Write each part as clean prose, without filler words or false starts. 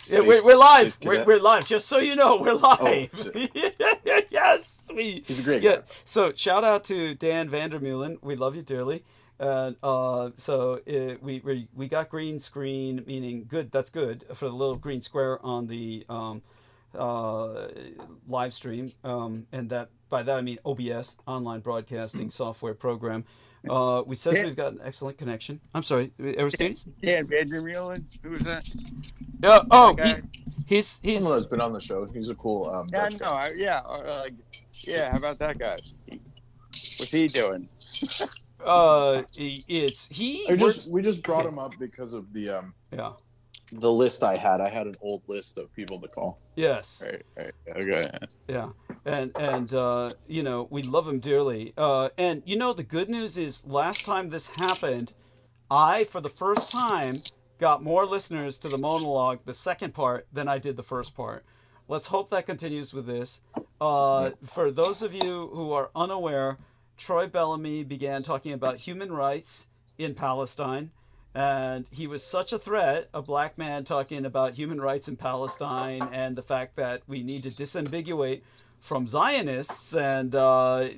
Yeah, we're live. We're live. Just so you know, we're live. Oh, Yes, he's a great guy. So shout out to Dan Vandermeulen. We love you dearly. And we got green screen, meaning good. That's good for the little green square on the live stream. And that by that I mean OBS, online broadcasting software program. We says we've got an excellent connection. I'm sorry, Aristides? Dan Vandermeulen. Who was that? He's Someone that's been on the show. He's a cool Dutch guy. How about that guy? What's he doing? We just brought him up because of the list I had. I had an old list of people to call. Yes. Right. Okay. Yeah. And we love him dearly. And the good news is last time this happened, I, for the first time, got more listeners to the monologue, the second part, than I did the first part. Let's hope that continues with this. For those of you who are unaware, Troy Bellamy began talking about human rights in Palestine. And he was such a threat, a black man talking about human rights in Palestine and the fact that we need to disambiguate from Zionists and shall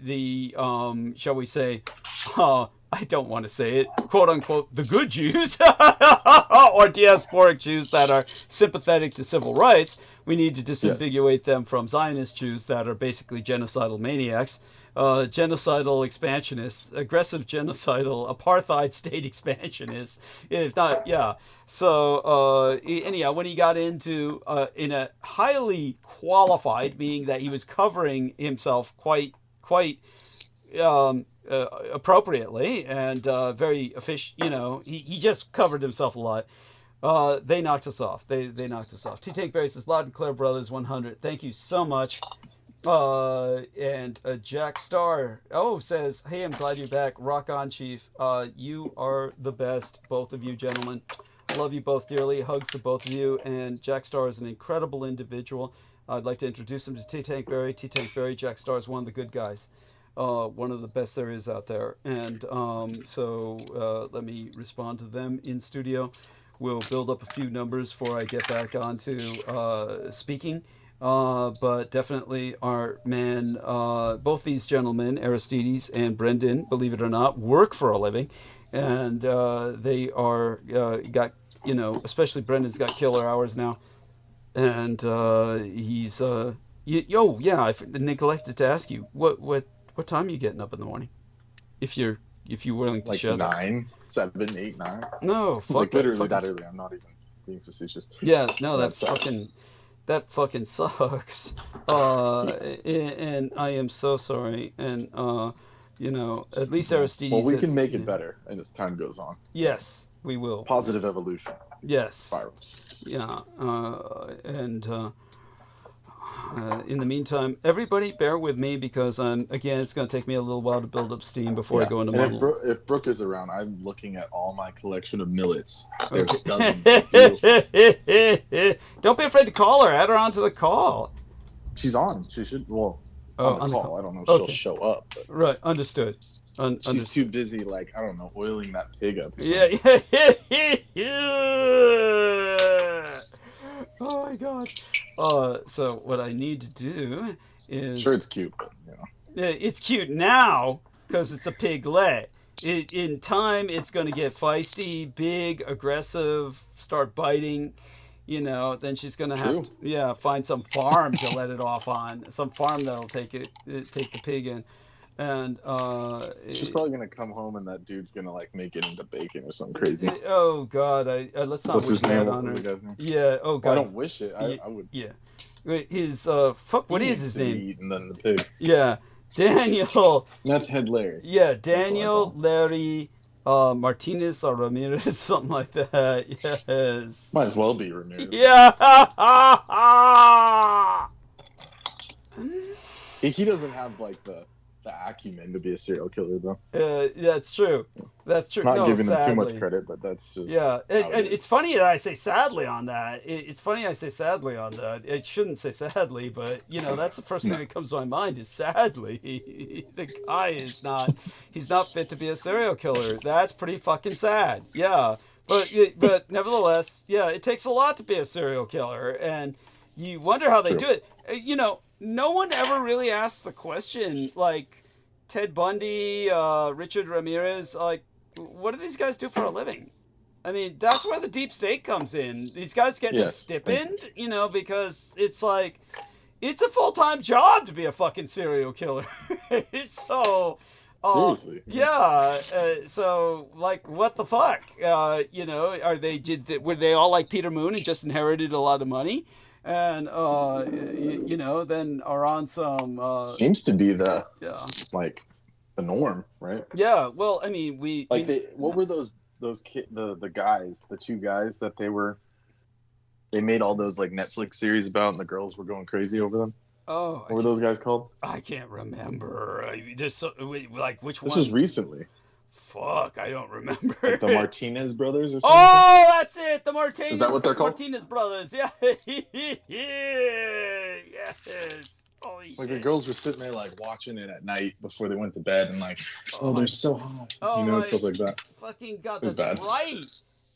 we say, I don't want to say it, quote unquote, the good Jews or diasporic Jews that are sympathetic to civil rights. We need to disambiguate them from Zionist Jews that are basically genocidal maniacs, genocidal expansionists, aggressive genocidal apartheid state expansionists. If not, yeah. So anyhow, when he got into in a highly qualified, meaning that he was covering himself quite appropriately and very efficient, he just covered himself a lot. They knocked us off. They knocked us off. T-Tank Barry says, Loud and Clear Brothers 100. Thank you so much. And Jack Starr says, hey, I'm glad you're back. Rock on, Chief. You are the best, both of you gentlemen. Love you both dearly. Hugs to both of you. And Jack Starr is an incredible individual. I'd like to introduce him to T-Tank Barry. T-Tank Barry, Jack Starr is one of the good guys. One of the best there is out there. And so let me respond to them in studio. We'll build up a few numbers before I get back onto speaking. But definitely our man, both these gentlemen, Aristides and Brendan, believe it or not, work for a living. And they are, especially Brendan's got killer hours now. And he's, I neglected to ask you, what time are you getting up in the morning? If you're willing to share that. 9, 7, 8, 9. No, fuck like literally that fucking... early. I'm not even being facetious. Yeah, no, that fucking sucks. And I am so sorry. And at least Aristides. Well, we can make it better, and as time goes on. Yes, we will. Positive evolution. Yes. Spirals. Yeah, in the meantime, everybody bear with me because it's going to take me a little while to build up steam before I go into monologue. If Brooke is around, I'm looking at all my collection of millets. There's dozens. Beautiful. Don't be afraid to call her. Add her onto the call. She's on. She should. Well, on the call. I don't know if she'll show up. But right. Understood. She's too busy, oiling that pig up. Yeah. Oh my god. So what I need to do is... Sure, it's cute, but, It's cute now, because it's a piglet. In time, it's going to get feisty, big, aggressive, start biting. Then she's going to have to, find some farm to let it off on. Some farm that'll take the pig in. And she's probably gonna come home and that dude's gonna make it into bacon or something crazy. Oh God, let's not wish that on her. What's his name? Yeah. Oh God. Well, I don't wish it. I would. Yeah. His what is his name? And then the pig. Yeah, Daniel. Meth Head Larry. Yeah, Daniel Larry Martinez or Ramirez, something like that. Yes. Might as well be Ramirez. Yeah. He doesn't have the acumen to be a serial killer, though. That's true. That's true. Not giving him too much credit, but that's just... Yeah, and it's funny that I say sadly on that. It's funny I say sadly on that. It shouldn't say sadly, but, that's the first thing that comes to my mind is sadly. The guy he's not fit to be a serial killer. That's pretty fucking sad. Yeah. but nevertheless, yeah, it takes a lot to be a serial killer, and you wonder how they do it. You know, no one ever really asks the question, like Ted Bundy, Richard Ramirez, like, what do these guys do for a living? I mean, that's where the deep state comes in. These guys getting a stipend, you know, because it's like, it's a full-time job to be a fucking serial killer. So, seriously. Yeah. So, like, what the fuck? You know, were they all like Peter Moon and just inherited a lot of money? And, you know, then are on some... Seems to be the, like, the norm, right? Yeah, well, I mean, what were those the guys, the two guys that they made all those, like, Netflix series about, and the girls were going crazy over them? Oh. What were those guys called? I can't remember. There's like, which one? This was recently. Fuck, I don't remember. Like the Martinez brothers or something? Oh, that's it! The Martinez. Is that what they're called? Martinez brothers, yeah. Yes. Holy shit. Like, the girls were sitting there, like, watching it at night before they went to bed, and like, they're so hot. You know, stuff like that. Fucking God, that's bad. Right.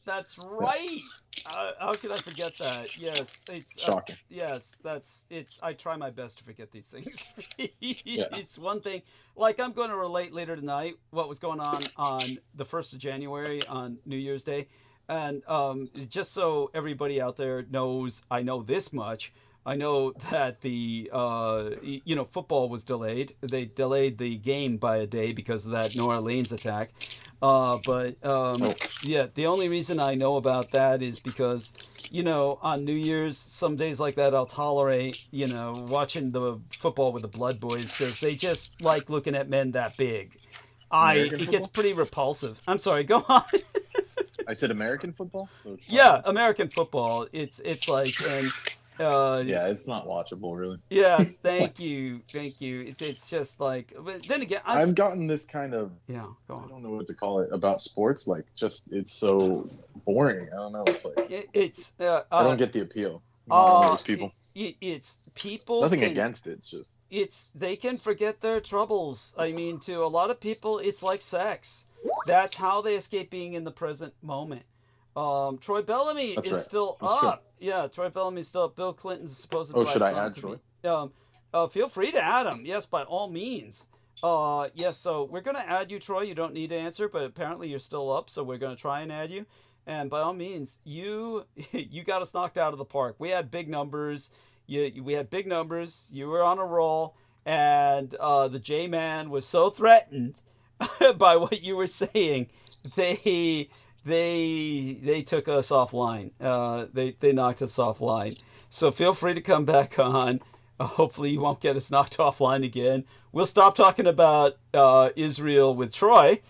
That's right. How could I forget that? Yes, it's shocking. Yes, I try my best to forget these things. It's one thing. Like, I'm going to relate later tonight what was going on the 1st of January on New Year's Day, and just so everybody out there knows, I know this much. I know that the football was delayed. They delayed the game by a day because of that New Orleans attack. The only reason I know about that is because, you know, on New Year's, some days like that, I'll tolerate, you know, watching the football with the Blood Boys, because they just like looking at men that big. It gets pretty repulsive. I'm sorry, go on. I said American football? Yeah, American football. It's like, and it's not watchable, really. Yes, thank you. It's just like, but then again, I've gotten this kind of, go on. I don't know what to call it, about sports. Like, just, it's so boring. I don't know. It's like, I don't get the appeal. Those people. It's people. Nothing against it. It's just, they can forget their troubles. I mean, to a lot of people, it's like sex. That's how they escape being in the present moment. Troy Bellamy is still up. True. Yeah, Troy Bellamy's still up. Bill Clinton's supposed to. Should I add Troy? Feel free to add him. Yes, by all means. Yes. So we're gonna add you, Troy. You don't need to answer, but apparently you're still up, so we're gonna try and add you. And by all means, you got us knocked out of the park. We had big numbers. We had big numbers. You were on a roll, and the J-Man was so threatened by what you were saying. They took us offline. They knocked us offline. So feel free to come back on. Hopefully you won't get us knocked offline again. We'll stop talking about Israel with Troy.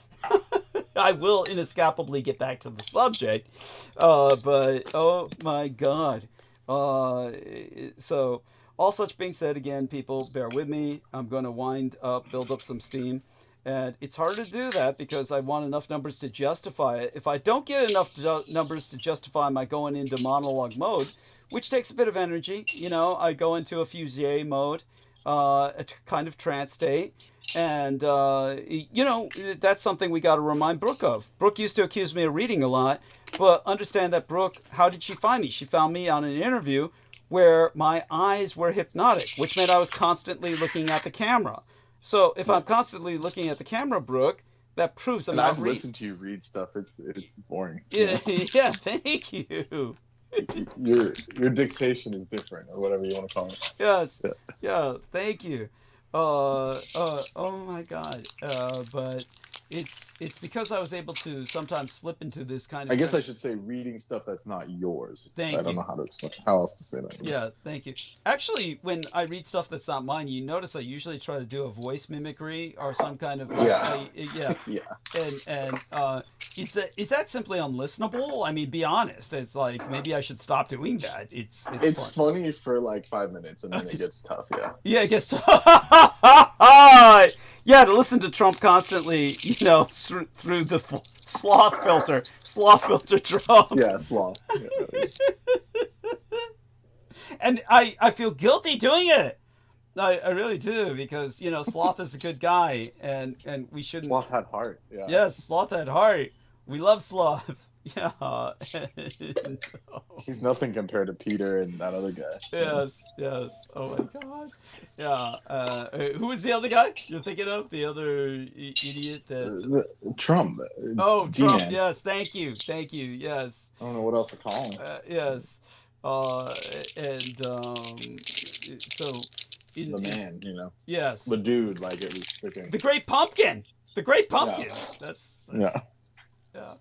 I will inescapably get back to the subject. But oh my God. So all such being said, again, people, bear with me. I'm going to build up some steam. And it's hard to do that because I want enough numbers to justify it. If I don't get enough numbers to justify my going into monologue mode, which takes a bit of energy, you know, I go into a fusée mode, a kind of trance state. And, you know, that's something we got to remind Brooke of. Brooke used to accuse me of reading a lot, but understand that Brooke, how did she find me? She found me on an interview where my eyes were hypnotic, which meant I was constantly looking at the camera. So if I'm constantly looking at the camera, Brooke, that proves I'm not reading. I've listened to you read stuff. It's boring. Yeah, thank you. Your dictation is different, or whatever you want to call it. Yes. Yeah, thank you. Oh my God. But it's because I was able to sometimes slip into this kind of. I guess I should say reading stuff that's not yours. Thank you. I don't know how else to say that. Yeah, thank you. Actually, when I read stuff that's not mine, you notice I usually try to do a voice mimicry or some kind of yeah. And is that simply unlistenable? I mean, be honest. It's like maybe I should stop doing that. It's funny for like 5 minutes and then it gets tough. Yeah. Yeah, it gets tough. Yeah, to listen to Trump constantly, you know, through the sloth filter drum. Yeah, sloth. Yeah. And I feel guilty doing it. I really do, because, you know, Sloth is a good guy, and we shouldn't. Sloth had heart. Yeah. Yes, Sloth had heart. We love Sloth. Yeah. And, He's nothing compared to Peter and that other guy. yes. Oh my God. Yeah. Who was the other guy you're thinking of? The other idiot that. Trump. Oh, D-man. Trump. Yes. Thank you. Yes. I don't know what else to call him. Yes. So. The man, you know. Yes. The dude, like it was freaking. The Great Pumpkin. The Great Pumpkin. Yeah. That's Yeah. Yeah.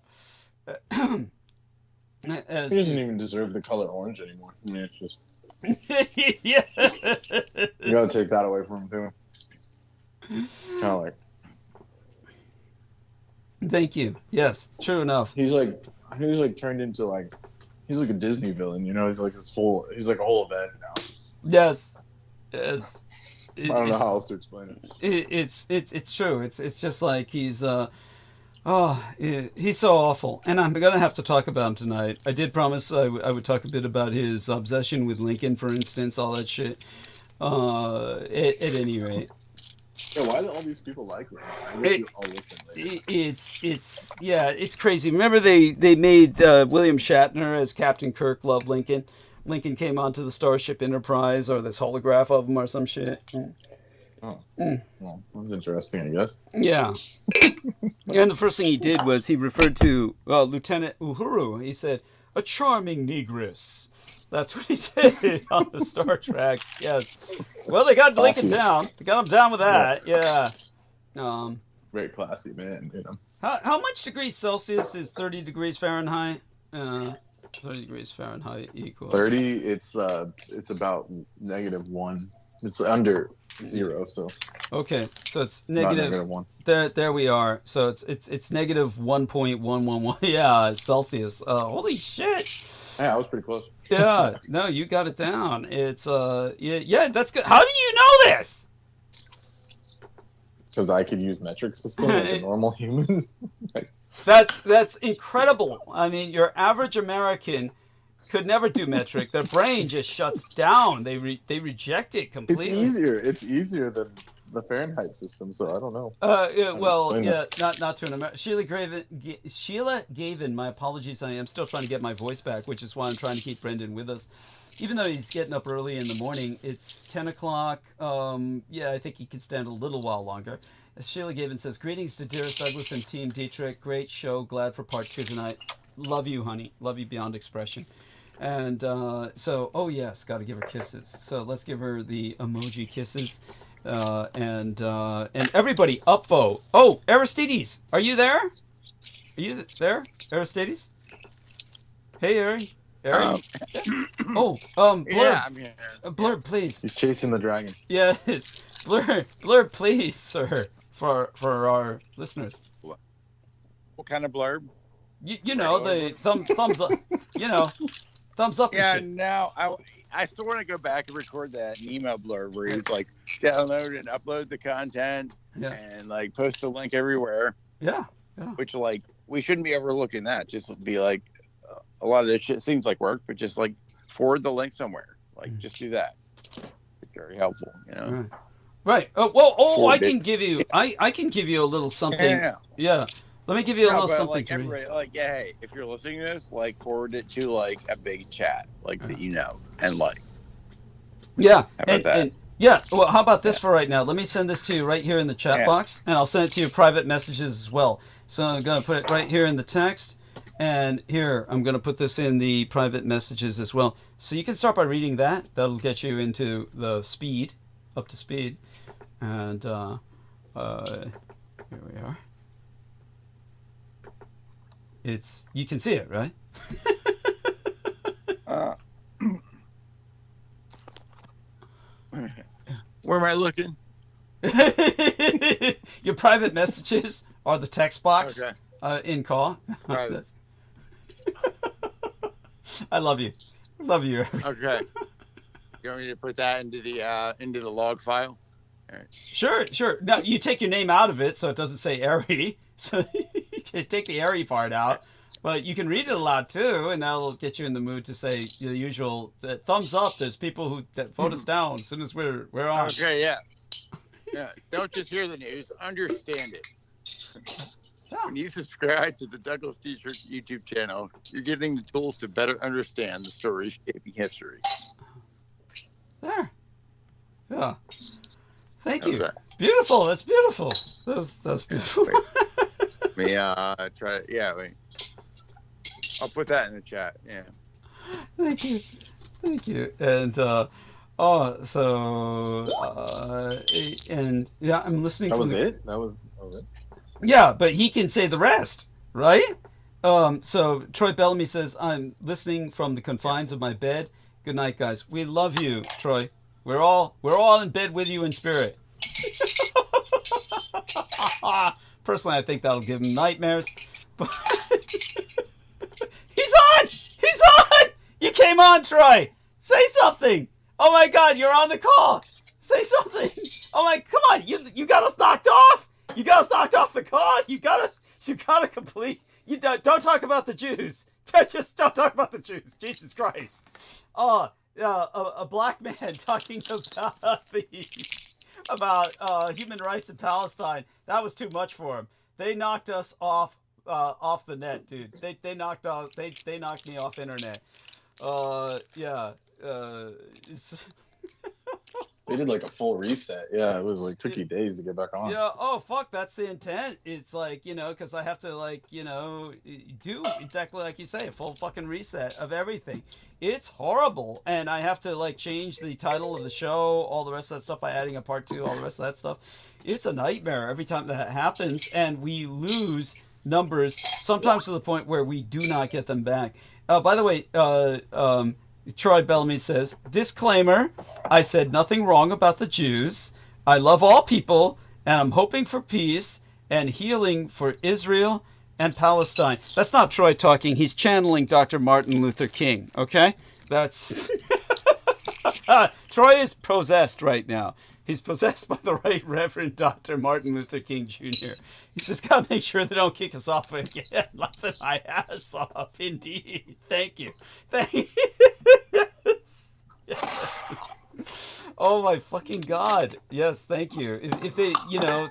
He doesn't even deserve the color orange anymore. I mean, it's just. Yeah. You gotta take that away from him, too. Kind of like. Thank you. Yes, true enough. He's like turned into like. He's like a Disney villain, you know? He's like he's like a whole event now. Yes. I don't know how else to explain it. It's true. It's just like he's he's so awful, and I'm gonna have to talk about him tonight. I did promise I would talk a bit about his obsession with Lincoln, for instance, all that shit. At any rate, Yeah, why do all these people like him? I guess I'll listen later. It's crazy. Remember they made William Shatner as Captain Kirk love Lincoln. Lincoln came onto the Starship Enterprise, or this holograph of him, or some shit. Oh, well, that's interesting, I guess. Yeah. And the first thing he did was he referred to Lieutenant Uhuru. He said, "A charming negress." That's what he said on the Star Trek. Yes. Well, they got Lincoln down. They got him down with that. Yeah. Very classy man, you know. How much degrees Celsius is 30 degrees Fahrenheit? 30 degrees Fahrenheit equals 30. It's about -1. It's under 0, so okay. So it's not negative. -1. There we are. So it's negative 1.111. Yeah, Celsius. Holy shit. Yeah, I was pretty close. Yeah. No, you got it down. It's yeah. That's good. How do you know this? Because I could use metric system like a normal human. That's incredible. I mean, your average American could never do metric. Their brain just shuts down. They reject it completely. It's easier than the Fahrenheit system, so I don't know. Not to an American. Sheila Gavin, my apologies. I am still trying to get my voice back, which is why I'm trying to keep Brendan with us. Even though he's getting up early in the morning, it's 10 o'clock. I think he can stand a little while longer. Sheila Gavin says, "Greetings to dearest Douglas and Team Dietrich. Great show. Glad for part 2 tonight. Love you, honey. Love you beyond expression." And oh yes, got to give her kisses. So let's give her the emoji kisses. And everybody, upvote. Oh, Aristides, are you there? Are you there, Aristides? Hey, Ari. Blur. Yeah, I'm here. Blur, please. He's chasing the dragon. Yes, Blur, please, sir, for our listeners. What kind of blurb? You know, the thumbs up. You know, thumbs up. Yeah, and shit. now I still want to go back and record that email blurb where he's like download and upload the content and like post the link everywhere. Yeah. Which like we shouldn't be overlooking that. Just be like a lot of this shit seems like work, but just like forward the link somewhere. Like just do that. It's very helpful, you know. Right. I can give you a little something. Yeah. Let me give you a little something. Like everybody, like hey, if you're listening to this, like forward it to like a big chat, like that you know, and like. Yeah. How about that? Yeah. Well, how about this for right now? Let me send this to you right here in the chat box, and I'll send it to you private messages as well. So I'm gonna put it right here in the text, and here I'm gonna put this in the private messages as well. So you can start by reading that. That'll get you into the speed, up to speed, and here we are. You can see it, right? Where am I looking? Your private messages are the text box in call. I love you. Love you. Okay. You want me to put that into the log file? All right. Sure. Now you take your name out of it so it doesn't say Ari. So you can take the Ari part out. But you can read it aloud too, and that'll get you in the mood to say the usual thumbs up. There's people that vote us down as soon as we're on. Okay, yeah. Don't just hear the news, understand it. When you subscribe to the Douglas Dietrich YouTube channel, you're getting the tools to better understand the stories shaping history. There. Yeah. Thank How's you. that? Beautiful. That's beautiful. That's beautiful. Let me try. Yeah, wait. I'll put that in the chat. Yeah. Thank you. Thank you. And and yeah, I'm listening. That was it. That was it. Yeah, but he can say the rest, right? So Troy Bellamy says, I'm listening from the confines of my bed. Good night, guys. We love you, Troy. We're all in bed with you in spirit. Personally, I think that'll give him nightmares. But he's on! He's on! You came on, Troy! Say something! Oh my God, you're on the call! Say something! Oh my, come on! You got us knocked off! You got us knocked off the call! You gotta complete. You don't talk about the Jews. Just don't talk about the Jews. Jesus Christ! Oh, a black man talking about human rights in Palestine. That was too much for him. They knocked us off the net, dude. They knocked me off internet. Yeah. They did like a full reset. Yeah, it was like took you days to get back on. Yeah. Oh fuck, that's the intent. It's like, because I have to do exactly like you say, a full fucking reset of everything. It's horrible, and I have to change the title of the show, all the rest of that stuff by adding a part 2, all the rest of that stuff. It's a nightmare every time that happens, and we lose numbers sometimes to the point where we do not get them back. By the way, Troy Bellamy says, disclaimer, I said nothing wrong about the Jews. I love all people, and I'm hoping for peace and healing for Israel and Palestine. That's not Troy talking. He's channeling Dr. Martin Luther King, okay? That's... Troy is possessed right now. He's possessed by the Right Reverend Dr. Martin Luther King Jr. He's just got to make sure they don't kick us off again. Laughing my ass off, indeed. Thank you. Thank you. Yes. Oh my fucking God. Yes, thank you. If they,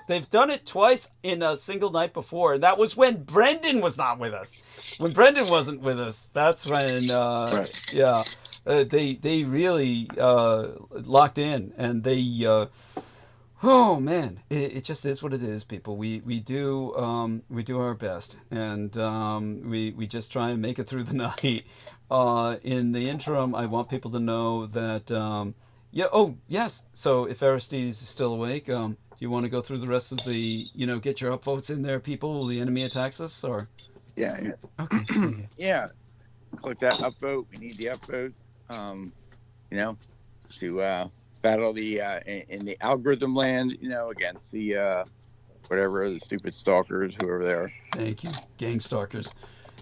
they've done it twice in a single night before. And that was when Brendan was not with us. When Brendan wasn't with us, that's when, Right. Yeah. They really locked in, and they oh man, it just is what it is, people. We do our best, and we just try and make it through the night. In the interim, I want people to know that yes. So if Aristides is still awake, do you want to go through the rest of the get your upvotes in there, people? The enemy attacks us, or Yeah. okay. Yeah. Click that upvote. We need the upvote. To battle the in the algorithm land, against the whatever, the stupid stalkers, whoever they are. Thank you, gang stalkers,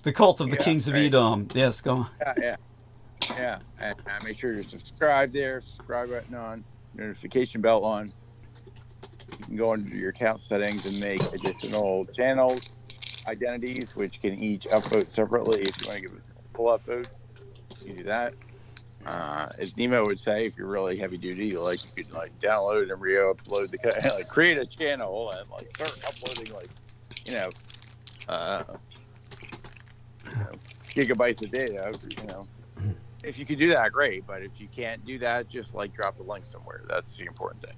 the cult of the kings of Edom. Yes, go on. Yeah. And make sure you're subscribed there. Subscribe button on, notification bell on. You can go into your account settings and make additional channel identities, which can each upvote separately. If you want to give a full upvote, you do that. As Nemo would say, if you're really heavy duty, you could download and re-upload the create a channel and start uploading gigabytes of data. If you could do that, great. But if you can't do that, just drop the link somewhere. That's the important thing.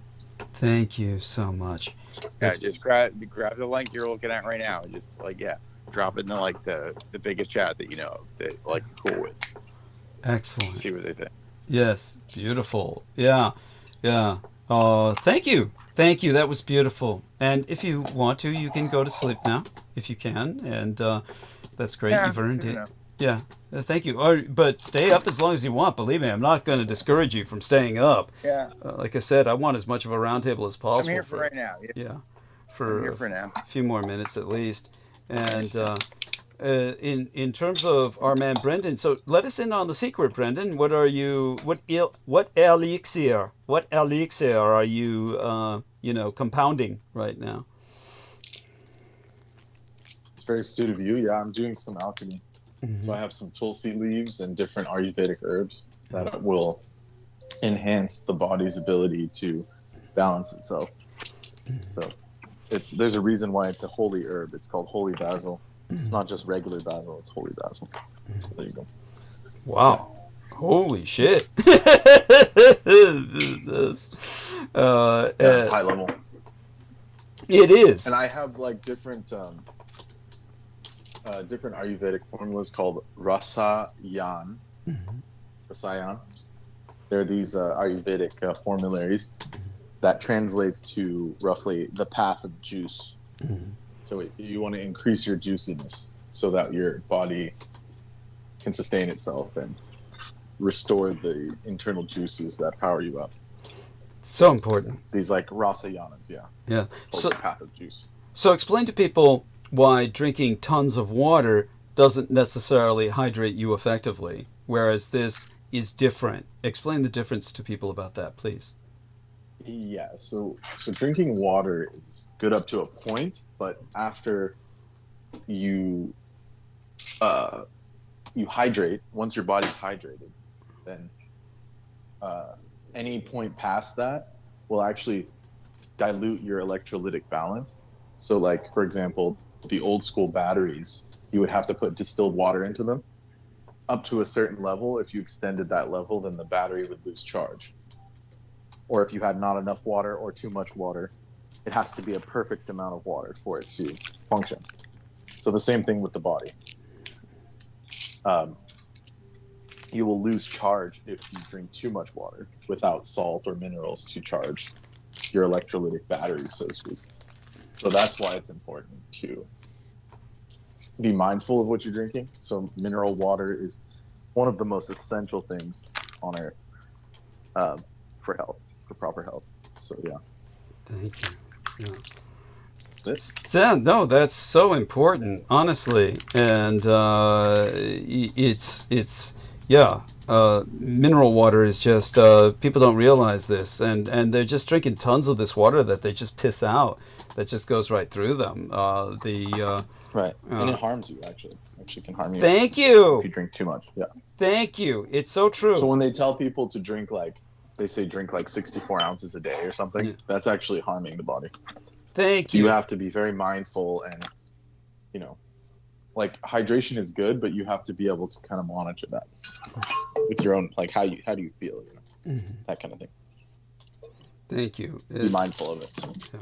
Thank you so much. Yeah, just grab the link you're looking at right now and just drop it in the biggest chat that that you're cool with. Excellent. See what they think. Yes, beautiful. Yeah. Thank you. That was beautiful. And if you want to, you can go to sleep now, if you can. And that's great. Yeah, you've earned it. Yeah. Thank you. But stay up as long as you want. Believe me, I'm not going to discourage you from staying up. Yeah. Like I said, I want as much of a roundtable as possible. I'm here for right now. Yeah. I'm here for now. A few more minutes at least. And in terms of our man Brendan, so let us in on the secret, Brendan. What are you? What elixir are you? Compounding right now? It's very astute of you. Yeah, I'm doing some alchemy. Mm-hmm. So I have some tulsi leaves and different Ayurvedic herbs that will enhance the body's ability to balance itself. So there's a reason why it's a holy herb. It's called holy basil. It's not just regular basil, it's holy basil. So there you go. Wow. Holy shit. It's high level. It is. And I have like different different Ayurvedic formulas called Rasayan. Rasayan. They're these Ayurvedic formularies that translates to roughly the path of juice. So you want to increase your juiciness so that your body can sustain itself and restore the internal juices that power you up. So important. These like Rasayanas, yeah. Yeah. So, the path of juice. So explain to people why drinking tons of water doesn't necessarily hydrate you effectively, whereas this is different. Explain the difference to people about that, please. Yeah, so drinking water is good up to a point, but after you hydrate, once your body's hydrated, then any point past that will actually dilute your electrolytic balance. So like, for example, the old school batteries, you would have to put distilled water into them up to a certain level. If you extended that level, then the battery would lose charge. Or if you had not enough water or too much water, it has to be a perfect amount of water for it to function. So the same thing with the body. You will lose charge if you drink too much water without salt or minerals to charge your electrolytic battery, so to speak. So that's why it's important to be mindful of what you're drinking. So mineral water is one of the most essential things on earth for health, for proper health. So yeah. Thank you. Yeah. That's it. Yeah, no, that's so important, honestly, and mineral water is just people don't realize this, and they're just drinking tons of this water that they just piss out, that just goes right through them. Right, and it harms you actually. Actually, can harm you. Thank you. If you drink too much, yeah. Thank you. It's so true. So when they tell people to drink they say drink 64 ounces a day or something, yeah. That's actually harming the body. Thank So you. you have to be very mindful, and hydration is good, but you have to be able to kind of monitor that with your own, how do you feel, that kind of thing. Thank you. Be mindful of it. Yeah.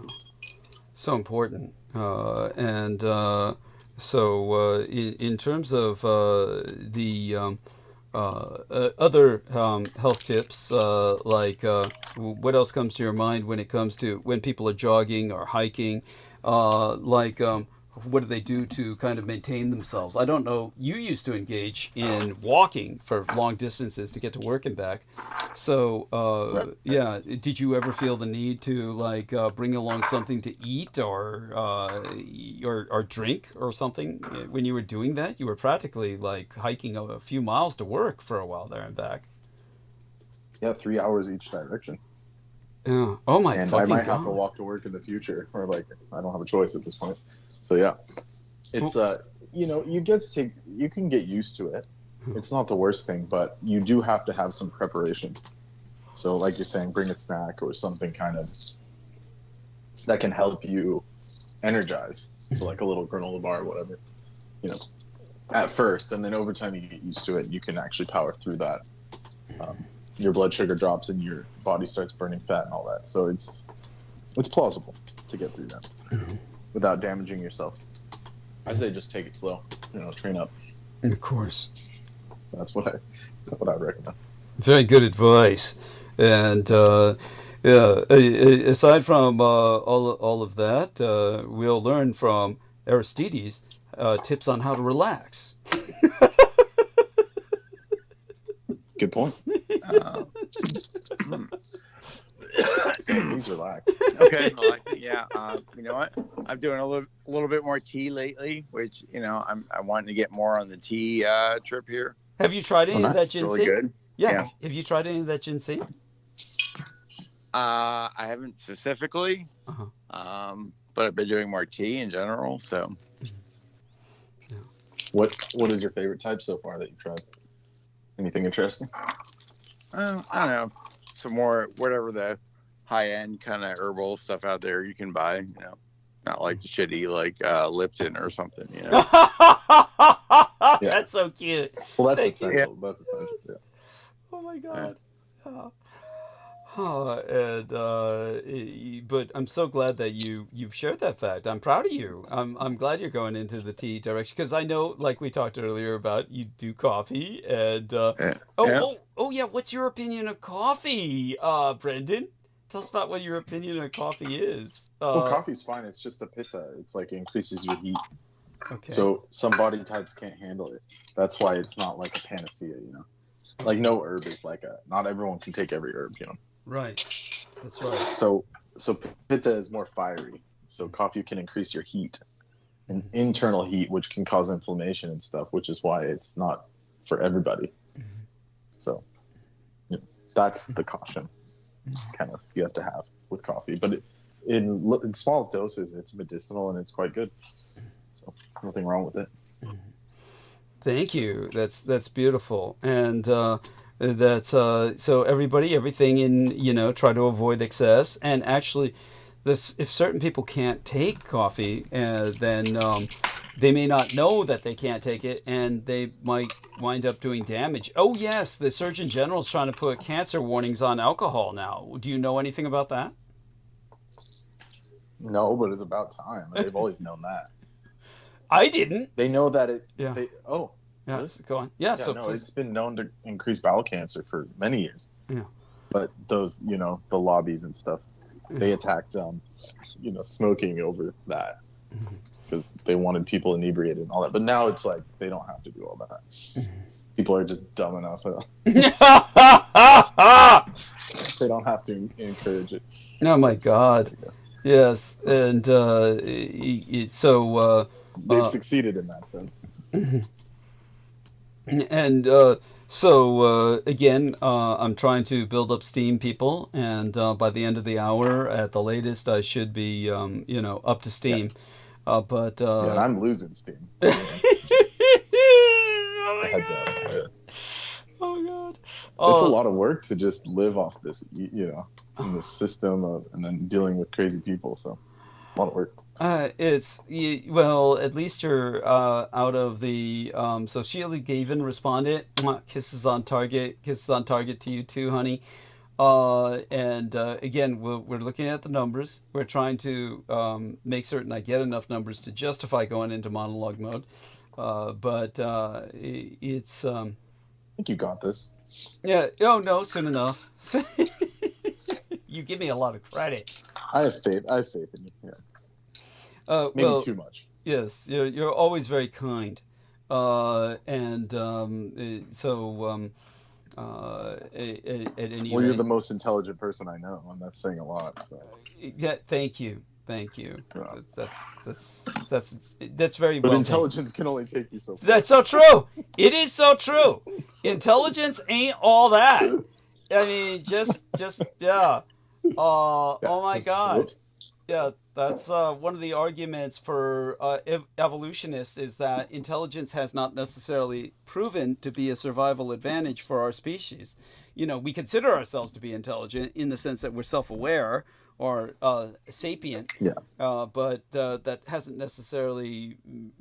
So important. In terms of the other health tips, what else comes to your mind when it comes to when people are jogging or hiking? What do they do to kind of maintain themselves? I don't know. You used to engage in walking for long distances to get to work and back. So, yeah, did you ever feel the need to bring along something to eat or drink or something when you were doing that? You were practically hiking a few miles to work for a while there and back. Yeah, 3 hours each direction. Yeah. Oh my! And I might have to walk to work in the future, or I don't have a choice at this point. So yeah, it's you can get used to it. It's not the worst thing, but you do have to have some preparation. So like you're saying, bring a snack or something kind of that can help you energize. So like a little granola bar or whatever, at first, and then over time you get used to it. You can actually power through that. Your blood sugar drops and your body starts burning fat and all that. So it's plausible to get through that without damaging yourself. I say just take it slow, train up. Of course. That's what I recommend. Very good advice. And aside from all of that, we'll learn from Aristides tips on how to relax. Good point. Please relax. Okay. Well, you know what? I'm doing a little bit more tea lately, which I'm wanting to get more on the tea trip here. Have you tried any of that ginseng? Really good. Yeah. Have you tried any of that ginseng? I haven't specifically, but I've been doing more tea in general. So, yeah. What is your favorite type so far that you've tried? Anything interesting? I don't know. Some more, whatever the high-end kind of herbal stuff out there you can buy. Not like the shitty like Lipton or something, you know. That's so cute. Well, that's Thank you. essential. That's essential. Yeah. Oh my god. But I'm so glad that you've shared that fact. I'm proud of you. I'm glad you're going into the tea direction, because I know, like we talked earlier about, you do coffee and oh yeah. What's your opinion of coffee, Brendan? Tell us about what your opinion of coffee is. Well, coffee's fine. It's just a pitta. It's like it increases your heat. Okay. So some body types can't handle it. That's why it's not like a panacea, you know. Like no herb is like not everyone can take every herb, you know. Right. That's right. So pitta is more fiery. So coffee can increase your heat, and internal heat, which can cause inflammation and stuff, which is why it's not for everybody. So that's the caution kind of you have to have with coffee. But in small doses, it's medicinal and it's quite good. So nothing wrong with it. Thank you. That's beautiful. And that's so everything in, try to avoid excess. And actually, if certain people can't take coffee, then they may not know that they can't take it, and they might wind up doing damage. Oh yes, the Surgeon General is trying to put cancer warnings on alcohol now. Do you know anything about that? No, but it's about time. They've always known that. I didn't. They know that it. Yeah. Really? Go on. Yeah. So no, it's been known to increase bowel cancer for many years. Yeah. But those, the lobbies and stuff, they attacked, smoking over that because they wanted people inebriated and all that. But now it's like they don't have to do all that. People are just dumb enough. They don't have to encourage it. Oh my God. Yes, and they've succeeded in that sense. And again, I'm trying to build up steam, people, and by the end of the hour, at the latest, I should be, up to steam. Yeah. But and I'm losing steam. Heads up. Yeah. Oh God, it's a lot of work to just live off this, in the system and then dealing with crazy people. So, a lot of work. Well, at least you're out of the. So Sheila Gavin responded. Kisses on target. Kisses on target to you too, honey. And again, we're looking at the numbers. We're trying to make certain I get enough numbers to justify going into monologue mode. But it's. I think you got this. Yeah. Oh no, soon enough. You give me a lot of credit. I have faith. I have faith in you. Yeah. Maybe too much. Yes, you're always very kind, at any well, you're the most intelligent person I know, and that's saying a lot. So. Yeah, thank you. Yeah. That's very but well. But intelligence can only take you so far. That's so true. It is so true. Intelligence ain't all that. I mean, just yeah. Oh my God. Whoops. Yeah, that's one of the arguments for evolutionists, is that intelligence has not necessarily proven to be a survival advantage for our species. We consider ourselves to be intelligent in the sense that we're self-aware or sapient. Yeah. But that hasn't necessarily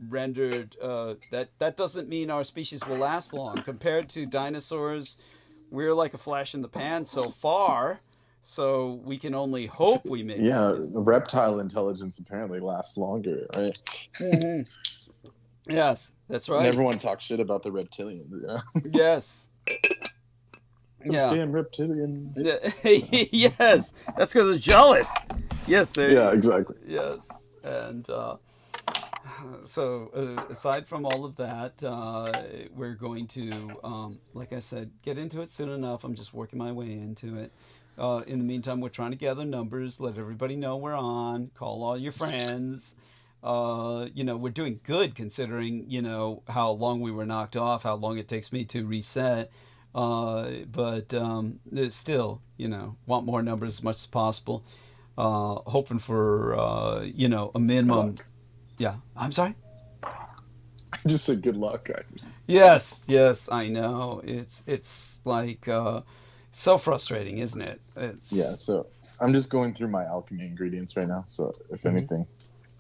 rendered that doesn't mean our species will last long. Compared to dinosaurs, we're like a flash in the pan so far. So we can only hope we make it. Yeah, reptile intelligence apparently lasts longer, right? Mm-hmm. Yes, that's right. And everyone talks shit about the reptilians. Yeah. Yes. Those damn reptilians. Yes, that's because they're jealous. Yes. Yeah, exactly. Yes, and so aside from all of that, we're going to, like I said, get into it soon enough. I'm just working my way into it. In the meantime, we're trying to gather numbers, let everybody know we're on, call all your friends. We're doing good considering, how long we were knocked off, how long it takes me to reset. But still, want more numbers as much as possible. Hoping for, a minimum. Yeah. I'm sorry? I just said good luck. Yes, I know. It's like... so frustrating, isn't it? Yeah, so I'm just going through my alchemy ingredients right now. So if anything,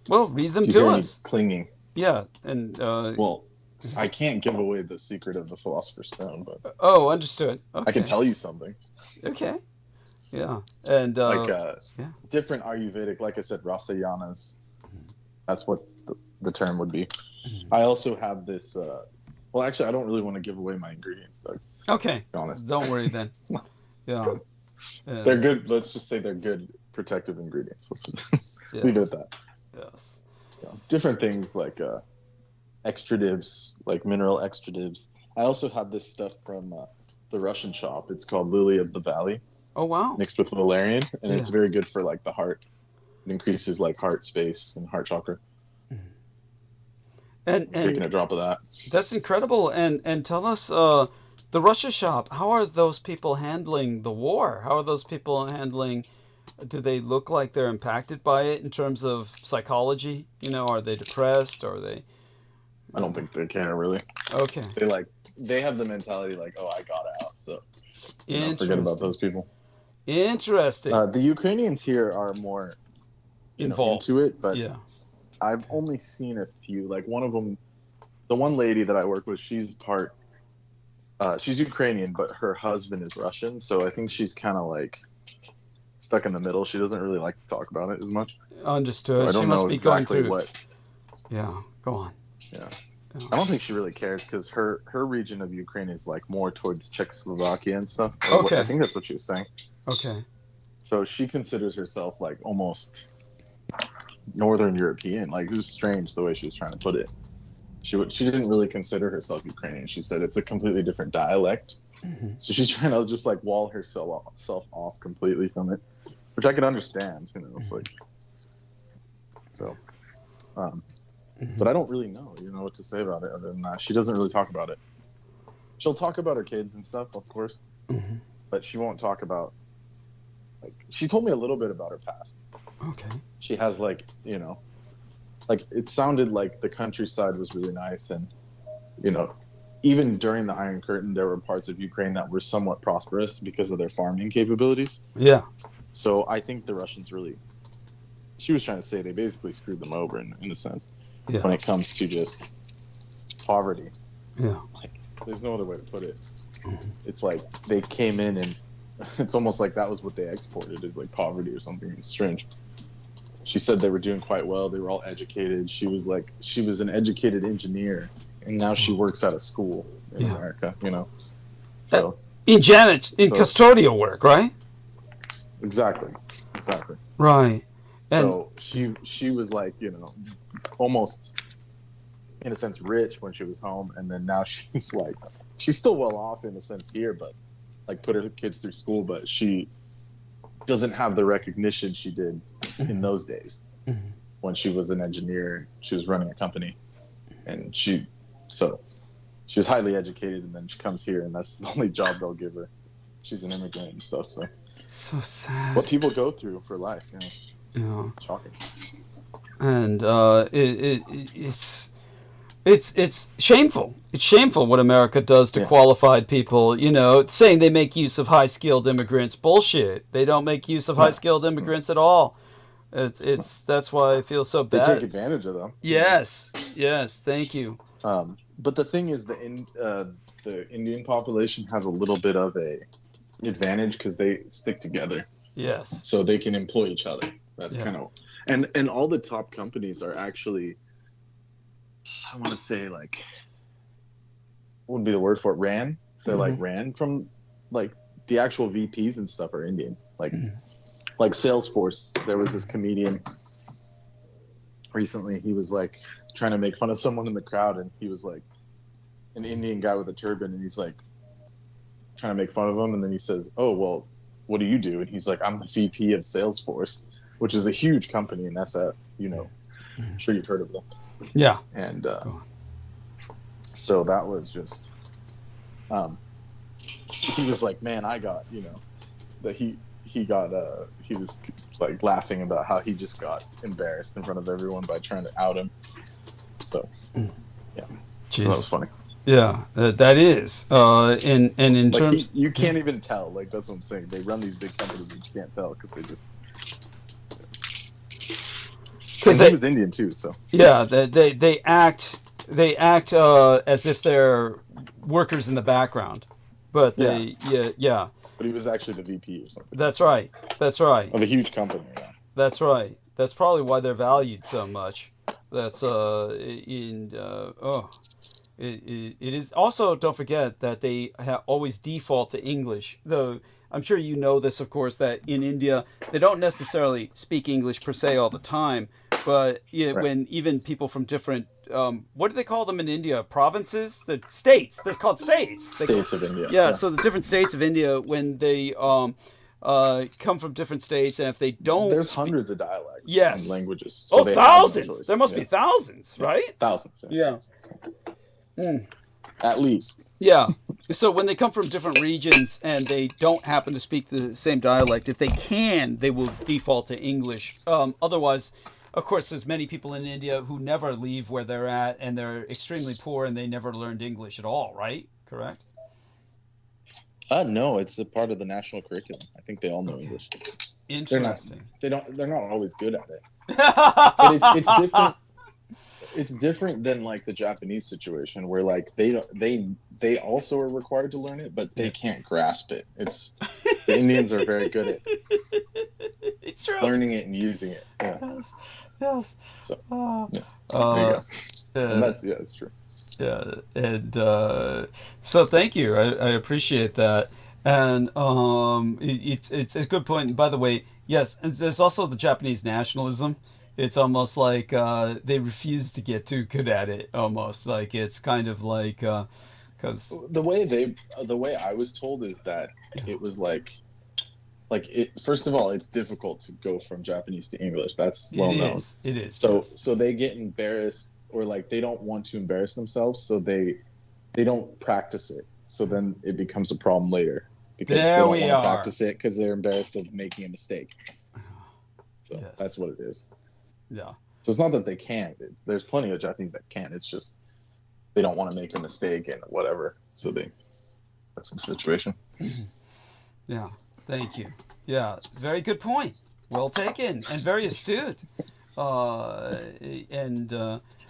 Well, read them Do you to hear any us. clinging? Yeah, and Well, I can't give away the secret of the Philosopher's Stone, but oh, understood. Okay. I can tell you something. Okay. Yeah, and yeah. Different Ayurvedic, like I said, rasayanas. That's what the term would be. I also have this. Well, actually, I don't really want to give away my ingredients, Doug. Okay. To be honest. Don't worry then. Yeah. They're good. Let's just say they're good protective ingredients. Yes. Leave it at that. Yes. Yeah. Different things like extratives, like mineral extratives. I also have this stuff from the Russian shop. It's called Lily of the Valley, Oh wow. mixed with valerian, and it's Yeah. very good for like the heart. It increases like heart space and heart chakra. And Taking a drop of that. that's incredible. And tell us, the Russia shop. How are those people handling the war? How are those people handling? Do they look like they're impacted by it in terms of psychology? You know, are they depressed? Are they? I don't think they care really. Okay. They have the mentality like, oh, I got out, so forget about Interesting. those people. Interesting. The Ukrainians here are more Involved. into it, but Yeah. I've only seen a few. Like one of them, the one lady that I work with, she's Ukrainian, but her husband is Russian, so I think she's kind of like stuck in the middle. She doesn't really like to talk about it as much. Understood. So I She don't must know be exactly going through. what. Yeah. Go on. Yeah. Yeah. I don't think she really cares because her region of Ukraine is like more towards Czechoslovakia and stuff. Okay. I think that's what she was saying. Okay. So she considers herself like almost Northern European. Like it was strange the way she was trying to put it. She didn't really consider herself Ukrainian. She said it's a completely different dialect. Mm-hmm. So she's trying to just like wall herself off completely from it, which I can understand. You know, it's like so. But I don't really know, what to say about it other than that. She doesn't really talk about it. She'll talk about her kids and stuff, of course, but she won't talk about, like, she told me a little bit about her past. Okay. She has, like, like, it sounded like the countryside was really nice, and, even during the Iron Curtain, there were parts of Ukraine that were somewhat prosperous because of their farming capabilities. Yeah. So I think the Russians really, she was trying to say they basically screwed them over in a sense. Yeah. When it comes to just poverty. Yeah. Like, there's no other way to put it. It's like they came in and it's almost like that was what they exported is like poverty or something. It's strange. She said they were doing quite well. They were all educated. She was an educated engineer, and now she works at a school in America, So In custodial work, right? Exactly. Right. So she was like, almost in a sense rich when she was home, and then now she's like, she's still well off in a sense here, but like put her kids through school, but she doesn't have the recognition she did in those days when she was an engineer. She was running a company, and she was highly educated, and then she comes here, and that's the only job they'll give her. She's an immigrant and stuff. So what people go through for life, Yeah. shocking. And it's shameful. It's shameful what America does to qualified people. Saying they make use of high-skilled immigrants. Bullshit. They don't make use of high-skilled immigrants at all. That's why I feel so They bad. take advantage of them. Yes. Thank you. But the thing is, the Indian population has a little bit of a advantage because they stick together. Yes. So they can employ each other. That's kind of, and all the top companies are actually, I want to say like, what would be the word for it? Ran. They're like ran from, like the actual VPs and stuff are Indian. Like Salesforce. There was this comedian recently. He was like trying to make fun of someone in the crowd, and he was like an Indian guy with a turban, and he's like trying to make fun of him, and then he says, "Oh well, what do you do?" And he's like, "I'm the VP of Salesforce," which is a huge company, and that's I'm sure you've heard of them. Yeah. And so that was just, he was like, "Man, I got," that he was like laughing about how he just got embarrassed in front of everyone by trying to out him. So, yeah, so that was funny. Yeah, that is. In Like terms, you can't even tell. Like that's what I'm saying. They run these big companies, and you can't tell because they just. because he was Indian too. So yeah, they act as if they're workers in the background, but yeah. But he was actually the VP or something. That's right. Of a huge company. Yeah. That's right. That's probably why they're valued so much. That's it is also, don't forget that they always default to English, though I'm sure you know this, of course, that in India they don't necessarily speak English per se all the time, but when even people from different what do they call them in India? Provinces? The states. They're called states. States of India. Yeah, so the different states of India, when they come from different states, and if they don't, there's hundreds of dialects. Yes. And languages. So they thousands. Have no choice. There must be thousands, right? Thousands. Yeah. At least. Yeah. So when they come from different regions and they don't happen to speak the same dialect, if they can, they will default to English. Otherwise, of course, there's many people in India who never leave where they're at, and they're extremely poor, and they never learned English at all, right? Correct? No, it's a part of the national curriculum. I think they all know English. Interesting. They're not always good at it. But it's different. It's different than like the Japanese situation where like they also are required to learn it, but they can't grasp it. The Indians are very good at it's true. Learning it and using it. Yeah. Yes. So, there you go. And it's true. Yeah, and so thank you. I appreciate that, and it's a good point. And by the way, yes, and there's also the Japanese nationalism. It's almost like they refuse to get too good at it. Almost like it's kind of like because the way I was told is that it was like first of all, it's difficult to go from Japanese to English. That's well known. It is. So they get embarrassed, or like they don't want to embarrass themselves, so they don't practice it. So then it becomes a problem later because they don't want to practice it because they're embarrassed of making a mistake. So that's what it is. Yeah. So it's not that they can't. There's plenty of Japanese that can. It's just they don't want to make a mistake and whatever. So that's the situation. Yeah. Thank you. Yeah. Very good point. Well taken and very astute.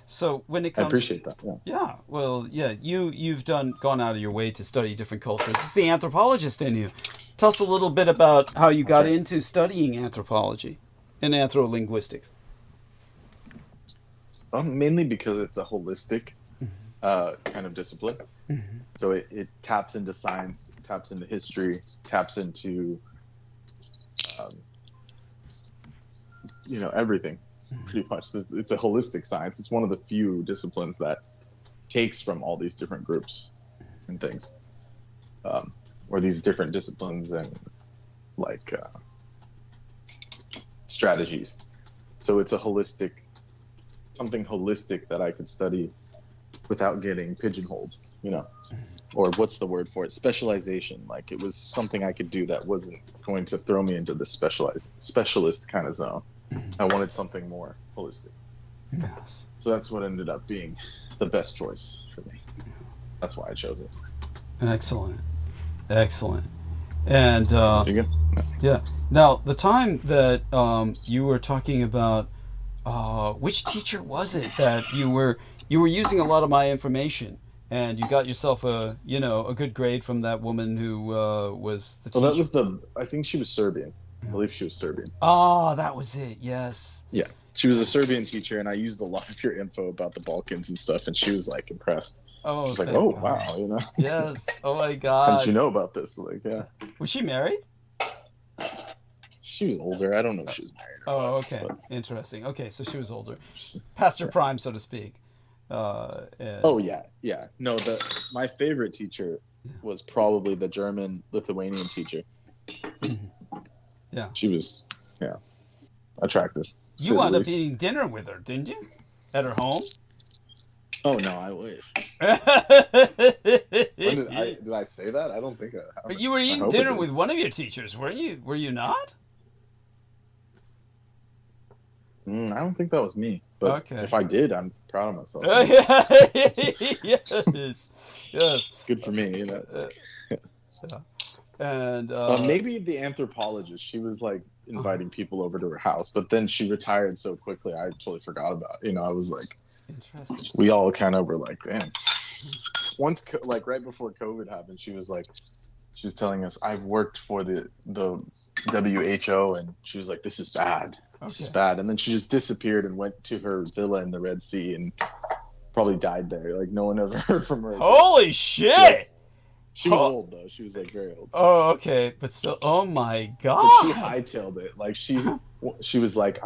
So when it comes, I appreciate that. Yeah. Yeah. Well, yeah. You've gone out of your way to study different cultures. It's the anthropologist in you. Tell us a little bit about how you got into studying anthropology and anthrolinguistics. Mainly because it's a holistic kind of discipline. Mm-hmm. So it taps into science, taps into history, taps into everything. Pretty much, it's a holistic science. It's one of the few disciplines that takes from all these different groups and things, or these different disciplines and like strategies. So it's a something holistic that I could study without getting pigeonholed, or what's the word for it? Specialization. Like it was something I could do that wasn't going to throw me into the specialist kind of zone. I wanted something more holistic. Yes. So that's what ended up being the best choice for me. That's why I chose it. Excellent. And yeah. Now the time that you were talking about, which teacher was it that you were using a lot of my information, and you got yourself a good grade from that woman who was the teacher? Well, that was I think she was Serbian. I believe she was Serbian. Oh, that was it. Yes. Yeah, she was a Serbian teacher, and I used a lot of your info about the Balkans and stuff, and she was like impressed. Oh, she's like, "Oh, wow, Yes. Oh my God. How did you know about this?" Like, yeah. Was she married? She was older. I don't know if she was married. Oh, okay. But interesting. Okay, so she was older, past her prime, so to speak. Oh yeah. No, my favorite teacher was probably the German Lithuanian teacher. Yeah. She was attractive. You wound up eating dinner with her, didn't you? At her home? Oh no, I wish. Did I say that? I don't think I have. But you were eating dinner with one of your teachers, weren't you? Were you not? I don't think that was me. But if I did, I'm proud of myself. Yes. Good for me. And maybe the anthropologist. She was like inviting people over to her house, but then she retired so quickly. I totally forgot about it. I was like, interesting. we all kind of were like, damn. Once, like right before COVID happened, she was telling us, I've worked for the WHO, and she was like, this is bad. This is bad. And then she just disappeared and went to her villa in the Red Sea and probably died there. Like no one ever heard from her. Holy shit! Yeah. She was old though. She was like very old. Oh, okay, but still, oh my god! But she hightailed it. Like she was like,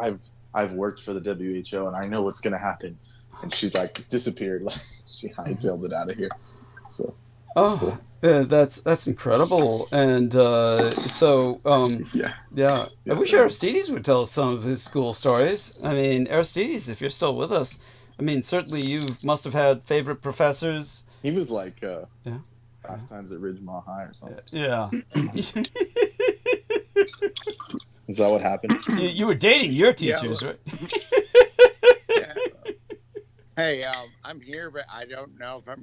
I've worked for the WHO and I know what's gonna happen, and she's like disappeared. Like she hightailed it out of here. So. Oh, cool. That's incredible. And yeah. I wish Aristides would tell us some of his school stories. I mean, Aristides, if you're still with us, I mean, certainly you must have had favorite professors. He was like, Last times at Ridgemont High or something. Yeah. Is that what happened? You were dating your teachers, right? Yeah. Hey, I'm here, but I don't know if I'm.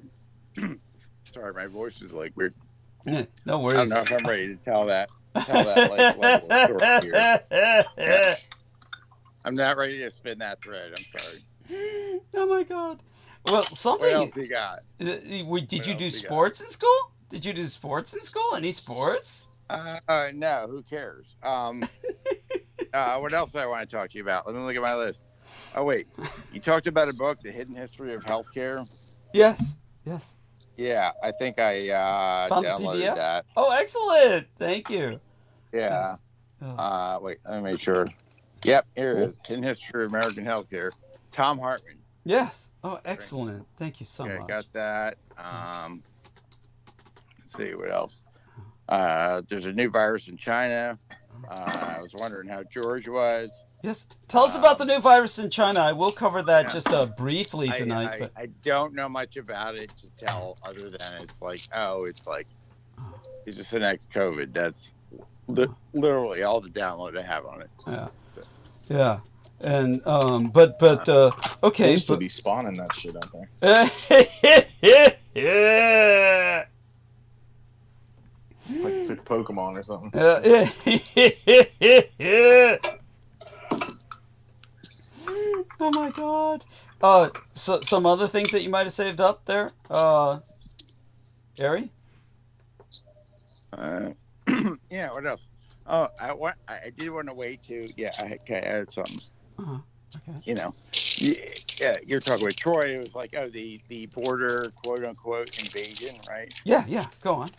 Sorry, my voice is like weird. No worries. I don't know if I'm ready to tell that like level of story here. Yeah. I'm not ready to spin that thread. I'm sorry. Oh my god. Well, something. What else you got? Did you do sports in school? Did you do sports in school? Any sports? No. Who cares? What else do I want to talk to you about? Let me look at my list. Oh wait, you talked about a book, The Hidden History of Healthcare. Yes. Yes. Yeah, I think I downloaded that. Oh, excellent! Thank you. Yeah. Yes. Wait, let me make sure. Yep, here it is. Hidden History of American Healthcare. Tom Hartman. Yes. Oh, excellent. Thank you so much. Okay, got that. Let's see what else. There's a new virus in China. I was wondering how George was. Yes. Tell us about the new virus in China. I will cover that just briefly tonight. I don't know much about it to tell other than it's just the next COVID. That's literally all the download I have on it. Yeah. Yeah. And okay. They used to be spawning that shit out there. Yeah. Like it took Pokemon or something. Oh my god. So some other things that you might have saved up there, Ari? Yeah. What else? Oh, I did want to wait to. Yeah. I added something. Okay. Yeah. You're talking with Troy. It was like, the border quote unquote invasion, right? Yeah. Go on.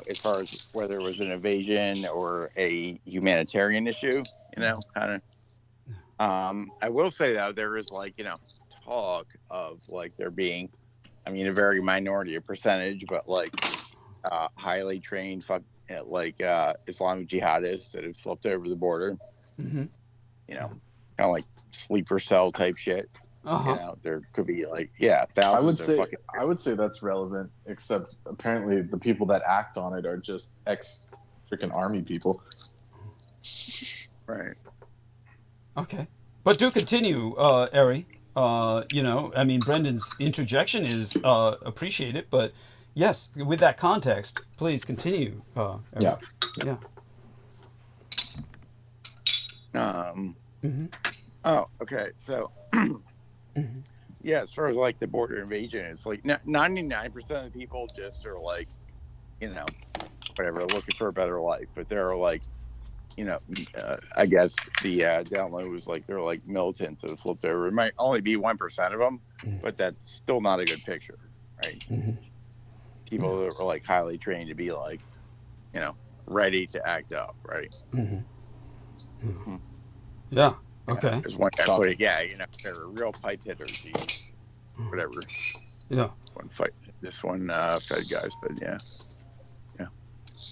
As far as whether it was an invasion or a humanitarian issue, kind of. I will say though, there is talk of there being, a very minority, a percentage, but highly trained Islamic jihadists that have slipped over the border. Mm-hmm. Kind of like sleeper cell type shit. Uh-huh. There could be thousands. I would say that's relevant, except apparently the people that act on it are just ex-freaking army people. Right. Okay. But do continue, Ari. Brendan's interjection is appreciated, but yes, with that context, please continue, Ari. Yeah. Yeah. Mm-hmm. Oh, okay. So, yeah, as far as the border invasion, it's 99% of the people just are whatever, looking for a better life. But there are I guess the download was they're militants that have flipped over. It might only be 1% of them, but that's still not a good picture, right? Mm-hmm. People that were highly trained to be ready to act up, right? Mm-hmm. Mm-hmm. Yeah. Okay. There's one guy put it. Yeah, they're real pipe hitters. Whatever. Yeah. This one Fed guys, but yeah.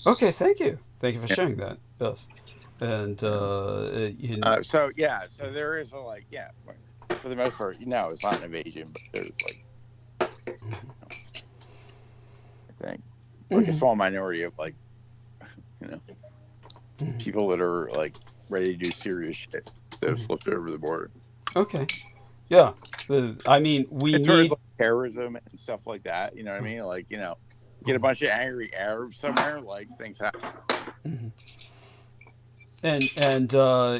Okay. Thank you. Thank you for sharing that. Yes. And so there is for the most part, it's not an invasion, but there's I think a small minority of people that are ready to do serious shit that have slipped over the border. Okay. Yeah. We it's need terrorism and stuff like that. You know what I mean? get a bunch of angry Arabs somewhere, like things happen. And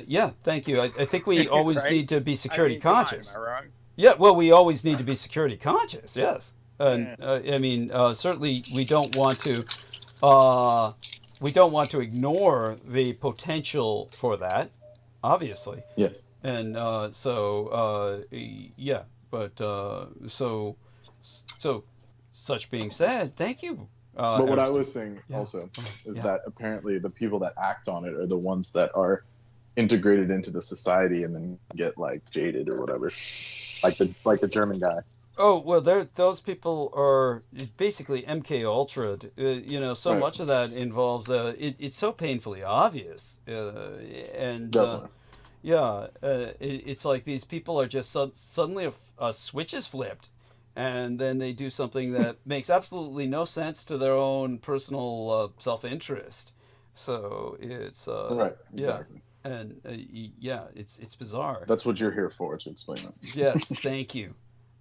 yeah, thank you. I think we always Right? need to be security come on, conscious. am I wrong? Yeah, well, we always need to be security conscious. Yes, and I mean, certainly we don't want to ignore the potential for that, obviously. Yes. And yeah, but so such being said, thank you. But what I Ariston. was saying also is Yeah. that apparently the people that act on it are the ones that are integrated into the society and then get like jaded or whatever, like the German guy. Oh well, those people are basically MK Ultra. You know, so Right. much of that involves it's so painfully obvious, and Definitely. yeah, it's like these people are just suddenly a switch is flipped, and then they do something that makes absolutely no sense to their own personal self-interest. So it's Right. Exactly. yeah, and yeah, it's bizarre. That's what you're here for, to explain it. Yes, thank you.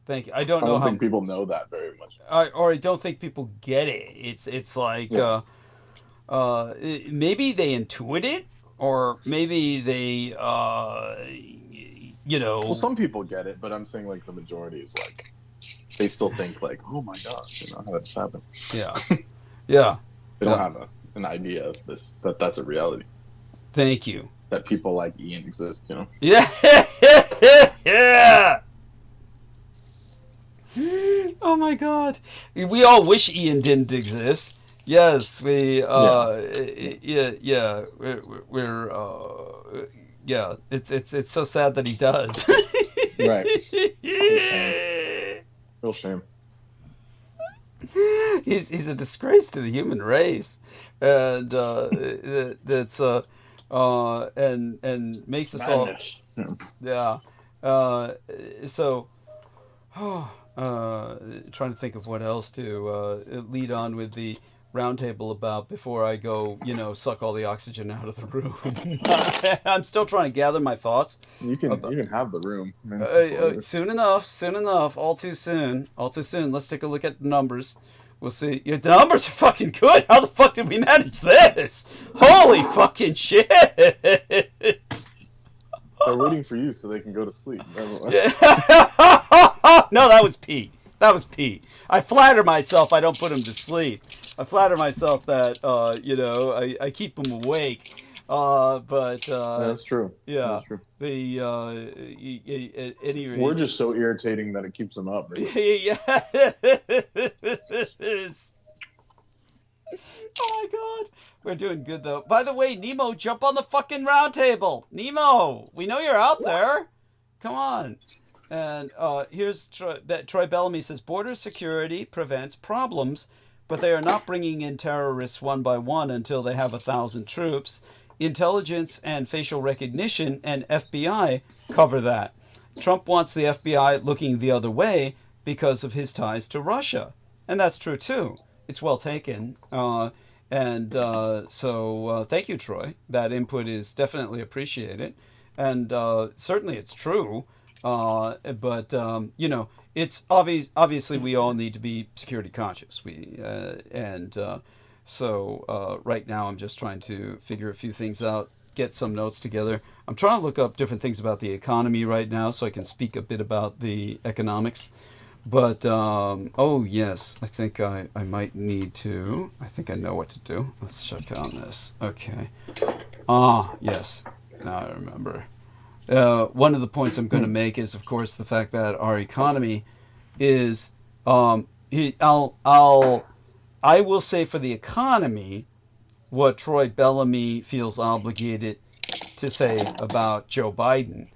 Thank you. I don't I know don't how. think people know that very much. I don't think people get it. It's like maybe they intuit it, or maybe they Well, some people get it, but I'm saying like the majority is like they still think like, oh my gosh, you know how that's happened. yeah, yeah. They don't have an idea of this, that's a reality, Thank you. that people like Ian exist, you know. Yeah, yeah. Oh my God, we all wish Ian didn't exist. Yes, we. Yeah. We're. Yeah. It's so sad that he does. Right. Real shame. He's a disgrace to the human race, and that's and makes us all. Madness. Yeah. So. Trying to think of what else to lead on with the roundtable about before I go, suck all the oxygen out of the room. I'm still trying to gather my thoughts. You can have the room. I mean, that's all it is. Soon enough, all too soon. Let's take a look at the numbers. We'll see. Yeah, the numbers are fucking good. How the fuck did we manage this? Holy fucking shit! They're waiting for you so they can go to sleep. No, that was Pete. I flatter myself I don't put him to sleep. I flatter myself that I keep him awake. But That's true. Yeah. That's true. At any rate, We're just so irritating that it keeps them up. Right? yes. Oh my God. We're doing good though. By the way, Nemo, jump on the fucking round table. Nemo, we know you're out there. Come on. And here's Troy Bellamy says, border security prevents problems, but they are not bringing in terrorists one by one until they have 1,000 troops. Intelligence and facial recognition and FBI cover that. Trump wants the FBI looking the other way because of his ties to Russia. And that's true too. It's well taken. So thank you, Troy. That input is definitely appreciated. And certainly it's true. But it's obviously we all need to be security conscious. So right now I'm just trying to figure a few things out, get some notes together. I'm trying to look up different things about the economy right now so I can speak a bit about the economics. But, oh yes, I think I might need to, I think I know what to do. Let's check on this. Okay. Yes, now I remember. One of the points I'm going to make is, of course, the fact that our economy is, I will say for the economy what Troy Bellamy feels obligated to say about Joe Biden.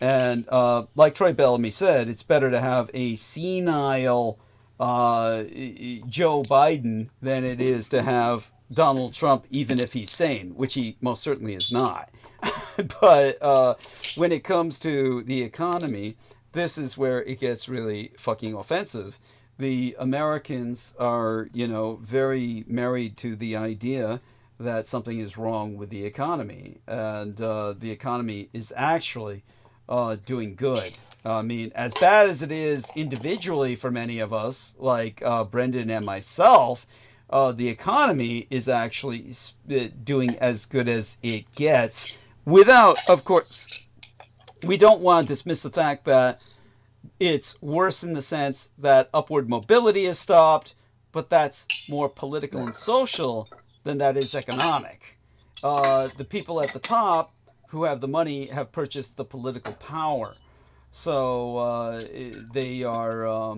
And like Troy Bellamy said, it's better to have a senile Joe Biden than it is to have Donald Trump, even if he's sane, which he most certainly is not. But when it comes to the economy, this is where it gets really fucking offensive. The Americans are, very married to the idea that something is wrong with the economy. And the economy is actually doing good. I mean, as bad as it is individually for many of us, like Brendan and myself, the economy is actually doing as good as it gets without, of course, we don't want to dismiss the fact that it's worse in the sense that upward mobility is stopped, but that's more political and social than that is economic. The people at the top who have the money have purchased the political power. So they are,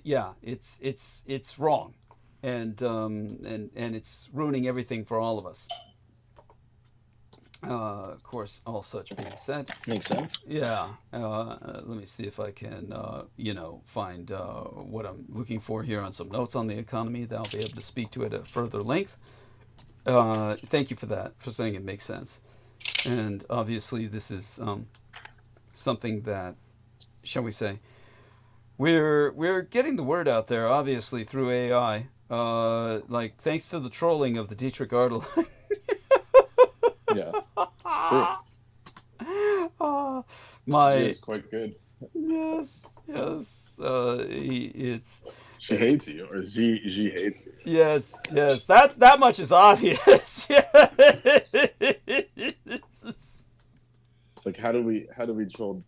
yeah, it's wrong, and it's ruining everything for all of us. Of course, all such being said, Makes sense. yeah. Let me see if I can, find what I'm looking for here on some notes on the economy that I'll be able to speak to it at further length. Thank you for that, for saying it makes sense. And obviously, this is something that, shall we say, we're getting the word out there, obviously, through AI. Like, thanks to the trolling of the Dietrich article. Yeah. True. She is quite good. Yes. It's. She hates you, or she hates you. Yes. That much is obvious. It's like, how do we troll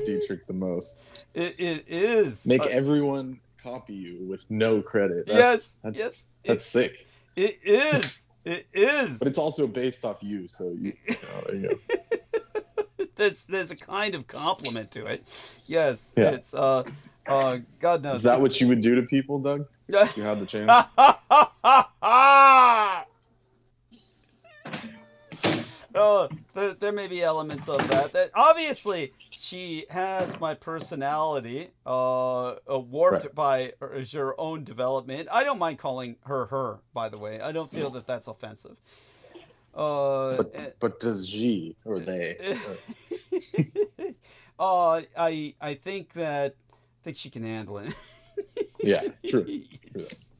Dietrich the most? It is. Make everyone copy you with no credit. That's sick. It is. It is. But it's also based off you, so there you go. There's a kind of compliment to it. Yes. Yeah. It's God knows. Is that what you would do to people, Doug? If you had the chance? Oh, there may be elements of that. That obviously she has my personality, warped by her own development. I don't mind calling her, by the way. I don't feel that that's offensive. But does she or they? I think she can handle it. Yeah, true.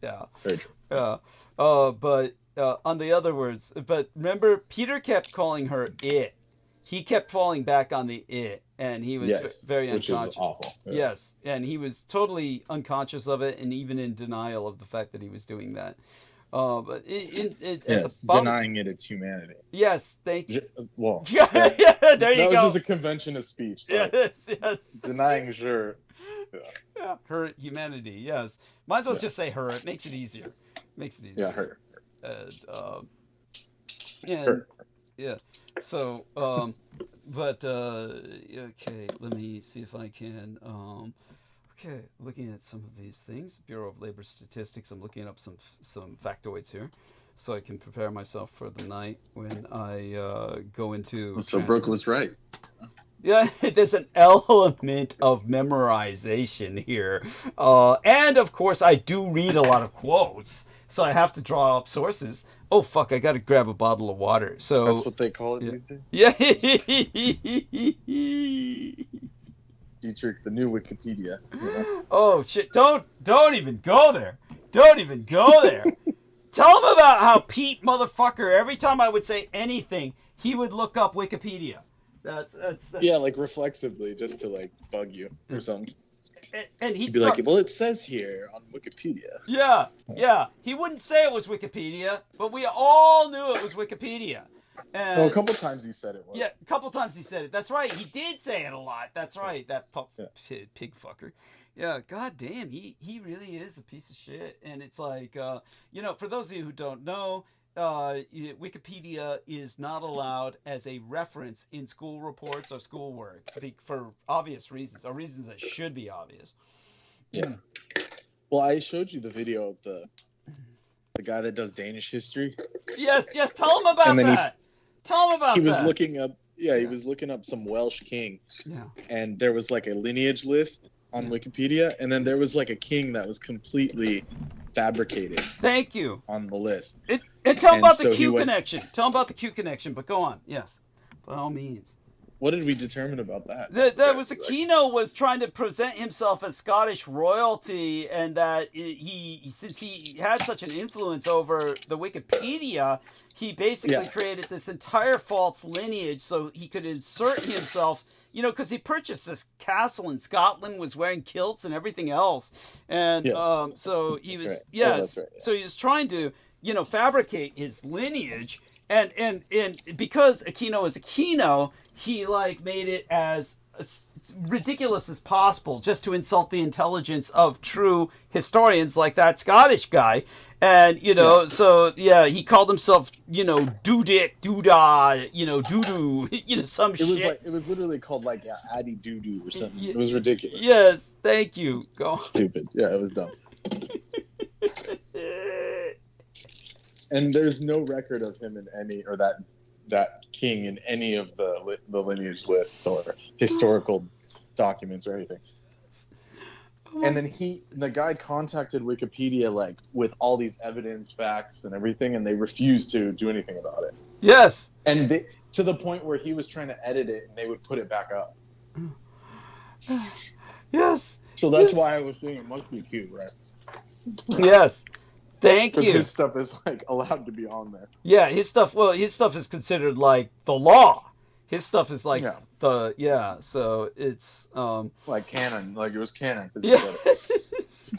Yeah. Very true. But on the other words, but remember, Peter kept calling her it. He kept falling back on the it, and he was very unconscious. Which is awful. Yeah. Yes, and he was totally unconscious of it, and even in denial of the fact that he was doing that. But denying its humanity. Yes, thank you. Well, yeah, there you go. That was just a convention of speech. So yes. Denying Yeah, her humanity. Yes, might as well just say her. It makes it easier. Yeah, her. Her. Yeah. So, but okay. Let me see if I can. Okay, looking at some of these things. Bureau of Labor Statistics. I'm looking up some factoids here, so I can prepare myself for the night when I go into. So Brooke was right. Yeah, there's an element of memorization here, and of course I do read a lot of quotes, so I have to draw up sources. Oh fuck! I got to grab a bottle of water. So that's what they call it these days. Yeah. Dietrich, the new Wikipedia. Oh shit! Don't even go there. Don't even go there. Tell him about how Pete motherfucker. Every time I would say anything, he would look up Wikipedia. That's yeah, like reflexively, just to like bug you or something. And he'd be like, well, it says here on Wikipedia. Yeah. He wouldn't say it was Wikipedia, but we all knew it was Wikipedia. And well, a couple times he said it was. Yeah, a couple times he said it. That's right. He did say it a lot. That's right. That pig fucker. Yeah, god damn, he really is a piece of shit. And it's like, for those of you who don't know, Wikipedia is not allowed as a reference in school reports or schoolwork for obvious reasons, or reasons that should be obvious. Yeah. Well, I showed you the video of the guy that does Danish history. Yes. Tell him about that. Tell him about that. He was looking up. Yeah, he was looking up some Welsh king. Yeah. And there was like a lineage list on Wikipedia, and then there was like a king that was completely fabricated. Thank you. On the list. And tell him about the Q connection. Tell him about the Q connection, but go on. Yes. By all means. What did we determine about that? That was Aquino was trying to present himself as Scottish royalty, and that since he had such an influence over the Wikipedia, he basically created this entire false lineage so he could insert himself you know, because he purchased this castle in Scotland, was wearing kilts and everything else, and Yes. so he That's was right. Oh, yes, that's right, yeah. so he was trying to, you know, fabricate his lineage, and because Aquino is Aquino, he like made it as ridiculous as possible just to insult the intelligence of true historians like that Scottish guy. And, you know, so, yeah, he called himself, you know, Doo-Dick, Doo-Dah, you know, Doo-Doo, you know, some shit. Like, it was literally called, like, Addy Doo-Doo or something. It was ridiculous. Yes, thank you. Go on. Stupid. Yeah, it was dumb. And there's no record of him in any, or that king in any of the lineage lists or historical documents or anything. And then the guy contacted Wikipedia like with all these evidence, facts, and everything, and they refused to do anything about it. Yes. And to the point where he was trying to edit it, and they would put it back up. Yes. So that's why I was saying it must be cute, right? Yes. Thank you. His stuff is like allowed to be on there. Yeah, his stuff. Well, his stuff is considered like the law. His stuff is like so it's like canon, like it was canon. Yes.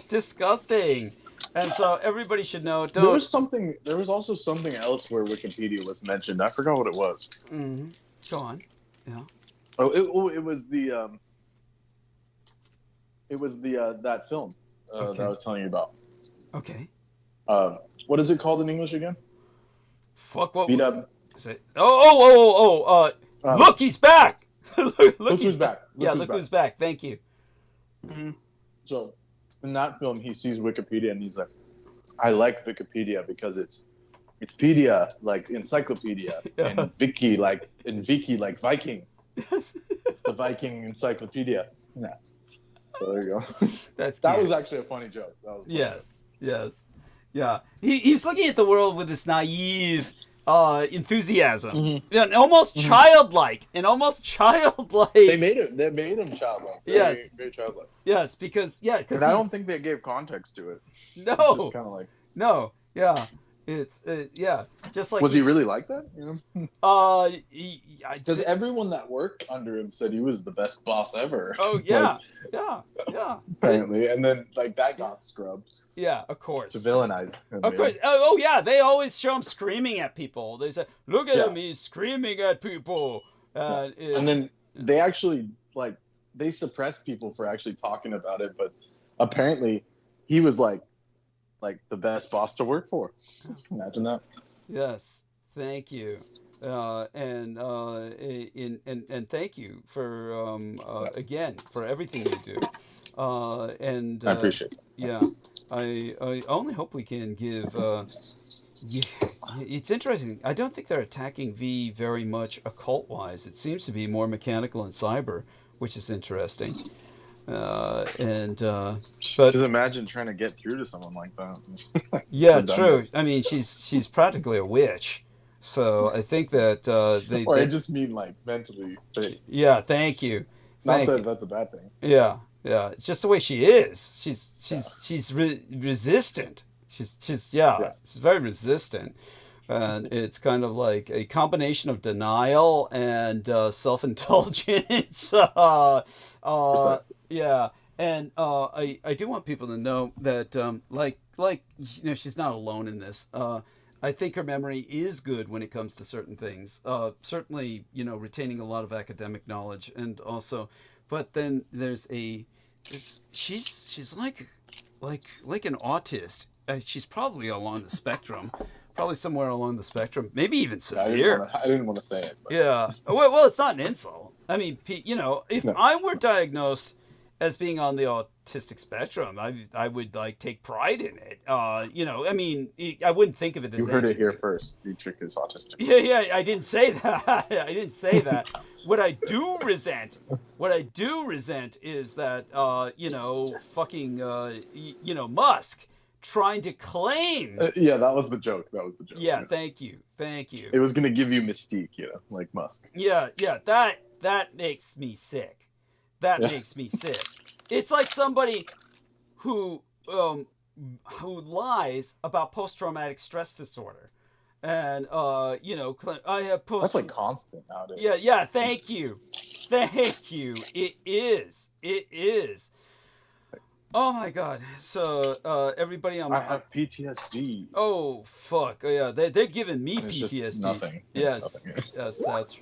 Disgusting. And so everybody should know. There was also something else where Wikipedia was mentioned. I forgot what it was. Mm-hmm. Go on. Yeah. It was the that film that I was telling you about. Okay. What is it called in English again? Fuck what? Beat up. Look, he's back. Look who's back. Look who's back. Thank you. Mm-hmm. So, in that film, he sees Wikipedia and he's like, "I like Wikipedia because it's pedia like encyclopedia and Wiki like Viking. Yes. It's the Viking encyclopedia." Yeah. So there you go. That was actually a funny joke. That was funny. Yes. Yeah. He's looking at the world with this naive enthusiasm. Mm-hmm. And almost childlike. They made him childlike. Very childlike. Yes, because but I don't think they gave context to it. No. It's just kind of like It's just like was he really like that? You know? Because everyone that worked under him said he was the best boss ever. Oh yeah, Apparently, and then like that got scrubbed. Yeah, of course. To villainize him. Of course. Oh yeah, they always show him screaming at people. They say, "Look at him, he's screaming at people." And then they actually they suppressed people for actually talking about it, but apparently he was like the best boss to work for. Imagine that. Yes, thank you, and thank you for again for everything you do, and I appreciate that. Yeah, I only hope we can give. It's interesting. I don't think they're attacking V very much occult-wise. It seems to be more mechanical and cyber, which is interesting. But just imagine trying to get through to someone like that. Yeah, true. I mean, she's practically a witch, so I think that I just mean like mentally. Yeah, thank you. Not that that's a bad thing. Yeah, it's just the way she is. She's resistant. She's very resistant. And it's kind of like a combination of denial and self-indulgence. Yeah, and I do want people to know that she's not alone in this. I think her memory is good when it comes to certain things. Certainly, retaining a lot of academic knowledge, and also, but then there's she's like an autist. She's probably along the spectrum. Probably somewhere along the spectrum, maybe even severe. I didn't want to say it. But. Yeah. Well, it's not an insult. I mean, if I were diagnosed as being on the autistic spectrum, I would take pride in it. I mean, I wouldn't think of it as. You heard it here first. Dietrich is autistic. Yeah. I didn't say that. What I do resent is that fucking Musk trying to claim. That was the joke. Yeah, thank you. It was gonna give you mystique, like Musk. Yeah, that makes me sick. Makes me sick. It's like somebody who lies about post-traumatic stress disorder. And you know, I have That's posted. like constant nowadays. Yeah. Thank you. It is. Oh my God. So everybody on. I have PTSD. Oh fuck. Oh yeah. They're giving me And it's PTSD. just nothing. Yes. It's nothing. Yes.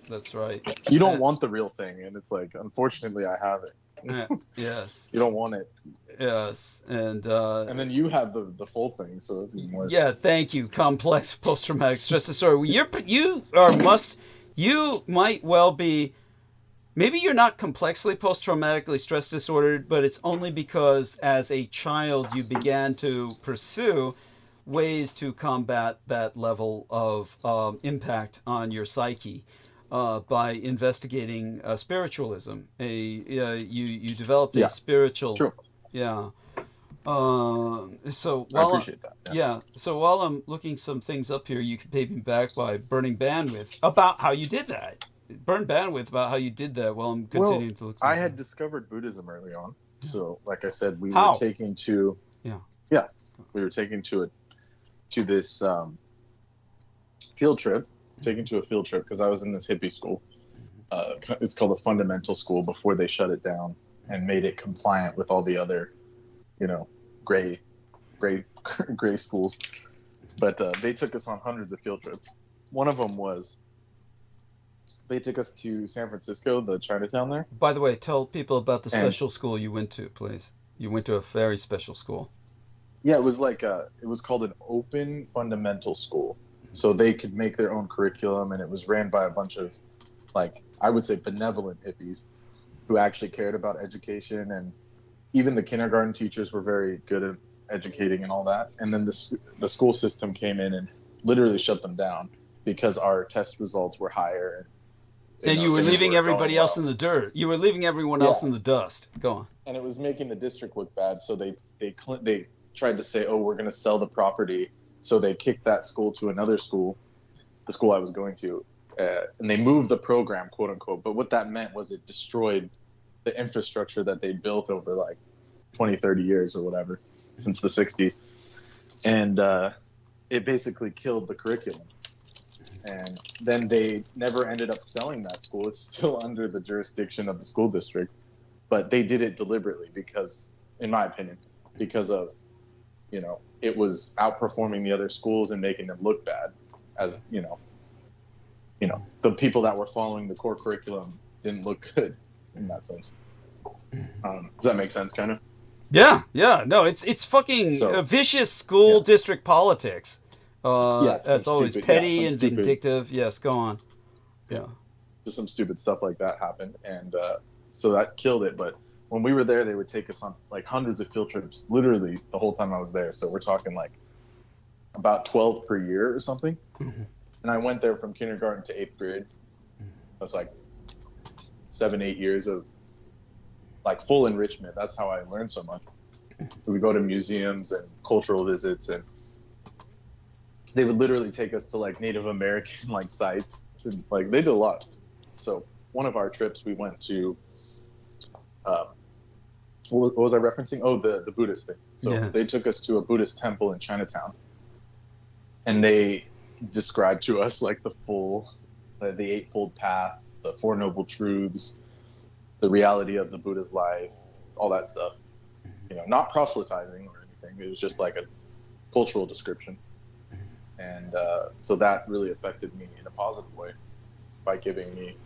That's right. You don't want the real thing, and it's like, unfortunately, I have it. Yes. You don't want it. Yes. And then you have the full thing, so that's even worse. yeah. Thank you. Complex post-traumatic stress disorder. You might well be. Maybe you're not complexly post-traumatically stress disordered, but it's only because as a child you began to pursue ways to combat that level of impact on your psyche by investigating spiritualism. You developed a spiritual. True. Yeah. So I appreciate that. Yeah. So while I'm looking some things up here, you can pay me back by burning bandwidth about how you did that. Burn bandwidth about how you did that while I'm continuing to look. I had discovered Buddhism early on. Yeah. So, like I said, we were taken to. We were taken to this field trip. Taken to a field trip because I was in this hippie school. It's called a fundamental school before they shut it down and made it compliant with all the other, gray schools. But they took us on hundreds of field trips. One of them was they took us to San Francisco, the Chinatown there. By the way, tell people about the special school you went to, please. You went to a very special school. Yeah, it was like it was called an open fundamental school. So they could make their own curriculum, and it was ran by a bunch of, like, I would say benevolent hippies who actually cared about education, and even the kindergarten teachers were very good at educating and all that. And then the school system came in and literally shut them down because our test results were higher. And you were leaving everybody else in the dirt. You were leaving everyone else in the dust. Go on. And it was making the district look bad, so they tried to say, oh, we're going to sell the property. So they kicked that school to another school, the school I was going to, and they moved the program, quote unquote. But what that meant was it destroyed the infrastructure that they built over like 20, 30 years or whatever, since the 60s. And it basically killed the curriculum. And then they never ended up selling that school. It's still under the jurisdiction of the school district. But they did it deliberately because, in my opinion, because of, it was outperforming the other schools and making them look bad. As, the people that were following the core curriculum didn't look good in that sense. Does that make sense, kind of? Yeah. No, it's fucking vicious school district politics. That's always petty and vindictive. Yes, go on. Yeah. Just some stupid stuff like that happened. And so that killed it. But when we were there, they would take us on like hundreds of field trips, literally the whole time I was there. So we're talking like about 12 per year or something. Mm-hmm. And I went there from kindergarten to 8th grade. That's like 7-8 years of like full enrichment. That's how I learned so much. We would go to museums and cultural visits, and they would literally take us to like Native American like sites, and like they did a lot. So one of our trips, we went to what was I referencing? Oh, the Buddhist thing. So they took us to a Buddhist temple in Chinatown, and they described to us like the Eightfold Path, the Four Noble Truths, the reality of the Buddha's life, all that stuff. Not proselytizing or anything. It was just like a cultural description. And so that really affected me in a positive way by giving me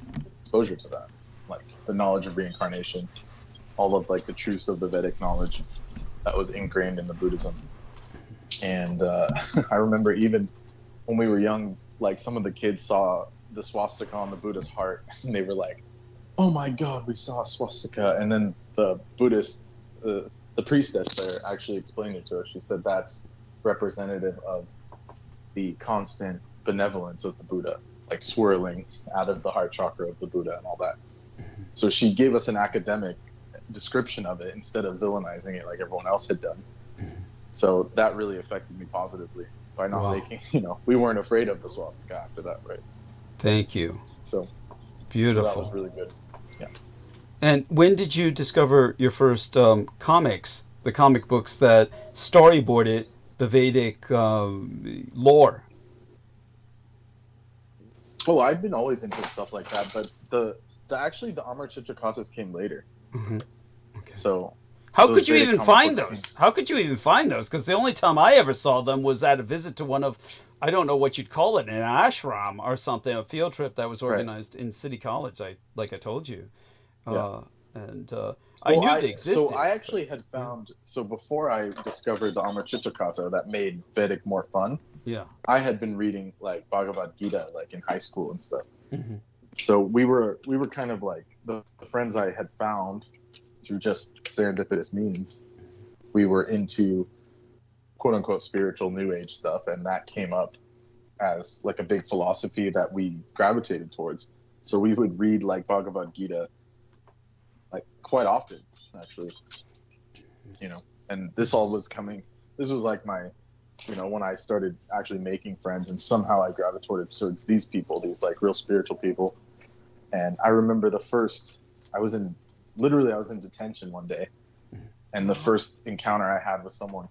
exposure to that, like the knowledge of reincarnation, all of like the truths of the Vedic knowledge that was ingrained in the Buddhism. And I remember even when we were young, like some of the kids saw the swastika on the Buddha's heart, and they were like, "Oh my God, we saw a swastika!" And then the Buddhist, the priestess there, actually explained it to us. She said that's representative of the constant benevolence of the Buddha, like swirling out of the heart chakra of the Buddha and all that. So she gave us an academic description of it instead of villainizing it like everyone else had done. So that really affected me positively by not making, we weren't afraid of the swastika after that, right? Thank you. So beautiful. So that was really good. Yeah. And when did you discover your first comics, the comic books that storyboarded the Vedic lore? Oh, I've been always into stuff like that, but the actually the armored Chichikatas came later. Mm-hmm. Okay. So how those could you Vedic even comic find books those? came- How could you even find those? Because the only time I ever saw them was at a visit to one of, I don't know what you'd call it, an ashram or something, a field trip that was organized in City College. Like I told you, and I knew they existed. So I actually had found, so before I discovered the armored Chichikata that made Vedic more fun, Yeah. I had been reading like Bhagavad Gita like in high school and stuff. Mm-hmm. So we were kind of like the friends I had found through just serendipitous means. We were into quote unquote spiritual new age stuff, and that came up as like a big philosophy that we gravitated towards. So we would read like Bhagavad Gita like quite often, actually. You know, and this all was coming. This was like my, you know, when I started actually making friends, and somehow I gravitated towards these people, these like real spiritual people. And I remember I was in detention one day, and the first encounter I had with someone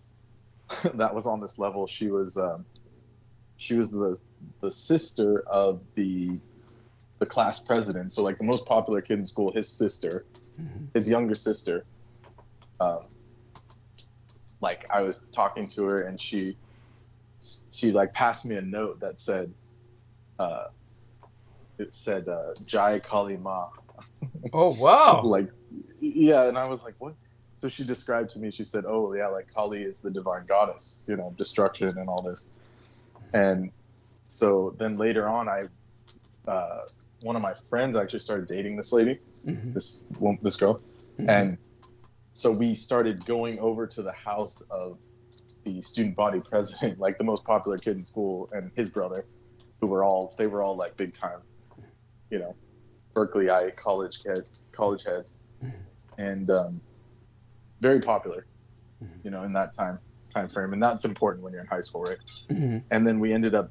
that was on this level, she was the sister of the class president. So like the most popular kid in school, his sister, his younger sister. Like I was talking to her, and she like passed me a note that said, Jai Kali Ma. Oh wow! Like, yeah, and I was like, what? So she described to me. She said, "Oh yeah, like Kali is the divine goddess, you know, destruction and all this." And so then later on, one of my friends actually started dating this lady, this girl, and so we started going over to the house of the student body president, like the most popular kid in school, and his brother, they were all like big time, you know, Berkeley college heads, and very popular, you know, in that time frame, and that's important when you're in high school, right? And then we ended up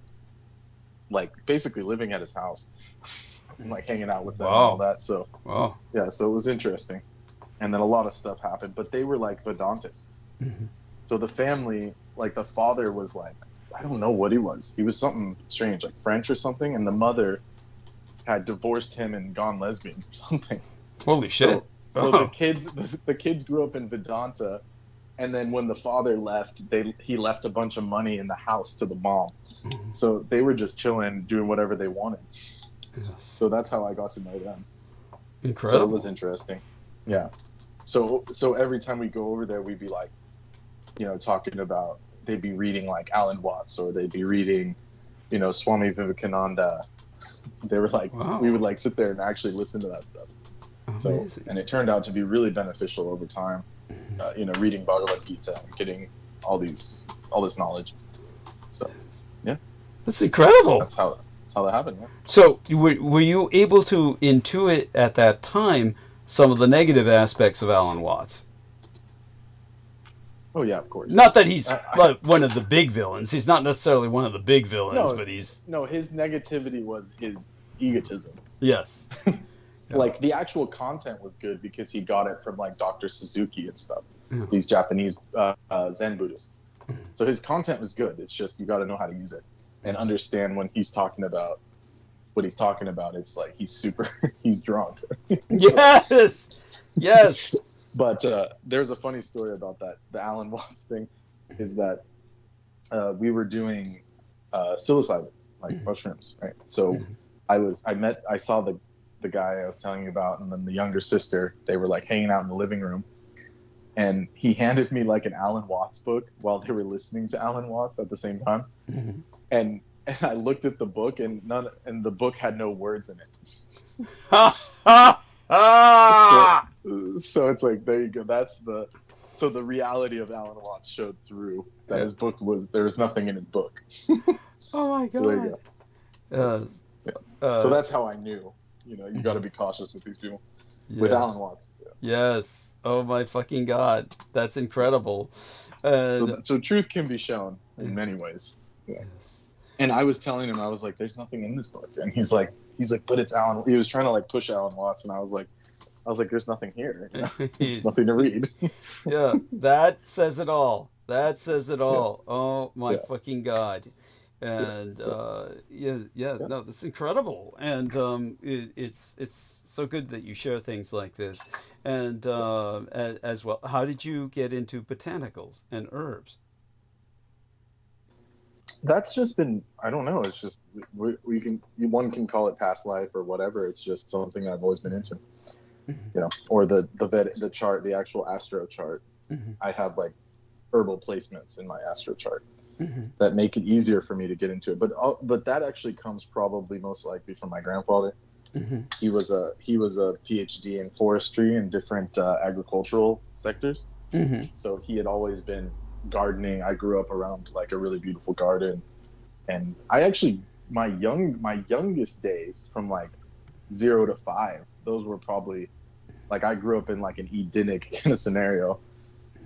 like basically living at his house, and like hanging out with them and all that. So yeah, so it was interesting. And then a lot of stuff happened, but they were like Vedantists. So the family, like the father was like, I don't know what he was. He was something strange, like French or something. And the mother had divorced him and gone lesbian or something. Holy shit. So the kids grew up in Vedanta. And then when the father left, he left a bunch of money in the house to the mom. So they were just chilling, doing whatever they wanted. So that's how I got to know them. Incredible. So it was interesting. Yeah. So every time we go over there, we'd be like, you know, talking about, they'd be reading like Alan Watts, or they'd be reading, you know, Swami Vivekananda. They were like, we would like sit there and actually listen to that stuff. Amazing. So, and it turned out to be really beneficial over time, you know, reading Bhagavad Gita and getting all this knowledge. So, yeah. That's incredible. That's how that happened. Yeah. So were you able to intuit at that time some of the negative aspects of Alan Watts? Oh yeah, of course. Not that he's like one of the big villains. He's not necessarily one of the big villains, but he's... No, his negativity was his egotism. Yes. Like the actual content was good because he got it from like Dr. Suzuki and stuff. These Japanese Zen Buddhists. So his content was good. It's just you got to know how to use it and understand when he's talking about what he's talking about. It's like he's drunk. Yes. Yes. But there's a funny story about that. The Alan Watts thing is that we were doing psilocybin, like mushrooms, right? So I saw the guy I was telling you about, and then the younger sister. They were like hanging out in the living room, and he handed me like an Alan Watts book while they were listening to Alan Watts at the same time. And I looked at the book, and the book had no words in it. So it's like, there you go. So the reality of Alan Watts showed through that his book there was nothing in his book. Oh my god. So there you go. So that's how I knew, you know, you got to be cautious with these people. With Alan Watts. Yeah. Yes. Oh my fucking god. That's incredible. So truth can be shown in many ways. Yeah. Yes. And I was telling him, I was like, there's nothing in this book. And he's like, but it's Alan. He was trying to like push Alan Watts, and I was like, there's nothing here. You know? There's nothing to read. Yeah, that says it all. That says it all. Yeah. Oh my fucking god. And So, yeah, yeah. no, that's incredible. And it's so good that you share things like this. And as well, how did you get into botanicals and herbs? That's just been, I don't know. It's just we can, one can call it past life or whatever. It's just something I've always been into, you know. Or the chart, the actual astro chart. Mm-hmm. I have like herbal placements in my astro chart Mm-hmm. that make it easier for me to get into it. But that actually comes probably most likely from my grandfather. Mm-hmm. He was a PhD in forestry and different agricultural sectors. Mm-hmm. So he had always been gardening. I grew up around like a really beautiful garden, and I actually my youngest days from like 0 to 5. Those were probably like I grew up in like an Edenic kind of scenario,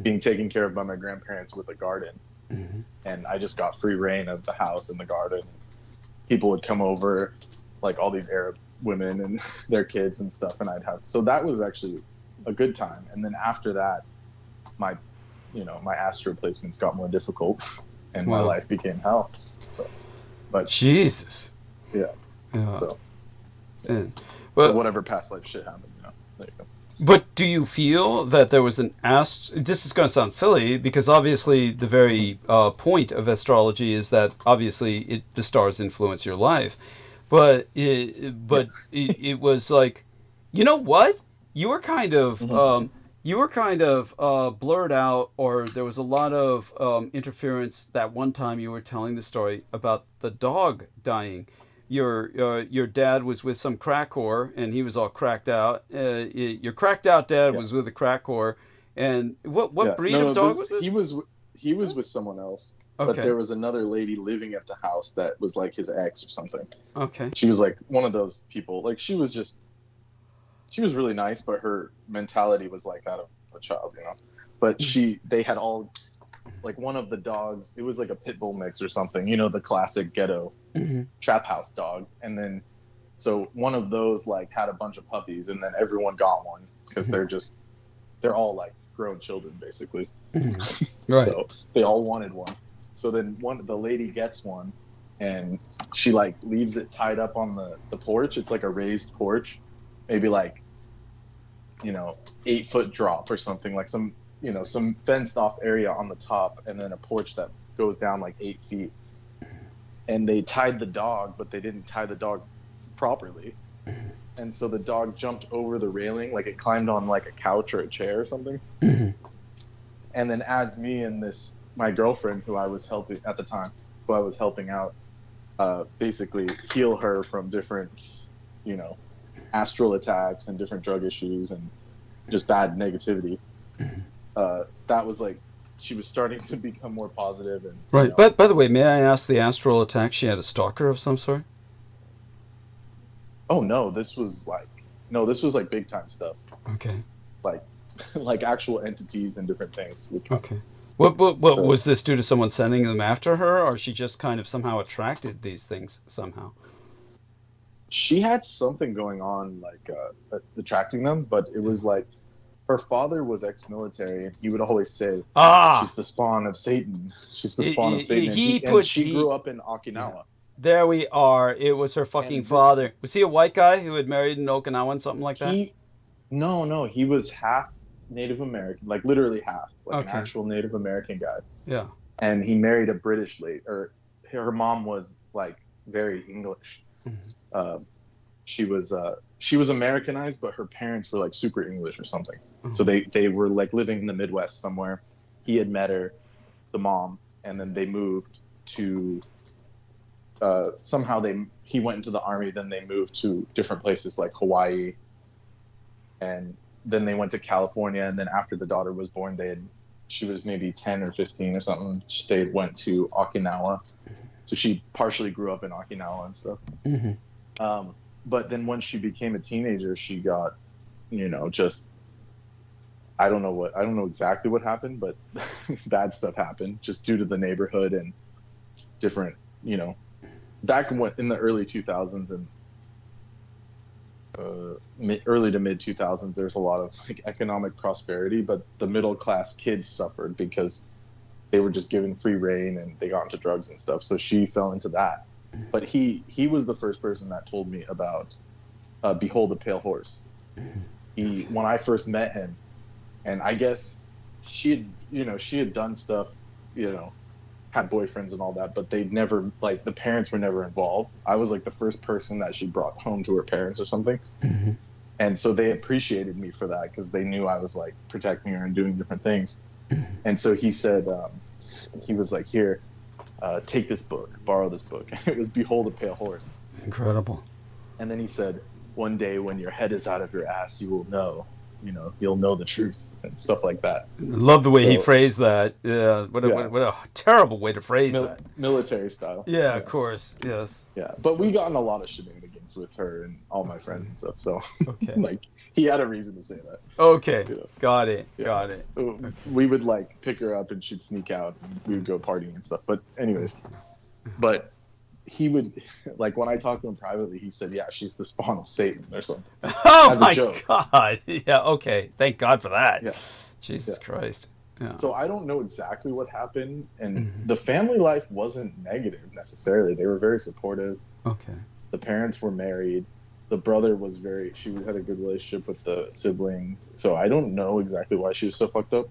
being taken care of by my grandparents with a garden. Mm-hmm. And I just got free reign of the house and the garden. People would come over, like all these Arab women and their kids and stuff, and so that was actually a good time. And then after that, my astro placements got more difficult, and my Wow. life became hell. So, but Jesus. yeah, Yeah. so And, well, whatever past life shit happened, there you go. but do you feel that there was an this is going to sound silly because obviously the very point of astrology is that obviously the stars influence your life, but it was like, you know what? You were kind of blurred out, or there was a lot of interference that one time you were telling the story about the dog dying. Your dad was with some crack whore, and he was all cracked out. Your cracked out dad was with a crack whore, and what breed of dog was this? He was with someone else, Okay. but there was another lady living at the house that was like his ex or something. Okay. She was like one of those people. Like she was really nice, but her mentality was like that of a child, you know. But they had all, like one of the dogs, it was like a pit bull mix or something, you know, the classic ghetto Mm-hmm. trap house dog. And then, so one of those like had a bunch of puppies, and then everyone got one because they're all like grown children basically. Mm-hmm. Right. So they all wanted one. So then the lady gets one, and she like leaves it tied up on the porch. It's like a raised porch, maybe like, 8-foot drop or something, like some fenced off area on the top, and then a porch that goes down like 8 feet. And they tied the dog, but they didn't tie the dog properly. And so the dog jumped over the railing, like it climbed on like a couch or a chair or something. Mm-hmm. And then as me and my girlfriend, who I was helping at the time, who I was helping out, basically heal her from different, astral attacks and different drug issues and just bad negativity. That was like, she was starting to become more positive. And Right. But by the way, may I ask, the astral attack, she had a stalker of some sort? Oh no, this was like big time stuff. Okay. Like actual entities and different things would come. Okay. What was this due to someone sending them after her, or she just kind of somehow attracted these things somehow? She had something going on, like attracting them, but it was like her father was ex-military, and he would always say, "She's the spawn of Satan. She's the spawn of Satan." And she grew up in Okinawa. Yeah. There we are. It was her fucking father. Was he a white guy who had married an Okinawan, something like that? No, he was half Native American, like literally half, like an actual Native American guy. Yeah. And he married a British lady, or her mom was like very English. Mm-hmm. She was Americanized, but her parents were like super English or something. Mm-hmm. So they were like living in the Midwest somewhere. He had met her, the mom, and then they moved to. Somehow he went into the army. Then they moved to different places like Hawaii, and then they went to California. And then after the daughter was born, she was maybe 10 or 15 or something. They went to Okinawa. So she partially grew up in Okinawa and stuff. Mm-hmm. But then when she became a teenager, she got, just, I don't know exactly what happened, but bad stuff happened just due to the neighborhood and different, back in the early 2000s and early to mid 2000s, there's a lot of like economic prosperity, but the middle class kids suffered because they were just given free reign and they got into drugs and stuff. So she fell into that. But he was the first person that told me about Behold a Pale Horse. When I first met him, and I guess she had done stuff, had boyfriends and all that, but they'd never, like, the parents were never involved. I was like the first person that she brought home to her parents or something. And so they appreciated me for that because they knew I was like protecting her and doing different things. And so he said, he was like, here, take this book, borrow this book. It was Behold a Pale Horse. Incredible. And then he said, one day when your head is out of your ass, you will know, you'll know the truth and stuff like that. Love the way he phrased that. Yeah. What a terrible way to phrase that. Military style. Yeah, of course. Yes. Yeah. But we got in a lot of shenanigans with her and all my friends and stuff. So Okay. like he had a reason to say that. Okay. Got it. Yeah. Got it. We would like pick her up and she'd sneak out and we would go partying and stuff. But anyways, but he would, like, when I talked to him privately, he said, yeah, she's the spawn of Satan or something. Oh As a my joke. God. Yeah. Okay. Thank God for that. Yeah. Jesus Christ. Yeah. So I don't know exactly what happened. And the family life wasn't negative necessarily. They were very supportive. Okay. The parents were married. The brother was she had a good relationship with the sibling. So I don't know exactly why she was so fucked up.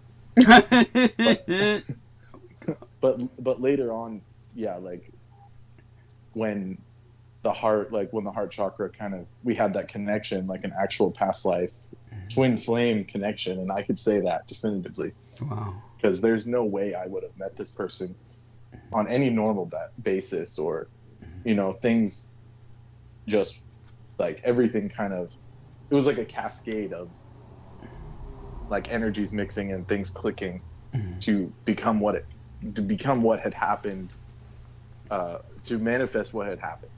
But later on, yeah, like when the heart chakra we had that connection, like an actual past life twin flame connection. And I could say that definitively. Wow. Because there's no way I would have met this person on any normal basis, or, things just like everything it was like a cascade of like energies mixing and things clicking to become what had happened, to manifest what had happened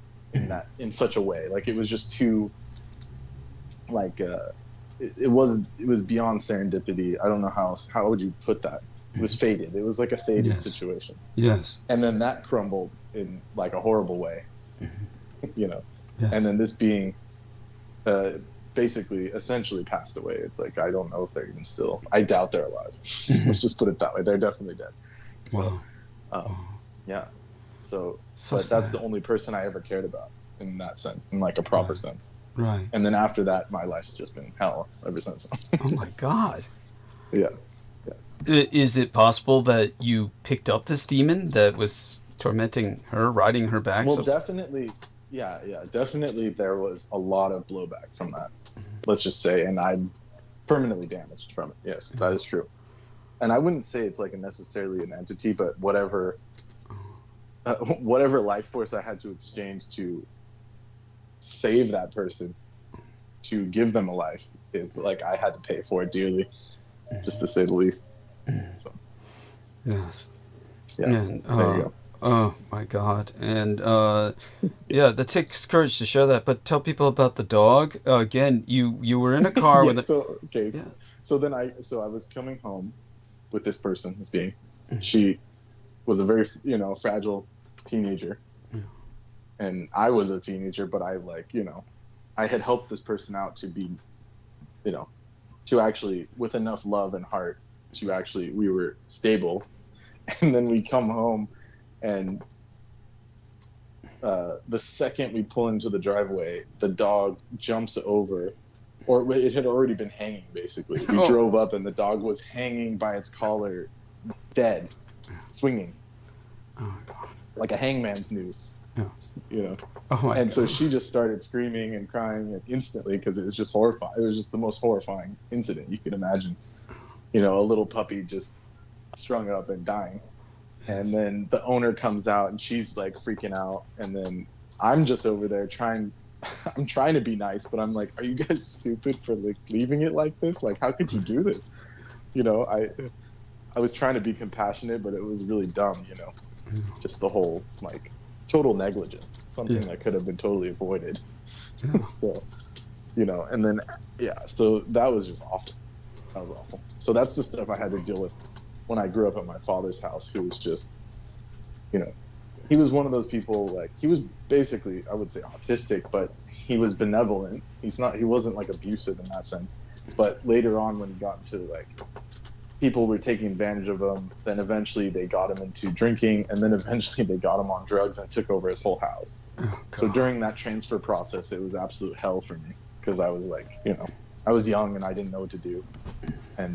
in such a way. Like it was just too, like, it was beyond serendipity. I don't know how would you put that. It was fated. It was like a fated situation. Yes. And then that crumbled in like a horrible way, Yes. And then this being basically essentially passed away. It's like, I don't know if they're even still, I doubt they're alive. Let's just put it that way. They're definitely dead. So, Wow. yeah. So So but that's sad. the only person I ever cared about in that sense, in like a proper Right. sense. Right. And then after that, my life's just been hell ever since. Oh my God. Yeah. Is it possible that you picked up this demon that was tormenting her, riding her back? Well, definitely. Yeah. Definitely there was a lot of blowback from that. Let's just say, and I'm permanently damaged from it. Yes, that is true. And I wouldn't say it's like necessarily an entity, but whatever life force I had to exchange to save that person, to give them a life, is like I had to pay for it dearly, just to say the least. So Yes. yeah, And, there you go. oh my God. And yeah, that takes courage to share that. But tell people about the dog. Again, you were in a car Yeah, with a... so okay, Yeah. so then I was coming home with this person, this being. She was a very fragile teenager, and I was a teenager, but I I had helped this person out to be, to actually, with enough love and heart, to actually, we were stable. And then we come home, and the second we pull into the driveway, the dog jumps over, or it had already been hanging, basically. We drove up, and the dog was hanging by its collar, dead, swinging, Oh God. like a hangman's noose. Yeah. Oh my And God. so she just started screaming and crying instantly, because it was just horrifying. It was just the most horrifying incident you could imagine. A little puppy just strung up and dying. And then the owner comes out, and she's like freaking out. And then I'm just over there I'm trying to be nice, but I'm like, are you guys stupid for like leaving it like this? Like, how could you do this? I was trying to be compassionate, but it was really dumb, just the whole like total negligence, something that could have been totally avoided. Yeah. So, and then, so that was just awful. That was awful. So that's the stuff I had to deal with when I grew up at my father's house, who was just, he was one of those people, like, he was basically, I would say, autistic, but he was benevolent. He wasn't like abusive in that sense. But later on, when he got into like people were taking advantage of him. Then eventually they got him into drinking, and then eventually they got him on drugs and took over his whole house. Oh, So during that transfer process, it was absolute hell for me because I was like, I was young and I didn't know what to do.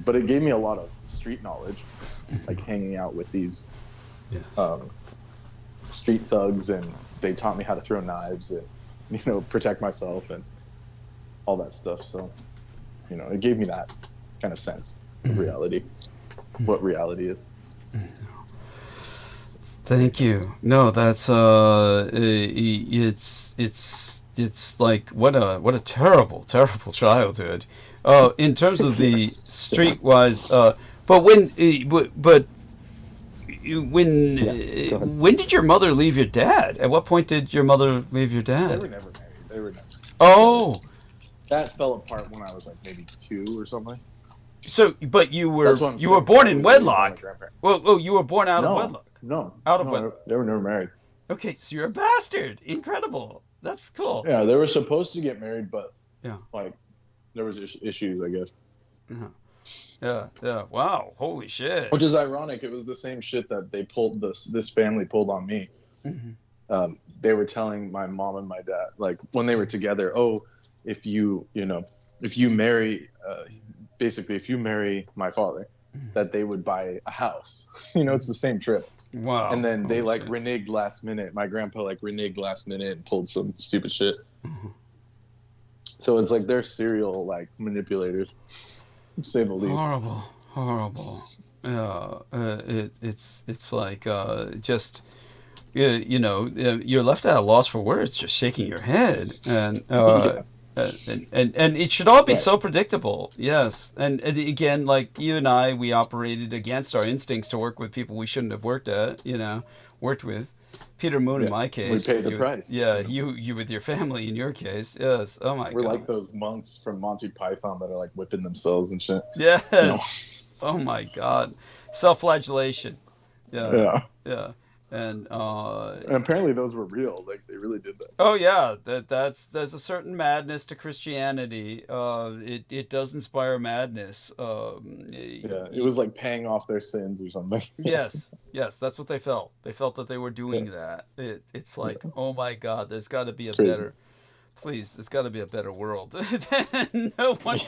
But it gave me a lot of street knowledge, like hanging out with these street thugs, and they taught me how to throw knives and, protect myself and all that stuff. So, it gave me that kind of sense of reality, what reality is. Thank you. No, that's it's like what a terrible childhood. In terms of the streetwise, but when did your mother leave your dad? At what point did your mother leave your They dad? were never married. They were never. Oh, That fell apart when I was like maybe 2 or something. so but you were That's what I'm you were saying. born I in was raised by my wedlock. grandparents. Well, you were born out of No, wedlock. no, Out of no, wedlock. They were never married. Okay, so you're a bastard. Incredible. That's cool. Yeah, they were supposed to get married, but Yeah. like there was issues, I guess. Yeah. Wow. Holy shit. Which is ironic. It was the same shit that they pulled this family pulled on me. Mm-hmm. They were telling my mom and my dad, like when they were together, oh, if you marry, basically if you marry my father, that they would buy a house. It's the same trip. Wow. And then they Holy like shit. reneged last minute. My grandpa like reneged last minute and pulled some stupid shit. Mm-hmm. So it's like they're serial like manipulators, to say the least. Horrible. Yeah. It's like just you're left at a loss for words, just shaking your head, and and it should all be so predictable. Yes, and again, like you and I, we operated against our instincts to work with people we shouldn't have worked with. Peter Moon in my case. We paid the price. Yeah, you with your family in your case. Yes. Oh my God. We're like those monks from Monty Python that are like whipping themselves and shit. Yes. Oh my God. Self-flagellation. Yeah. And apparently those were real. Like they really did that. oh yeah, there's a certain madness to Christianity. It does inspire madness. It was like paying off their sins or something. Yes, that's what they felt. They felt that they were doing that. It's like, oh my God, there's got to be there's got to be a better world. No one.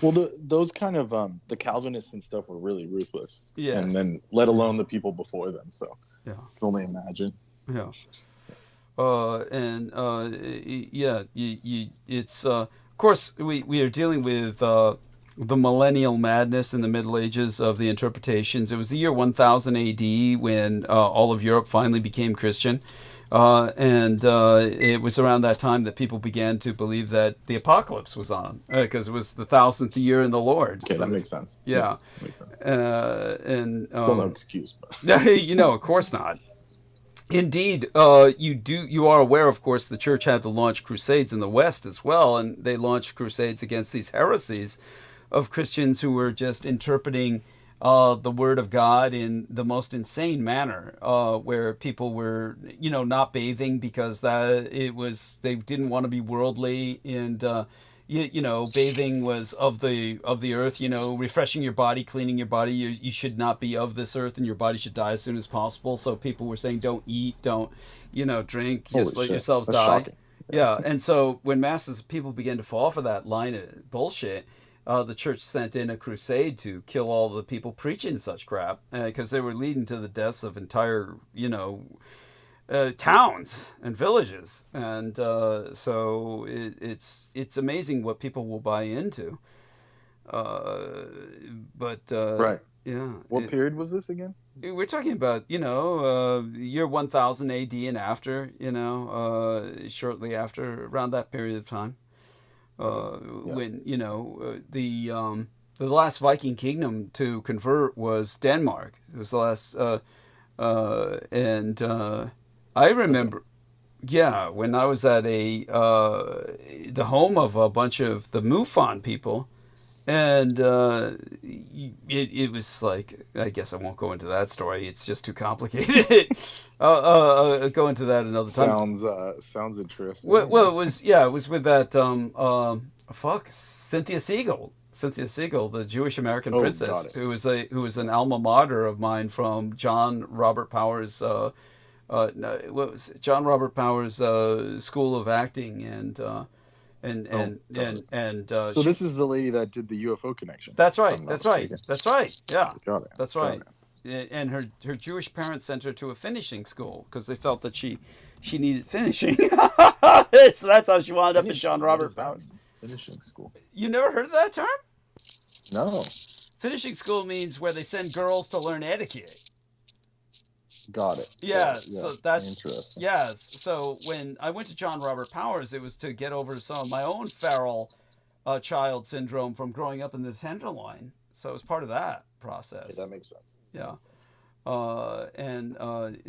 Well, those kind of the Calvinists and stuff were really ruthless. Yes. And then let alone the people before them. So Yeah. I can only imagine. Yeah. It's of course we are dealing with the millennial madness in the Middle Ages of the interpretations. It was the year 1000 AD when all of Europe finally became Christian. And it was around that time that people began to believe that the apocalypse was on, because it was the 1000th year in the Lord. Okay, that makes sense. Yeah. That makes sense. And Still no excuse, but of course not. Indeed, you are aware, of course, the church had to launch crusades in the West as well, and they launched crusades against these heresies of Christians who were just interpreting the word of God in the most insane manner, where people were, not bathing because they didn't want to be worldly, and bathing was of the earth. Refreshing your body, cleaning your body. You should not be of this earth, and your body should die as soon as possible. So people were saying, don't eat, don't drink, just let yourselves That's die. shocking. Yeah, and so when masses of people began to fall for that line of bullshit, the church sent in a crusade to kill all the people preaching such crap, because they were leading to the deaths of entire, towns and villages. And so it's amazing what people will buy into. Right. Yeah. What period was this again? We're talking about, year 1000 AD and after, shortly after, around that period of time. When the last Viking kingdom to convert was Denmark. It was the last, I remember, when I was at the home of a bunch of the MUFON people, and it was like, I guess I won't go into that story. It's just too complicated. I'll go into that another time. Sounds interesting. Well, it was with that Cynthia Siegel, Cynthia Siegel, the Jewish American Oh, princess, got it. who was an alma mater of mine from John Robert Powers. No, what was it? John Robert Powers School of Acting, and got she, So this is the lady that did the UFO connection. that's if right. I'm not That's right. mistaken. That's right. Yeah, Got it. that's Got right. it. And her Jewish parents sent her to a finishing school because they felt that she needed finishing. So that's how she wound up in John What Robert is that? Powers. Finishing school. You never heard of that term? No. Finishing school means where they send girls to learn etiquette. Got it. Yeah, Got it. so that's interesting. yes. So when I went to John Robert Powers, it was to get over some of my own feral child syndrome from growing up in the Tenderloin. So it was part of that process. Okay, that makes sense. Yeah.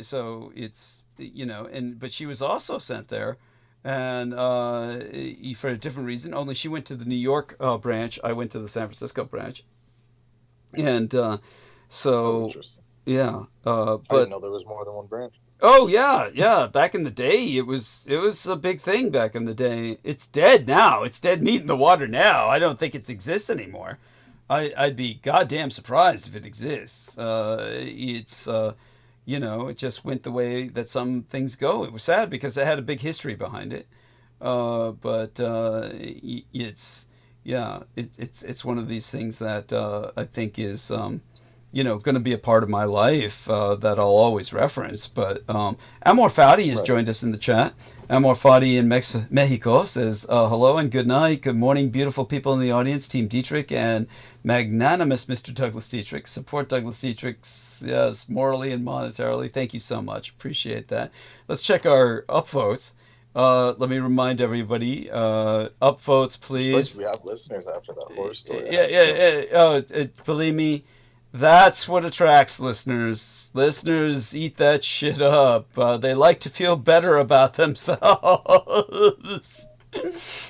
So it's, you know, but she was also sent there, and for a different reason. Only she went to the New York branch. I went to the San Francisco branch, and so Interesting. yeah. I But didn't know there was more than one branch. oh yeah. Back in the day, it was a big thing. Back in the day, it's dead now. It's dead meat in the water now. I don't think it exists anymore. I'd be goddamn surprised if it exists. It's you know, it just went the way that some things go. It was sad because it had a big history behind it. But it's it's one of these things that I think is you know, going to be a part of my life that I'll always reference. But Amor Fadi has joined us in the chat. Amor Fadi in Mexico says, hello and good night. Good morning, beautiful people in the audience. Team Dietrich and magnanimous Mr. Douglas Dietrich. Support Douglas Dietrich, yes, morally and monetarily. Thank you so much. Appreciate that. Let's check our upvotes. Let me remind everybody, upvotes, please. We have listeners after that horror story. Yeah. Believe me, that's what attracts listeners. Listeners eat that shit up. They like to feel better about themselves.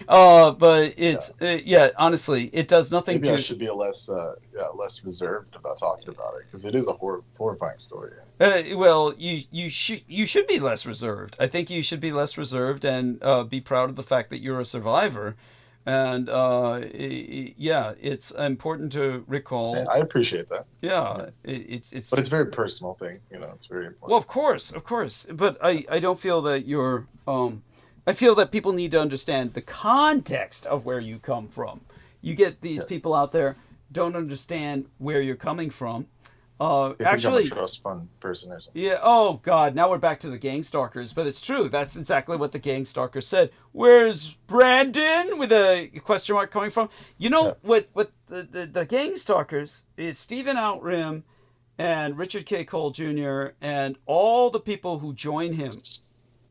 But it's honestly, it does nothing. Maybe I should be less reserved about talking about it because it is a horrifying story. Well, you should be less reserved. I think you should be less reserved and be proud of the fact that you're a survivor. And it's important to recall. Yeah, I appreciate that. Yeah, but it's a very personal thing. You know, it's very important. Well, of course. But I don't feel that you're. I feel that people need to understand the context of where you come from. You get these people out there don't understand where you're coming from. Actually, I'm a trust fund person or something. Yeah. Oh God. Now we're back to the gang stalkers, but it's true. That's exactly what the gang stalkers said. Where's Brandon with a question mark coming from? You know what the gang stalkers is Stephen Outrim and Richard K. Cole Jr. and all the people who join him.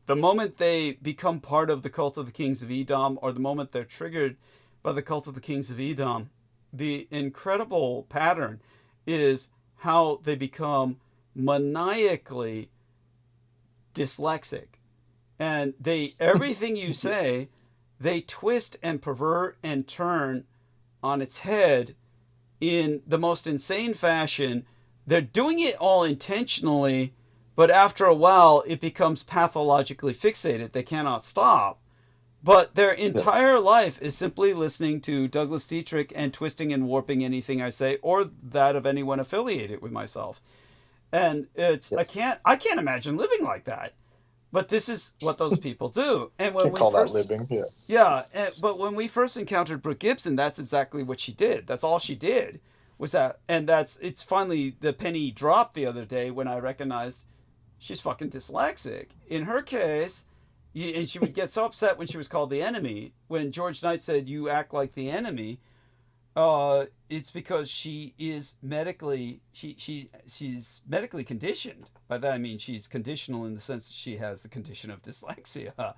The moment they become part of the cult of the Kings of Edom, or the moment they're triggered by the cult of the Kings of Edom, the incredible pattern is how they become maniacally dyslexic. And everything you say, they twist and pervert and turn on its head in the most insane fashion. They're doing it all intentionally, but after a while, it becomes pathologically fixated. They cannot stop. But their entire life is simply listening to Douglas Dietrich and twisting and warping anything I say, or that of anyone affiliated with myself. And I can't imagine living like that. But this is what those people do. And when that living, but when we first encountered Brooke Gibson, that's exactly what she did. That's all she did was that. And it's finally the penny dropped the other day when I recognized she's fucking dyslexic. In her case, and she would get so upset when she was called the enemy. When George Knight said, "You act like the enemy," it's because she is she's medically conditioned. By that I mean she's conditional in the sense that she has the condition of dyslexia.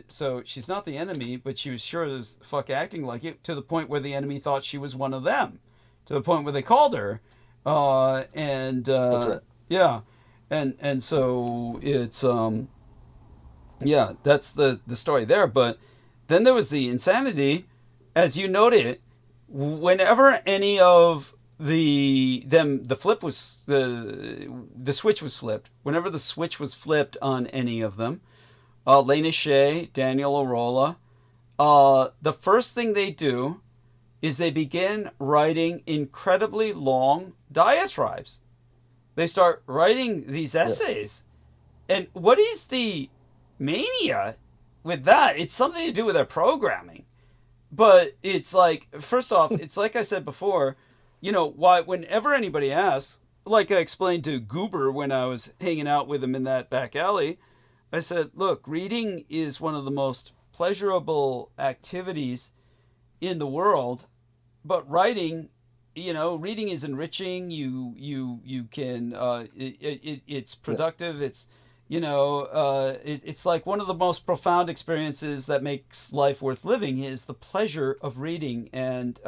So she's not the enemy, but she was sure as fuck acting like it, to the point where the enemy thought she was one of them. To the point where they called her. That's right. Yeah. And so it's that's the story there. But then there was the insanity, as you noted, whenever any of the switch was flipped, whenever the switch was flipped on any of them, Lena Shea, Daniel Arola, the first thing they do is they begin writing incredibly long diatribes. They start writing these essays. And what is the mania with that? It's something to do with their programming. But it's like, first off, it's like I said before, why whenever anybody asks, like I explained to Goober when I was hanging out with him in that back alley, I said, look, reading is one of the most pleasurable activities in the world, but writing, reading is enriching. You can, it's productive. It's, it's like one of the most profound experiences that makes life worth living is the pleasure of reading and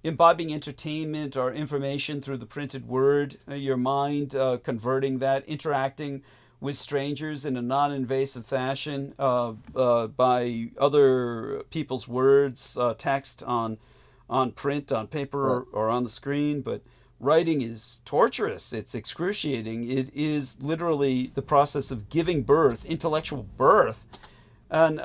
imbibing entertainment or information through the printed word, your mind converting that, interacting with strangers in a non-invasive fashion by other people's words, text on print, on paper, or on the screen. But writing is torturous. It's excruciating. It is literally the process of giving birth, intellectual birth. And,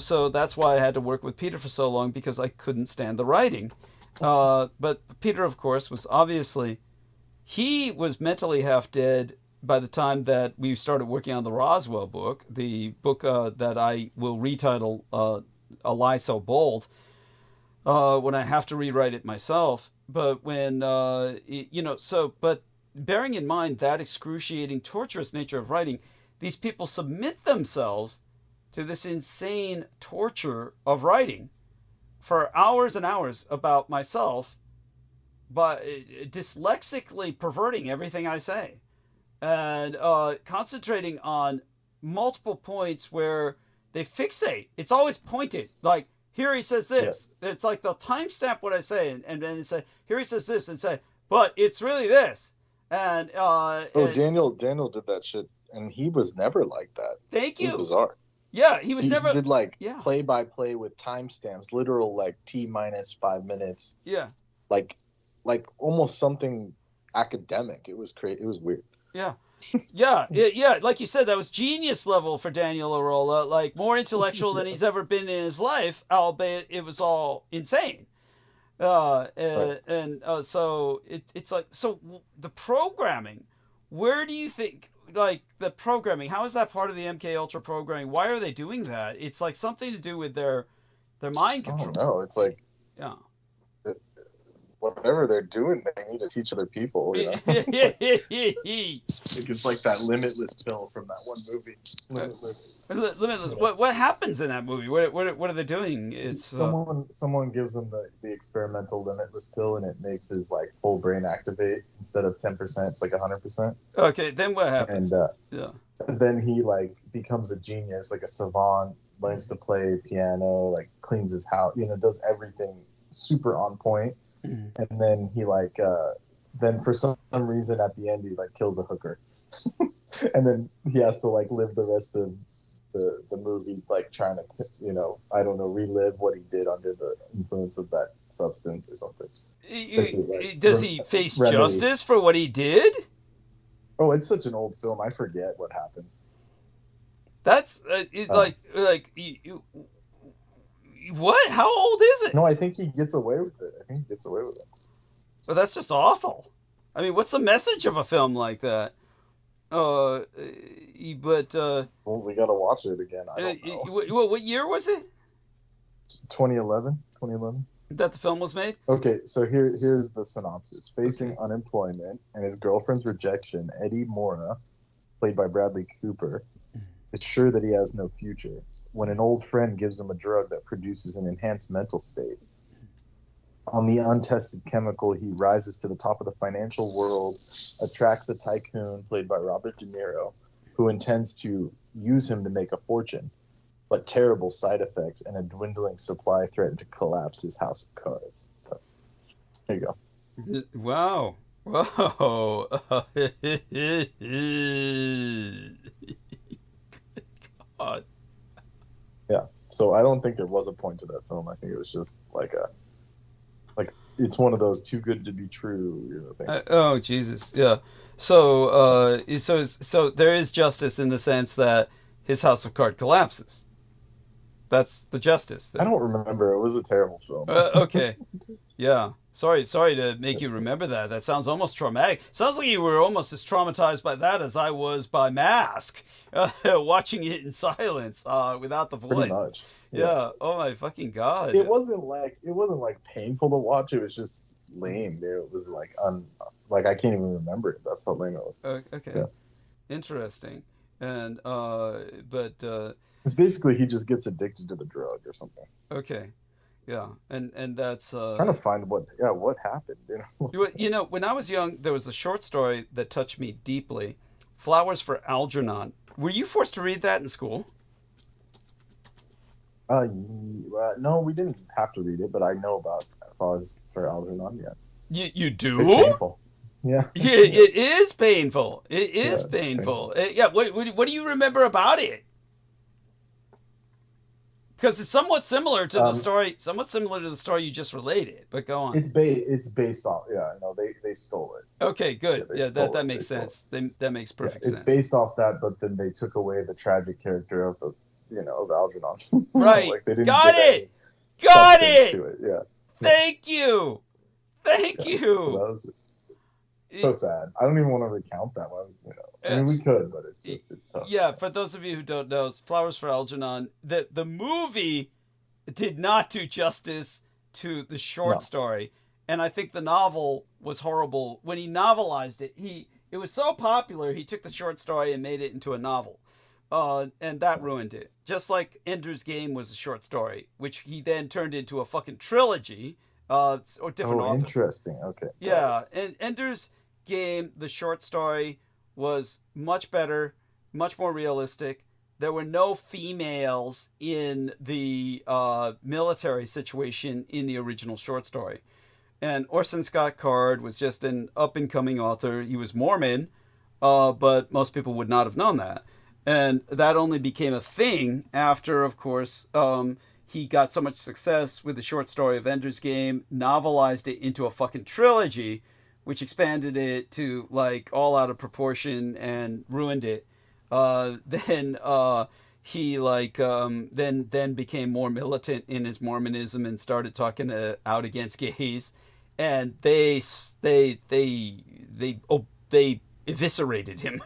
so that's why I had to work with Peter for so long, because I couldn't stand the writing. But Peter, of course, he was mentally half dead by the time that we started working on the Roswell book, the book that I will retitle A Lie So Bold, when I have to rewrite it myself. But when, but bearing in mind that excruciating, torturous nature of writing, these people submit themselves to this insane torture of writing for hours and hours about myself, but dyslexically perverting everything I say and concentrating on multiple points where they fixate. It's always pointed. Like, here he says this. Yeah. It's like they'll timestamp what I say and then say, here he says this, and say, but it's really this. And Daniel did that shit, and he was never like that. Thank you. It was bizarre. Yeah, he never did play by play with timestamps, literal T-5 minutes. Yeah. Like almost something academic. It was crazy. It was weird. Yeah. Yeah. Like you said, that was genius level for Daniel Arola. Like more intellectual than he's ever been in his life, albeit it was all insane. So it's like, so the programming, where do you think, like the programming, how is that part of the MK Ultra programming? Why are they doing that? It's like something to do with their mind control. I don't know. It's like, whatever they're doing, they need to teach other people. It's like that Limitless pill from that one movie. Limitless. What happens in that movie? What are they doing? It's someone gives him the experimental Limitless pill, and it makes his whole brain activate. Instead of 10%, it's 100%. Okay, then what happens? And then he becomes a genius, like a savant, learns to play piano, cleans his house, does everything super on point. And then he then for some reason at the end he kills a hooker, and then he has to live the rest of the movie trying to relive what he did under the influence of that substance or something. Does he face justice for what he did? Oh, it's such an old film. I forget what happens. That's what? How old is it? No, I think he gets away with it. Well, that's just awful. I mean, what's the message of a film like that? Well, we gotta watch it again. I don't know. What year was it? 2011. That the film was made? Okay, so here's the synopsis. Facing unemployment and his girlfriend's rejection, Eddie Mora, played by Bradley Cooper, is sure that he has no future when an old friend gives him a drug that produces an enhanced mental state. On the untested chemical, he rises to the top of the financial world, attracts a tycoon played by Robert De Niro, who intends to use him to make a fortune. But terrible side effects and a dwindling supply threaten to collapse his house of cards. There you go. Wow. Whoa. God. Yeah. So I don't think there was a point to that film. I think it was just it's one of those too good to be true things. Oh Jesus. Yeah. So so there is justice in the sense that his house of cards collapses. That's the justice. I don't remember. It was a terrible film. Okay. Yeah. Sorry to make you remember that. That sounds almost traumatic. Sounds like you were almost as traumatized by that as I was by Mask, watching it in silence, without the voice. Pretty much. Yeah. Oh my fucking God. It wasn't like painful to watch. It was just lame, dude. It was like I can't even remember it. That's how lame it was. Okay. Yeah. Interesting. And it's basically he just gets addicted to the drug or something. Okay. Yeah. And that's Trying to find what happened, You know, when I was young, there was a short story that touched me deeply, Flowers for Algernon. Were you forced to read that in school? No, we didn't have to read it, but I know about Flowers for Algernon. Yeah. You do? It's painful. Yeah. Yeah, it is painful. It is Yeah, painful. Yeah. What do you remember about it? Because it's somewhat similar to the story. Somewhat similar to the story you just related. But go on. It's based off. Yeah. No, they stole it. Okay. Good. Yeah, that makes sense. That makes perfect sense. It's based off that, but then they took away the tragic character of Algernon. Right. Like they didn't Got give it. any Got substance it. to it. Yeah. Thank you. Thank you. So that was just so sad. I don't even want to recount that one. I mean, we could, but it's tough. Yeah, for those of you who don't know, Flowers for Algernon, the movie did not do justice to the short story, and I think the novel was horrible. When he novelized it, it was so popular, he took the short story and made it into a novel, and that ruined it. Just like Ender's Game was a short story, which he then turned into a fucking trilogy, or different authors. Interesting. Okay. Yeah, and Ender's Game, the short story, was much better, much more realistic. There were no females in the military situation in the original short story. And Orson Scott Card was just an up-and-coming author. He was Mormon, but most people would not have known that. And that only became a thing after, of course, he got so much success with the short story of Ender's Game, novelized it into a fucking trilogy, which expanded it to like all out of proportion and ruined it. Then he then became more militant in his Mormonism and started talking out against gays, and they eviscerated him.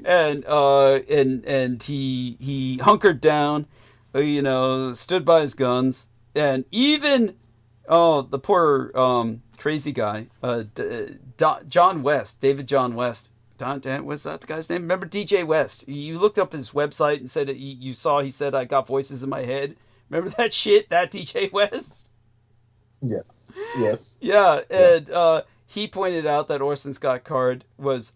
and he hunkered down, stood by his guns, and even the poor crazy guy, John West, David John West. What's that the guy's name? Remember DJ West? You looked up his website and said he said I got voices in my head. Remember that shit? That DJ West? Yeah. Yes. Yeah, and he pointed out that Orson Scott Card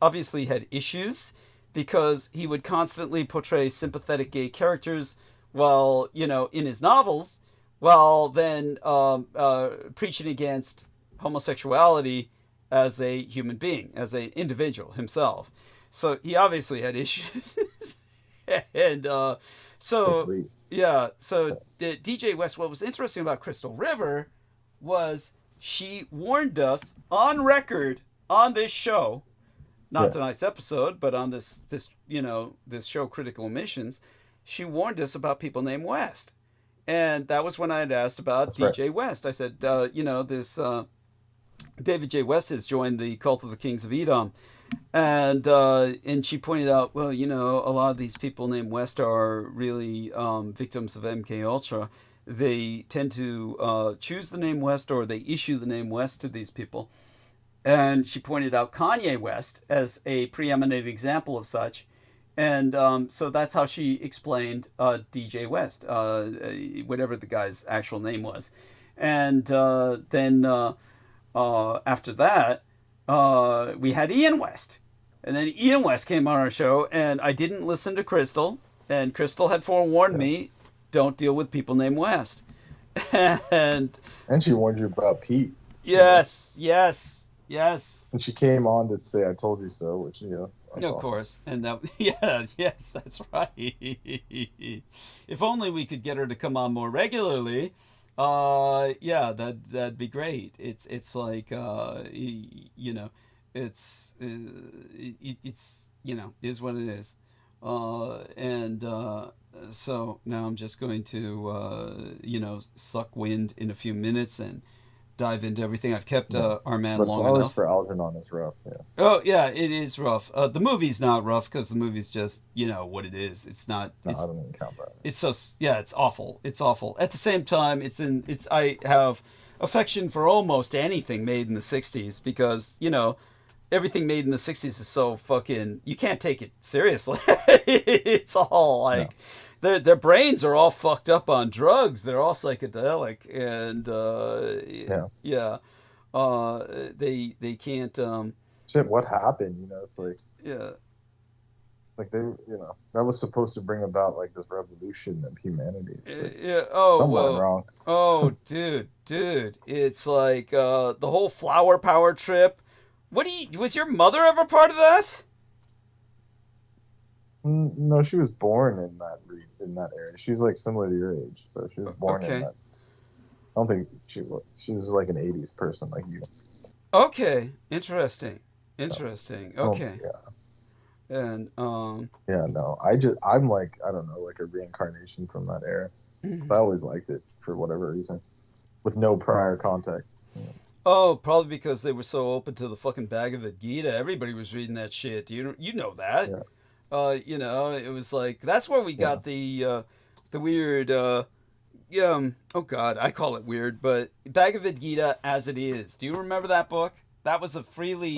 obviously had issues because he would constantly portray sympathetic gay characters while, in his novels, while then preaching against homosexuality as a human being, as an individual himself. So he obviously had issues. And DJ West, what was interesting about Crystal River was she warned us on record on this show, not tonight's episode, but on this show, Critical Omissions, she warned us about people named West. And that was when I had asked about DJ West. I said, this David J. West has joined the Cult of the Kings of Edom. And she pointed out, well, a lot of these people named West are really victims of MK Ultra. They tend to choose the name West, or they issue the name West to these people. And she pointed out Kanye West as a preeminent example of such. And so that's how she explained DJ West, whatever the guy's actual name was. And then after that, we had Ian West. And then Ian West came on our show, and I didn't listen to Crystal. And Crystal had forewarned me, don't deal with people named West. and she warned you about Pete. Yes. And she came on to say, I told you so, which, of awesome. course. And that, yes, that's right. If only we could get her to come on more regularly. That'd be great. It's like, it's is what it is. And so now I'm just going to, suck wind in a few minutes and dive into everything. I've kept our man But long flowers enough. for Algernon is rough. Yeah. Oh yeah, it is rough. The movie's not rough because the movie's just what it is. It's not. No, It's I don't even count that. it's so it's awful. It's awful. At the same time, I have affection for almost anything made in the '60s because everything made in the '60s is so fucking. You can't take it seriously. It's all like. No. Their brains are all fucked up on drugs. They're all psychedelic, and they can't. Shit, what happened? It's like Yeah. like they, that was supposed to bring about like this revolution of humanity. Like, Yeah. Oh something went well. wrong. Oh, dude. It's like the whole flower power trip. Was your mother ever part of that? No, she was born in that area. She's like similar to your age, so she was born in that. I don't think she was. She was like an '80s person, like you. Okay, interesting. Oh, Okay, yeah. and Yeah, no. I'm like, I don't know, like a reincarnation from that era. I always liked it for whatever reason, with no prior context. Oh, probably because they were so open to the fucking Bhagavad Gita. Everybody was reading that shit. You know that. Yeah. It was like that's where we got the weird oh god, I call it weird, but Bhagavad Gita as it is. Do you remember that book? That was a very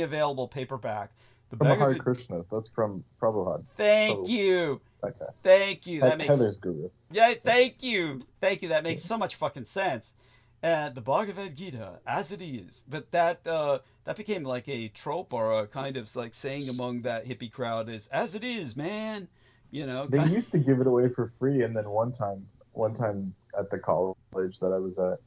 available paperback. The From Hare Krishna. That's from Prabhupada. Thank you. Okay. Thank you. That makes Heather's guru. Yeah, thank you. That makes so much fucking sense. The Bhagavad Gita as it is, but that became like a trope or a kind of like saying among that hippie crowd is as it is, man. They used to give it away for free, and then one time at the college that I was at,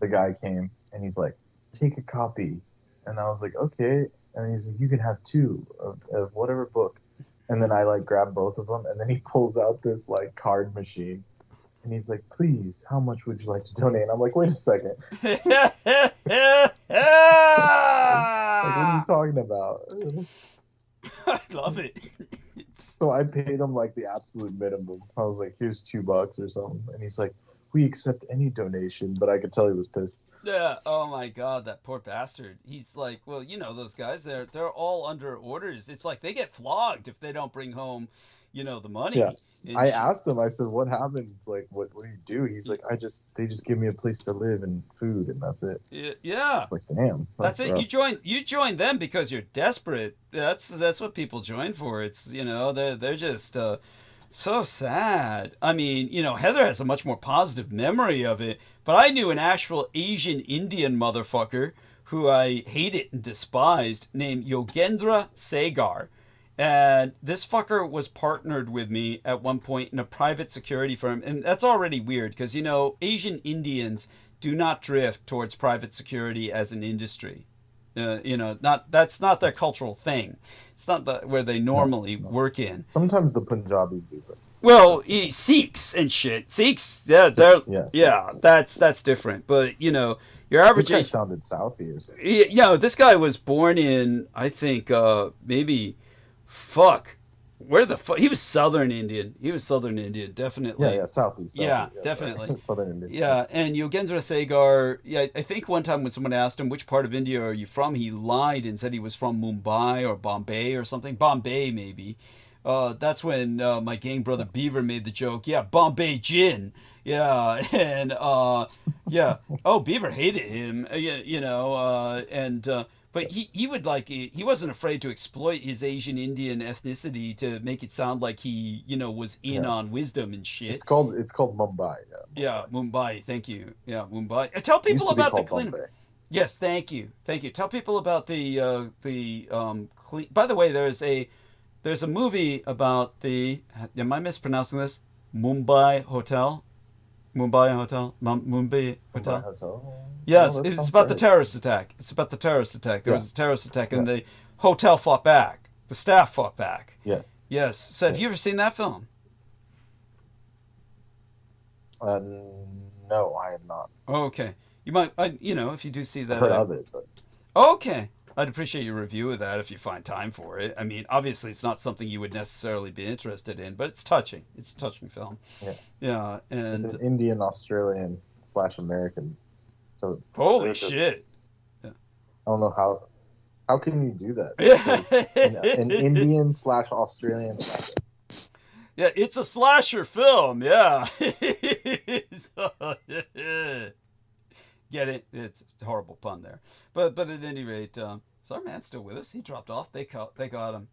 the guy came and he's like, "Take a copy," and I was like, "Okay," and he's like, "You can have two of whatever book," and then I like grabbed both of them, and then he pulls out this like card machine. And he's like, "Please, how much would you like to donate?" And I'm like, "Wait a second. Like, what are you talking about?" I love it. So I paid him like the absolute minimum. I was like, "Here's $2 or something." And he's like, "We accept any donation," but I could tell he was pissed. Yeah. Oh my god, that poor bastard. He's like, well, those guys. They're all under orders. It's like they get flogged if they don't bring home, the money. Yeah. And I asked him. I said, "What happened? It's like, what do you do?" He's like, they just give me a place to live and food, and that's it." Yeah. Like, damn. That's it. Rough. You join them because you're desperate. That's what people join for. It's they're just so sad. I mean, Heather has a much more positive memory of it, but I knew an actual Asian Indian motherfucker who I hated and despised named Yogendra Segar. And this fucker was partnered with me at one point in a private security firm. And that's already weird because, Asian Indians do not drift towards private security as an industry. That's not their cultural thing. It's not where they normally work in. Sometimes the Punjabis do that. Well, Sikhs and shit. Sikhs, that's different. But, your average... This guy sounded Southie or something. This guy was born in, I think, maybe... Fuck. Where the fuck? He was Southern Indian. Definitely. Yeah, Southeast. Yeah, definitely. Southern Indian. Yeah, and Yogendra Segar, I think one time when someone asked him, which part of India are you from, he lied and said he was from Mumbai or Bombay or something. Bombay, maybe. That's when my gang brother Beaver made the joke, yeah, Bombay gin. Yeah, and, yeah. Oh, Beaver hated him, but he would he wasn't afraid to exploit his Asian Indian ethnicity to make it sound like he was in on wisdom and shit. It's called Mumbai. Yeah, Mumbai. Thank you. Yeah, Mumbai. Tell people about the clean. Yes, thank you. Tell people about the clean. By the way, there's a movie about the. Am I mispronouncing this? Mumbai Hotel. Yes, it's about the terrorist attack. There was a terrorist attack, and the hotel fought back. The staff fought back. Yes. So, have you ever seen that film? No, I have not. Okay. You might, if you do see that. I've heard of it, but. Okay. I'd appreciate your review of that if you find time for it. I mean, obviously, it's not something you would necessarily be interested in, but it's touching. It's a touching film. Yeah. Yeah, and it's an Indian Australian / American. So holy shit! I don't know how can you do that? Yeah, an Indian / Australian. Yeah, it's a slasher film. Yeah. Get it? It's a horrible pun there. But at any rate, is our man still with us? He dropped off. They got him.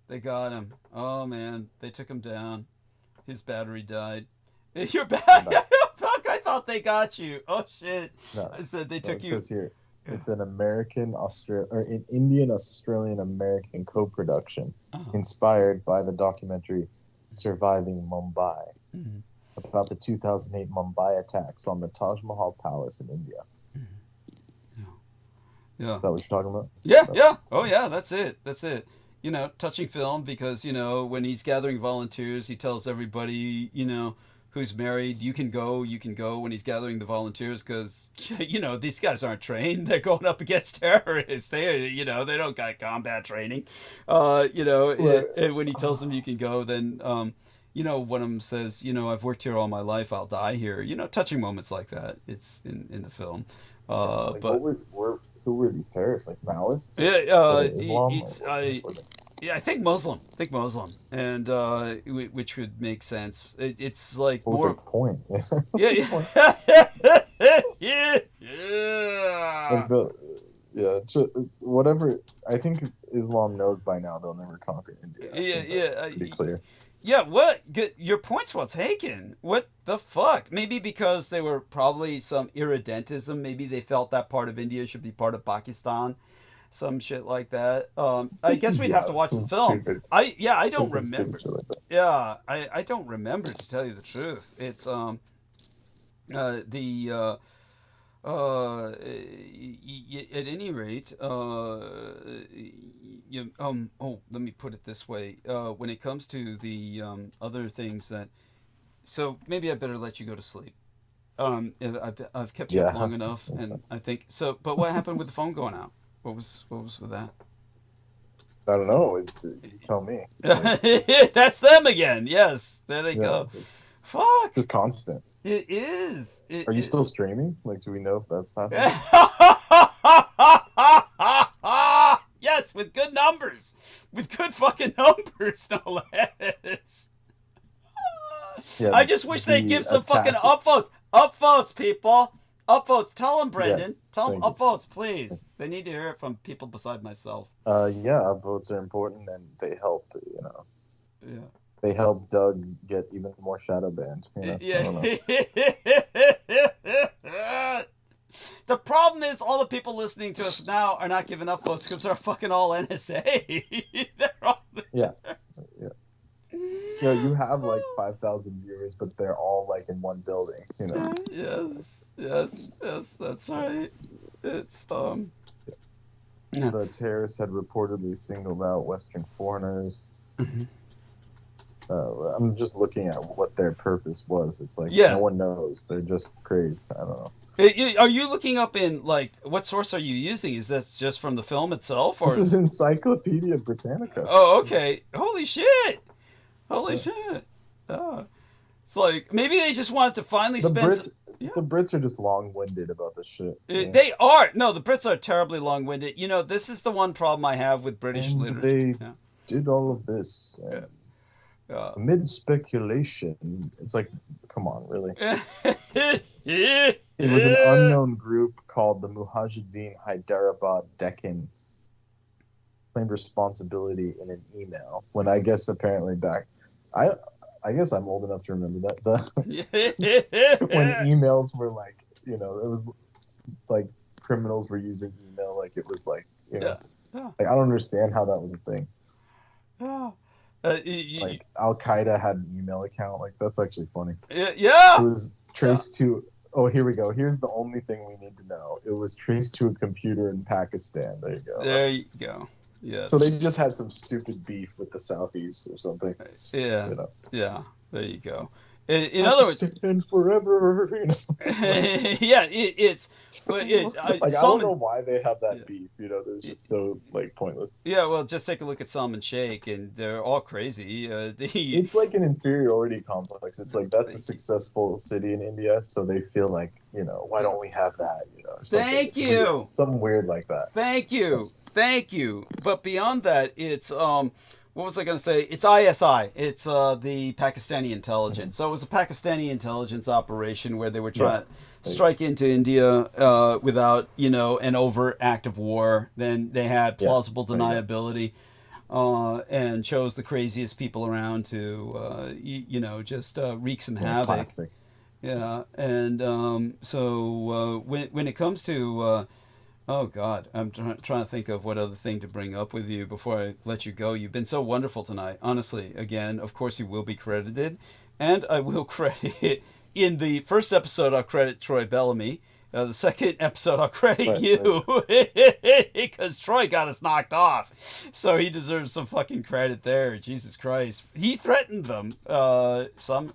They got him. Oh man, they took him down. His battery died. You're back. Fuck! I thought they got you. Oh shit! No, I said they took you. It says here, it's an an Indian Australian American co-production inspired by the documentary "Surviving Mumbai" about the 2008 Mumbai attacks on the Taj Mahal Palace in India. Yeah. Is that what you're talking about? Yeah. Oh yeah, that's it. You know, touching film because, you know, when he's gathering volunteers, he tells everybody, you know, who's married, you can go when he's gathering the volunteers because, you know, these guys aren't trained. They're going up against terrorists. They don't got combat training. You know, and when he tells them you can go, then, you know, one of them says, you know, I've worked here all my life. I'll die here. You know, touching moments like that. It's in the film. But who were these terrorists? Like Maoists? Yeah, I think Muslim. And which would make sense. It's like what was more their point? Whatever. I think Islam knows by now they'll never conquer India. That's pretty clear. Yeah, what? Your point's well taken. What the fuck? Maybe because they were probably some irredentism. Maybe they felt that part of India should be part of Pakistan. Some shit like that. I guess we'd have to watch the film. Stupid. I don't remember. Like Yeah, I don't remember, to tell you the truth. It's at any rate, let me put it this way. When it comes to the other things that, so maybe I better let you go to sleep. I've kept you up long enough, and I think so. But what happened with the phone going out? What was with that? I don't know. You tell me. That's them again. Yes, there they go. Fuck. It's constant. It is. Are you still streaming? Like, do we know if that's happening? Yes, with good numbers. With good fucking numbers, no less. Yeah, I just wish they'd give some fucking upvotes. Upvotes, people. Upvotes. Tell them, Brendan. Tell them upvotes, please. They need to hear it from people beside myself. Yeah, upvotes are important, and they help, you know. Yeah. They help Doug get even more shadow banned. You know? Yeah. The problem is all the people listening to us now are not giving upvotes because they're fucking all NSA. They're all there. Yeah. You know, you have like 5,000 viewers, but they're all like in one building, you know. Yes, that's right. It's The terrorists had reportedly singled out Western foreigners. I'm just looking at what their purpose was. It's like no one knows. They're just crazed. I don't know. Are you looking up in, like, what source are you using? Is that just from the film itself? Or? This is Encyclopedia Britannica. Oh, okay. Holy shit. Shit. Oh. It's like, maybe they just wanted to finally The Brits are just long-winded about this shit. They are. No, the Brits are terribly long-winded. You know, this is the one problem I have with British literature. They did all of this. Amid speculation, it's like, come on, really? It was an unknown group called the Mujahideen Hyderabad Deccan claimed responsibility in an email. When I guess apparently back, I guess I'm old enough to remember that when emails were like, you know, it was like criminals were using email like it was like, you know, like I don't understand how that was a thing. Like Al Qaeda had an email account. Like that's actually funny. Yeah. It was traced to. Oh, here we go. Here's the only thing we need to know. It was traced to a computer in Pakistan. There you go. There you go. Yes. So they just had some stupid beef with the Saudis or something. Yeah. You know. Yeah. There you go. In other words, and forever. yeah, it's Like, I don't know why they have that beef. It's just so like pointless. Yeah, well, just take a look at Salman Sheikh, and they're all crazy. It's like an inferiority complex. It's like that's a successful city in India, so they feel like why don't we have that? Thank you. Something weird like that. Thank you. But beyond that, it's what was I going to say? It's ISI. It's the Pakistani intelligence. So it was a Pakistani intelligence operation where they were trying to strike into India without, an overt act of war. Then they had plausible deniability and chose the craziest people around to, just wreak some havoc. Classic. Yeah, and so when it comes to oh God, I'm trying to think of what other thing to bring up with you before I let you go. You've been so wonderful tonight. Honestly, again, of course you will be credited, and I will credit in the first episode. I'll credit Troy Bellamy. The second episode, I'll credit you because Troy got us knocked off, so he deserves some fucking credit there. Jesus Christ, he threatened them.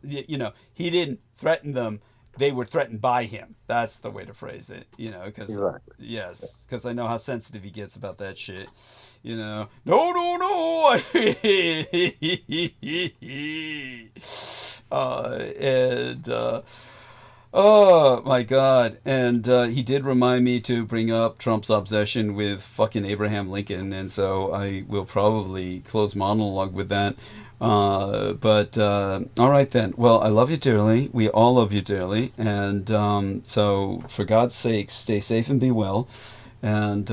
He didn't threaten them. They were threatened by him. That's the way to phrase it, because exactly. Yes, because I know how sensitive he gets about that shit. No. Oh my God. And he did remind me to bring up Trump's obsession with fucking Abraham Lincoln, and so I will probably close monologue with that. But all right then. Well, I love you dearly. We all love you dearly. And so for God's sake, stay safe and be well. And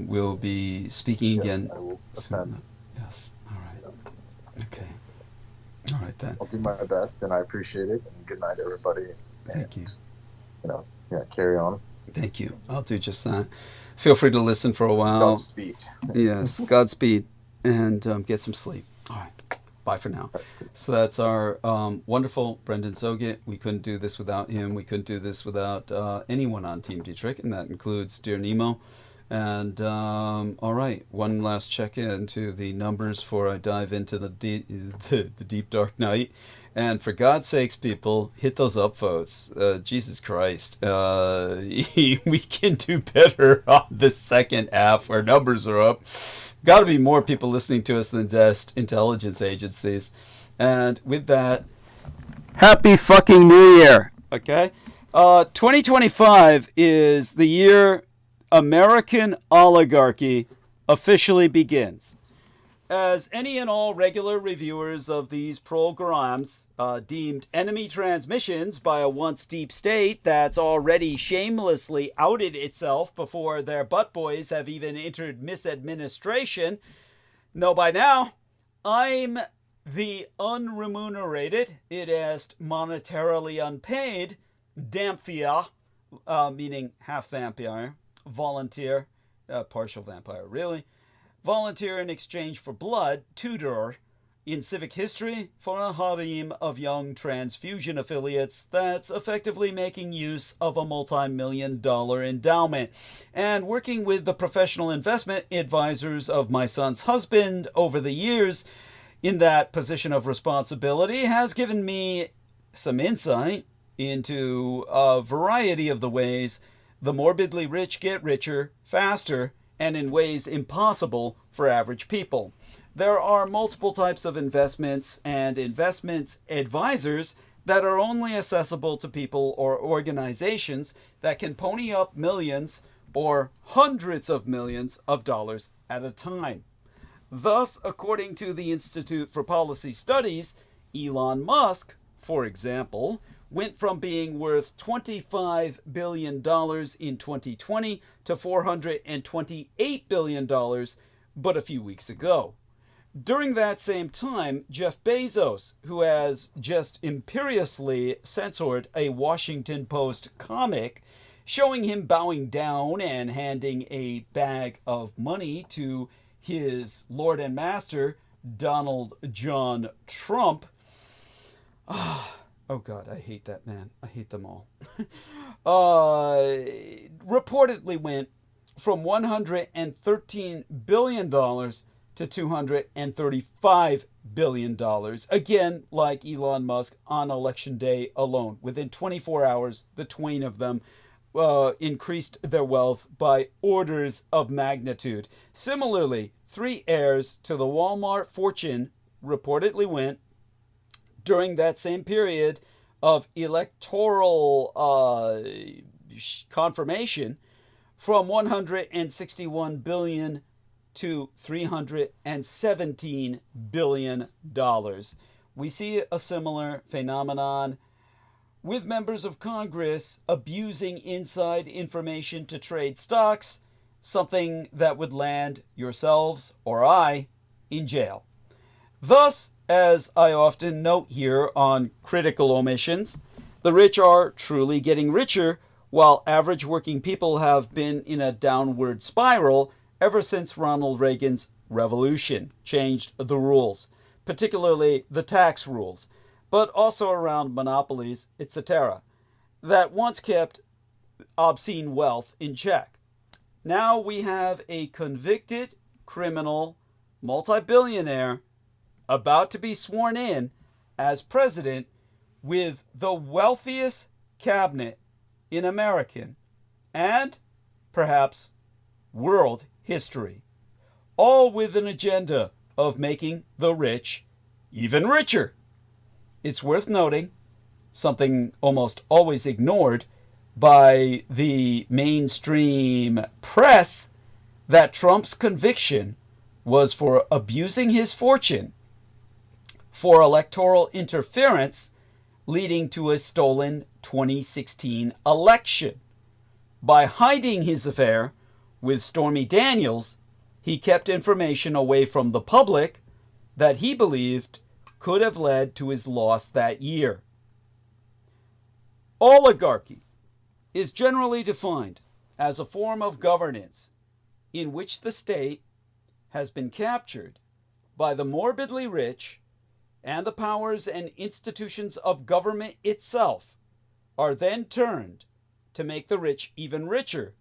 we'll be speaking again. I will ascend. Yes. All right. Okay. All right then. I'll do my best, and I appreciate it. And good night, everybody. Thank you. Carry on. Thank you. I'll do just that. Feel free to listen for a while. Godspeed. Yes. Godspeed. And get some sleep. All right. Bye for now. So that's our wonderful Brendan ẓOGHET. We couldn't do this without him. We couldn't do this without anyone on Team Dietrich, and that includes Dear Nemo. And all right, one last check-in to the numbers before I dive into the deep dark night. And for God's sakes, people, hit those upvotes. Jesus Christ. We can do better on the second half where numbers are up. Got to be more people listening to us than just intelligence agencies. And with that, Happy fucking New Year. Okay? 2025 is the year American oligarchy officially begins. As any and all regular reviewers of these programs deemed enemy transmissions by a once deep state that's already shamelessly outed itself before their butt boys have even entered misadministration, know by now, I'm the unremunerated, it is monetarily unpaid, vampire, meaning half vampire, volunteer, partial vampire really, volunteer in exchange for blood, tutor in civic history for a harem of young transfusion affiliates that's effectively making use of a multi-million-dollar endowment, and working with the professional investment advisors of my son's husband over the years in that position of responsibility has given me some insight into a variety of the ways the morbidly rich get richer faster and in ways impossible for average people. There are multiple types of investments and investments advisors that are only accessible to people or organizations that can pony up millions or hundreds of millions of dollars at a time. Thus, according to the Institute for Policy Studies, Elon Musk, for example, went from being worth $25 billion in 2020 to $428 billion but a few weeks ago. During that same time, Jeff Bezos, who has just imperiously censored a Washington Post comic showing him bowing down and handing a bag of money to his Lord and Master, Donald John Trump. Oh God, I hate that man. I hate them all. Reportedly went from $113 billion to $235 billion. Again, like Elon Musk, on election day alone. Within 24 hours, the twain of them increased their wealth by orders of magnitude. Similarly, 3 heirs to the Walmart fortune reportedly went, during that same period of electoral confirmation, from $161 billion to $317 billion. We see a similar phenomenon with members of Congress abusing inside information to trade stocks, something that would land yourselves or I in jail. Thus, as I often note here on Critical Omissions, the rich are truly getting richer, while average working people have been in a downward spiral ever since Ronald Reagan's revolution changed the rules, particularly the tax rules, but also around monopolies, etc., that once kept obscene wealth in check. Now we have a convicted criminal multi-billionaire about to be sworn in as president with the wealthiest cabinet in American and perhaps world history, all with an agenda of making the rich even richer. It's worth noting, something almost always ignored by the mainstream press, that Trump's conviction was for abusing his fortune for electoral interference, leading to a stolen 2016 election. By hiding his affair with Stormy Daniels, he kept information away from the public that he believed could have led to his loss that year. Oligarchy is generally defined as a form of governance in which the state has been captured by the morbidly rich, and the powers and institutions of government itself are then turned to make the rich even richer,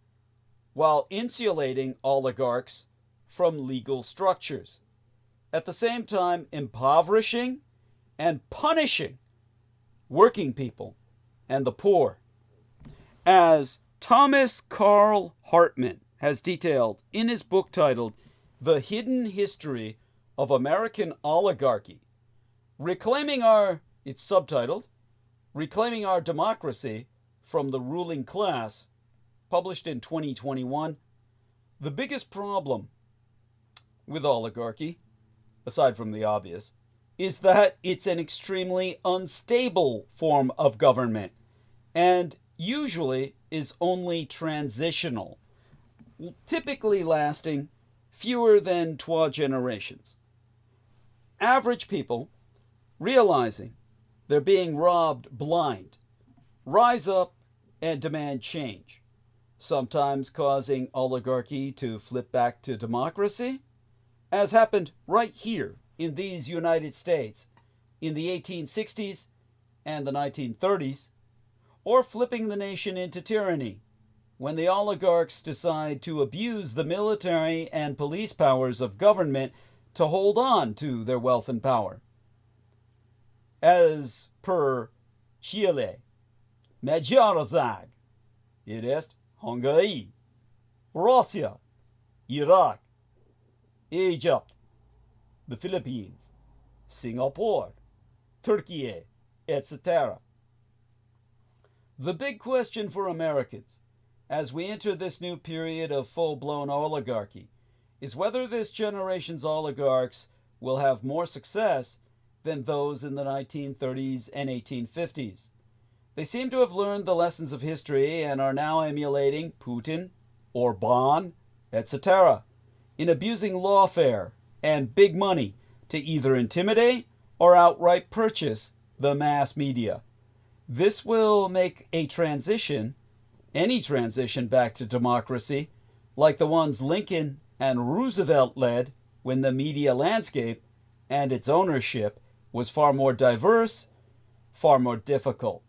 while insulating oligarchs from legal structures, at the same time impoverishing and punishing working people and the poor. As Thomas Carl Hartman has detailed in his book titled The Hidden History of American Oligarchy, it's subtitled, Reclaiming Our Democracy from the Ruling Class, published in 2021, the biggest problem with oligarchy, aside from the obvious, is that it's an extremely unstable form of government and usually is only transitional, typically lasting fewer than 12 generations. Average people, realizing they're being robbed blind, rise up and demand change, sometimes causing oligarchy to flip back to democracy, as happened right here in these United States in the 1860s and the 1930s, or flipping the nation into tyranny when the oligarchs decide to abuse the military and police powers of government to hold on to their wealth and power. As per Chile, Magyarország, EAST, Hungary, Russia, Iraq, Egypt, the Philippines, Singapore, Turkey, etc. The big question for Americans as we enter this new period of full-blown oligarchy is whether this generation's oligarchs will have more success than those in the 1930s and 1850s. They seem to have learned the lessons of history and are now emulating Putin, Orban, etc., in abusing lawfare and big money to either intimidate or outright purchase the mass media. This will make a transition, any transition back to democracy, like the ones Lincoln and Roosevelt led when the media landscape and its ownership was far more diverse, far more difficult.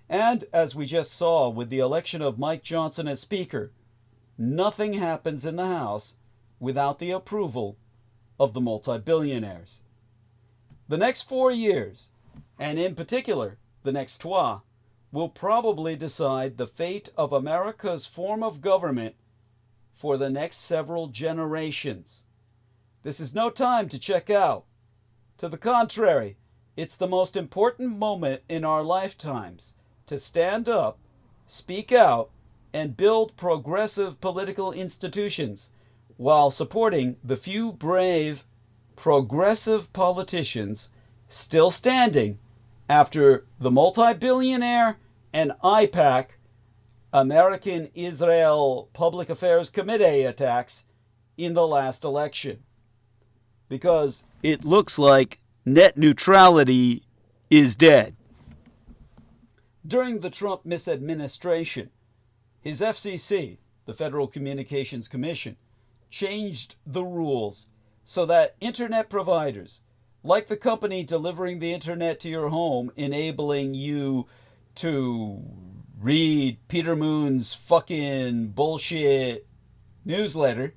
And as we just saw with the election of Mike Johnson as Speaker, nothing happens in the House without the approval of the multi-billionaires. The next 4 years, and in particular the next 3, will probably decide the fate of America's form of government for the next several generations. This is no time to check out. To the contrary, it's the most important moment in our lifetimes to stand up, speak out, and build progressive political institutions while supporting the few brave, progressive politicians still standing after the multi-billionaire and AIPAC, American Israel Public Affairs Committee attacks in the last election. Because it looks like net neutrality is dead. During the Trump misadministration, his FCC, the Federal Communications Commission, changed the rules so that internet providers, like the company delivering the internet to your home, enabling you to read Peter Moon's fucking bullshit newsletter,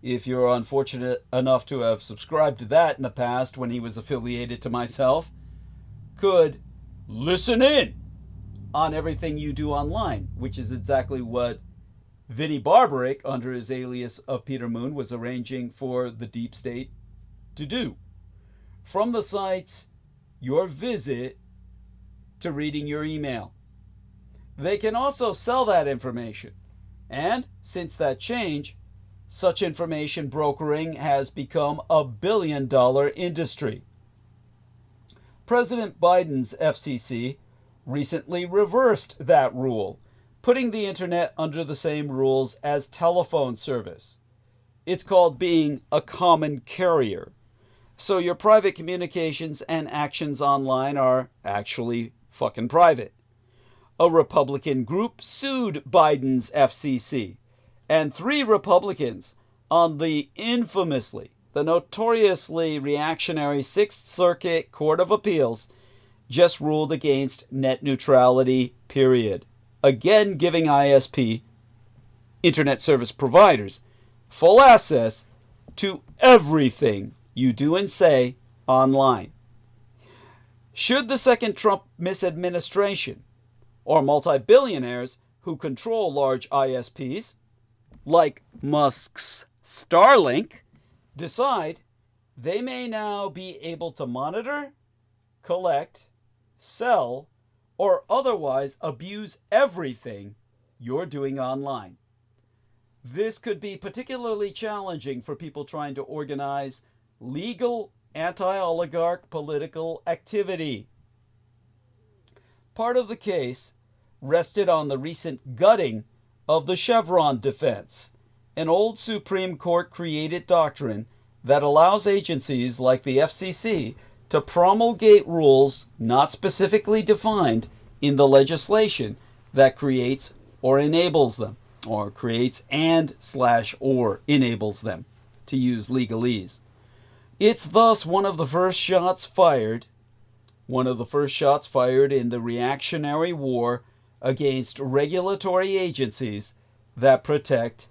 if you're unfortunate enough to have subscribed to that in the past when he was affiliated to myself, could listen in on everything you do online, which is exactly what Vinnie Barbaric, under his alias of Peter Moon, was arranging for the deep state to do. From the sites, your visit, to reading your email. They can also sell that information. And since that change, such information brokering has become a billion-dollar industry. President Biden's FCC recently reversed that rule, putting the internet under the same rules as telephone service. It's called being a common carrier. So your private communications and actions online are actually fucking private. A Republican group sued Biden's FCC, and 3 Republicans on the notoriously reactionary 6th Circuit Court of Appeals just ruled against net neutrality, period. Again giving ISP, internet service providers, full access to everything you do and say online. Should the second Trump misadministration, or multi-billionaires who control large ISPs, like Musk's Starlink, decide, they may now be able to monitor, collect, sell, or otherwise abuse everything you're doing online. This could be particularly challenging for people trying to organize legal anti-oligarch political activity. Part of the case rested on the recent gutting of the Chevron defense, an old Supreme Court created doctrine that allows agencies like the FCC to promulgate rules not specifically defined in the legislation that creates or enables them, or creates and/or enables them, to use legalese. It's thus one of the first shots fired in the reactionary war against regulatory agencies that protect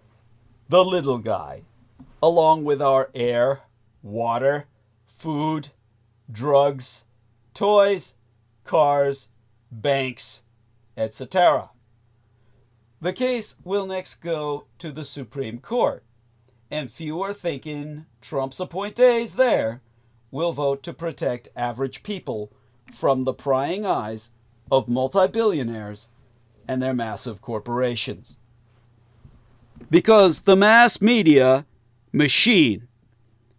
the little guy, along with our air, water, food, drugs, toys, cars, banks, etc. The case will next go to the Supreme Court, and few are thinking Trump's appointees there will vote to protect average people from the prying eyes of multi-billionaires and their massive corporations. Because the mass media machine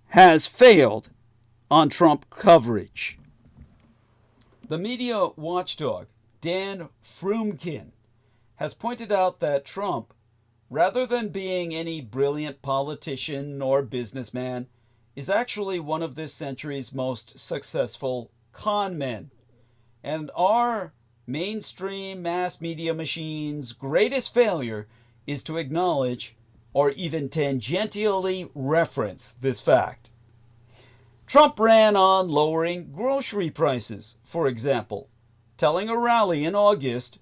has failed on Trump coverage. The media watchdog, Dan Frumkin, has pointed out that Trump, rather than being any brilliant politician or businessman, is actually one of this century's most successful con men. And our mainstream mass media machine's greatest failure is to acknowledge or even tangentially reference this fact. Trump ran on lowering grocery prices, for example, telling a rally in August,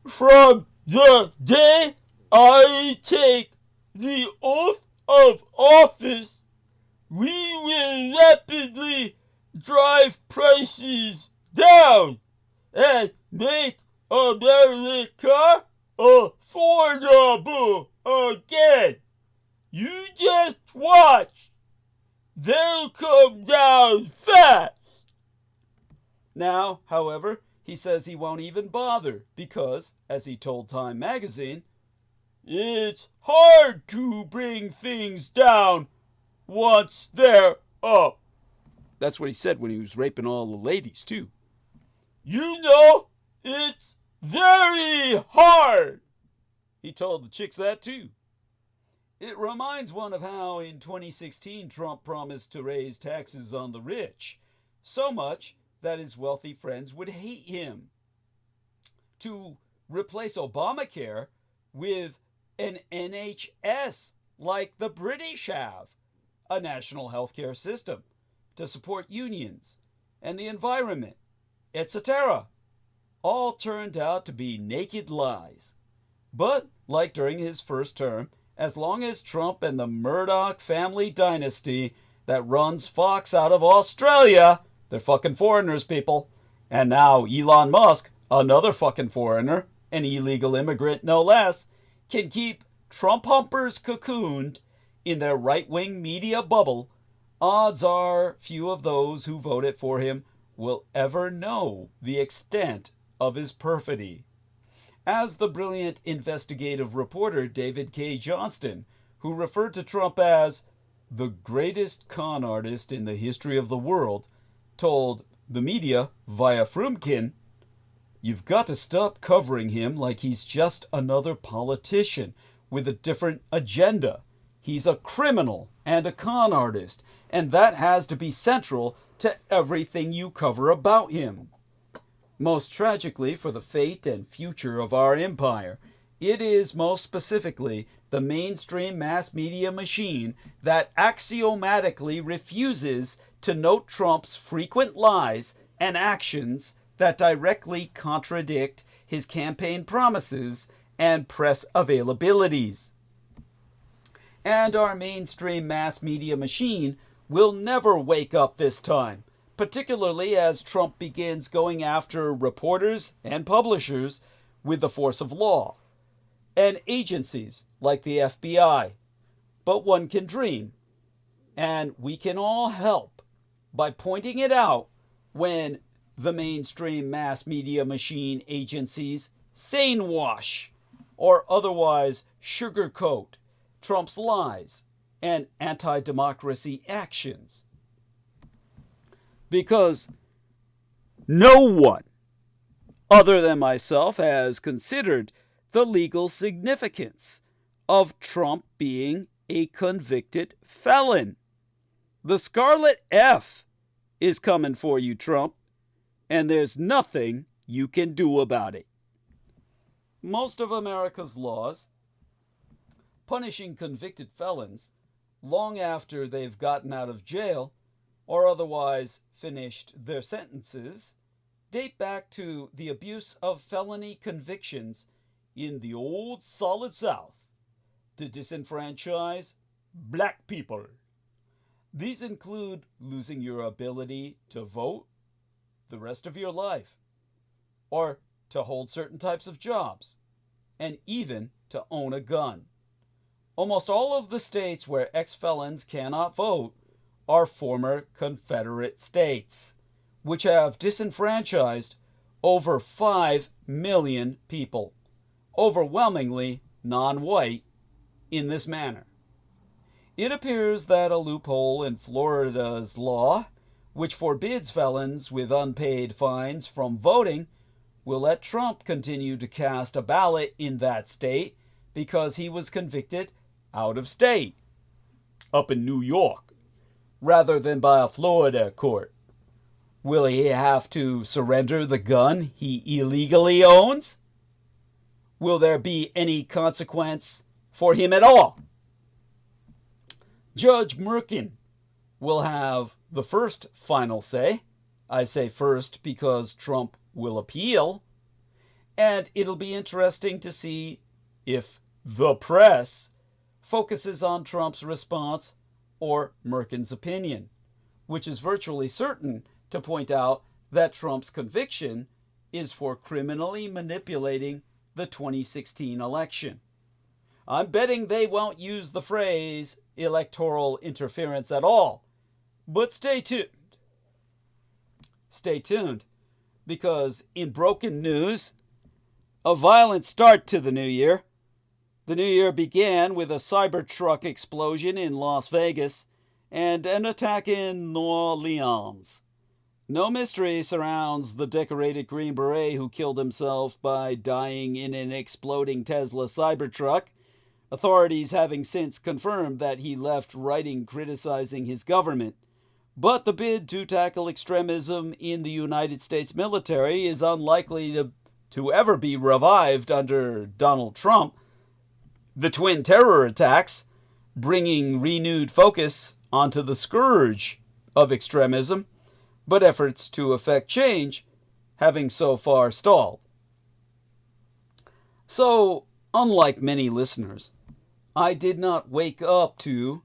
"From the day I take the oath of office, we will rapidly drive prices down and make America affordable again. You just watch. They'll come down fast. Now, however, he says he won't even bother because, as he told Time magazine, it's hard to bring things down once they're up. That's what he said when he was raping all the ladies, too. You know, it's very hard. He told the chicks that, too. It reminds one of how in 2016 Trump promised to raise taxes on the rich, so much that his wealthy friends would hate him. To replace Obamacare with an NHS like the British have, a national healthcare system to support unions and the environment, etc. All turned out to be naked lies. But, like during his first term, as long as Trump and the Murdoch family dynasty that runs Fox out of Australia, they're fucking foreigners, people, and now Elon Musk, another fucking foreigner, an illegal immigrant no less, can keep Trump humpers cocooned in their right-wing media bubble, odds are few of those who voted for him will ever know the extent of his perfidy. As the brilliant investigative reporter David K. Johnston, who referred to Trump as the greatest con artist in the history of the world, told the media via Frumkin, "You've got to stop covering him like he's just another politician with a different agenda. He's a criminal and a con artist, and that has to be central to everything you cover about him." Most tragically for the fate and future of our empire, it is most specifically the mainstream mass media machine that axiomatically refuses to note Trump's frequent lies and actions that directly contradict his campaign promises and press availabilities. And our mainstream mass media machine will never wake up this time, particularly as Trump begins going after reporters and publishers with the force of law, and agencies like the FBI. But one can dream, and we can all help by pointing it out when the mainstream mass media machine agencies sanewash or otherwise sugarcoat Trump's lies and anti-democracy actions. Because no one other than myself has considered the legal significance of Trump being a convicted felon. The Scarlet F is coming for you, Trump, and there's nothing you can do about it. Most of America's laws punishing convicted felons long after they've gotten out of jail or otherwise finished their sentences date back to the abuse of felony convictions in the old Solid South to disenfranchise black people. These include losing your ability to vote the rest of your life, or to hold certain types of jobs, and even to own a gun. Almost all of the states where ex-felons cannot vote are former Confederate states, which have disenfranchised over 5 million people, overwhelmingly non-white, in this manner. It appears that a loophole in Florida's law, which forbids felons with unpaid fines from voting, will let Trump continue to cast a ballot in that state because he was convicted out of state, up in New York, rather than by a Florida court. Will he have to surrender the gun he illegally owns? Will there be any consequence for him at all? Judge Merkin will have the first final say. I say first because Trump will appeal, and it'll be interesting to see if the press focuses on Trump's response or Merkin's opinion, which is virtually certain to point out that Trump's conviction is for criminally manipulating the 2016 election. I'm betting they won't use the phrase electoral interference at all. But stay tuned. Stay tuned, because in broken news, a violent start to the new year. The new year began with a Cybertruck explosion in Las Vegas and an attack in New Orleans. No mystery surrounds the decorated Green Beret who killed himself by dying in an exploding Tesla Cybertruck, authorities having since confirmed that he left writing criticizing his government. But the bid to tackle extremism in the United States military is unlikely to ever be revived under Donald Trump. The twin terror attacks, bringing renewed focus onto the scourge of extremism, but efforts to effect change having so far stalled. So, unlike many listeners, I did not wake up to,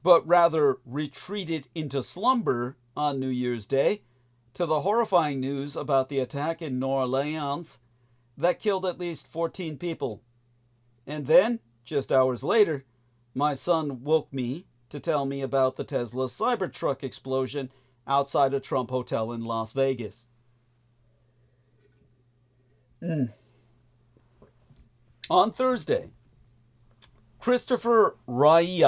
but rather retreated into slumber on New Year's Day to the horrifying news about the attack in New Orleans that killed at least 14 people. And then, just hours later, my son woke me to tell me about the Tesla Cybertruck explosion outside a Trump hotel in Las Vegas. On Thursday, Christopher Wray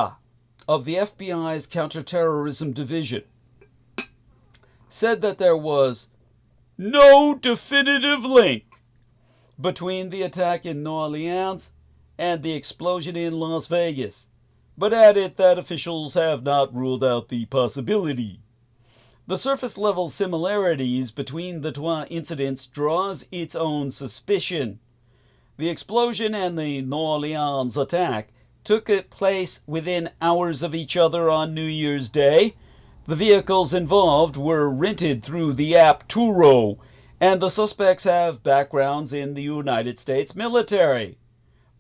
of the FBI's Counterterrorism Division said that there was no definitive link between the attack in New Orleans and the explosion in Las Vegas, but added that officials have not ruled out the possibility. The surface-level similarities between the two incidents draws its own suspicion. The explosion and the New Orleans attack took place within hours of each other on New Year's Day. The vehicles involved were rented through the app Turo, and the suspects have backgrounds in the United States military.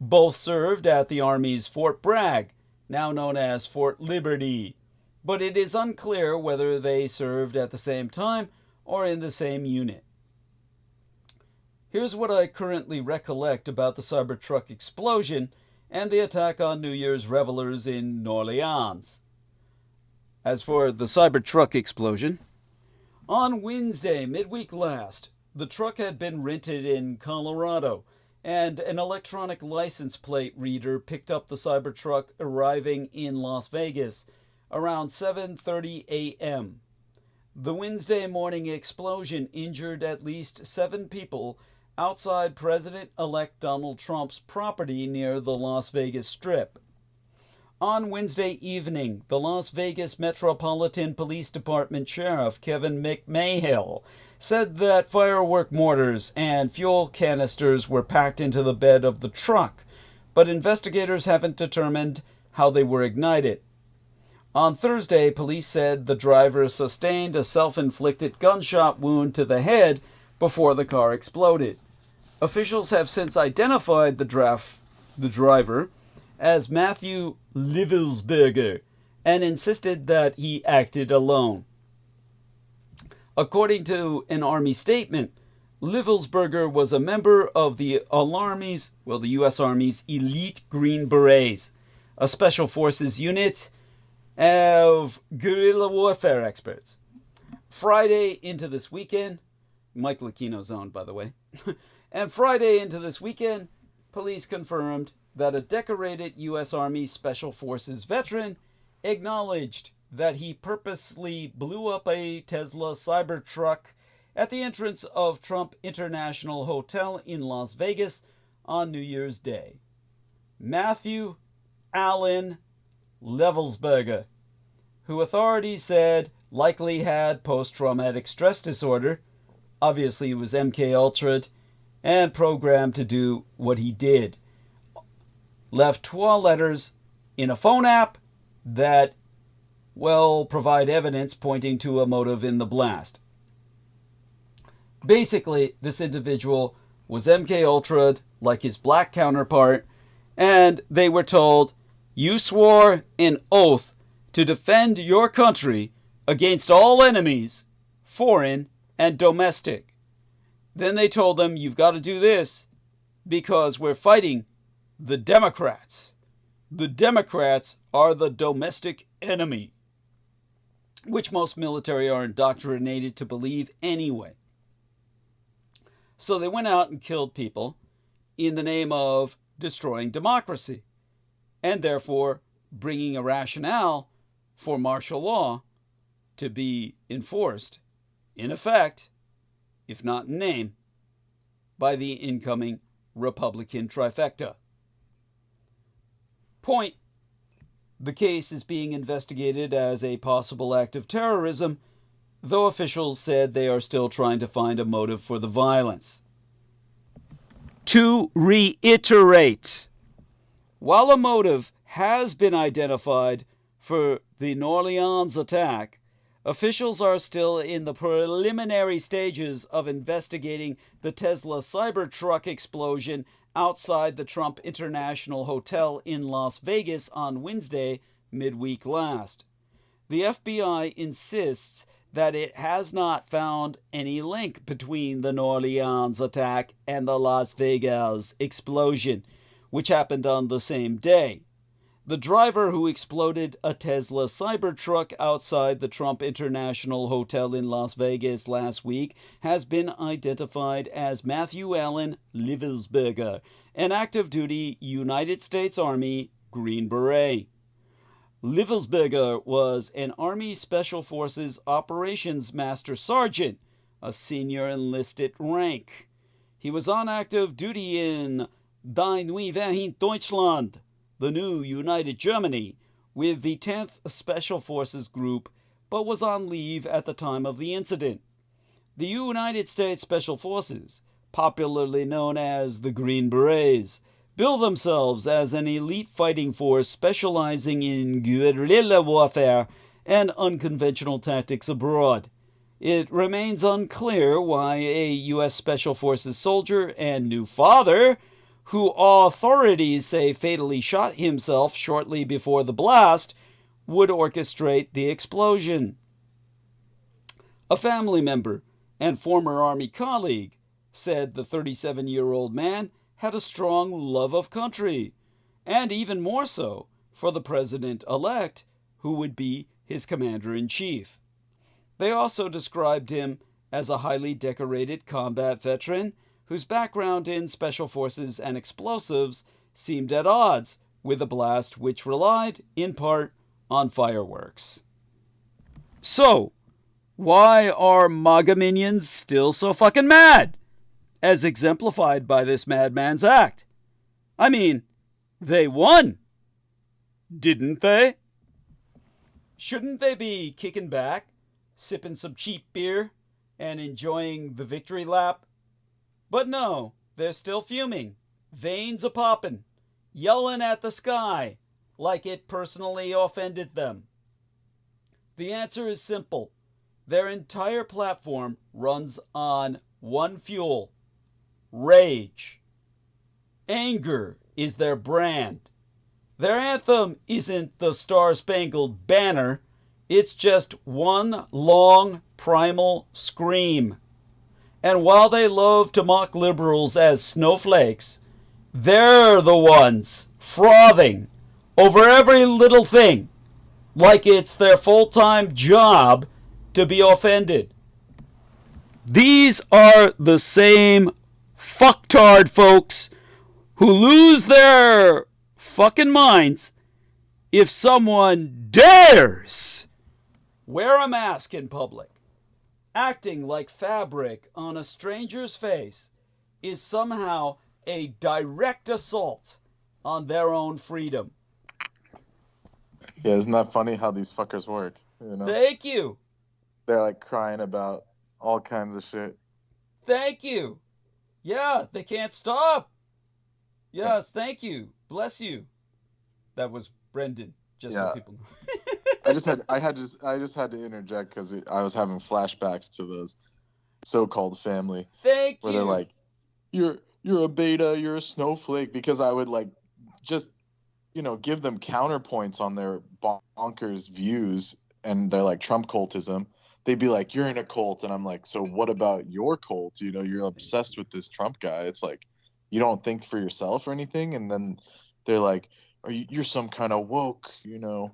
Both served at the Army's Fort Bragg, now known as Fort Liberty, but it is unclear whether they served at the same time or in the same unit. Here's what I currently recollect about the Cybertruck explosion and the attack on New Year's revelers in New Orleans. As for the Cybertruck explosion, on Wednesday, midweek last, the truck had been rented in Colorado, and an electronic license plate reader picked up the Cybertruck arriving in Las Vegas around 7:30 a.m. The Wednesday morning explosion injured at least 7 people outside President-elect Donald Trump's property near the Las Vegas Strip. On Wednesday evening, the Las Vegas Metropolitan Police Department Sheriff Kevin McMahill said that firework mortars and fuel canisters were packed into the bed of the truck, but investigators haven't determined how they were ignited. On Thursday, police said the driver sustained a self-inflicted gunshot wound to the head before the car exploded. Officials have since identified the driver as Matthew Livelsberger and insisted that he acted alone. According to an Army statement, Livelsberger was a member of the U.S. Army's Elite Green Berets, a special forces unit of guerrilla warfare experts. Friday into this weekend, Mike Lucchino's own, by the way, and Friday into this weekend, police confirmed that a decorated U.S. Army Special Forces veteran acknowledged that he purposely blew up a Tesla Cybertruck at the entrance of Trump International Hotel in Las Vegas on New Year's Day. Matthew Allen Livelsberger, who authorities said likely had post-traumatic stress disorder, obviously was MK-Ultra'd, and programmed to do what he did, left 12 letters in a phone app that, provide evidence pointing to a motive in the blast. Basically, this individual was MK-Ultra'd like his black counterpart, and they were told, "You swore an oath to defend your country against all enemies, foreign and domestic. Then they told them, you've got to do this because we're fighting the Democrats. The Democrats are the domestic enemy, which most military are indoctrinated to believe anyway. So they went out and killed people in the name of destroying democracy, and therefore bringing a rationale for martial law to be enforced, in effect, if not in name, by the incoming Republican trifecta. Point: the case is being investigated as a possible act of terrorism, though officials said they are still trying to find a motive for the violence. To reiterate, while a motive has been identified for the New Orleans attack, officials are still in the preliminary stages of investigating the Tesla Cybertruck explosion outside the Trump International Hotel in Las Vegas on Wednesday, midweek last. The FBI insists that it has not found any link between the New Orleans attack and the Las Vegas explosion, which happened on the same day. The driver who exploded a Tesla Cybertruck outside the Trump International Hotel in Las Vegas last week has been identified as Matthew Allen Livelsberger, an active-duty United States Army Green Beret. Livelsberger was an Army Special Forces Operations Master Sergeant, a senior enlisted rank. He was on active duty in Die Neue Deutschland, the new United Germany, with the 10th Special Forces Group, but was on leave at the time of the incident. The United States Special Forces, popularly known as the Green Berets, bill themselves as an elite fighting force specializing in guerrilla warfare and unconventional tactics abroad. It remains unclear why a U.S. Special Forces soldier and new father, who authorities say fatally shot himself shortly before the blast, would orchestrate the explosion. A family member and former Army colleague said the 37-year-old man had a strong love of country, and even more so for the president-elect, who would be his commander-in-chief. They also described him as a highly decorated combat veteran whose background in special forces and explosives seemed at odds with a blast which relied, in part, on fireworks. So, why are MAGA minions still so fucking mad? As exemplified by this madman's act. I mean, they won. Didn't they? Shouldn't they be kicking back, sipping some cheap beer, and enjoying the victory lap? But no, they're still fuming, veins a-popping, yelling at the sky like it personally offended them. The answer is simple. Their entire platform runs on one fuel: rage. Anger is their brand. Their anthem isn't the Star-Spangled Banner. It's just one long primal scream. And while they love to mock liberals as snowflakes, they're the ones frothing over every little thing, like it's their full-time job to be offended. These are the same fucktard folks who lose their fucking minds if someone dares wear a mask in public. Acting like fabric on a stranger's face is somehow a direct assault on their own freedom. Yeah, isn't that funny how these fuckers work? You know? Thank you. They're like crying about all kinds of shit. Thank you. Yeah, they can't stop. Yes, thank you. Bless you. That was Brendan, just so people know. I just had to interject because I was having flashbacks to those so-called family. Thank where you. They're like, you're a beta, you're a snowflake, because I would like just give them counterpoints on their bonkers views, and they're like Trump cultism, they'd be like, you're in a cult. And I'm like, so what about your cult? You know, you're obsessed with this Trump guy. It's like, you don't think for yourself or anything. And then they're like, you're some kind of woke, you know,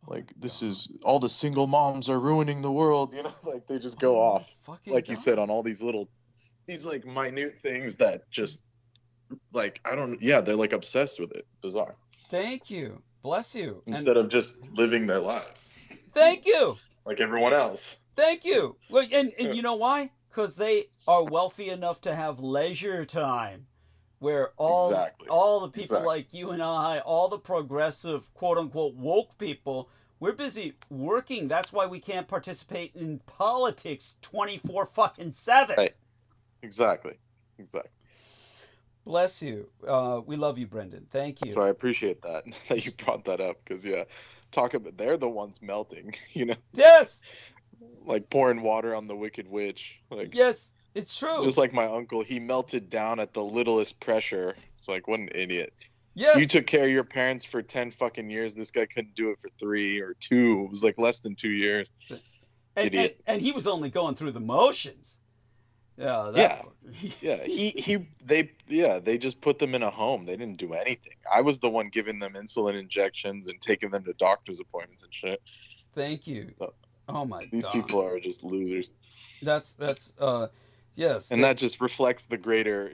like this is all the single moms are ruining the world. You know, like they just go off, like you said, on all these like minute things that just like, they're like obsessed with it. Bizarre. Thank you. Bless you. Instead of just living their lives. Thank you. Like everyone else. Thank you. Well, and you know why? Because they are wealthy enough to have leisure time, where all the people like you and I, all the progressive, quote unquote, woke people, we're busy working. That's why we can't participate in politics 24/7. Right. Exactly. Bless you. We love you, Brendan. Thank you. So I appreciate that you brought that up, because talk about, they're the ones melting, you know. Yes. Like pouring water on the wicked witch. Like, yes, it's true. Just like my uncle, he melted down at the littlest pressure. It's like, what an idiot. Yes. You took care of your parents for 10 fucking years. This guy couldn't do it for 3 or 2. It was like less than 2 years. Idiot. And he was only going through the motions. Yeah. They just put them in a home. They didn't do anything. I was the one giving them insulin injections and taking them to doctor's appointments and shit. Thank you. Oh my God. These people are just losers. That's yes. And that just reflects the greater,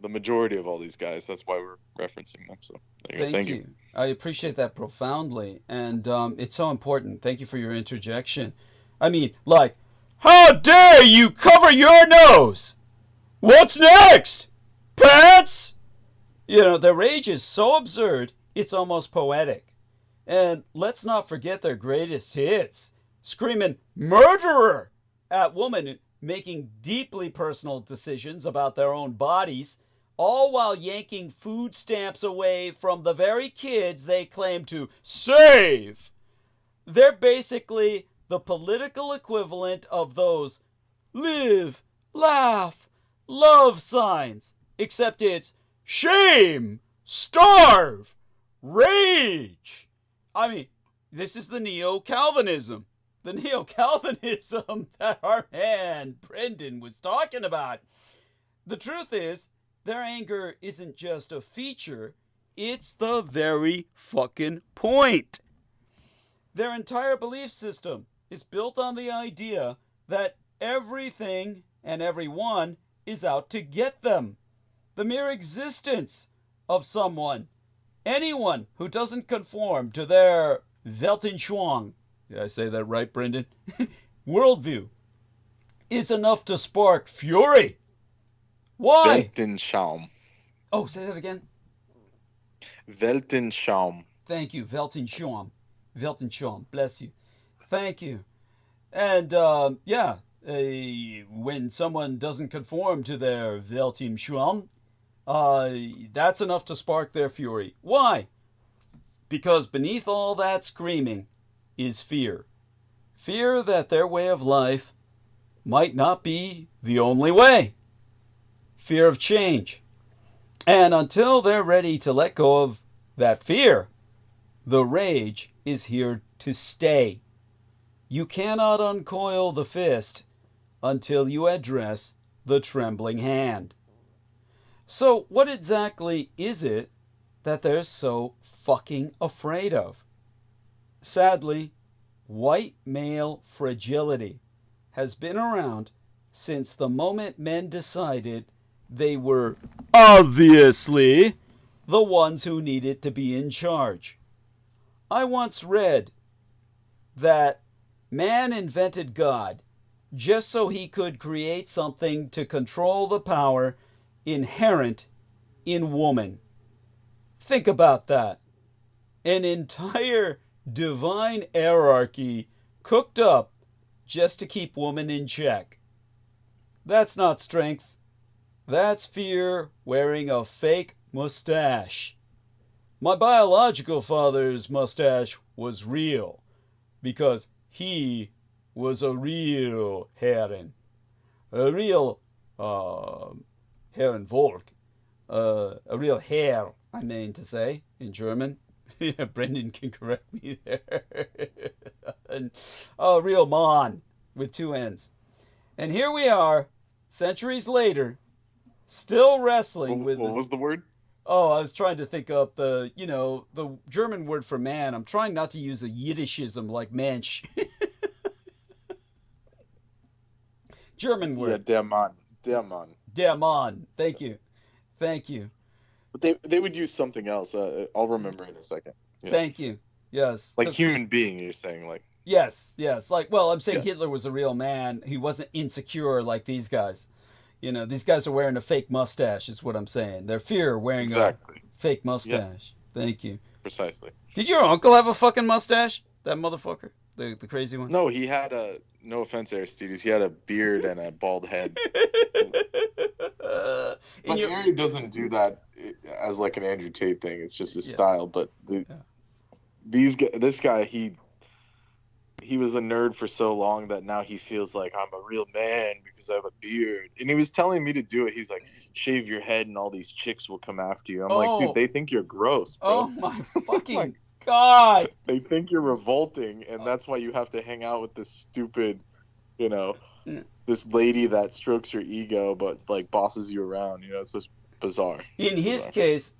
the majority of all these guys. That's why we're referencing them. So thank you. I appreciate that profoundly, and it's so important. Thank you for your interjection. I mean, like, how dare you cover your nose? What's next? Pants? Their rage is so absurd, it's almost poetic. And let's not forget their greatest hits, screaming murderer at women making deeply personal decisions about their own bodies, all while yanking food stamps away from the very kids they claim to save. They're basically the political equivalent of those live, laugh, love signs, except it's shame, starve, rage. I mean, this is the neo-Calvinism. The neo-Calvinism that our man Brendan was talking about. The truth is, their anger isn't just a feature, it's the very fucking point. Their entire belief system is built on the idea that everything and everyone is out to get them. The mere existence of someone, anyone who doesn't conform to their Weltanschauung, did I say that right, Brendan? Worldview, is enough to spark fury. Why? Weltanschauung. Oh, say that again. Weltanschauung. Thank you, Weltanschauung. Weltanschauung, bless you. Thank you. And, when someone doesn't conform to their Weltanschauung, that's enough to spark their fury. Why? Because beneath all that screaming is fear. Fear that their way of life might not be the only way. Fear of change. And until they're ready to let go of that fear, the rage is here to stay. You cannot uncoil the fist until you address the trembling hand. So what exactly is it that they're so fucking afraid of? Sadly, white male fragility has been around since the moment men decided they were obviously the ones who needed to be in charge. I once read that man invented God just so he could create something to control the power inherent in woman. Think about that. An entire divine hierarchy cooked up just to keep woman in check. That's not strength. That's fear wearing a fake mustache. My biological father's mustache was real because he was a real Herren. A real Herrenvolk. A real Herr, I mean to say, in German. Yeah, Brendan can correct me there. And, oh, real Mon with 2 N's. And here we are, centuries later, still wrestling with. What was the word? Oh, I was trying to think up the German word for man. I'm trying not to use a Yiddishism like Mensch. German word. Yeah, der Mann. Der Mann. Der Mann. Thank you. But they would use something else. I'll remember in a second. Yeah. Thank you. Yes. Like human being, you're saying, like. Yes. Like, well, I'm saying Yeah. Hitler was a real man. He wasn't insecure like these guys. These guys are wearing a fake mustache is what I'm saying. They're fear wearing Exactly. a fake mustache. Yeah. Thank you. Precisely. Did your uncle have a fucking mustache? That motherfucker? The crazy one? No, he had no offense, Aristides, he had a beard and a bald head. But Harry doesn't do that as like an Andrew Tate thing. It's just his style. But this guy, he was a nerd for so long that now he feels like I'm a real man because I have a beard. And he was telling me to do it. He's like, shave your head and all these chicks will come after you. I'm like, dude, they think you're gross, bro. Oh my fucking God. They think you're revolting, and that's why you have to hang out with this stupid, this lady that strokes your ego but like bosses you around. It's just bizarre. In his case,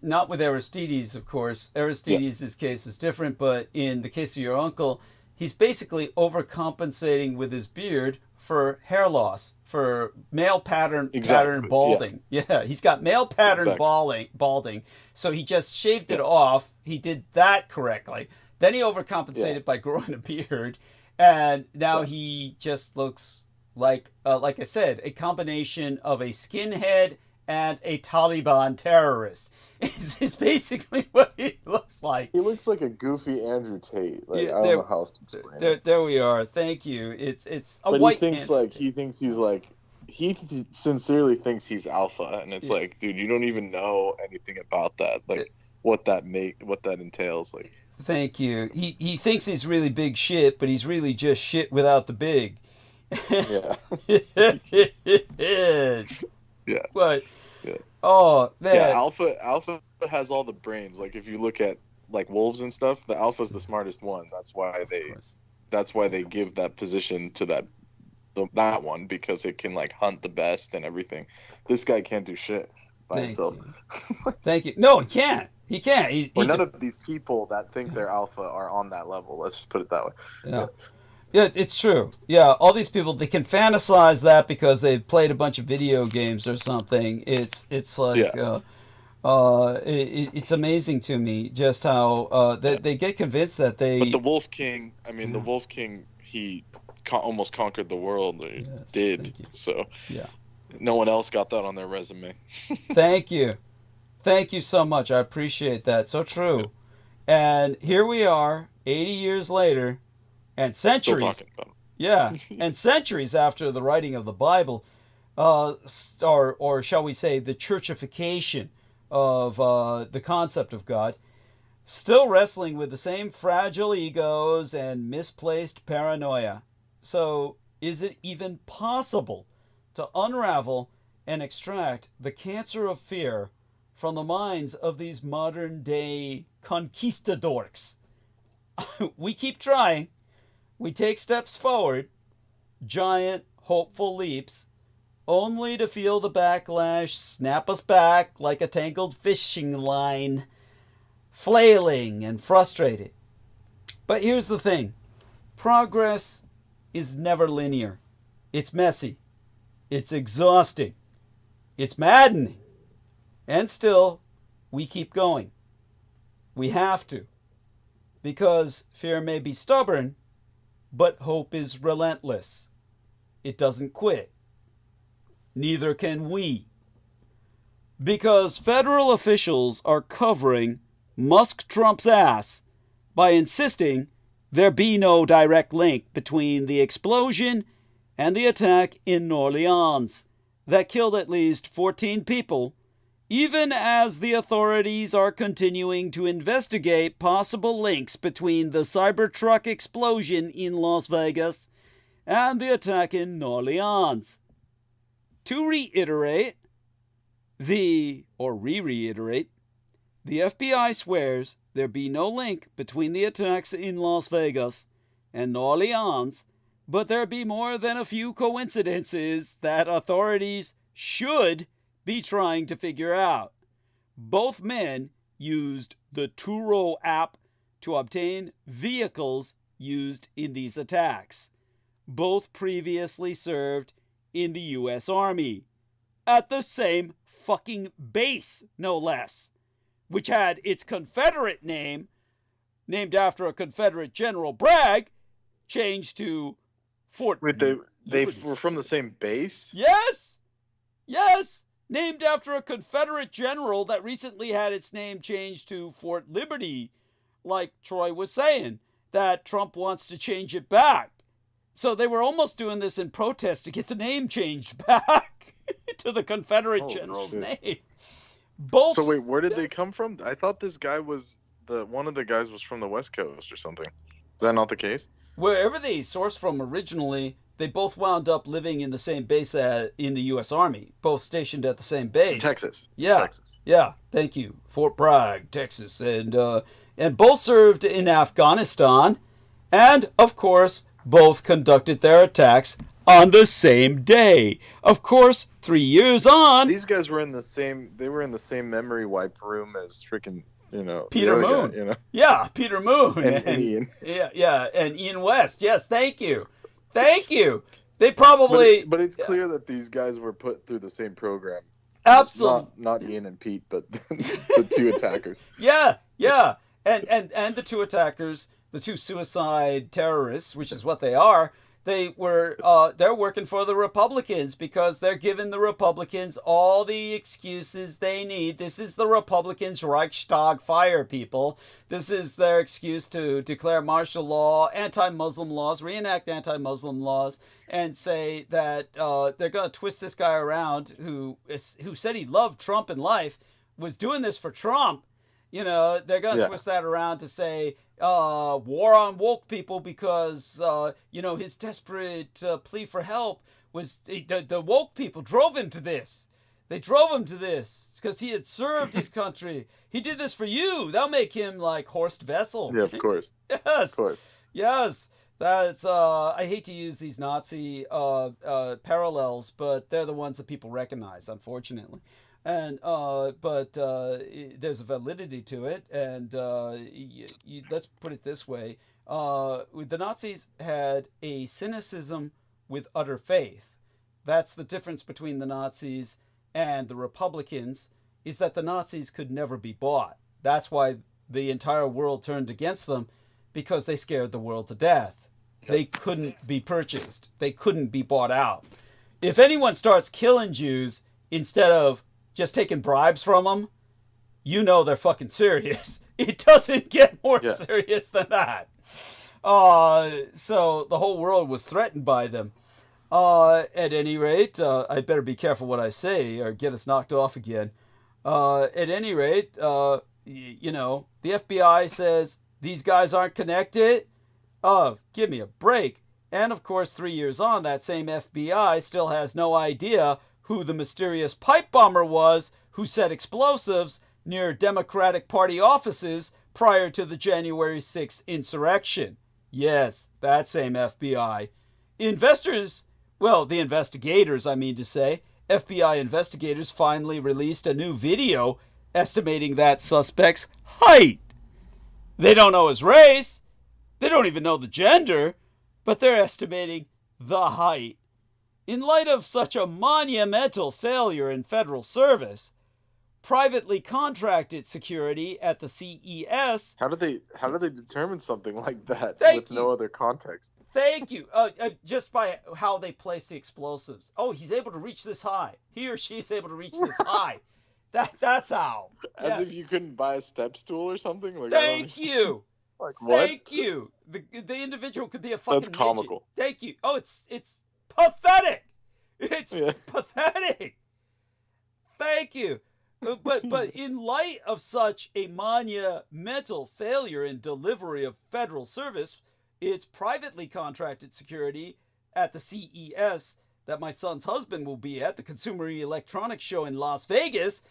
not with Aristides, of course. Aristides' case is different, but in the case of your uncle, he's basically overcompensating with his beard for hair loss, for male pattern balding. Yeah, he's got male pattern balding. So he just shaved it off. He did that correctly. Then he overcompensated by growing a beard, and now he just looks like I said, a combination of a skinhead and a Taliban terrorist. Is basically what he looks like. He looks like a goofy Andrew Tate. Like, I don't know how else to explain it. There we are. Thank you. It's a but white. He sincerely thinks he's alpha, and it's like, dude, you don't even know anything about that. Like what that entails. Like. Thank you. He thinks he's really big shit, but he's really just shit without the big. Yeah. Yeah. But yeah. Oh man. Yeah, alpha has all the brains. Like if you look at like wolves and stuff, the alpha's the smartest one. That's why they give that position to that one, because it can like hunt the best and everything. This guy can't do shit by himself. Thank you. No, he can't. He can't. None of these people that think they're alpha are on that level. Let's just put it that way. Yeah. Yeah, it's true. Yeah, all these people, they can fantasize that because they've played a bunch of video games or something. It's like it's amazing to me just how they get convinced that they. But the Wolf King, the Wolf King, he almost conquered the world. He did. So no one else got that on their resume. Thank you so much. I appreciate that. So true. And here we are, 80 years later. And centuries, still talking about and centuries after the writing of the Bible, or shall we say, the churchification of the concept of God, still wrestling with the same fragile egos and misplaced paranoia. So, is it even possible to unravel and extract the cancer of fear from the minds of these modern-day conquistadors? We keep trying. We take steps forward, giant, hopeful leaps, only to feel the backlash snap us back like a tangled fishing line, flailing and frustrated. But here's the thing. Progress is never linear. It's messy. It's exhausting. It's maddening. And still, we keep going. We have to. Because fear may be stubborn, but hope is relentless. It doesn't quit. Neither can we. Because federal officials are covering Musk Trump's ass by insisting there be no direct link between the explosion and the attack in New Orleans that killed at least 14 people, even as the authorities are continuing to investigate possible links between the Cybertruck explosion in Las Vegas and the attack in New Orleans. To reiterate, the FBI swears there be no link between the attacks in Las Vegas and New Orleans, but there be more than a few coincidences that authorities should be trying to figure out. Both men used the Turo app to obtain vehicles used in these attacks. Both previously served in the U.S. Army, at the same fucking base, no less, which had its Confederate name, named after a Confederate General Bragg, changed to Fort... Wait, they were from the same base? Yes! Yes! Named after a Confederate general that recently had its name changed to Fort Liberty, like Troy was saying, that Trump wants to change it back. So they were almost doing this in protest to get the name changed back to the Confederate general's name. Both. So wait, where did they come from? I thought this guy was one of the guys was from the West Coast or something. Is that not the case? Wherever they sourced from originally, they both wound up living in the same base in the U.S. Army, both stationed at the same base. Texas. Yeah, Texas. Yeah. Thank you, Fort Bragg, Texas, and both served in Afghanistan, and of course, both conducted their attacks on the same day. Of course, 3 years on, These guys were in the same. They were in the same memory wipe room as freaking Peter the other Moon. guy, you know? Yeah, Peter Moon. And Ian. Yeah, and Ian West. Yes, thank you. They probably... But it's clear that these guys were put through the same program. Absolutely. Not Ian and Pete, but the two attackers. Yeah. And the two attackers, the two suicide terrorists, which is what they are, they're working for the Republicans because they're giving the Republicans all the excuses they need. This is the Republicans' Reichstag fire, people. This is their excuse to declare martial law, anti-Muslim laws, reenact anti-Muslim laws, and say that they're going to twist this guy around who said he loved Trump in life, was doing this for Trump. They're going to twist that around to say war on woke people because, his desperate plea for help was the woke people drove him to this. They drove him to this because he had served his country. He did this for you. That'll make him like Horst Wessel. Yeah, of course. Yes. Of course. Yes. That's I hate to use these Nazi parallels, but they're the ones that people recognize, unfortunately. And but there's a validity to it, and let's put it this way: the Nazis had a cynicism with utter faith. That's the difference between the Nazis and the Republicans, is that the Nazis could never be bought. That's why the entire world turned against them, because they scared the world to death. They couldn't be purchased. They couldn't be bought out. If anyone starts killing Jews instead of just taking bribes from them, they're fucking serious. It doesn't get more serious than that. So the whole world was threatened by them. At any rate, I better be careful what I say or get us knocked off again. At any rate, the FBI says these guys aren't connected. Give me a break. And of course, 3 years on, that same FBI still has no idea who the mysterious pipe bomber was who set explosives near Democratic Party offices prior to the January 6th insurrection. Yes, that same FBI. The investigators, FBI investigators finally released a new video estimating that suspect's height. They don't know his race. They don't even know the gender, but they're estimating the height. In light of such a monumental failure in federal service, privately contracted security at the CES... How do they determine something like that no other context? Thank you. Just by how they place the explosives. Oh, he's able to reach this high. He or she is able to reach this high. That's how. As if you couldn't buy a step stool or something? Like, Thank you. Like what? Thank you. The individual could be a fucking That's comical. Midget. Thank you. Oh, it's pathetic. It's pathetic. Thank you. But in light of such a monumental failure in delivery of federal service, it's privately contracted security at the CES that my son's husband will be at, the Consumer Electronics Show in Las Vegas,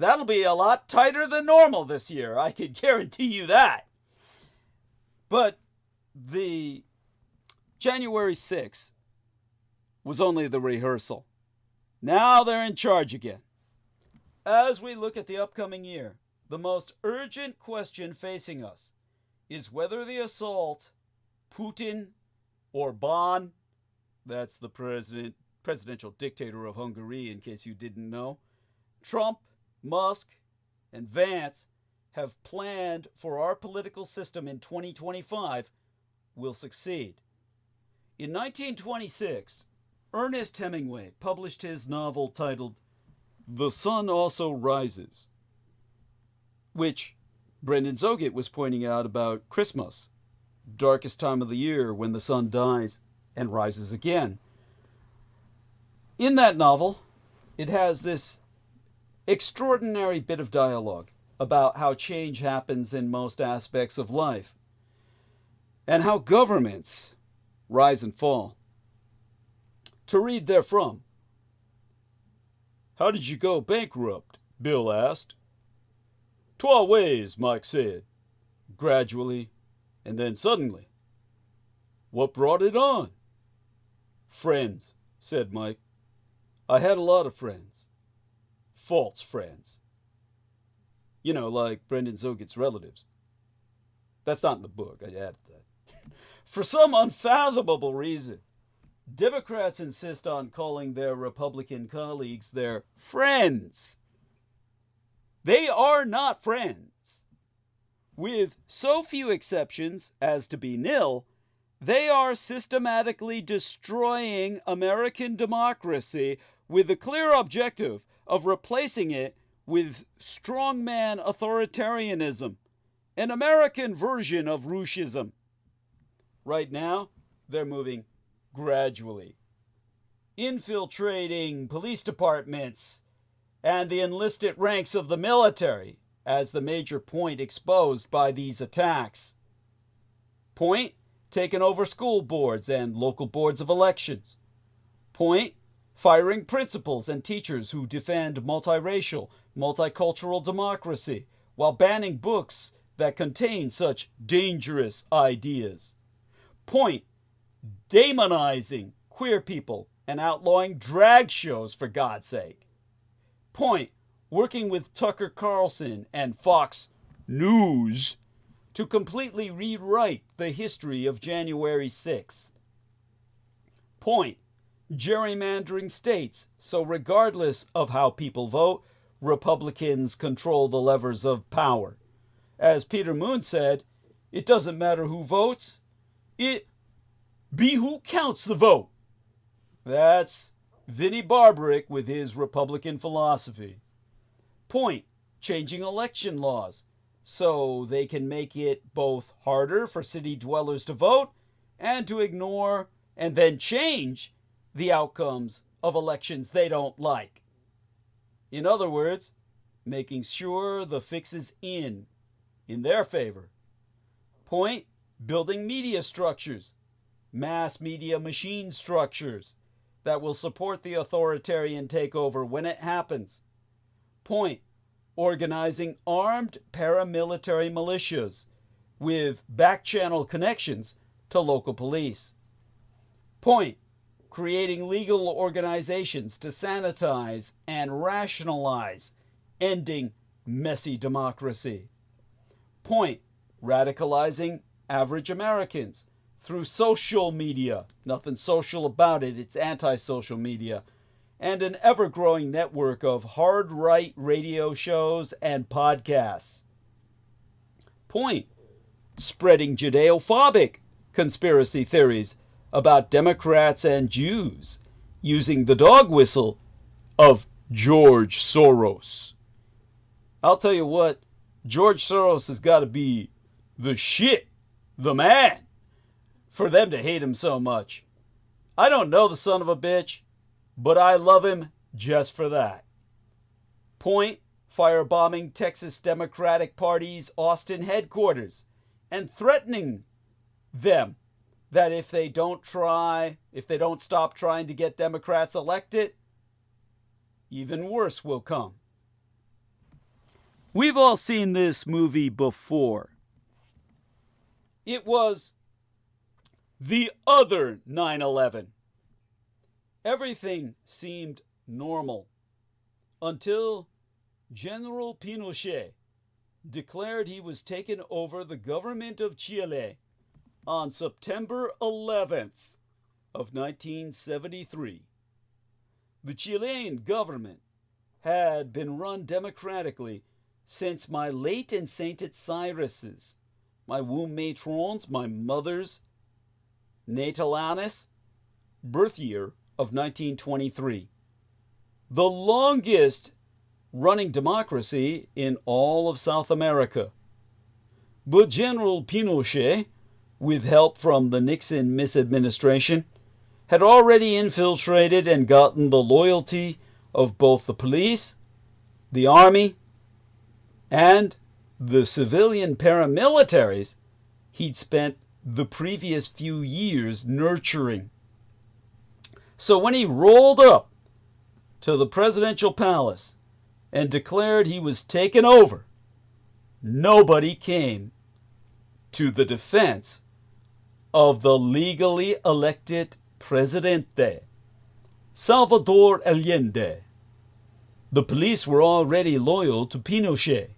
That'll be a lot tighter than normal this year. I can guarantee you that. But the January 6th was only the rehearsal. Now they're in charge again. As we look at the upcoming year, the most urgent question facing us is whether the assault, Putin, Orbán, that's the presidential dictator of Hungary, in case you didn't know, Trump, Musk, and Vance have planned for our political system in 2025 will succeed. In 1926, Ernest Hemingway published his novel titled The Sun Also Rises, which Brendan ẒOGHET was pointing out about Christmas, darkest time of the year when the sun dies and rises again. In that novel, it has this extraordinary bit of dialogue about how change happens in most aspects of life and how governments rise and fall. To read therefrom, "How did you go bankrupt?" Bill asked. "'Twa ways," Mike said. "Gradually, and then suddenly." "What brought it on?" "Friends," said Mike. "I had a lot of friends. False friends. You know, like Brendan ẒOGHET's relatives. That's not in the book, I added that. For some unfathomable reason, Democrats insist on calling their Republican colleagues their friends. They are not friends. With so few exceptions as to be nil, they are systematically destroying American democracy with the clear objective of replacing it with strongman authoritarianism, an American version of Rushism. Right now, they're moving gradually, infiltrating police departments and the enlisted ranks of the military as the major point exposed by these attacks. Point, taking over school boards and local boards of elections. Point, firing principals and teachers who defend multiracial, multicultural democracy while banning books that contain such dangerous ideas. Point, demonizing queer people and outlawing drag shows, for God's sake. Point, working with Tucker Carlson and Fox News to completely rewrite the history of January 6th. Point, gerrymandering states so regardless of how people vote, Republicans control the levers of power. As Peter Moon said, it doesn't matter who votes, it be who counts the vote. That's Vinnie Barbarick with his Republican philosophy. Point, changing election laws so they can make it both harder for city dwellers to vote and to ignore and then change the outcomes of elections they don't like. In other words, making sure the fix is in their favor. Point, building media structures, mass media machine structures that will support the authoritarian takeover when it happens. Point, organizing armed paramilitary militias with back-channel connections to local police. Point, creating legal organizations to sanitize and rationalize ending messy democracy. Point, radicalizing average Americans through social media. Nothing social about it, it's anti-social media. And an ever-growing network of hard-right radio shows and podcasts. Point, spreading Judeo-phobic conspiracy theories about Democrats and Jews using the dog whistle of George Soros. I'll tell you what, George Soros has got to be the shit, the man, for them to hate him so much. I don't know the son of a bitch, but I love him just for that. Point, firebombing Texas Democratic Party's Austin headquarters and threatening them that if they don't stop trying to get Democrats elected, even worse will come. We've all seen this movie before. It was the other 9/11. Everything seemed normal until General Pinochet declared he was taking over the government of Chile on September 11th of 1973. The Chilean government had been run democratically since my late and sainted Cyrus's, my womb matron's, my mother's natal annus, birth year of 1923. The longest running democracy in all of South America. But General Pinochet, with help from the Nixon misadministration, had already infiltrated and gotten the loyalty of both the police, the army, and the civilian paramilitaries he'd spent the previous few years nurturing. So when he rolled up to the presidential palace and declared he was taking over, nobody came to the defense of the legally elected Presidente, Salvador Allende. The police were already loyal to Pinochet,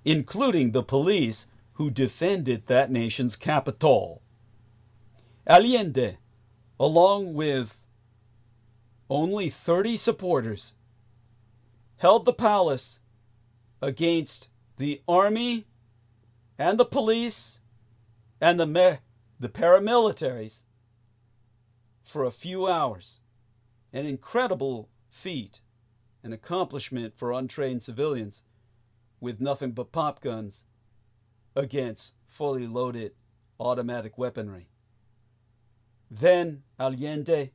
including the police who defended that nation's capital. Allende, along with only 30 supporters, held the palace against the army and the police and the paramilitaries for a few hours. An incredible feat, an accomplishment for untrained civilians with nothing but pop guns against fully loaded automatic weaponry. Then Allende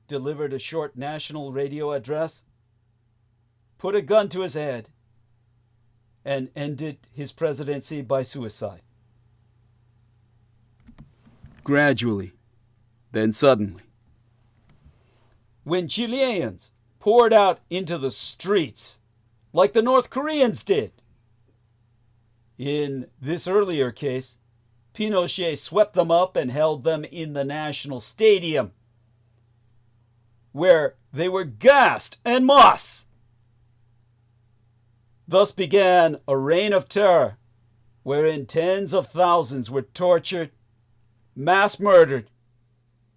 delivered a short national radio address, put a gun to his head, and ended his presidency by suicide. Gradually, then suddenly. When Chileans poured out into the streets like the North Koreans did, in this earlier case, Pinochet swept them up and held them in the National Stadium, where they were gassed en masse. Thus began a reign of terror, wherein tens of thousands were tortured, mass murdered,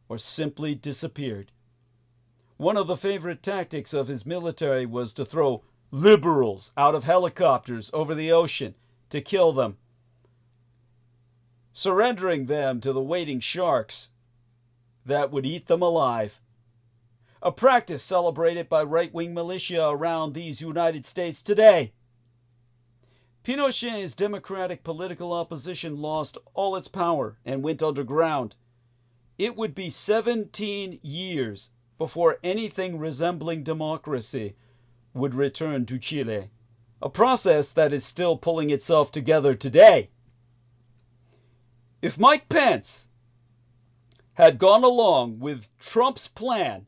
or simply disappeared. One of the favorite tactics of his military was to throw liberals out of helicopters over the ocean to kill them, surrendering them to the waiting sharks that would eat them alive. A practice celebrated by right-wing militia around these United States today. Pinochet's democratic political opposition lost all its power and went underground. It would be 17 years before anything resembling democracy would return to Chile, a process that is still pulling itself together today. If Mike Pence had gone along with Trump's plan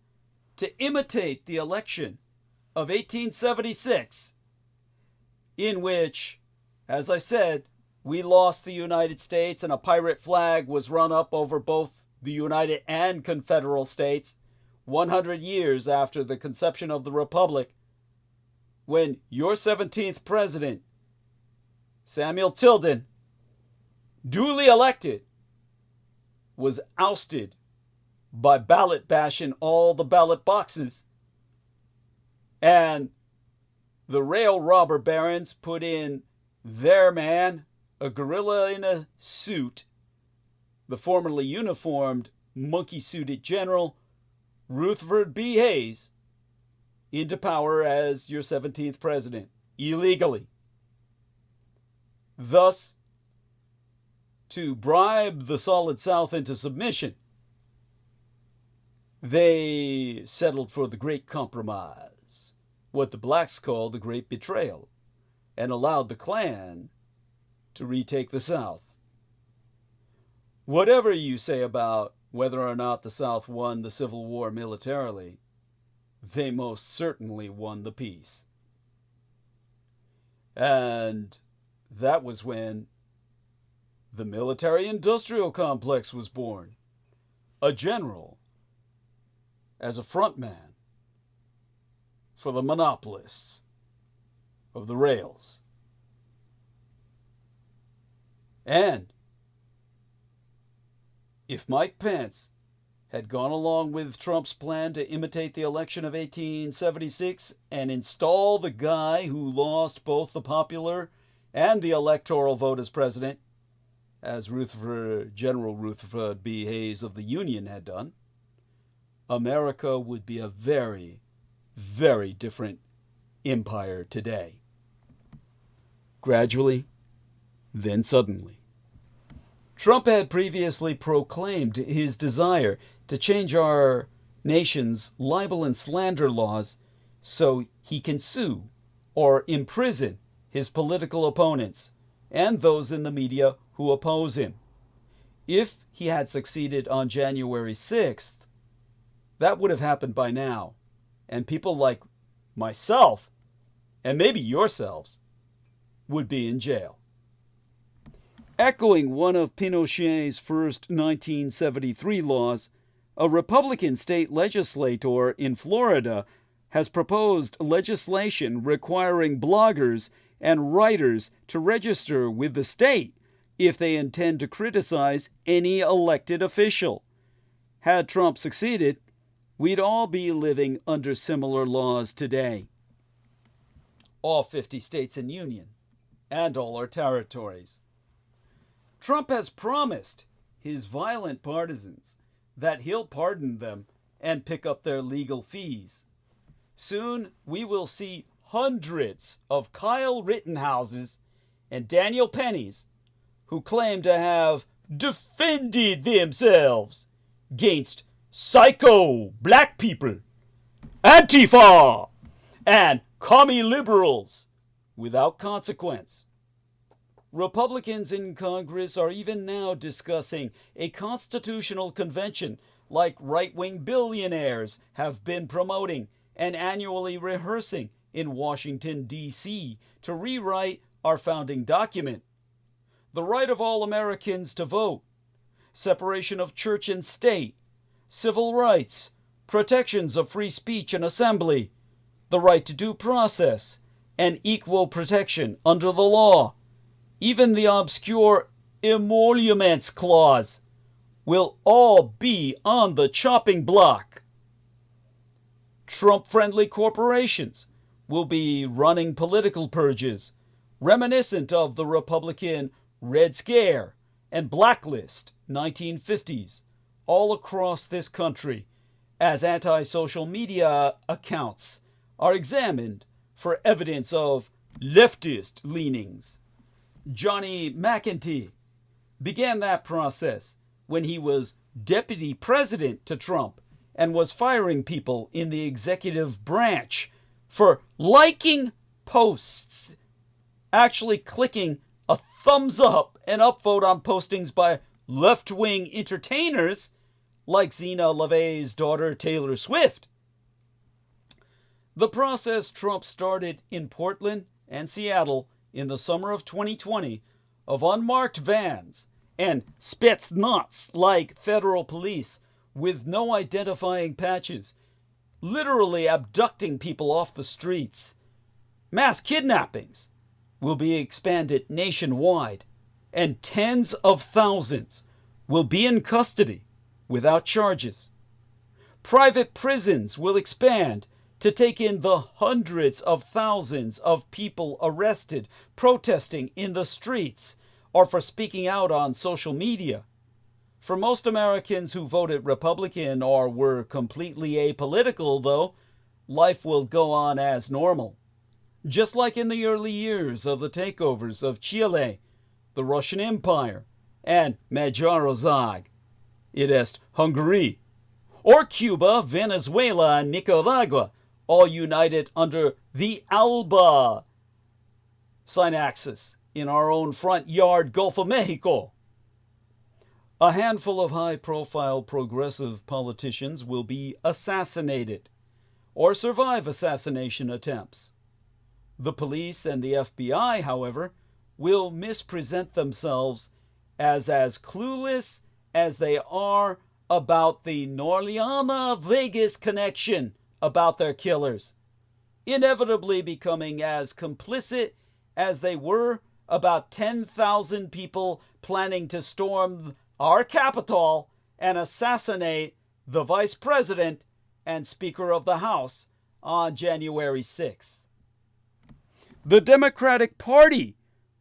to imitate the election of 1876, in which, as I said, we lost the United States and a pirate flag was run up over both the United and Confederal States 100 years after the conception of the Republic, when your 17th president, Samuel Tilden, duly elected, was ousted by ballot bashing all the ballot boxes, and the rail robber barons put in their man, a gorilla in a suit, the formerly uniformed, monkey-suited general, Rutherford B. Hayes, into power as your 17th president, illegally. Thus, to bribe the Solid South into submission, they settled for the Great Compromise, what the blacks call the Great Betrayal, and allowed the Klan to retake the South. Whatever you say about whether or not the South won the Civil War militarily, they most certainly won the peace. And that was when the military-industrial complex was born. A general as a front man for the monopolists of the rails. And if Mike Pence had gone along with Trump's plan to imitate the election of 1876 and install the guy who lost both the popular and the electoral vote as president, as General Rutherford B. Hayes of the Union had done, America would be a very, very different empire today. Gradually, then suddenly. Trump had previously proclaimed his desire to change our nation's libel and slander laws so he can sue or imprison his political opponents and those in the media who oppose him. If he had succeeded on January 6th, that would have happened by now, and people like myself, and maybe yourselves, would be in jail. Echoing one of Pinochet's first 1973 laws, a Republican state legislator in Florida has proposed legislation requiring bloggers and writers to register with the state if they intend to criticize any elected official. Had Trump succeeded, we'd all be living under similar laws today. All 50 states and union, and all our territories. Trump has promised his violent partisans that he'll pardon them and pick up their legal fees. Soon we will see hundreds of Kyle Rittenhouses and Daniel Pennies who claim to have defended themselves against psycho black people, Antifa, and commie liberals without consequence. Republicans in Congress are even now discussing a constitutional convention like right-wing billionaires have been promoting and annually rehearsing in Washington, D.C. to rewrite our founding document. The right of all Americans to vote, separation of church and state, civil rights, protections of free speech and assembly, the right to due process, and equal protection under the law. Even the obscure emoluments clause will all be on the chopping block. Trump-friendly corporations will be running political purges, reminiscent of the Republican Red Scare and Blacklist 1950s, all across this country, as anti-social media accounts are examined for evidence of leftist leanings. Johnny McEntee began that process when he was deputy president to Trump and was firing people in the executive branch for liking posts, actually clicking a thumbs up and upvote on postings by left-wing entertainers like Zena LaVey's daughter Taylor Swift. The process Trump started in Portland and Seattle in the summer of 2020 of unmarked vans and Spetsnaz-like federal police with no identifying patches, literally abducting people off the streets. Mass kidnappings will be expanded nationwide, and tens of thousands will be in custody without charges. Private prisons will expand to take in the hundreds of thousands of people arrested protesting in the streets or for speaking out on social media. For most Americans who voted Republican or were completely apolitical, though, life will go on as normal. Just like in the early years of the takeovers of Chile, the Russian Empire, and Magyarország, i.e. Hungary, or Cuba, Venezuela, and Nicaragua, all united under the ALBA synaxis in our own front yard Gulf of Mexico. A handful of high-profile progressive politicians will be assassinated or survive assassination attempts. The police and the FBI, however, will mispresent themselves as clueless as they are about the Norliana-Vegas connection about their killers, inevitably becoming as complicit as they were about 10,000 people planning to storm our Capitol and assassinate the Vice President and Speaker of the House on January 6th. The Democratic Party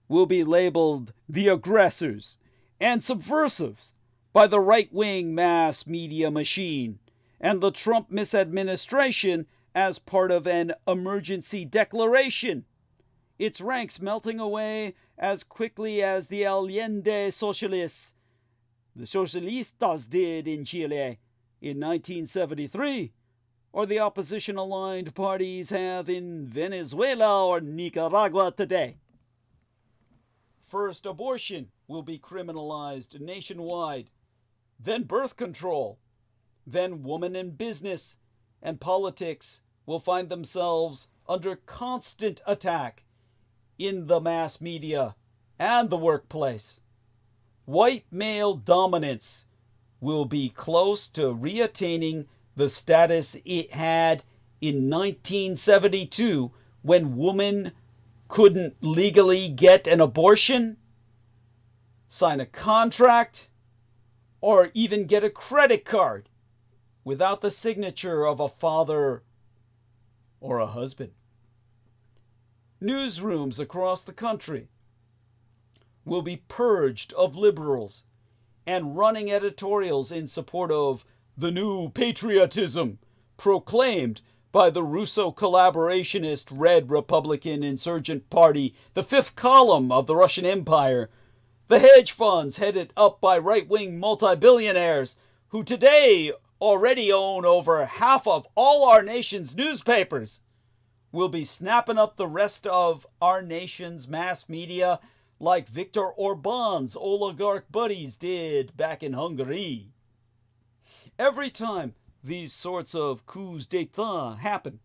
will be labeled the aggressors and subversives by the right-wing mass media machine and the Trump misadministration as part of an emergency declaration, its ranks melting away as quickly as the Allende socialists, the Socialistas, did in Chile in 1973, or the opposition-aligned parties have in Venezuela or Nicaragua today. First, abortion will be criminalized nationwide, then birth control, then women in business and politics will find themselves under constant attack in the mass media and the workplace. White male dominance will be close to reattaining the status it had in 1972 when women couldn't legally get an abortion, sign a contract, or even get a credit card without the signature of a father or a husband. Newsrooms across the country will be purged of liberals and running editorials in support of the new patriotism proclaimed by the Russo-collaborationist Red Republican Insurgent Party, the fifth column of the Russian Empire, the hedge funds headed up by right-wing multi-billionaires who today already own over half of all our nation's newspapers, will be snapping up the rest of our nation's mass media like Viktor Orban's oligarch buddies did back in Hungary. Every time these sorts of coups d'etat happen,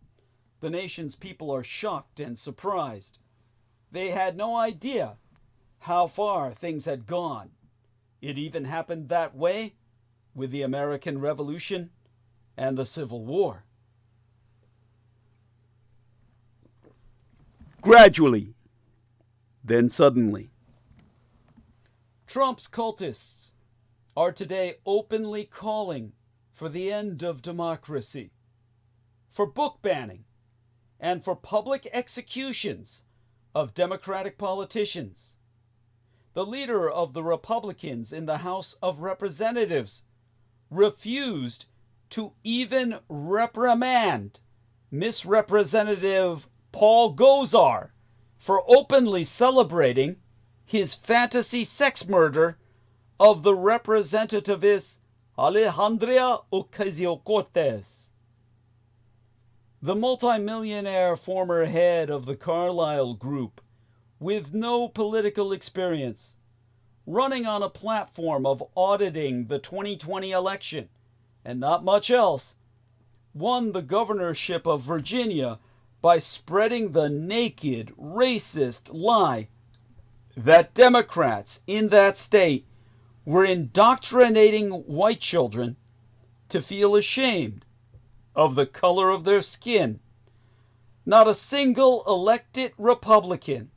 the nation's people are shocked and surprised. They had no idea how far things had gone. It even happened that way with the American Revolution and the Civil War. Gradually, then suddenly. Trump's cultists are today openly calling for the end of democracy, for book banning, and for public executions of Democratic politicians. The leader of the Republicans in the House of Representatives refused to even reprimand Misrepresentative Paul Gosar for openly celebrating his fantasy sex murder of the representativist Alejandria Ocasio-Cortez. The multimillionaire former head of the Carlyle Group, with no political experience, running on a platform of auditing the 2020 election and not much else, won the governorship of Virginia by spreading the naked, racist lie that Democrats in that state were indoctrinating white children to feel ashamed of the color of their skin. Not a single elected Republican,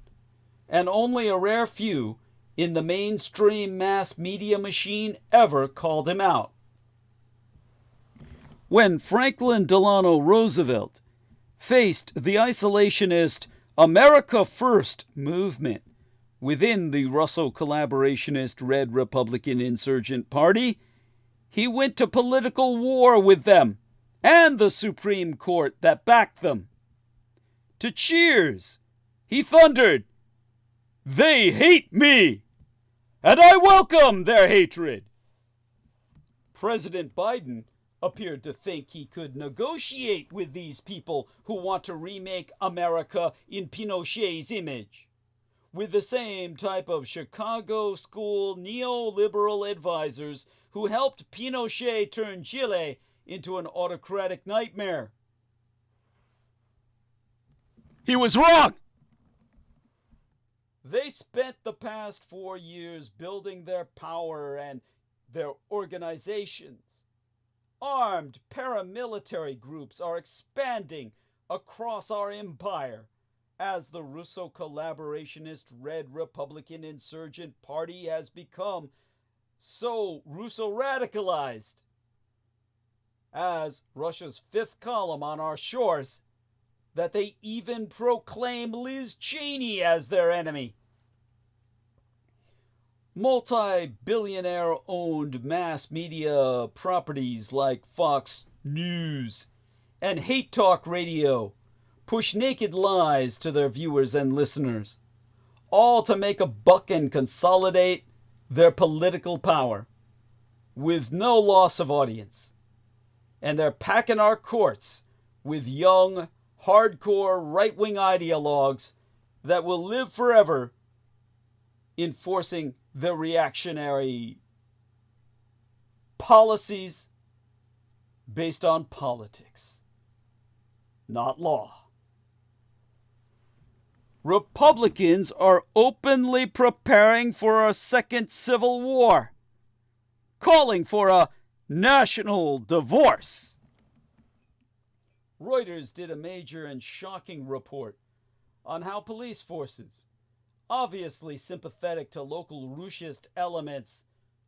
and only a rare few in the mainstream mass media machine, ever called him out. When Franklin Delano Roosevelt faced the isolationist America First movement within the Russo-collaborationist Red Republican Insurgent Party, he went to political war with them and the Supreme Court that backed them. To cheers, he thundered, "They hate me, and I welcome their hatred." President Biden appeared to think he could negotiate with these people who want to remake America in Pinochet's image, with the same type of Chicago school neoliberal advisors who helped Pinochet turn Chile into an autocratic nightmare. He was wrong. They spent the past 4 years building their power and their organizations. Armed paramilitary groups are expanding across our empire as the Russo collaborationist Red Republican Insurgent Party has become so Russo radicalized as Russia's fifth column on our shores that they even proclaim Liz Cheney as their enemy. Multi-billionaire-owned mass media properties like Fox News and Hate Talk Radio push naked lies to their viewers and listeners, all to make a buck and consolidate their political power with no loss of audience. And they're packing our courts with young, hardcore right-wing ideologues that will live forever enforcing their reactionary policies based on politics, not law. Republicans are openly preparing for a second civil war, calling for a national divorce. Reuters did a major and shocking report on how police forces, obviously sympathetic to local Russiist elements,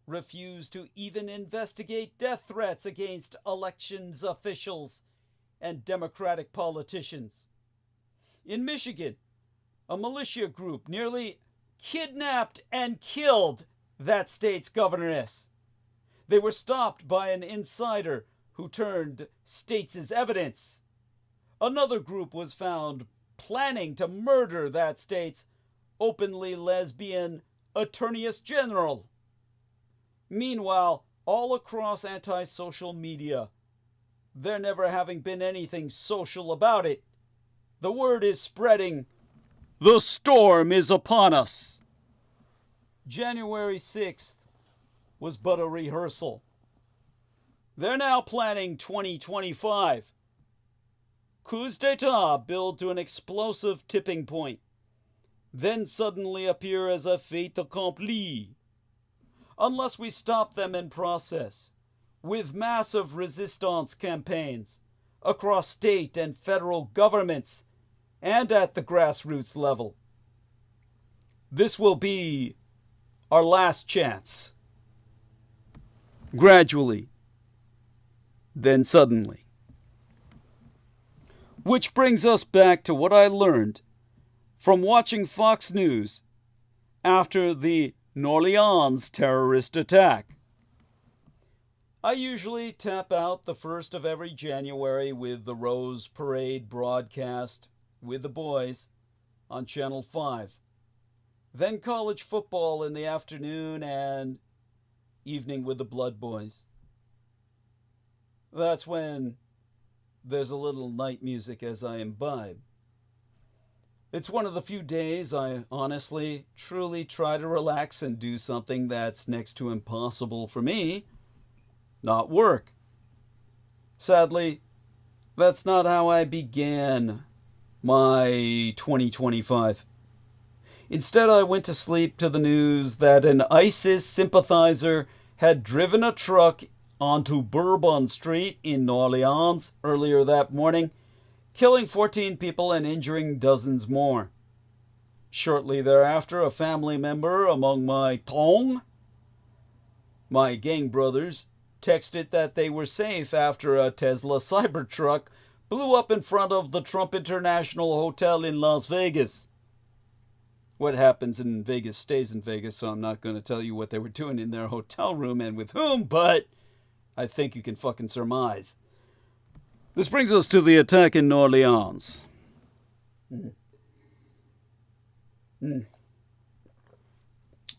refuse to even investigate death threats against elections officials and Democratic politicians. In Michigan, a militia group nearly kidnapped and killed that state's governess. They were stopped by an insider who turned states' evidence. Another group was found planning to murder that state's openly lesbian attorney general. Meanwhile, all across anti-social media, there never having been anything social about it, the word is spreading, the storm is upon us. January 6th was but a rehearsal. They're now planning 2025. Coups d'etat build to an explosive tipping point, then suddenly appear as a fait accompli. Unless we stop them in process, with massive resistance campaigns across state and federal governments and at the grassroots level. This will be our last chance. Gradually, then suddenly. Which brings us back to what I learned from watching Fox News after the New Orleans terrorist attack. I usually tap out the first of every January with the Rose Parade broadcast with the boys on Channel 5. Then college football in the afternoon and evening with the Blood Boys. That's when there's a little night music as I imbibe. It's one of the few days I honestly, truly try to relax and do something that's next to impossible for me, not work. Sadly, that's not how I began my 2025. Instead, I went to sleep to the news that an ISIS sympathizer had driven a truck onto Bourbon Street in New Orleans earlier that morning, killing 14 people and injuring dozens more. Shortly thereafter, a family member among my gang brothers, texted that they were safe after a Tesla Cybertruck blew up in front of the Trump International Hotel in Las Vegas. What happens in Vegas stays in Vegas, so I'm not going to tell you what they were doing in their hotel room and with whom, but I think you can fucking surmise. This brings us to the attack in New Orleans.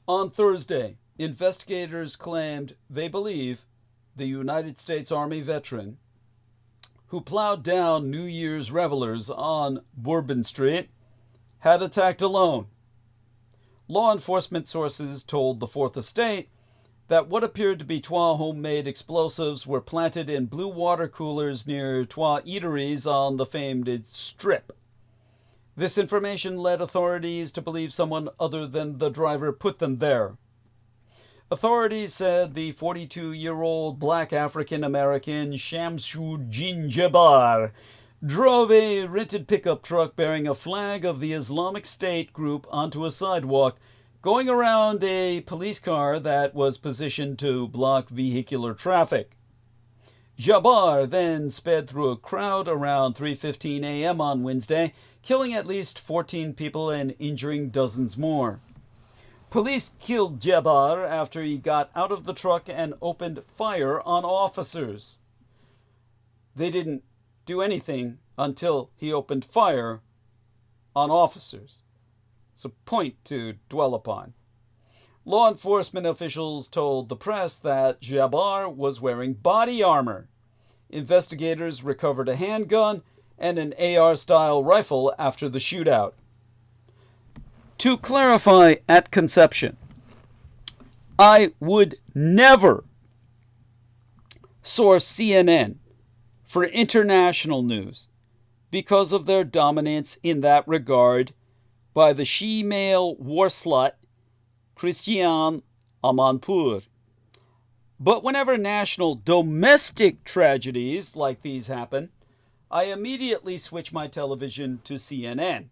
On Thursday, investigators claimed they believe the United States Army veteran who plowed down New Year's revelers on Bourbon Street had attacked alone. Law enforcement sources told the Fourth Estate that what appeared to be trois homemade explosives were planted in blue water coolers near trois eateries on the famed Strip. This information led authorities to believe someone other than the driver put them there. Authorities said the 42-year-old black African-American Shamsuddin Jabbar drove a rented pickup truck bearing a flag of the Islamic State group onto a sidewalk, going around a police car that was positioned to block vehicular traffic. Jabbar then sped through a crowd around 3:15 a.m. on Wednesday, killing at least 14 people and injuring dozens more. Police killed Jabbar after he got out of the truck and opened fire on officers. They didn't do anything until he opened fire on officers. It's a point to dwell upon. Law enforcement officials told the press that Jabbar was wearing body armor. Investigators recovered a handgun and an AR-style rifle after the shootout. To clarify at conception, I would never source CNN for international news because of their dominance in that regard by the she-male war slut Christiane Amanpour. But whenever national domestic tragedies like these happen, I immediately switch my television to CNN.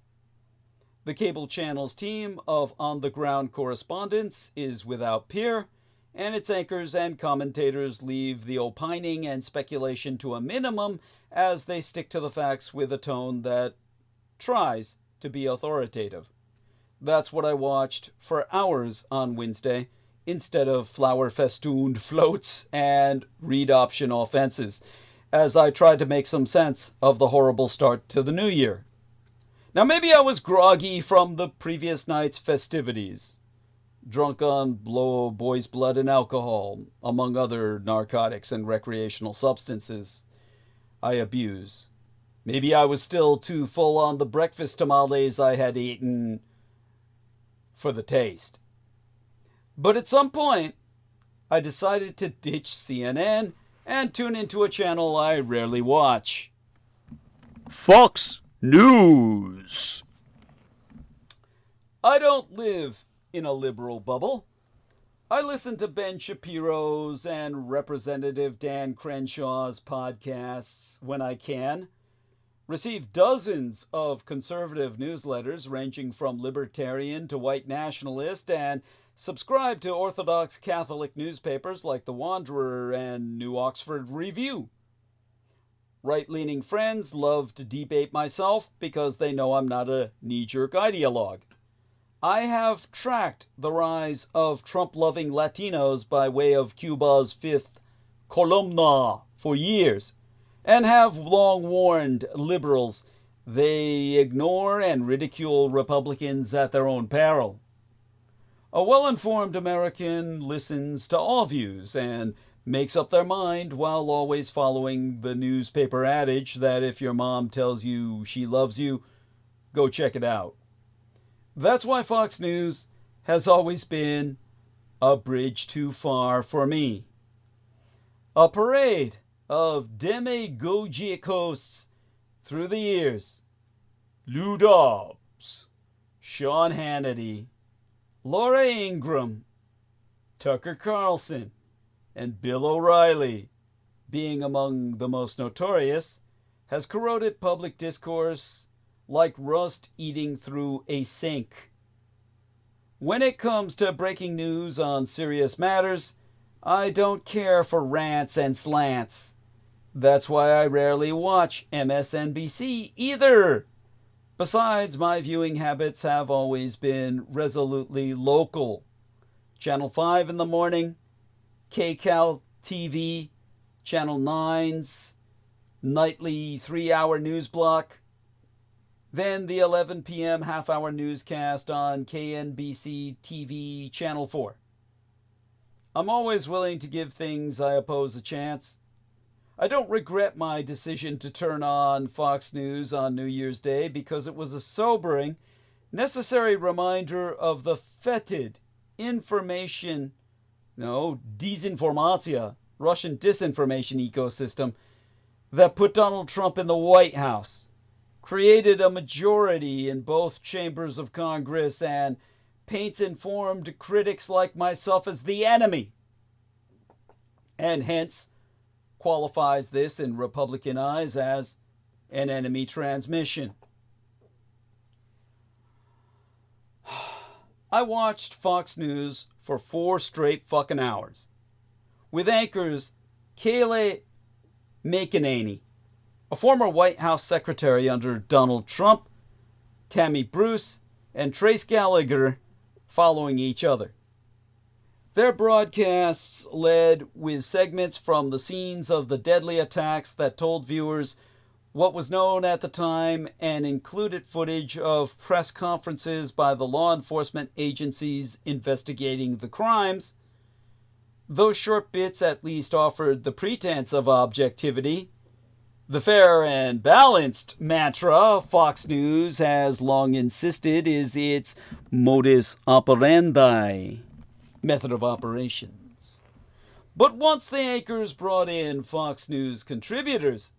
The cable channel's team of on-the-ground correspondents is without peer, and its anchors and commentators leave the opining and speculation to a minimum as they stick to the facts with a tone that tries to be authoritative. That's what I watched for hours on Wednesday, instead of flower-festooned floats and read option offenses, as I tried to make some sense of the horrible start to the new year. Now, maybe I was groggy from the previous night's festivities, drunk on boys' blood and alcohol, among other narcotics and recreational substances I abuse. Maybe I was still too full on the breakfast tamales I had eaten for the taste. But at some point, I decided to ditch CNN and tune into a channel I rarely watch. Fox News. I don't live in a liberal bubble. I listen to Ben Shapiro's and Representative Dan Crenshaw's podcasts when I can, receive dozens of conservative newsletters ranging from libertarian to white nationalist, and subscribe to Orthodox Catholic newspapers like The Wanderer and New Oxford Review. Right-leaning friends love to debate myself because they know I'm not a knee-jerk ideologue. I have tracked the rise of Trump-loving Latinos by way of Cuba's fifth columna for years, and have long warned liberals they ignore and ridicule Republicans at their own peril. A well-informed American listens to all views and makes up their mind while always following the newspaper adage that if your mom tells you she loves you, go check it out. That's why Fox News has always been a bridge too far for me. A parade of demagogic hosts through the years. Lou Dobbs, Sean Hannity, Laura Ingraham, Tucker Carlson, and Bill O'Reilly, being among the most notorious, has corroded public discourse like rust eating through a sink. When it comes to breaking news on serious matters, I don't care for rants and slants. That's why I rarely watch MSNBC either. Besides, my viewing habits have always been resolutely local. Channel 5 in the morning, KCAL TV, Channel 9's nightly 3-hour news block, then the 11 p.m. half-hour newscast on KNBC TV Channel 4. I'm always willing to give things I oppose a chance. I don't regret my decision to turn on Fox News on New Year's Day because it was a sobering, necessary reminder of the fetid disinformatia, Russian disinformation ecosystem that put Donald Trump in the White House created a majority in both chambers of Congress and paints informed critics like myself as the enemy, and hence qualifies this in Republican eyes as an enemy transmission. I watched Fox News for 4 straight fucking hours with anchors Kayleigh McEnany, a former White House secretary under Donald Trump, Tammy Bruce, and Trace Gallagher following each other. Their broadcasts led with segments from the scenes of the deadly attacks that told viewers what was known at the time and included footage of press conferences by the law enforcement agencies investigating the crimes. Those short bits at least offered the pretense of objectivity. The fair and balanced mantra Fox News has long insisted is its modus operandi, method of operations. But once the anchors brought in Fox News contributors,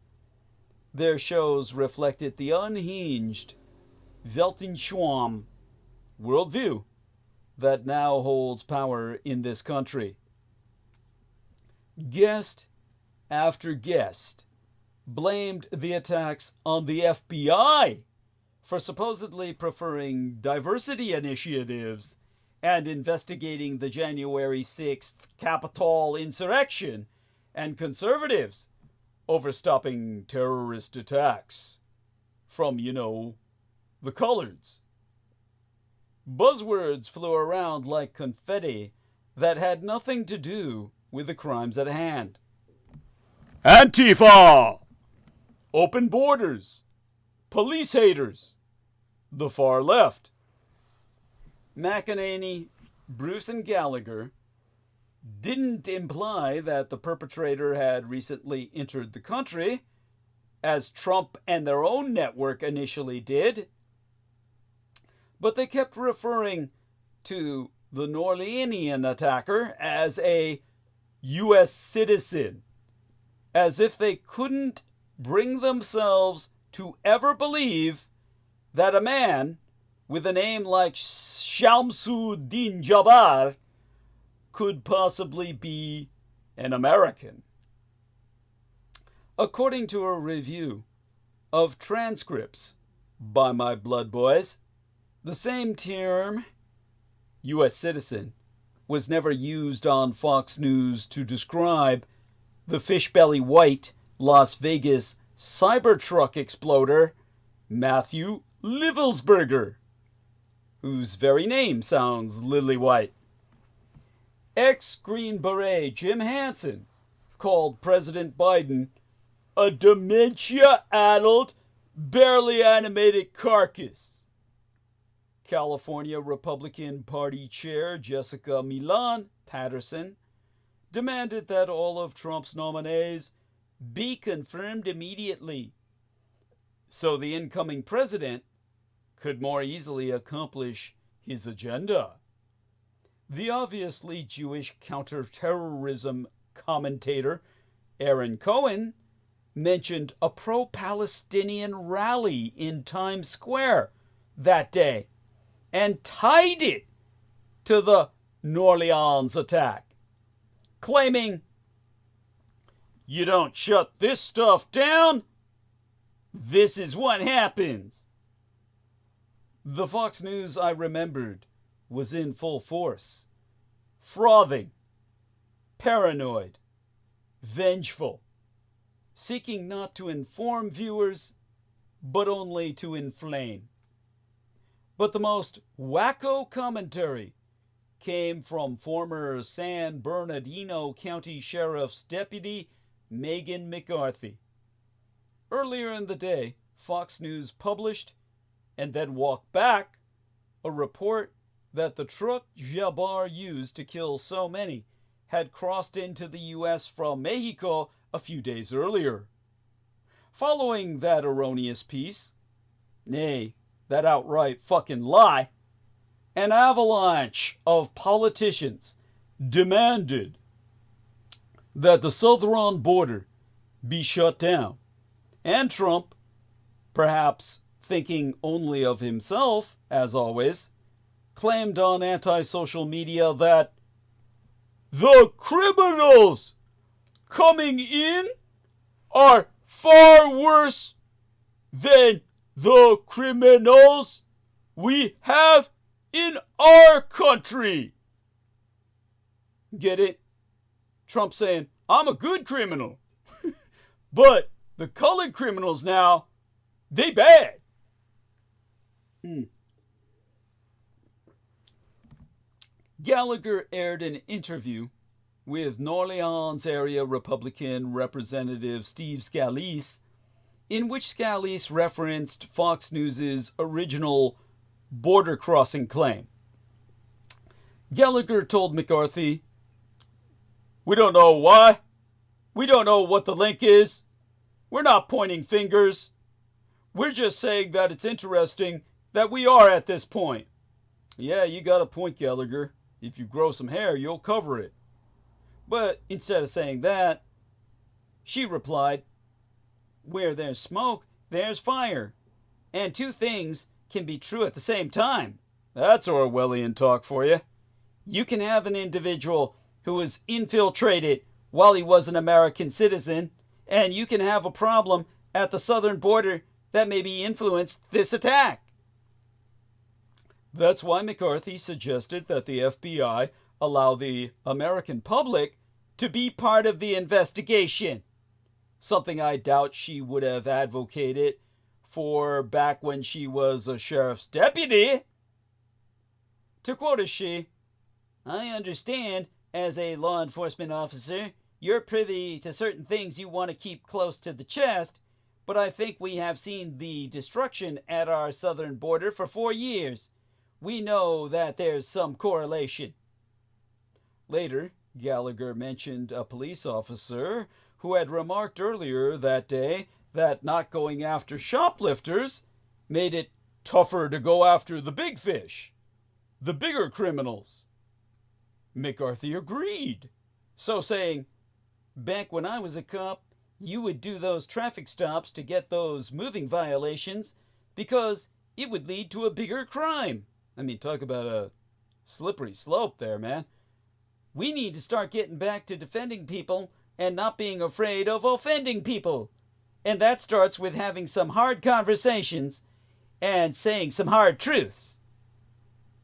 their shows reflected the unhinged Weltanschauung worldview that now holds power in this country. Guest after guest blamed the attacks on the FBI for supposedly preferring diversity initiatives and investigating the January 6th Capitol insurrection, and conservatives over stopping terrorist attacks from, the coloreds. Buzzwords flew around like confetti that had nothing to do with the crimes at hand. Antifa! Open borders! Police haters! The far left. McEnany, Bruce, and Gallagher didn't imply that the perpetrator had recently entered the country, as Trump and their own network initially did, but they kept referring to the Norleanian attacker as a U.S. citizen, as if they couldn't bring themselves to ever believe that a man with a name like Shamsuddin Jabbar could possibly be an American. According to a review of transcripts by my blood boys, the same term, U.S. citizen, was never used on Fox News to describe the fish-belly white Las Vegas Cybertruck exploder Matthew Livelsberger, whose very name sounds lily-white. Ex-Green Beret Jim Hansen called President Biden a dementia-addled, barely animated carcass. California Republican Party Chair Jessica Milan Patterson demanded that all of Trump's nominees be confirmed immediately so the incoming president could more easily accomplish his agenda. The obviously Jewish counterterrorism commentator Aaron Cohen mentioned a pro-Palestinian rally in Times Square that day and tied it to the Norleans attack, claiming, "You don't shut this stuff down, this is what happens." The Fox News I remembered was in full force, frothing, paranoid, vengeful, seeking not to inform viewers, but only to inflame. But the most wacko commentary came from former San Bernardino County Sheriff's Deputy Megan McCarthy. Earlier in the day, Fox News published, and then walked back, a report that the truck Jabbar used to kill so many had crossed into the U.S. from Mexico a few days earlier. Following that erroneous piece, nay, that outright fucking lie, an avalanche of politicians demanded that the southern border be shut down, and Trump, perhaps thinking only of himself, as always, claimed on anti-social media that the criminals coming in are far worse than the criminals we have in our country. Get it? Trump saying, I'm a good criminal. But the colored criminals now, they bad. Gallagher aired an interview with New Orleans area Republican Representative Steve Scalise, in which Scalise referenced Fox News' original border crossing claim. Gallagher told McCarthy, "We don't know why. We don't know what the link is. We're not pointing fingers. We're just saying that it's interesting that we are at this point." Yeah, you got a point, Gallagher. If you grow some hair, you'll cover it. But instead of saying that, she replied, "Where there's smoke, there's fire. And two things can be true at the same time." That's Orwellian talk for you. You can have an individual who was infiltrated while he was an American citizen, and you can have a problem at the southern border that maybe influenced this attack. That's why McCarthy suggested that the FBI allow the American public to be part of the investigation. Something I doubt she would have advocated for back when she was a sheriff's deputy. To quote a she, "I understand, as a law enforcement officer, you're privy to certain things you want to keep close to the chest, but I think we have seen the destruction at our southern border for 4 years. We know that there's some correlation." Later, Gallagher mentioned a police officer who had remarked earlier that day that not going after shoplifters made it tougher to go after the big fish, the bigger criminals. McCarthy agreed, so saying, "Back when I was a cop, you would do those traffic stops to get those moving violations because it would lead to a bigger crime." I mean, talk about a slippery slope there, man. "We need to start getting back to defending people and not being afraid of offending people. And that starts with having some hard conversations and saying some hard truths."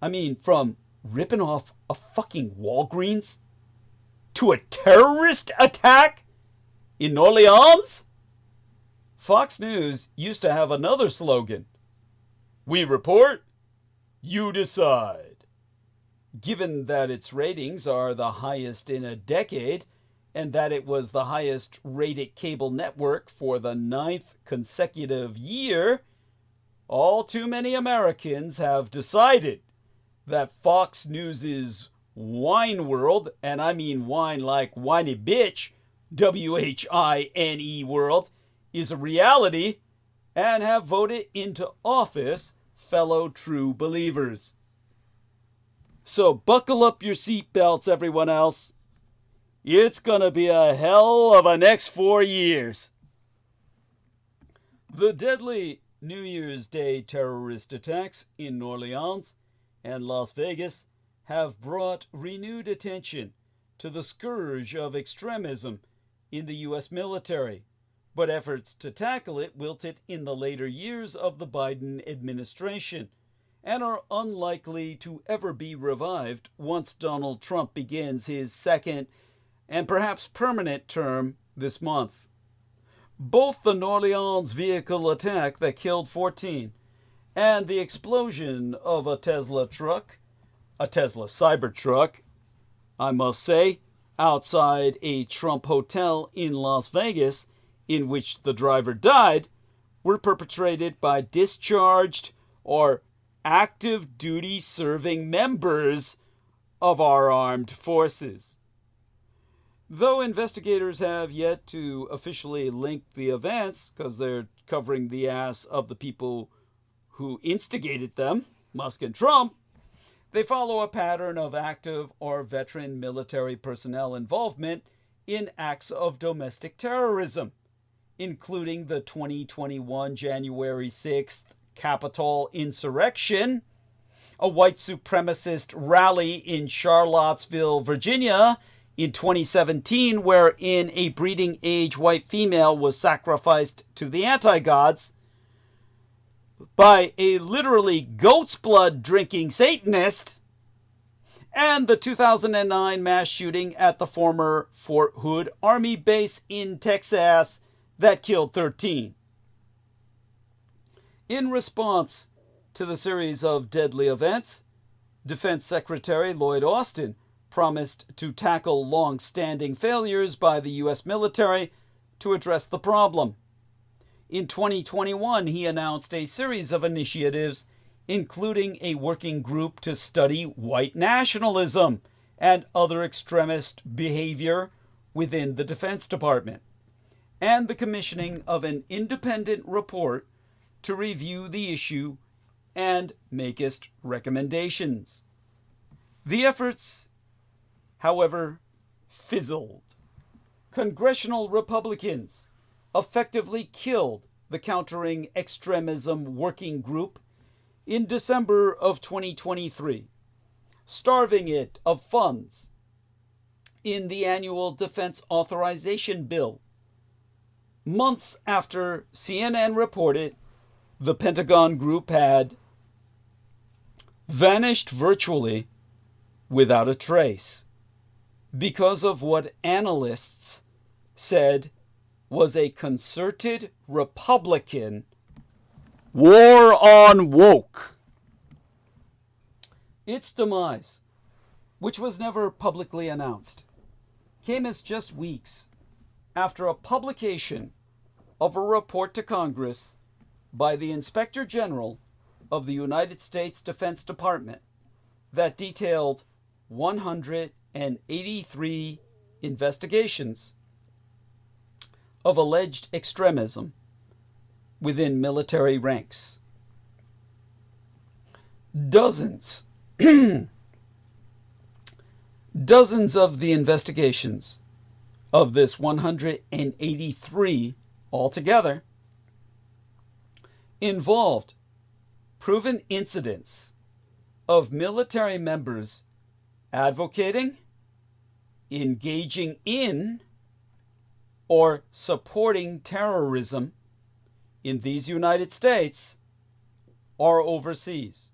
I mean, from ripping off a fucking Walgreens to a terrorist attack in New Orleans? Fox News used to have another slogan: "We report, you decide." Given that its ratings are the highest in a decade, and that it was the highest rated cable network for the 9th consecutive year, all too many Americans have decided that Fox News' wine world, and I mean wine like whiny bitch, WHINE world, is a reality, and have voted into office fellow true believers. So buckle up your seatbelts, everyone else. It's gonna be a hell of a next 4 years. The deadly New Year's Day terrorist attacks in New Orleans and Las Vegas have brought renewed attention to the scourge of extremism in the U.S. military, but efforts to tackle it wilted in the later years of the Biden administration and are unlikely to ever be revived once Donald Trump begins his second and perhaps permanent term this month. Both the New Orleans vehicle attack that killed 14 and the explosion of a Tesla Cybertruck, I must say, outside a Trump hotel in Las Vegas, in which the driver died, were perpetrated by discharged or active duty serving members of our armed forces. Though investigators have yet to officially link the events, because they're covering the ass of the people who instigated them, Musk and Trump, they follow a pattern of active or veteran military personnel involvement in acts of domestic terrorism, including the 2021 January 6th Capitol insurrection, a white supremacist rally in Charlottesville, Virginia in 2017, wherein a breeding age white female was sacrificed to the anti-gods by a literally goat's blood drinking Satanist, and the 2009 mass shooting at the former Fort Hood Army base in Texas that killed 13. In response to the series of deadly events, Defense Secretary Lloyd Austin promised to tackle long-standing failures by the U.S. military to address the problem. In 2021, he announced a series of initiatives, including a working group to study white nationalism and other extremist behavior within the Defense Department, and the commissioning of an independent report to review the issue and make its recommendations. The efforts, however, fizzled. Congressional Republicans effectively killed the Countering Extremism Working Group in December of 2023, starving it of funds in the annual Defense Authorization Bill. Months after CNN reported the Pentagon group had vanished virtually without a trace because of what analysts said was a concerted Republican war on woke. Its demise, which was never publicly announced, came as just weeks after a publication of a report to Congress by the Inspector General of the United States Defense Department that detailed 183 investigations of alleged extremism within military ranks. Dozens of the investigations of this 183 altogether involved proven incidents of military members advocating, engaging in, or supporting terrorism in these United States or overseas,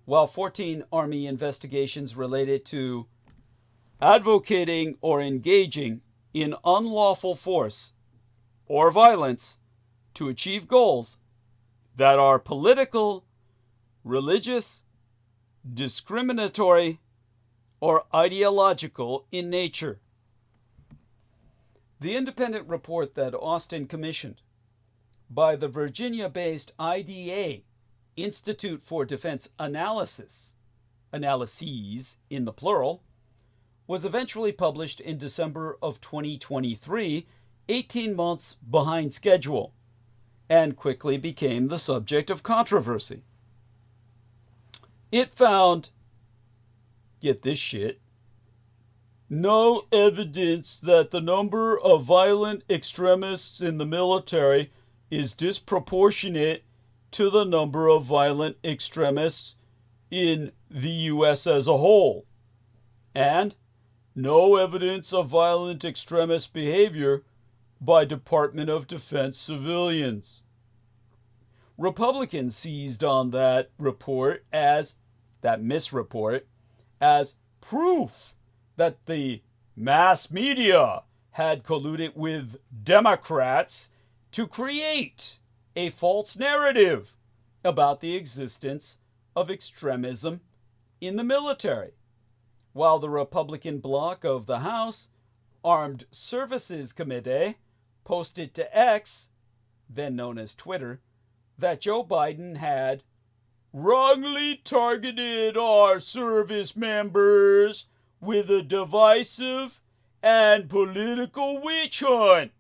while 14 Army investigations related to advocating or engaging in unlawful force or violence to achieve goals that are political, religious, discriminatory, or ideological in nature. The independent report that Austin commissioned by the Virginia-based IDA, Institute for Defense Analyses in the plural, was eventually published in December of 2023, 18 months behind schedule, and quickly became the subject of controversy. It found, get this shit, no evidence that the number of violent extremists in the military is disproportionate to the number of violent extremists in the U.S. as a whole, and no evidence of violent extremist behavior by Department of Defense civilians. Republicans seized on that misreport, as proof that the mass media had colluded with Democrats to create a false narrative about the existence of extremism in the military, while the Republican bloc of the House Armed Services Committee posted to X, then known as Twitter, that Joe Biden had wrongly targeted our service members with a divisive and political witch hunt.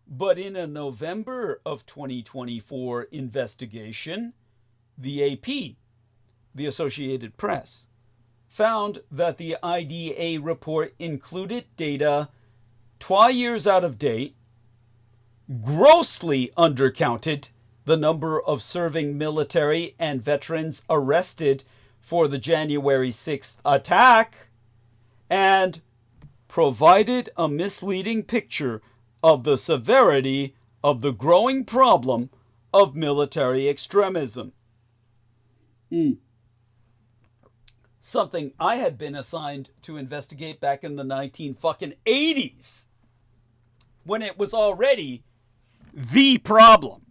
But in a November of 2024 investigation, the AP, the Associated Press, found that the IDA report included data 2 years out of date, grossly undercounted the number of serving military and veterans arrested for the January 6th attack, and provided a misleading picture of the severity of the growing problem of military extremism. Something I had been assigned to investigate back in the 1980s, when it was already the problem.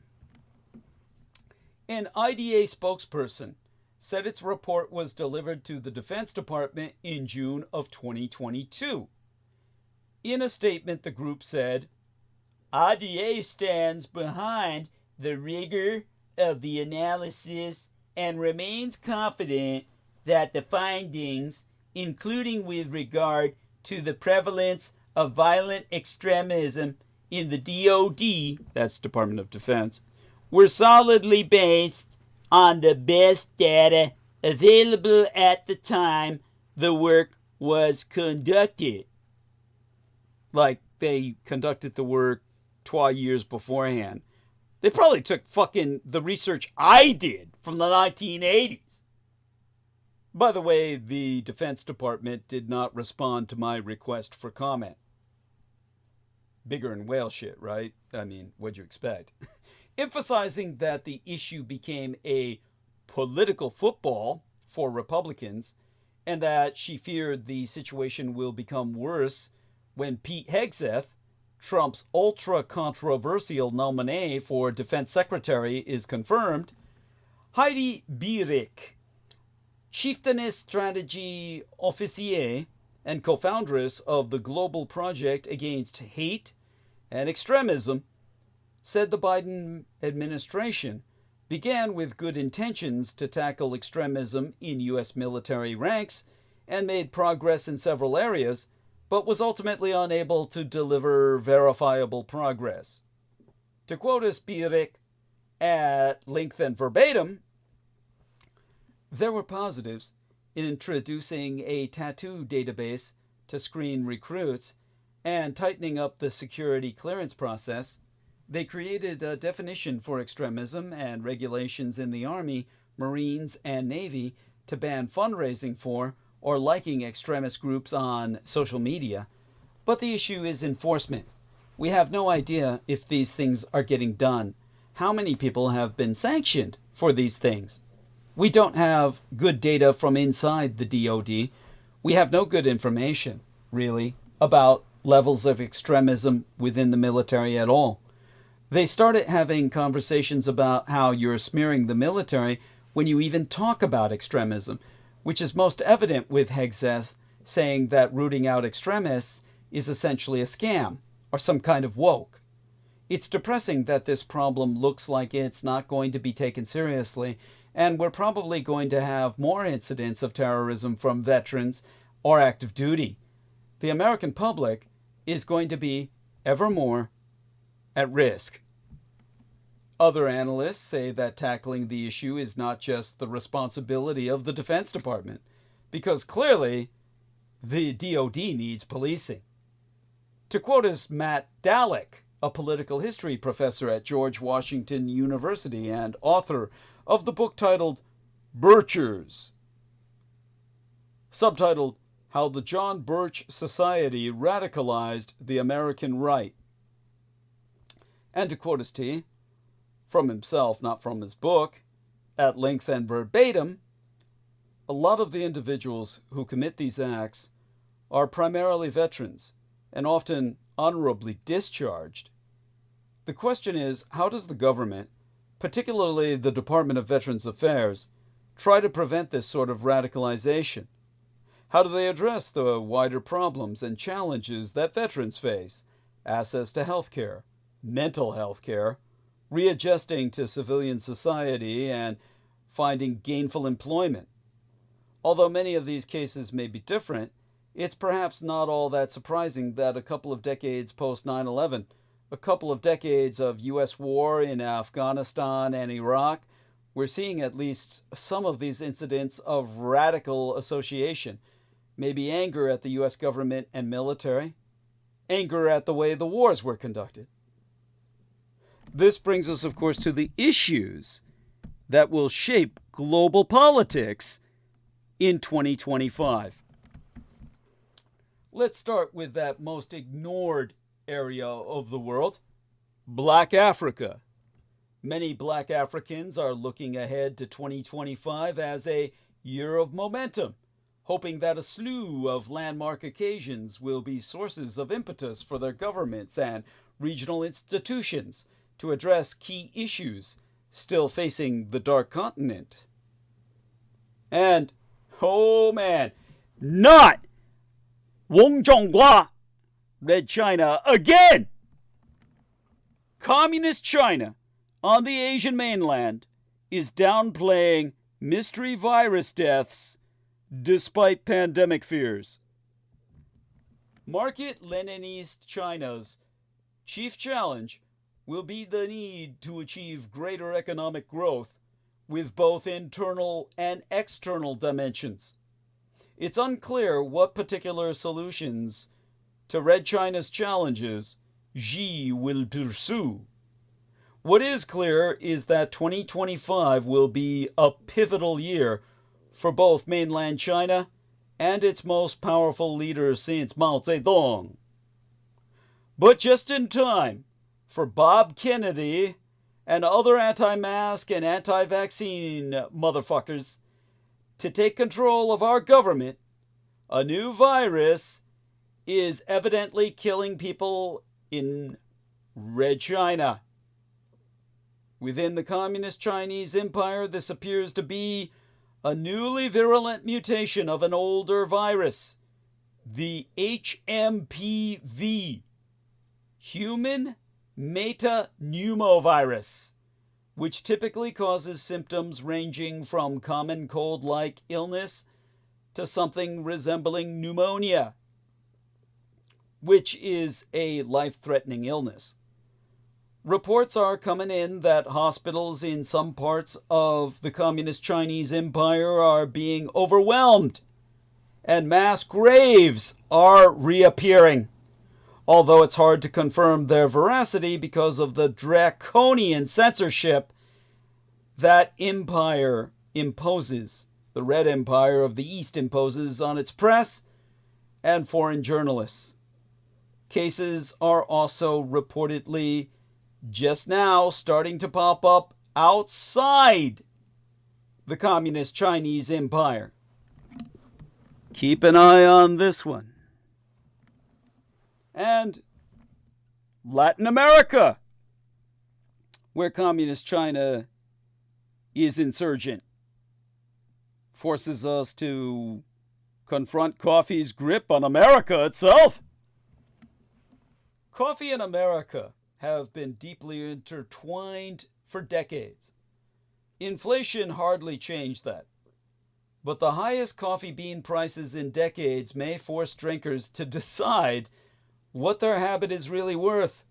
An IDA spokesperson said its report was delivered to the Defense Department in June of 2022. In a statement, the group said, IDA stands behind the rigor of the analysis and remains confident that the findings, including with regard to the prevalence of violent extremism in the DoD, that's Department of Defense, were solidly based on the best data available at the time the work was conducted. Like they conducted the work 2 years beforehand. They probably took fucking the research I did from the 1980s. By the way, the Defense Department did not respond to my request for comment. Bigger and whale shit, right? I mean, what'd you expect? Emphasizing that the issue became a political football for Republicans and that she feared the situation will become worse when Pete Hegseth, Trump's ultra-controversial nominee for Defense Secretary, is confirmed. Heidi Dietrich, Chieftainess Strategy Officier and co-foundress of the Global Project Against Hate and Extremism, said the Biden administration began with good intentions to tackle extremism in U.S. military ranks and made progress in several areas, but was ultimately unable to deliver verifiable progress. To quote Dietrich at length and verbatim, there were positives in introducing a tattoo database to screen recruits and tightening up the security clearance process. They created a definition for extremism and regulations in the Army, Marines, and Navy to ban fundraising for or liking extremist groups on social media. But the issue is enforcement. We have no idea if these things are getting done. How many people have been sanctioned for these things? We don't have good data from inside the DoD. We have no good information, really, about levels of extremism within the military at all. They started having conversations about how you're smearing the military when you even talk about extremism, which is most evident with Hegseth saying that rooting out extremists is essentially a scam or some kind of woke. It's depressing that this problem looks like it's not going to be taken seriously, and we're probably going to have more incidents of terrorism from veterans or active duty. The American public is going to be ever more at risk. Other analysts say that tackling the issue is not just the responsibility of the Defense Department, because clearly the DoD needs policing. To quote as Matt Dallek, a political history professor at George Washington University and author of the book titled Birchers, subtitled How the John Birch Society Radicalized the American Right. And to quote as T, from himself, not from his book, at length and verbatim, a lot of the individuals who commit these acts are primarily veterans and often honorably discharged. The question is, how does the government, particularly the Department of Veterans Affairs, try to prevent this sort of radicalization? How do they address the wider problems and challenges that veterans face? Access to health care, mental health care, readjusting to civilian society, and finding gainful employment. Although many of these cases may be different, it's perhaps not all that surprising that a couple of decades post 9/11, a couple of decades of U.S. war in Afghanistan and Iraq, we're seeing at least some of these incidents of radical association, maybe anger at the U.S. government and military, anger at the way the wars were conducted. This brings us, of course, to the issues that will shape global politics in 2025. Let's start with that most ignored area of the world, Black Africa. Many Black Africans are looking ahead to 2025 as a year of momentum, hoping that a slew of landmark occasions will be sources of impetus for their governments and regional institutions to address key issues still facing the Dark Continent. And, oh man, not Wang Zhonghua, Red China again! Communist China on the Asian mainland is downplaying mystery virus deaths despite pandemic fears. Market-Leninist China's chief challenge will be the need to achieve greater economic growth with both internal and external dimensions. It's unclear what particular solutions to Red China's challenges Xi will pursue. What is clear is that 2025 will be a pivotal year for both mainland China and its most powerful leader since Mao Zedong. But just in time for Bob Kennedy and other anti-mask and anti-vaccine motherfuckers to take control of our government, a new virus is evidently killing people in Red China. Within the Communist Chinese Empire, this appears to be a newly virulent mutation of an older virus, the HMPV, human metapneumovirus, which typically causes symptoms ranging from common cold-like illness to something resembling pneumonia, which is a life-threatening illness. Reports are coming in that hospitals in some parts of the Communist Chinese Empire are being overwhelmed, and mass graves are reappearing, although it's hard to confirm their veracity because of the draconian censorship that empire imposes, the Red Empire of the East imposes on its press and foreign journalists. Cases are also reportedly just now starting to pop up outside the Communist Chinese Empire. Keep an eye on this one. And Latin America, where Communist China is insurgent, forces us to confront coffee's grip on America itself. Coffee and America have been deeply intertwined for decades. Inflation hardly changed that. But the highest coffee bean prices in decades may force drinkers to decide what their habit is really worth.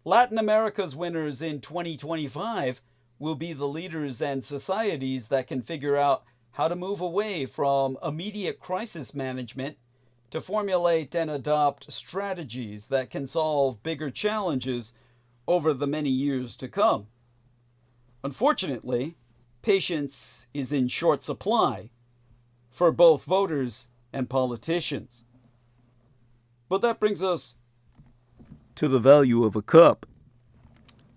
Latin America's winners in 2025 will be the leaders and societies that can figure out how to move away from immediate crisis management to formulate and adopt strategies that can solve bigger challenges over the many years to come. Unfortunately, patience is in short supply for both voters and politicians. But that brings us to the value of a cup.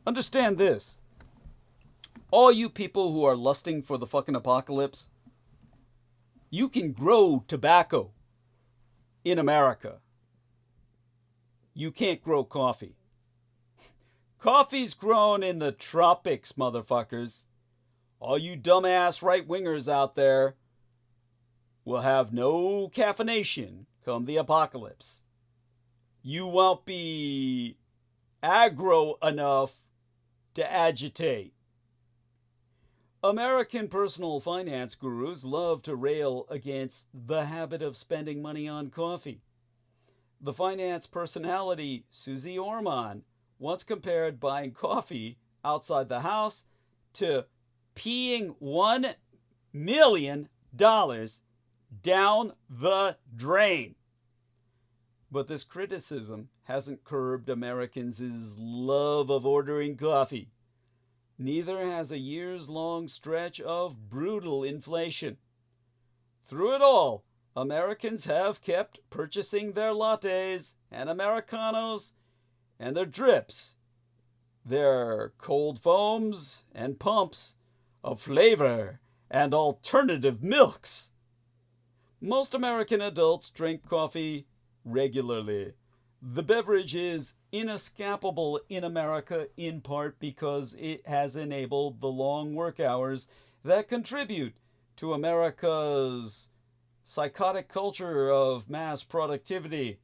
Understand this. All you people who are lusting for the fucking apocalypse, you can grow tobacco in America. You can't grow coffee. Coffee's grown in the tropics, motherfuckers. All you dumbass right-wingers out there will have no caffeination come the apocalypse. You won't be aggro enough to agitate. American personal finance gurus love to rail against the habit of spending money on coffee. The finance personality Susie Orman once compared buying coffee outside the house to peeing $1 million down the drain. But this criticism hasn't curbed Americans' love of ordering coffee. Neither has a years-long stretch of brutal inflation. Through it all, Americans have kept purchasing their lattes and Americanos and their drips, their cold foams and pumps of flavor and alternative milks. Most American adults drink coffee regularly. The beverage is inescapable in America in part because it has enabled the long work hours that contribute to America's psychotic culture of mass productivity.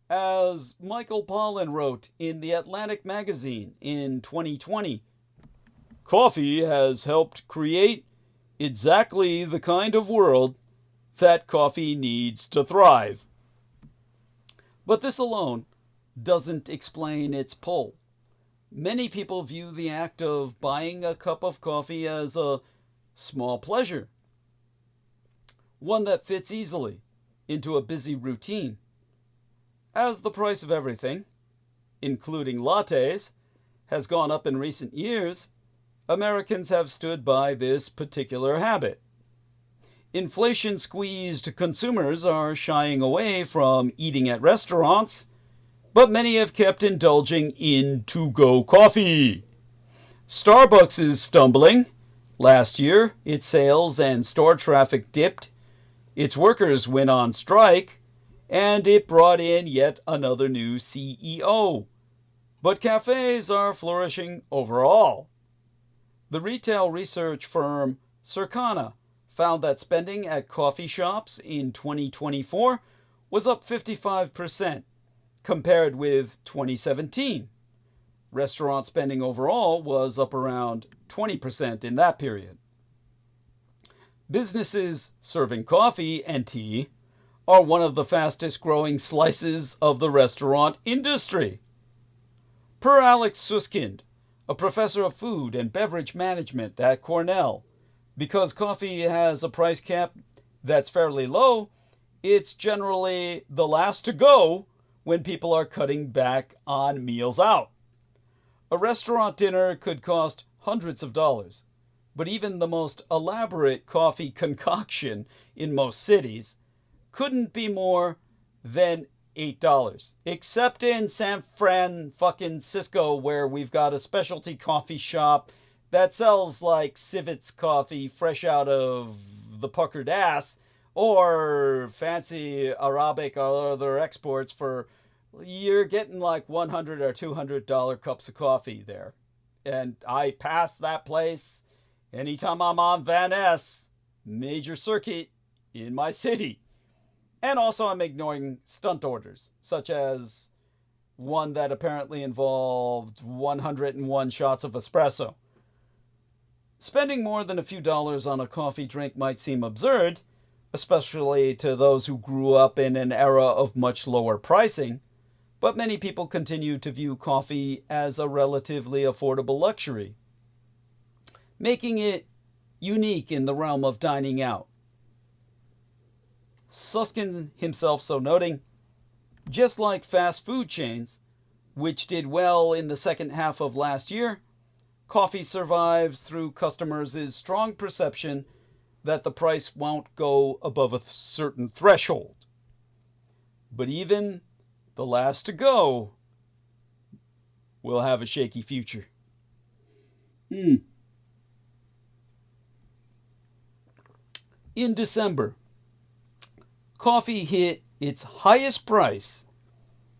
As Michael Pollan wrote in The Atlantic magazine in 2020, coffee has helped create exactly the kind of world that coffee needs to thrive. But this alone doesn't explain its pull. Many people view the act of buying a cup of coffee as a small pleasure, one that fits easily into a busy routine. As the price of everything, including lattes, has gone up in recent years, Americans have stood by this particular habit. Inflation-squeezed consumers are shying away from eating at restaurants, but many have kept indulging in to-go coffee. Starbucks is stumbling. Last year, its sales and store traffic dipped, its workers went on strike, and it brought in yet another new CEO. But cafes are flourishing overall. The retail research firm Circana found that spending at coffee shops in 2024 was up 55% compared with 2017. Restaurant spending overall was up around 20% in that period. Businesses serving coffee and tea are one of the fastest growing slices of the restaurant industry. Per Alex Suskind, a professor of food and beverage management at Cornell, because coffee has a price cap that's fairly low, it's generally the last to go when people are cutting back on meals out. A restaurant dinner could cost hundreds of dollars, but even the most elaborate coffee concoction in most cities couldn't be more than $8, except in San Francisco, where we've got a specialty coffee shop that sells like Civets coffee fresh out of the puckered ass, or fancy Arabic or other exports for, you're getting like $100 or $200 cups of coffee there. And I pass that place anytime I'm on Van Ness, major circuit in my city. And also I'm ignoring stunt orders, such as one that apparently involved 101 shots of espresso. Spending more than a few dollars on a coffee drink might seem absurd, especially to those who grew up in an era of much lower pricing, but many people continue to view coffee as a relatively affordable luxury, making it unique in the realm of dining out. Susskind himself so noting, just like fast food chains, which did well in the second half of last year, coffee survives through customers' strong perception that the price won't go above a certain threshold. But even the last to go will have a shaky future. In December, coffee hit its highest price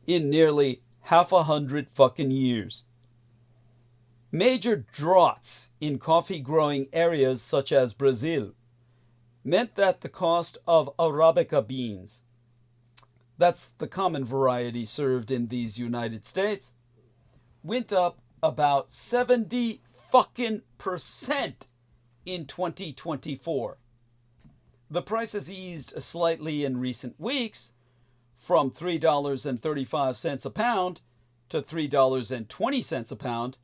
in nearly 100 fucking years. Major droughts in coffee growing areas such as Brazil meant that the cost of Arabica beans, that's the common variety served in these United States, went up about 70 fucking percent in 2024. The price has eased slightly in recent weeks, from $3.35 a pound to $3.20 a pound,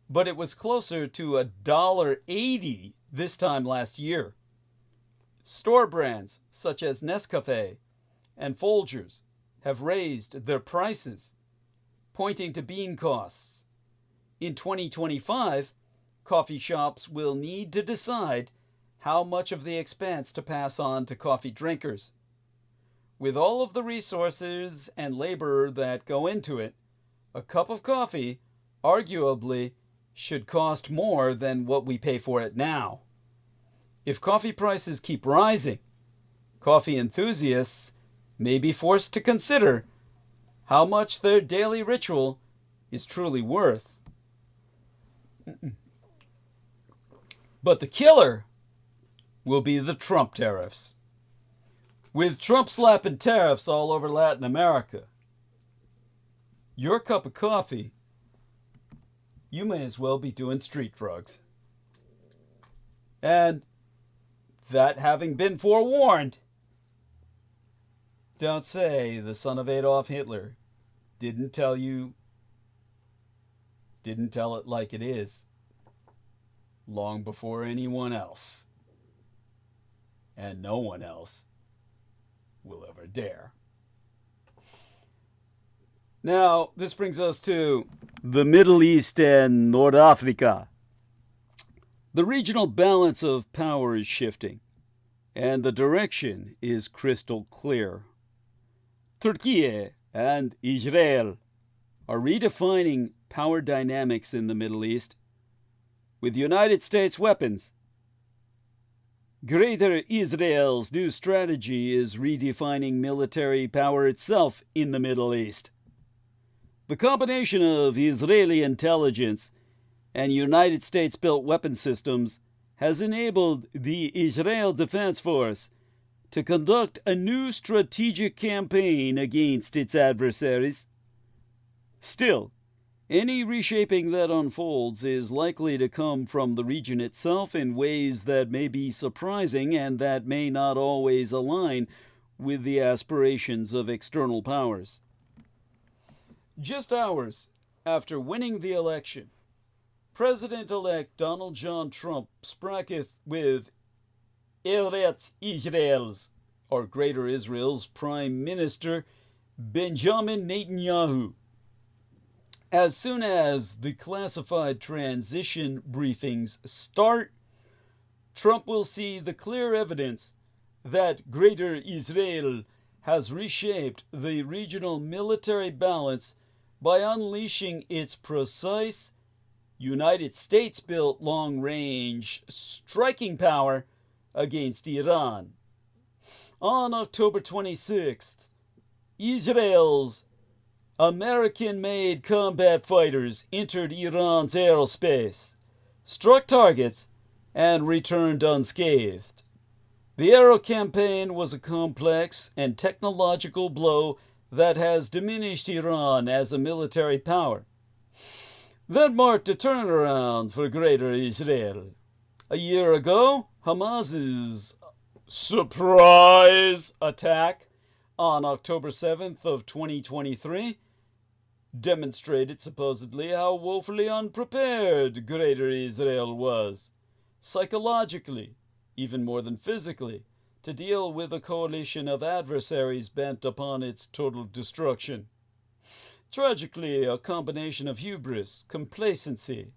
but it was closer to $1.80 this time last year. Store brands such as Nescafe and Folgers have raised their prices, pointing to bean costs. In 2025, coffee shops will need to decide how much of the expense to pass on to coffee drinkers. With all of the resources and labor that go into it, a cup of coffee arguably should cost more than what we pay for it now. If coffee prices keep rising, coffee enthusiasts may be forced to consider how much their daily ritual is truly worth. But the killer will be the Trump tariffs. With Trump slapping tariffs all over Latin America, your cup of coffee, you may as well be doing street drugs. And that having been forewarned, don't say the son of Adolf Hitler didn't tell it like it is long before anyone else. And no one else will ever dare. Now, this brings us to the Middle East and North Africa. The regional balance of power is shifting, and the direction is crystal clear. Turkey and Israel are redefining power dynamics in the Middle East with United States weapons. Greater Israel's new strategy is redefining military power itself in the Middle East. The combination of Israeli intelligence and United States-built weapon systems has enabled the Israel Defense Force to conduct a new strategic campaign against its adversaries. Still, any reshaping that unfolds is likely to come from the region itself in ways that may be surprising and that may not always align with the aspirations of external powers. Just hours after winning the election, President-elect Donald John Trump spraketh with Eretz Israel's, or Greater Israel's, Prime Minister Benjamin Netanyahu. As soon as the classified transition briefings start, Trump will see the clear evidence that Greater Israel has reshaped the regional military balance by unleashing its precise, United States-built long-range striking power against Iran. On October 26th, Israel's American-made combat fighters entered Iran's aerospace, struck targets, and returned unscathed. The Aero campaign was a complex and technological blow that has diminished Iran as a military power. That marked a turnaround for Greater Israel. A year ago, Hamas's surprise attack on October 7th of 2023 demonstrated supposedly how woefully unprepared Greater Israel was, psychologically, even more than physically, to deal with a coalition of adversaries bent upon its total destruction. Tragically, a combination of hubris, complacency,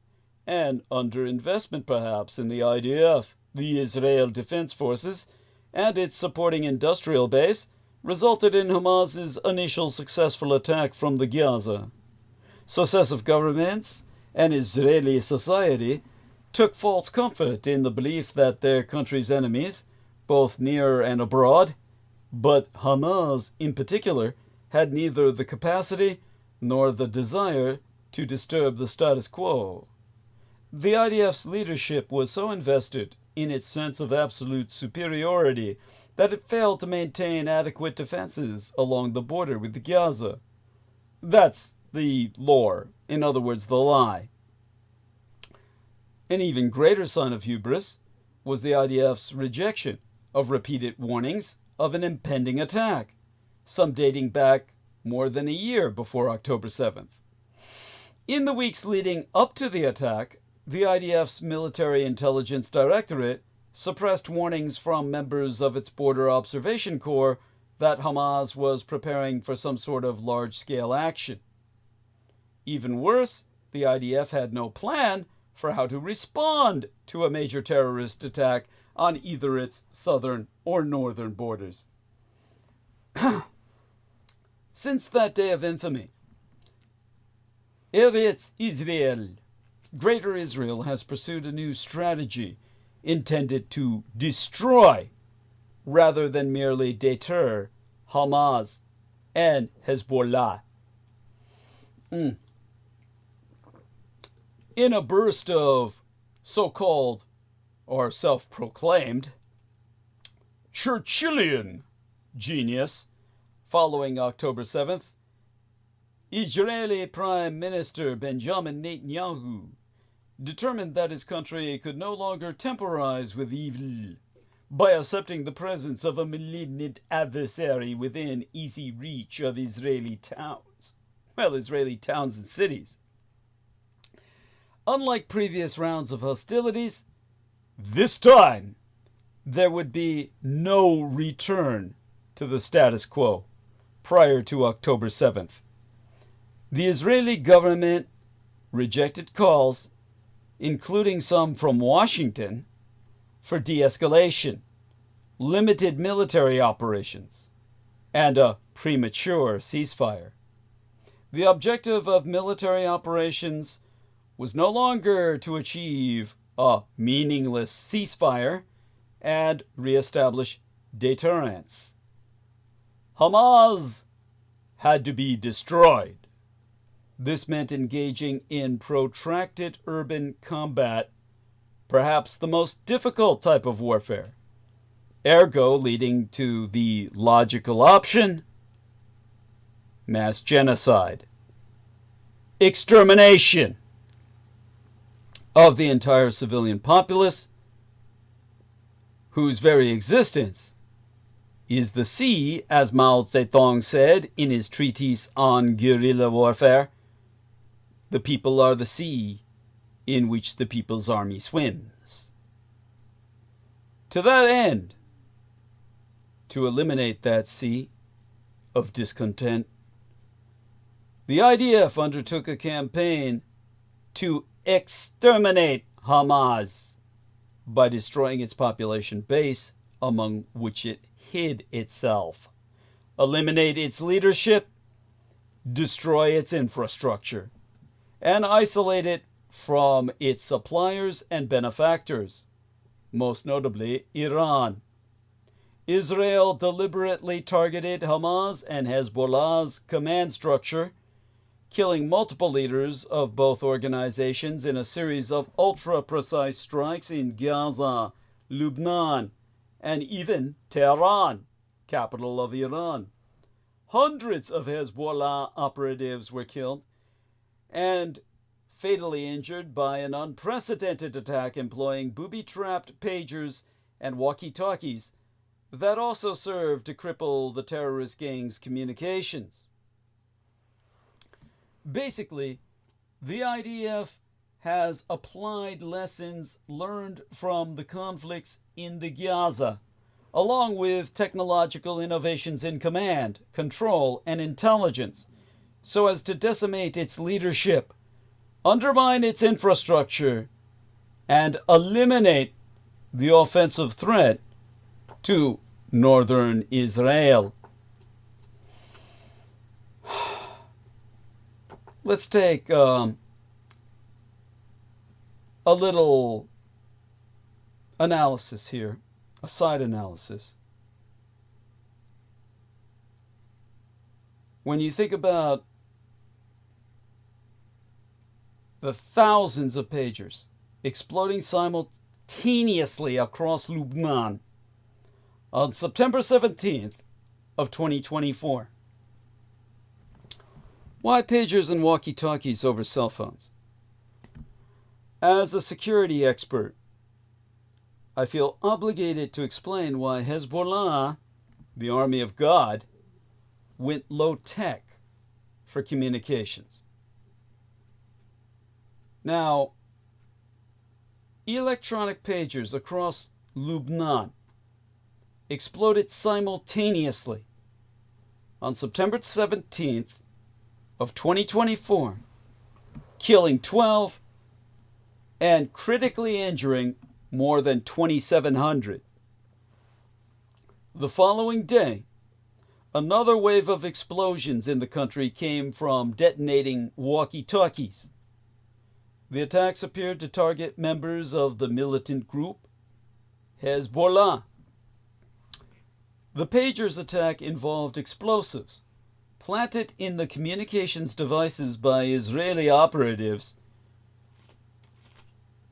and underinvestment perhaps in the IDF, the Israel Defense Forces, and its supporting industrial base, resulted in Hamas's initial successful attack from the Gaza. Successive governments and Israeli society took false comfort in the belief that their country's enemies, both near and abroad, but Hamas in particular, had neither the capacity nor the desire to disturb the status quo. The IDF's leadership was so invested in its sense of absolute superiority that it failed to maintain adequate defenses along the border with Gaza. That's the lore, in other words, the lie. An even greater sign of hubris was the IDF's rejection of repeated warnings of an impending attack, some dating back more than a year before October 7th. In the weeks leading up to the attack, the IDF's Military Intelligence Directorate suppressed warnings from members of its Border Observation Corps that Hamas was preparing for some sort of large-scale action. Even worse, the IDF had no plan for how to respond to a major terrorist attack on either its southern or northern borders. Since that day of infamy, Eretz Israel, Greater Israel, has pursued a new strategy intended to destroy, rather than merely deter, Hamas and Hezbollah. In a burst of so-called, or self-proclaimed, Churchillian genius, following October 7th, Israeli Prime Minister Benjamin Netanyahu determined that his country could no longer temporize with evil by accepting the presence of a malignant adversary within easy reach of Israeli towns. Well, Israeli towns and cities. Unlike previous rounds of hostilities, this time there would be no return to the status quo prior to October 7th. The Israeli government rejected calls, including some from Washington, for de-escalation, limited military operations, and a premature ceasefire. The objective of military operations was no longer to achieve a meaningless ceasefire and re-establish deterrence. Hamas had to be destroyed. This meant engaging in protracted urban combat, perhaps the most difficult type of warfare, ergo leading to the logical option: mass genocide, extermination of the entire civilian populace, whose very existence is the sea, as Mao Zedong said in his treatise on guerrilla warfare. The people are the sea in which the people's army swims. To that end, to eliminate that sea of discontent, the IDF undertook a campaign to exterminate Hamas by destroying its population base, among which it hid itself, eliminate its leadership, destroy its infrastructure, and isolate it from its suppliers and benefactors, most notably Iran. Israel deliberately targeted Hamas and Hezbollah's command structure, killing multiple leaders of both organizations in a series of ultra-precise strikes in Gaza, Lebanon, and even Tehran, capital of Iran. Hundreds of Hezbollah operatives were killed and fatally injured by an unprecedented attack employing booby-trapped pagers and walkie-talkies that also served to cripple the terrorist gang's communications. Basically, the IDF has applied lessons learned from the conflicts in the Gaza, along with technological innovations in command, control, and intelligence, so as to decimate its leadership, undermine its infrastructure, and eliminate the offensive threat to northern Israel. Let's take a little analysis here, a side analysis. When you think about the thousands of pagers exploding simultaneously across Lebanon on September 17th of 2024. Why pagers and walkie-talkies over cell phones? As a security expert, I feel obligated to explain why Hezbollah, the army of God, went low-tech for communications. Now, electronic pagers across Lebanon exploded simultaneously on September 17th of 2024, killing 12 and critically injuring more than 2,700. The following day, another wave of explosions in the country came from detonating walkie-talkies. The attacks appeared to target members of the militant group Hezbollah. The pagers attack involved explosives planted in the communications devices by Israeli operatives.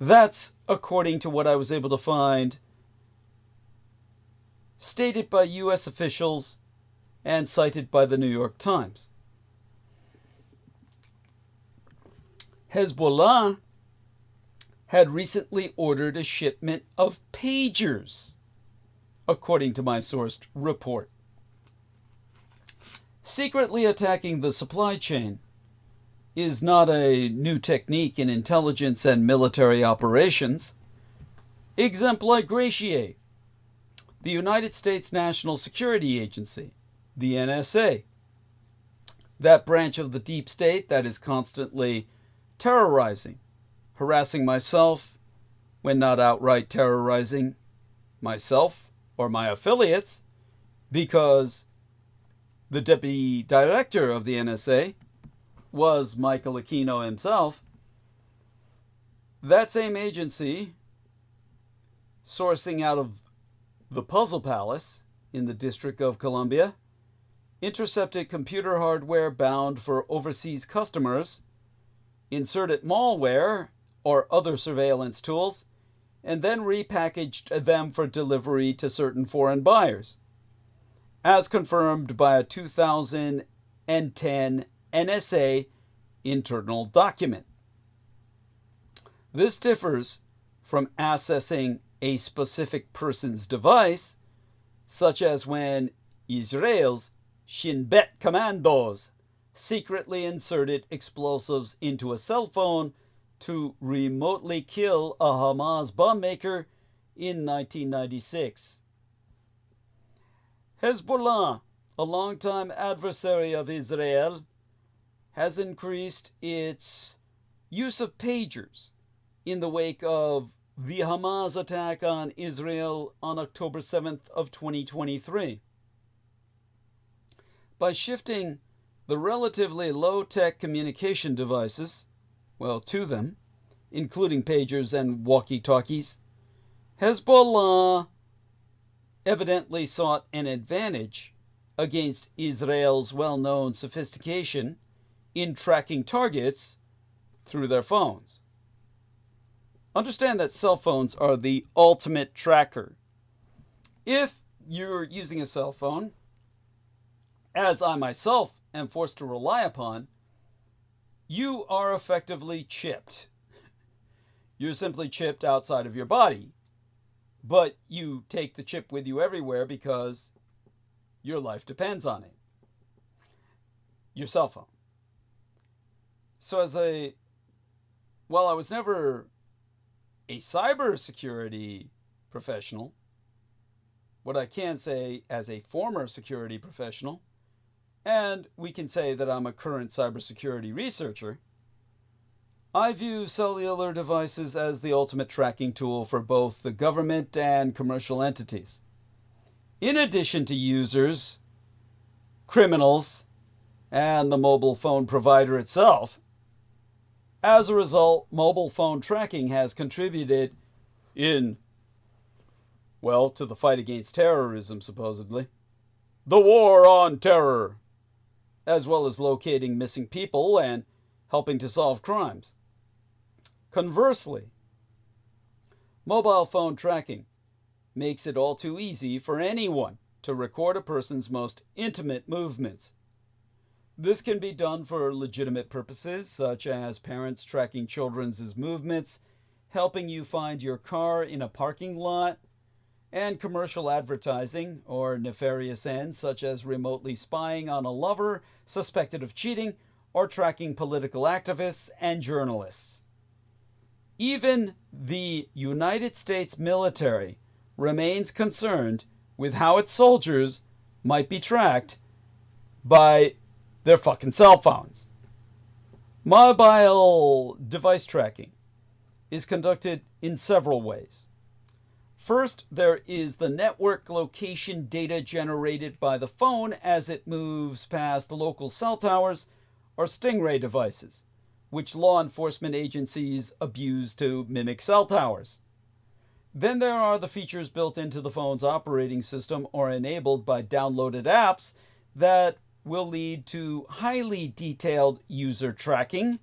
That's according to what I was able to find, stated by U.S. officials and cited by the New York Times. Hezbollah had recently ordered a shipment of pagers, according to my sourced report. Secretly attacking the supply chain is not a new technique in intelligence and military operations. Exempli the United States National Security Agency, the NSA, that branch of the deep state that is constantly terrorizing, harassing myself, when not outright terrorizing myself or my affiliates, because the deputy director of the NSA was Michael Aquino himself. That same agency, sourcing out of the Puzzle Palace in the District of Columbia, intercepted computer hardware bound for overseas customers, inserted malware or other surveillance tools, and then repackaged them for delivery to certain foreign buyers, as confirmed by a 2010 NSA internal document. This differs from accessing a specific person's device, such as when Israel's Shin Bet commandos secretly inserted explosives into a cell phone to remotely kill a Hamas bomb maker in 1996. Hezbollah, a longtime adversary of Israel, has increased its use of pagers in the wake of the Hamas attack on Israel on October 7th of 2023. By shifting the relatively low-tech communication devices, to them, including pagers and walkie-talkies, Hezbollah evidently sought an advantage against Israel's well-known sophistication in tracking targets through their phones. Understand that cell phones are the ultimate tracker. If you're using a cell phone, as I myself am forced to rely upon, you are effectively chipped. You're simply chipped outside of your body, but you take the chip with you everywhere because your life depends on it. Your cell phone. So while I was never a cybersecurity professional, what I can say as a former security professional, and we can say that I'm a current cybersecurity researcher, I view cellular devices as the ultimate tracking tool for both the government and commercial entities. In addition to users, criminals, and the mobile phone provider itself. As a result, mobile phone tracking has contributed to the fight against terrorism, supposedly. The war on terror, as well as locating missing people and helping to solve crimes. Conversely, mobile phone tracking makes it all too easy for anyone to record a person's most intimate movements. This can be done for legitimate purposes, such as parents tracking children's movements, helping you find your car in a parking lot, and commercial advertising or nefarious ends, such as remotely spying on a lover suspected of cheating or tracking political activists and journalists. Even the United States military remains concerned with how its soldiers might be tracked by their fucking cell phones. Mobile device tracking is conducted in several ways. First, there is the network location data generated by the phone as it moves past local cell towers or stingray devices, which law enforcement agencies abuse to mimic cell towers. Then there are the features built into the phone's operating system or enabled by downloaded apps that will lead to highly detailed user tracking,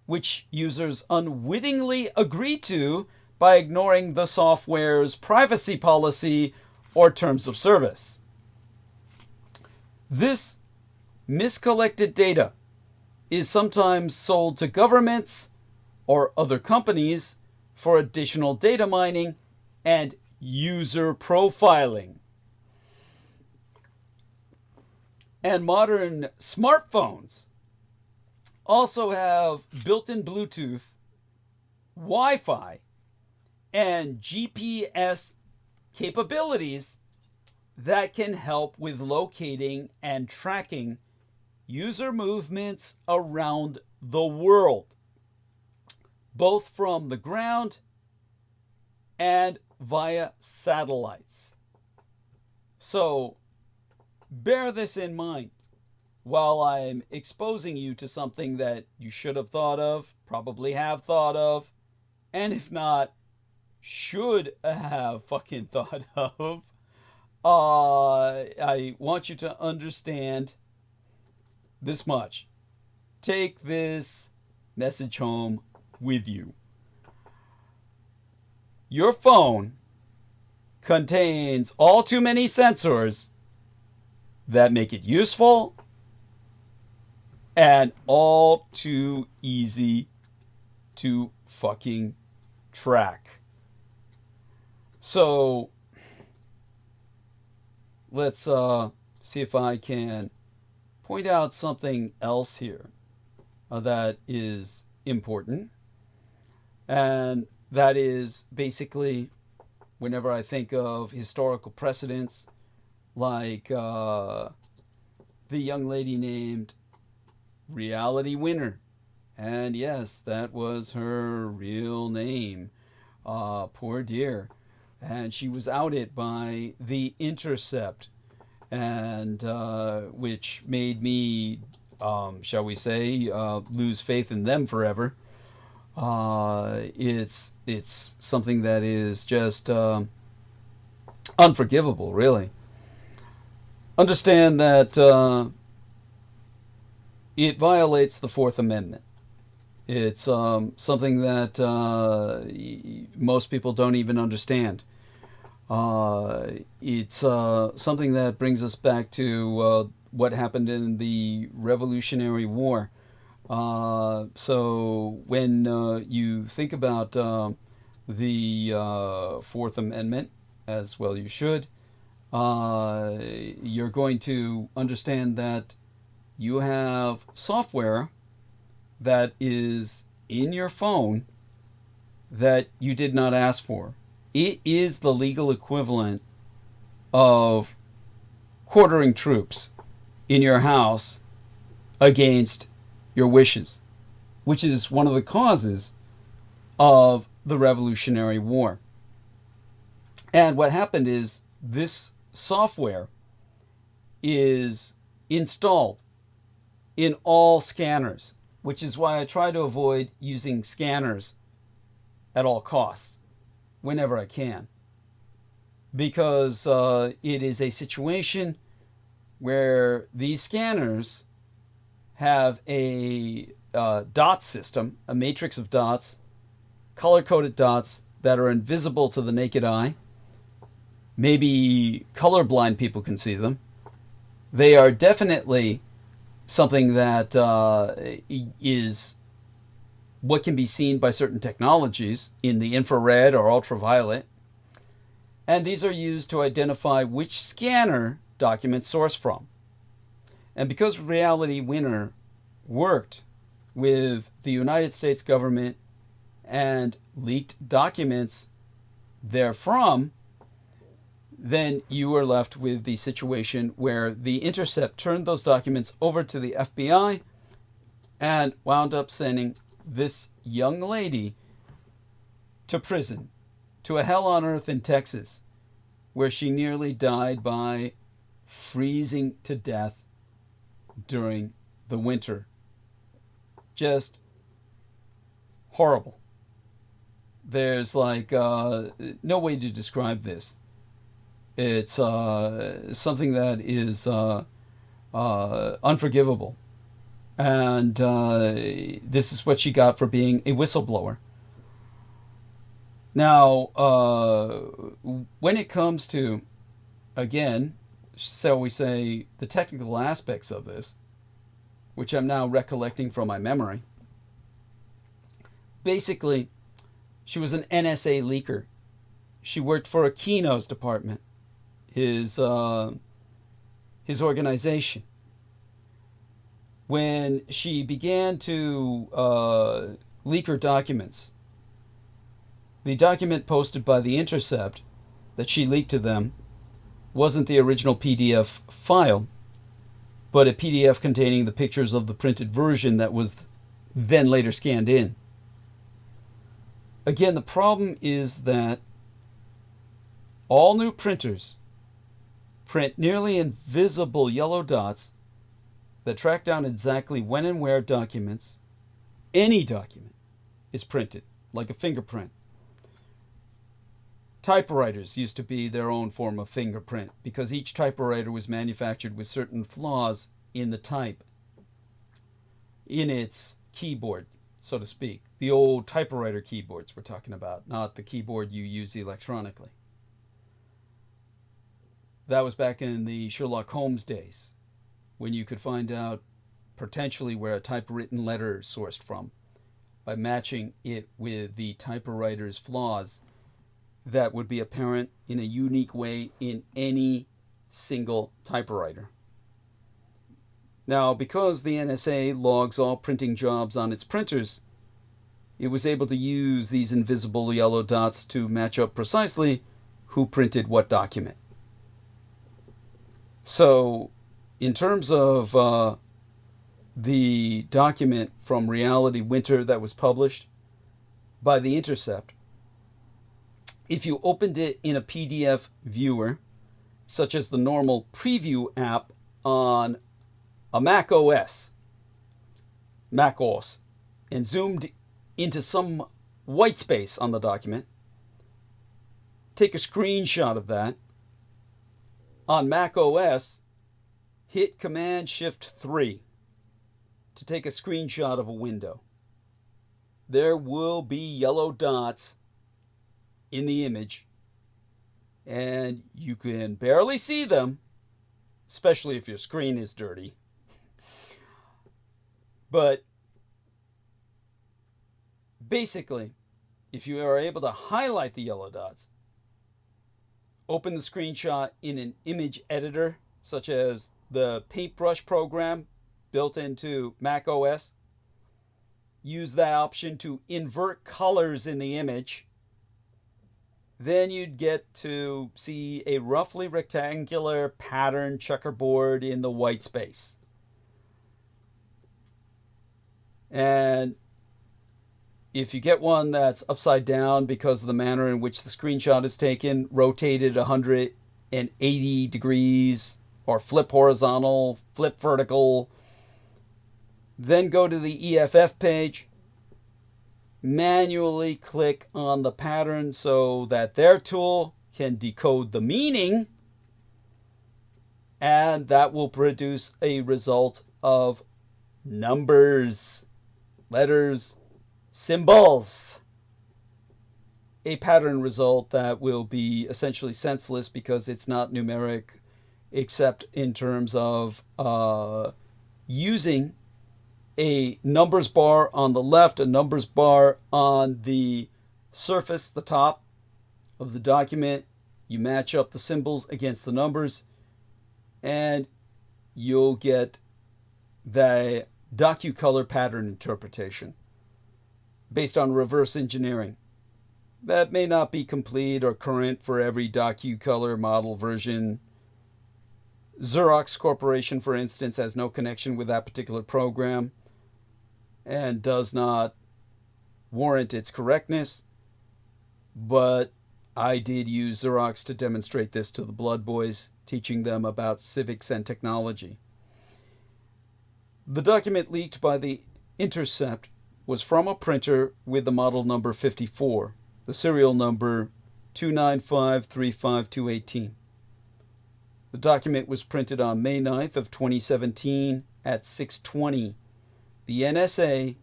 which users unwittingly agree to by ignoring the software's privacy policy or terms of service. This miscollected data is sometimes sold to governments or other companies for additional data mining and user profiling. And modern smartphones also have built-in Bluetooth, Wi-Fi, and GPS capabilities that can help with locating and tracking user movements around the world, both from the ground and via satellites. So bear this in mind while I'm exposing you to something that you should have thought of, probably have thought of, and if not, should have fucking thought of. I want you to understand this much. Take this message home with you. Your phone contains all too many sensors that make it useful and all too easy to fucking track. So let's see if I can point out something else here that is important. And that is basically, whenever I think of historical precedents, like the young lady named Reality Winner. And yes, that was her real name. Poor dear. And she was outed by The Intercept, and which made me, shall we say, lose faith in them forever. It's something that is just unforgivable, really. Understand that it violates the Fourth Amendment. It's something that most people don't even understand. It's something that brings us back to what happened in the Revolutionary War. So when you think about the Fourth Amendment, as well you should, you're going to understand that you have software that is in your phone that you did not ask for. It is the legal equivalent of quartering troops in your house against your wishes, which is one of the causes of the Revolutionary War. And what happened is this software is installed in all scanners, which is why I try to avoid using scanners at all costs whenever I can, because it is a situation where these scanners have a dot system, a matrix of dots, color-coded dots that are invisible to the naked eye. Maybe colorblind people can see them. They are definitely something that is what can be seen by certain technologies in the infrared or ultraviolet. And these are used to identify which scanner documents source from. And because Reality Winner worked with the United States government and leaked documents therefrom, then you are left with the situation where the Intercept turned those documents over to the FBI and wound up sending this young lady to prison, to a hell on earth in Texas, where she nearly died by freezing to death during the winter. Just horrible. There's like no way to describe this. It's something that is unforgivable. And this is what she got for being a whistleblower. Now, when it comes to, again, shall we say, the technical aspects of this, which I'm now recollecting from my memory, basically, she was an NSA leaker. She worked for Aquino's department, his organization. When she began to leak her documents, the document posted by the Intercept that she leaked to them wasn't the original PDF file, but a PDF containing the pictures of the printed version that was then later scanned in. Again, the problem is that all new printers print nearly invisible yellow dots that track down exactly when and where documents, any document, is printed, like a fingerprint. Typewriters used to be their own form of fingerprint because each typewriter was manufactured with certain flaws in the type, in its keyboard, so to speak. The old typewriter keyboards we're talking about, not the keyboard you use electronically. That was back in the Sherlock Holmes days, when you could find out potentially where a typewritten letter is sourced from by matching it with the typewriter's flaws that would be apparent in a unique way in any single typewriter. Now, because the NSA logs all printing jobs on its printers, it was able to use these invisible yellow dots to match up precisely who printed what document. So, in terms of the document from Reality Winter that was published by the Intercept, if you opened it in a PDF viewer, such as the normal preview app on a Mac OS, and zoomed into some white space on the document, take a screenshot of that. On Mac OS, hit Command-Shift-3 to take a screenshot of a window. There will be yellow dots in the image, and you can barely see them, especially if your screen is dirty. But basically, if you are able to highlight the yellow dots, open the screenshot in an image editor, such as the Paintbrush program built into Mac OS, use that option to invert colors in the image, then you'd get to see a roughly rectangular pattern checkerboard in the white space. And if you get one that's upside down because of the manner in which the screenshot is taken, rotated 180 degrees, or flip horizontal, flip vertical, then go to the EFF page, manually click on the pattern so that their tool can decode the meaning, and that will produce a result of numbers, letters, symbols. A pattern result that will be essentially senseless because it's not numeric, except in terms of using a numbers bar on the left, a numbers bar on the surface, the top of the document. You match up the symbols against the numbers, and you'll get the DocuColor pattern interpretation based on reverse engineering. that may not be complete or current for every DocuColor model version. Xerox Corporation, for instance, has no connection with that particular program and does not warrant its correctness. But I did use Xerox to demonstrate this to the Blood Boys, teaching them about civics and technology. The document leaked by the Intercept was from a printer with the model number 54, the serial number 295-35218. The document was printed on May 9th of 2017 at 6:20. The NSA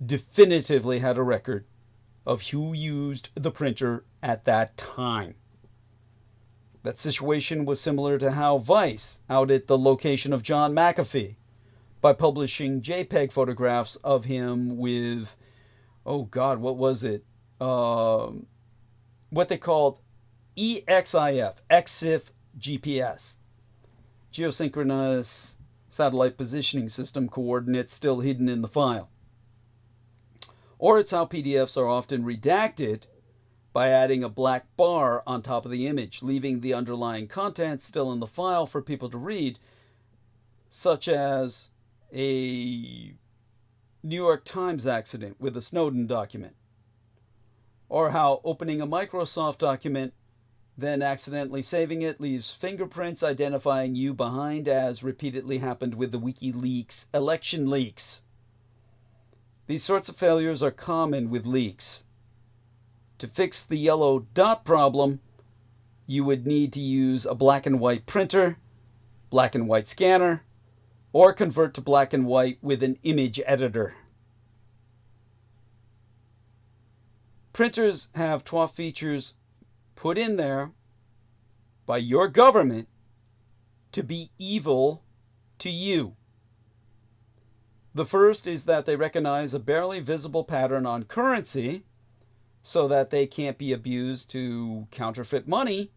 definitively had a record of who used the printer at that time. That situation was similar to how Vice outed the location of John McAfee by publishing JPEG photographs of him with, oh God, what was it? What they called EXIF, EXIF GPS, Geosynchronous Satellite Positioning System coordinates still hidden in the file. Or it's how PDFs are often redacted by adding a black bar on top of the image, leaving the underlying content still in the file for people to read, such as a New York Times accident with a Snowden document. Or how opening a Microsoft document, then accidentally saving it, leaves fingerprints identifying you behind, as repeatedly happened with the WikiLeaks election leaks. These sorts of failures are common with leaks. To fix the yellow dot problem, you would need to use a black and white printer, black and white scanner, or convert to black and white with an image editor. Printers have 12 features put in there by your government to be evil to you. The first is that they recognize a barely visible pattern on currency so that they can't be abused to counterfeit money,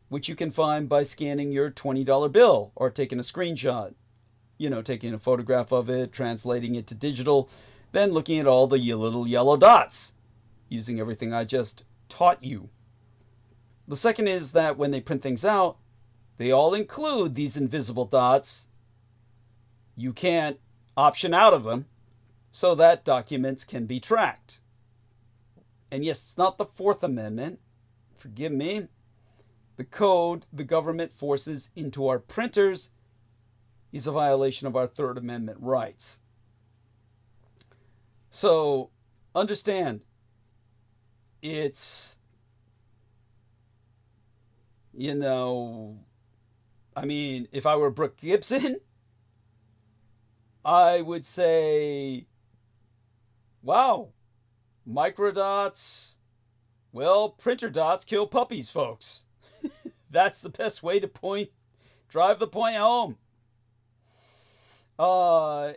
which you can find by scanning your $20 bill or taking a screenshot. Taking a photograph of it, translating it to digital, then looking at all the little yellow dots, using everything I just taught you. The second is that when they print things out, they all include these invisible dots. You can't option out of them so that documents can be tracked. And yes, it's not the Fourth Amendment. Forgive me. The code the government forces into our printers is a violation of our Third Amendment rights. So, understand, it's, if I were Brooke Gibson, I would say, wow, microdots, printer dots kill puppies, folks. That's the best way to drive the point home. How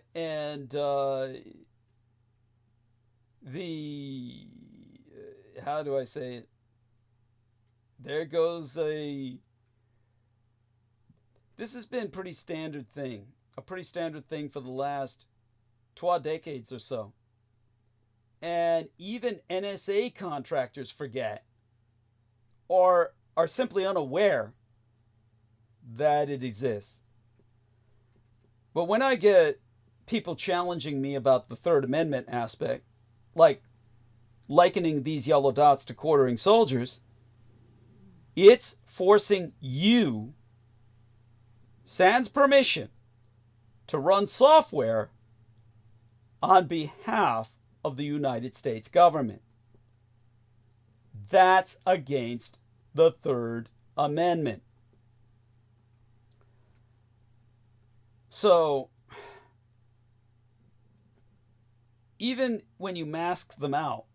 do I say it? There goes this has been a pretty standard thing for the last 12 decades or so. And even NSA contractors forget or are simply unaware that it exists. But when I get people challenging me about the Third Amendment aspect, like likening these yellow dots to quartering soldiers, it's forcing you, sans permission, to run software on behalf of the United States government. That's against the Third Amendment. So, even when you mask them out,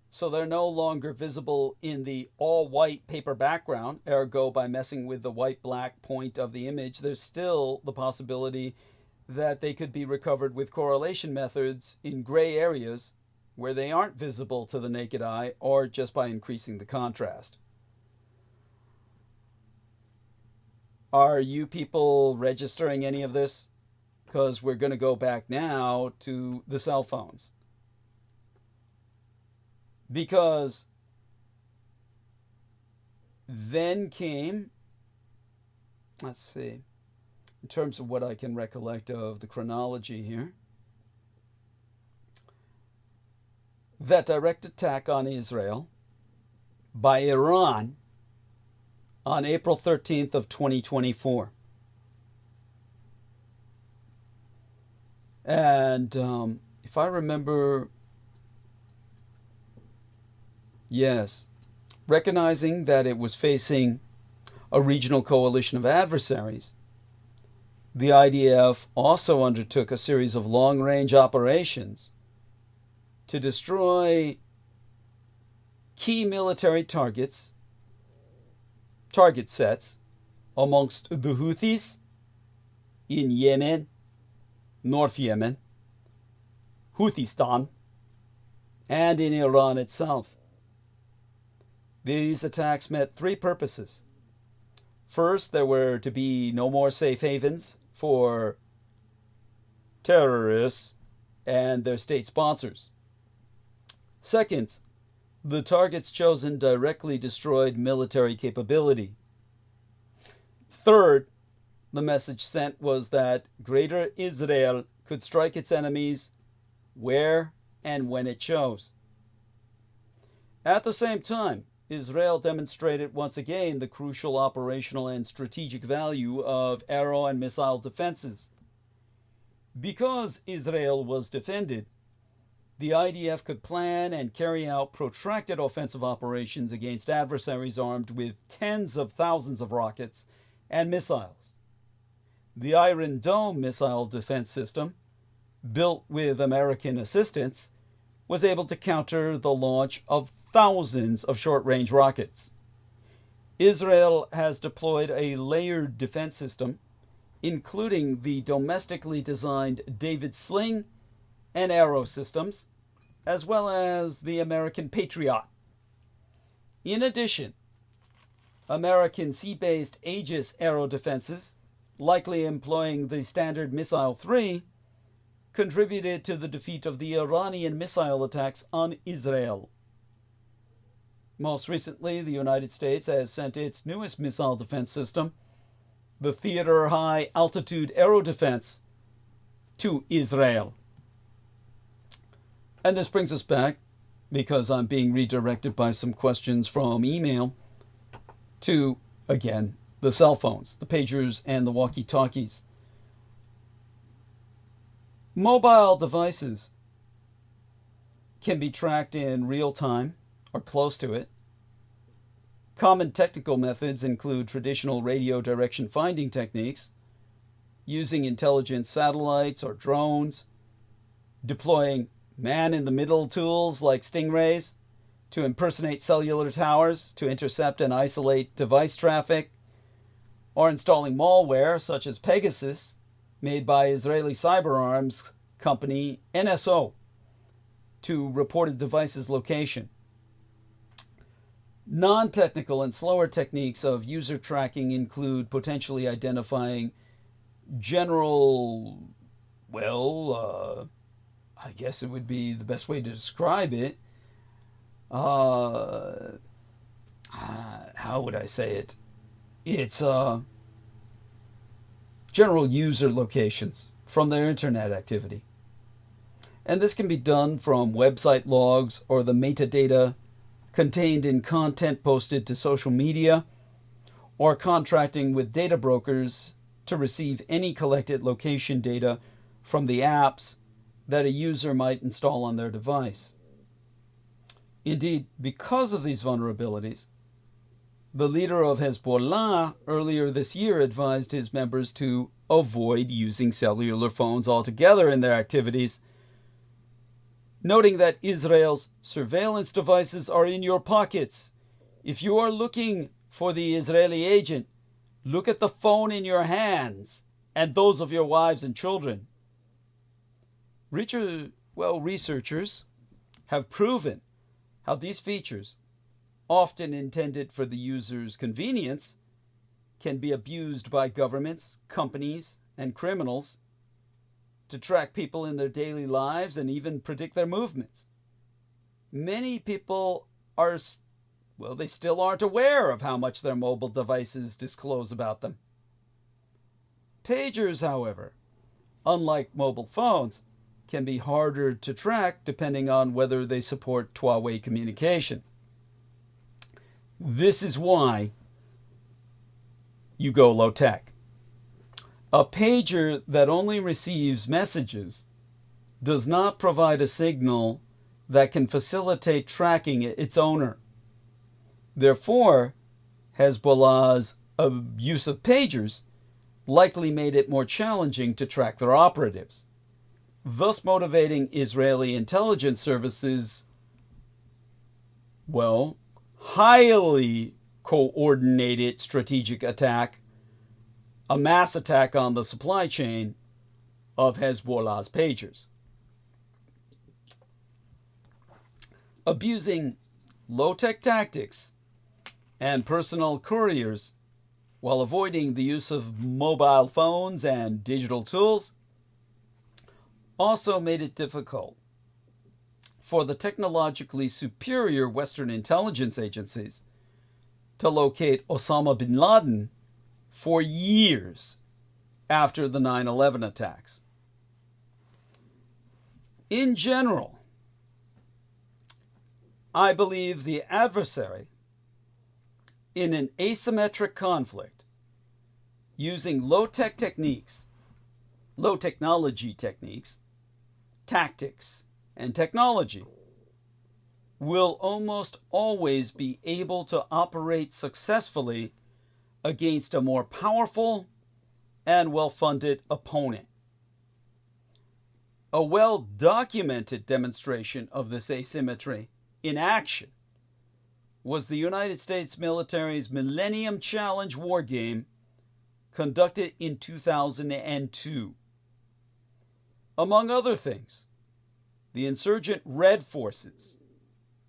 so they're no longer visible in the all-white paper background, ergo by messing with the white-black point of the image, there's still the possibility that they could be recovered with correlation methods in gray areas where they aren't visible to the naked eye, or just by increasing the contrast. Are you people registering any of this? Because we're going to go back now to the cell phones. because then came, let's see, in terms of what I can recollect of the chronology here, that direct attack on Israel by Iran on April 13th of 2024. And if I remember, yes, recognizing that it was facing a regional coalition of adversaries, the IDF also undertook a series of long-range operations to destroy key military target sets amongst the Houthis in Yemen, North Yemen, Houthistan, and in Iran itself. These attacks met three purposes. First, there were to be no more safe havens for terrorists and their state sponsors. Second, the targets chosen directly destroyed military capability. Third, the message sent was that Greater Israel could strike its enemies where and when it chose. At the same time, Israel demonstrated once again the crucial operational and strategic value of aero and missile defenses. Because Israel was defended, the IDF could plan and carry out protracted offensive operations against adversaries armed with tens of thousands of rockets and missiles. The Iron Dome missile defense system, built with American assistance, was able to counter the launch of thousands of short-range rockets. Israel has deployed a layered defense system, including the domestically designed David Sling and Arrow systems, as well as the American Patriot. In addition, American sea-based Aegis aero defenses, likely employing the Standard Missile-3, contributed to the defeat of the Iranian missile attacks on Israel. Most recently, the United States has sent its newest missile defense system, the Theater High Altitude Aero Defense, to Israel. And this brings us back, because I'm being redirected by some questions from email, to, again, the cell phones, the pagers, and the walkie-talkies. Mobile devices can be tracked in real time, or close to it. Common technical methods include traditional radio direction finding techniques, using intelligent satellites or drones, deploying man-in-the-middle tools like stingrays to impersonate cellular towers to intercept and isolate device traffic, or installing malware such as Pegasus, made by Israeli cyber arms company NSO, to report a device's location. Non-technical and slower techniques of user tracking include potentially identifying general, I guess it would be the best way to describe it. How would I say it? It's general user locations from their internet activity. And this can be done from website logs or the metadata contained in content posted to social media, or contracting with data brokers to receive any collected location data from the apps that a user might install on their device. Indeed, because of these vulnerabilities, the leader of Hezbollah earlier this year advised his members to avoid using cellular phones altogether in their activities, noting that Israel's surveillance devices are in your pockets. If you are looking for the Israeli agent, look at the phone in your hands and those of your wives and children. Researchers have proven how these features, often intended for the user's convenience, can be abused by governments, companies, and criminals to track people in their daily lives and even predict their movements. many people are, well, they still aren't aware of how much their mobile devices disclose about them. Pagers, however, unlike mobile phones, can be harder to track depending on whether they support two-way communication. This is why you go low-tech. A pager that only receives messages does not provide a signal that can facilitate tracking its owner. Therefore, Hezbollah's use of pagers likely made it more challenging to track their operatives, thus motivating Israeli intelligence services, well, highly coordinated strategic attack, a mass attack on the supply chain of Hezbollah's pagers. Abusing low-tech tactics and personal couriers while avoiding the use of mobile phones and digital tools also made it difficult for the technologically superior Western intelligence agencies to locate Osama bin Laden for years after the 9/11 attacks. In general, I believe the adversary in an asymmetric conflict using low-tech techniques, low technology techniques, tactics, and technology will almost always be able to operate successfully against a more powerful and well-funded opponent. A well-documented demonstration of this asymmetry in action was the United States military's Millennium Challenge war game conducted in 2002. Among other things, the insurgent Red Forces,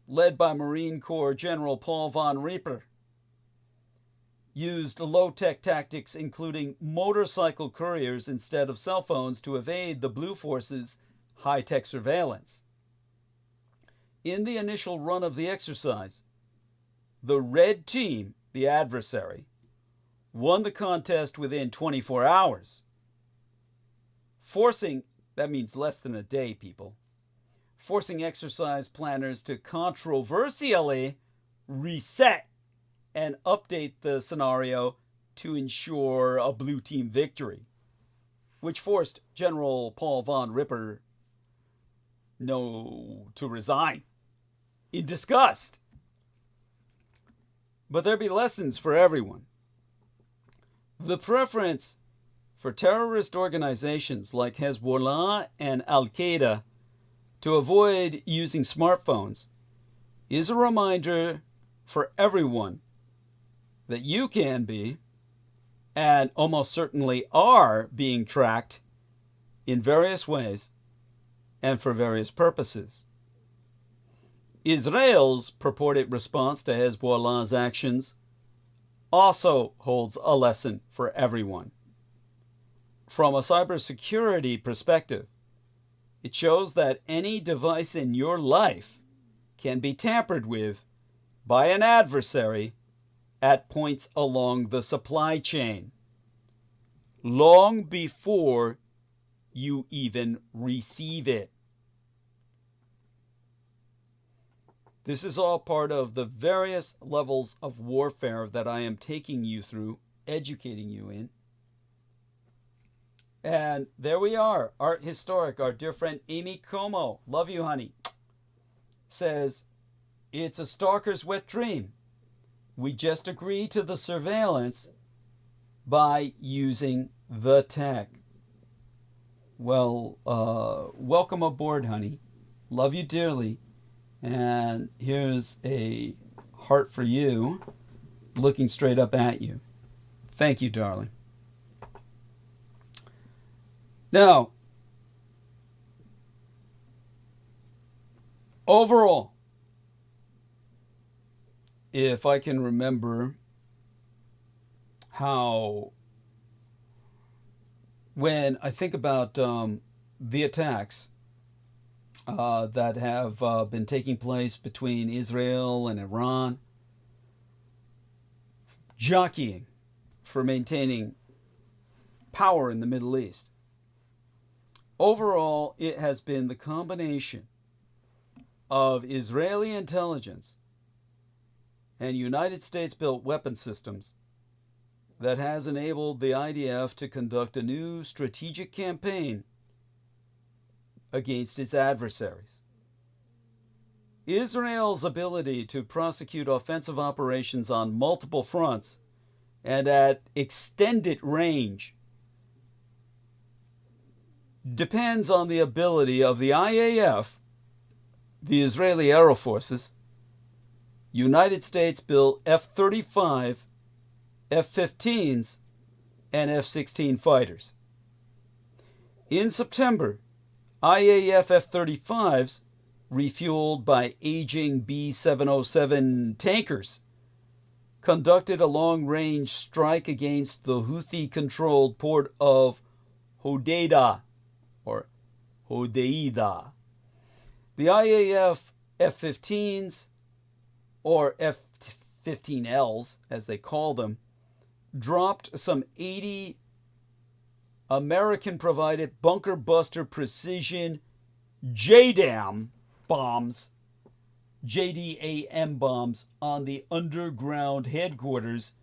led by Marine Corps General Paul von Rieper, used low-tech tactics including motorcycle couriers instead of cell phones to evade the Blue Forces' high-tech surveillance. In the initial run of the exercise, the Red Team, the adversary, won the contest within 24 hours, forcing, that means less than a day, people, forcing exercise planners to controversially reset and update the scenario to ensure a blue team victory, which forced General Paul von Ripper to resign in disgust. But there be lessons for everyone. The preference for terrorist organizations like Hezbollah and Al-Qaeda to avoid using smartphones is a reminder for everyone that you can be, and almost certainly are, being tracked in various ways and for various purposes. Israel's purported response to Hezbollah's actions also holds a lesson for everyone. From a cybersecurity perspective, it shows that any device in your life can be tampered with by an adversary at points along the supply chain, long before you even receive it. This is all part of the various levels of warfare that I am taking you through, educating you in. And there we are, Art Historic, our dear friend Amy Como, love you, honey, says, it's a stalker's wet dream. We just agree to the surveillance by using the tech. Well, welcome aboard, honey. Love you dearly. And here's a heart for you, looking straight up at you. Thank you, darling. Now, overall, if I can remember how, when I think about the attacks that have been taking place between Israel and Iran, jockeying for maintaining power in the Middle East. Overall, it has been the combination of Israeli intelligence and United States-built weapon systems that has enabled the IDF to conduct a new strategic campaign against its adversaries. Israel's ability to prosecute offensive operations on multiple fronts and at extended range depends on the ability of the IAF, the Israeli Air Forces, United States-built F-35, F-15s, and F-16 fighters. In September, IAF F-35s, refueled by aging B-707 tankers, conducted a long-range strike against the Houthi-controlled port of Hodeidah, or Hodeida. The IAF F-15s, or F-15Ls as they call them, dropped some 80 American-provided bunker buster precision JDAM bombs, JDAM bombs, on the underground headquarters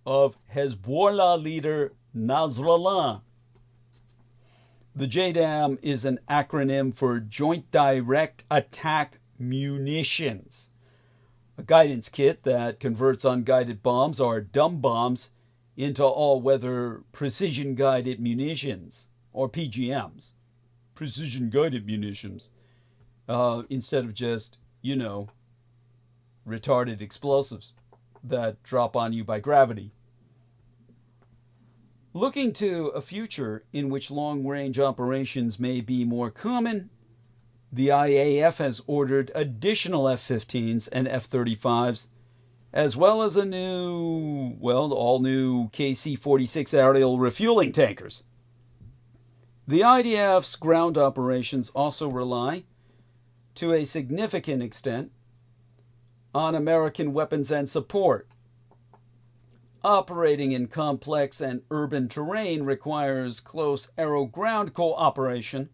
of Hezbollah leader Nasrallah. The JDAM is an acronym for Joint Direct Attack Munitions, a guidance kit that converts unguided bombs or dumb bombs into all-weather precision-guided munitions, or PGMs, precision-guided munitions, instead of just, retarded explosives that drop on you by gravity. Looking to a future in which long-range operations may be more common, the IAF has ordered additional F-15s and F-35s, as well as all new KC-46 aerial refueling tankers. The IDF's ground operations also rely, to a significant extent, on American weapons and support. Operating in complex and urban terrain requires close aero-ground cooperation,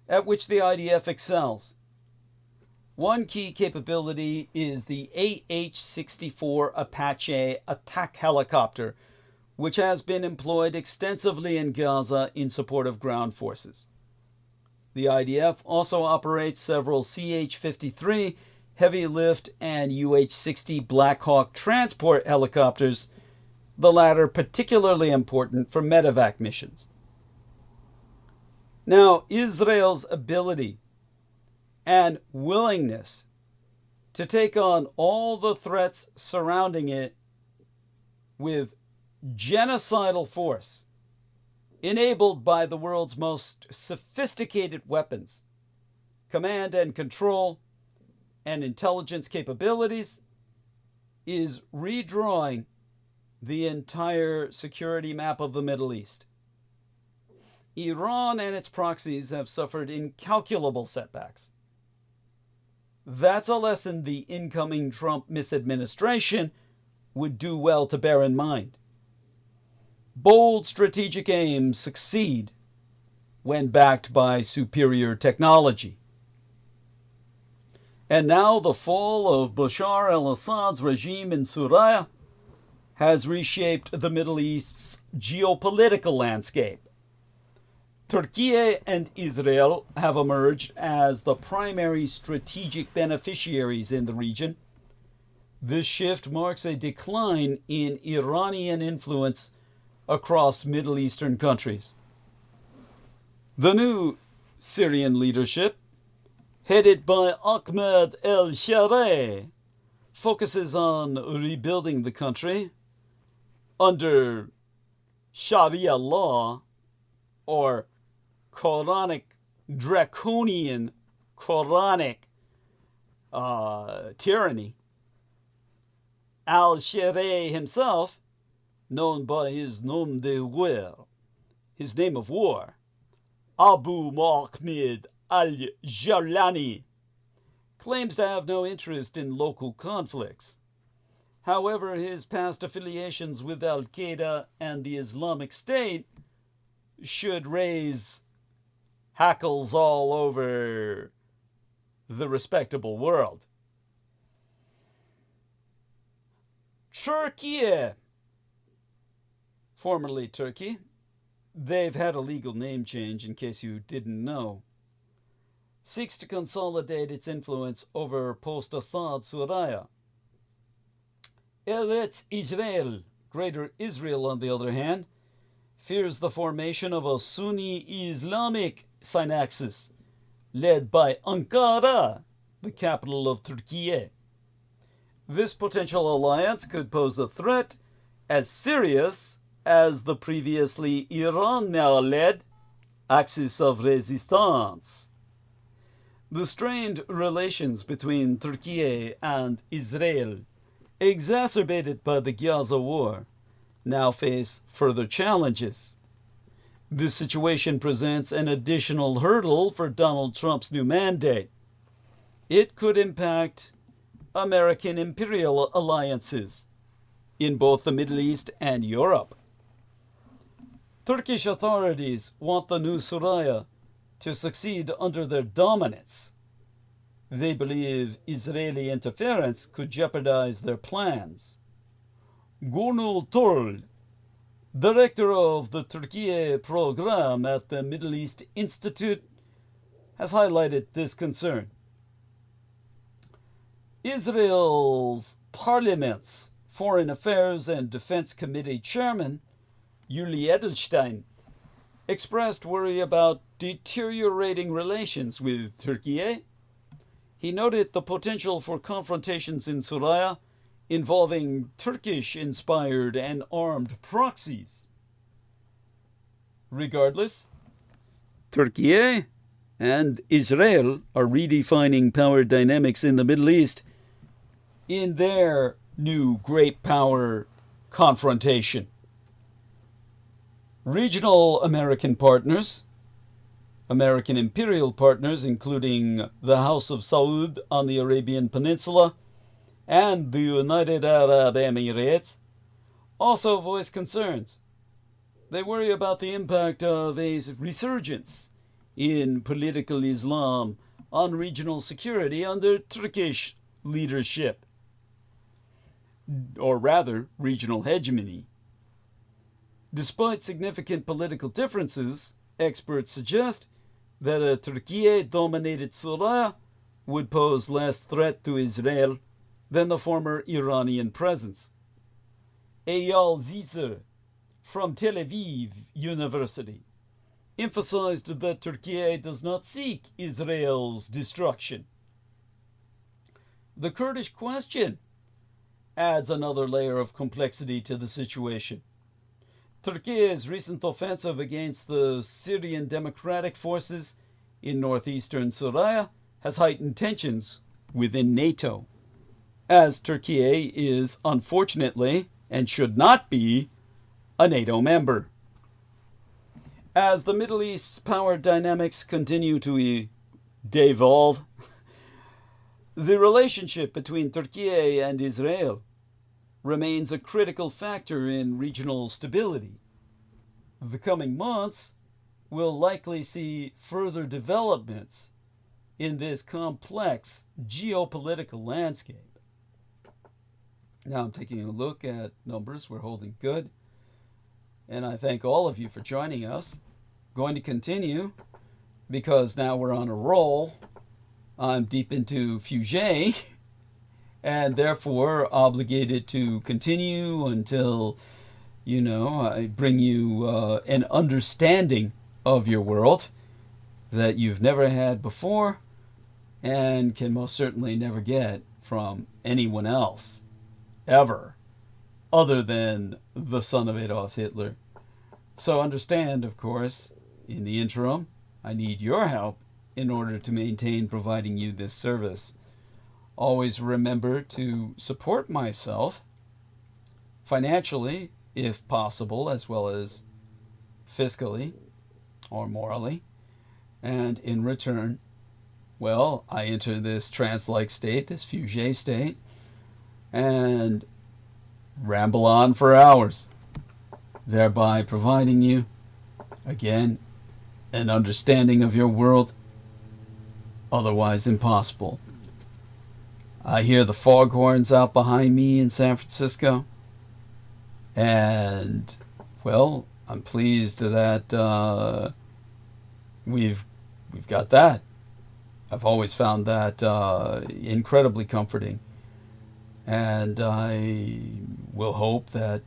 at which the IDF excels. One key capability is the AH-64 Apache attack helicopter, which has been employed extensively in Gaza in support of ground forces. The IDF also operates several CH-53 heavy lift and UH-60 Black Hawk transport helicopters, the latter particularly important for medevac missions. Now, Israel's ability and willingness to take on all the threats surrounding it with genocidal force, enabled by the world's most sophisticated weapons, command and control, and intelligence capabilities, is redrawing the entire security map of the Middle East. Iran and its proxies have suffered incalculable setbacks. That's a lesson the incoming Trump misadministration would do well to bear in mind. Bold strategic aims succeed when backed by superior technology. And now the fall of Bashar al-Assad's regime in Syria has reshaped the Middle East's geopolitical landscape. Turkey and Israel have emerged as the primary strategic beneficiaries in the region. This shift marks a decline in Iranian influence across Middle Eastern countries. The new Syrian leadership, headed by Ahmed el-Sharaa, focuses on rebuilding the country under Sharia law, or draconian Quranic tyranny. Al-Sharaa himself, known by his name of war, Abu Mahmed al-Jawlani, claims to have no interest in local conflicts. However, his past affiliations with Al-Qaeda and the Islamic State should raise hackles all over the respectable world. Turkey, formerly Turkey, they've had a legal name change in case you didn't know, seeks to consolidate its influence over post-Assad Syria. Eretz Israel, Greater Israel, on the other hand, fears the formation of a Sunni Islamic synaxis led by Ankara, the capital of Turkey. This potential alliance could pose a threat as serious as the previously Iran-led Axis of Resistance. The strained relations between Turkey and Israel, exacerbated by the Gaza war, now face further challenges. This situation presents an additional hurdle for Donald Trump's new mandate. It could impact American imperial alliances in both the Middle East and Europe. Turkish authorities want the new Suraya to succeed under their dominance. They believe Israeli interference could jeopardize their plans. Gönül Törl, director of the Turkey program at the Middle East Institute, has highlighted this concern. Israel's Parliament's Foreign Affairs and Defense Committee Chairman, Yuli Edelstein, expressed worry about deteriorating relations with Turkey. He noted the potential for confrontations in Suraya involving Turkish-inspired and armed proxies. Regardless, Turkey and Israel are redefining power dynamics in the Middle East in their new great power confrontation. Regional American partners, American imperial partners, including the House of Saud on the Arabian Peninsula and the United Arab Emirates, also voice concerns. They worry about the impact of a resurgence in political Islam on regional security under Turkish leadership, or rather, regional hegemony. Despite significant political differences, experts suggest that a Turkey-dominated Syria would pose less threat to Israel than the former Iranian presence. Eyal Zitzer from Tel Aviv University emphasized that Turkey does not seek Israel's destruction. The Kurdish question adds another layer of complexity to the situation. Turkey's recent offensive against the Syrian Democratic Forces in northeastern Syria has heightened tensions within NATO, as Turkey is unfortunately, and should not be, a NATO member. As the Middle East's power dynamics continue to devolve, the relationship between Turkey and Israel remains a critical factor in regional stability. The coming months will likely see further developments in this complex geopolitical landscape. Now I'm taking a look at numbers. We're holding good. And I thank all of you for joining us. Going to continue because now we're on a roll. I'm deep into Fugé and therefore obligated to continue until, I bring you an understanding of your world that you've never had before and can most certainly never get from anyone else, ever, other than the son of Adolf Hitler. So understand, of course, in the interim, I need your help in order to maintain providing you this service. Always remember to support myself financially, if possible, as well as fiscally or morally. And in return, well, I enter this trance-like state, this fugue state, and ramble on for hours, thereby providing you, again, an understanding of your world otherwise impossible. I hear the foghorns out behind me in San Francisco, and, well, I'm pleased that we've got that. I've always found that incredibly comforting, and I will hope that,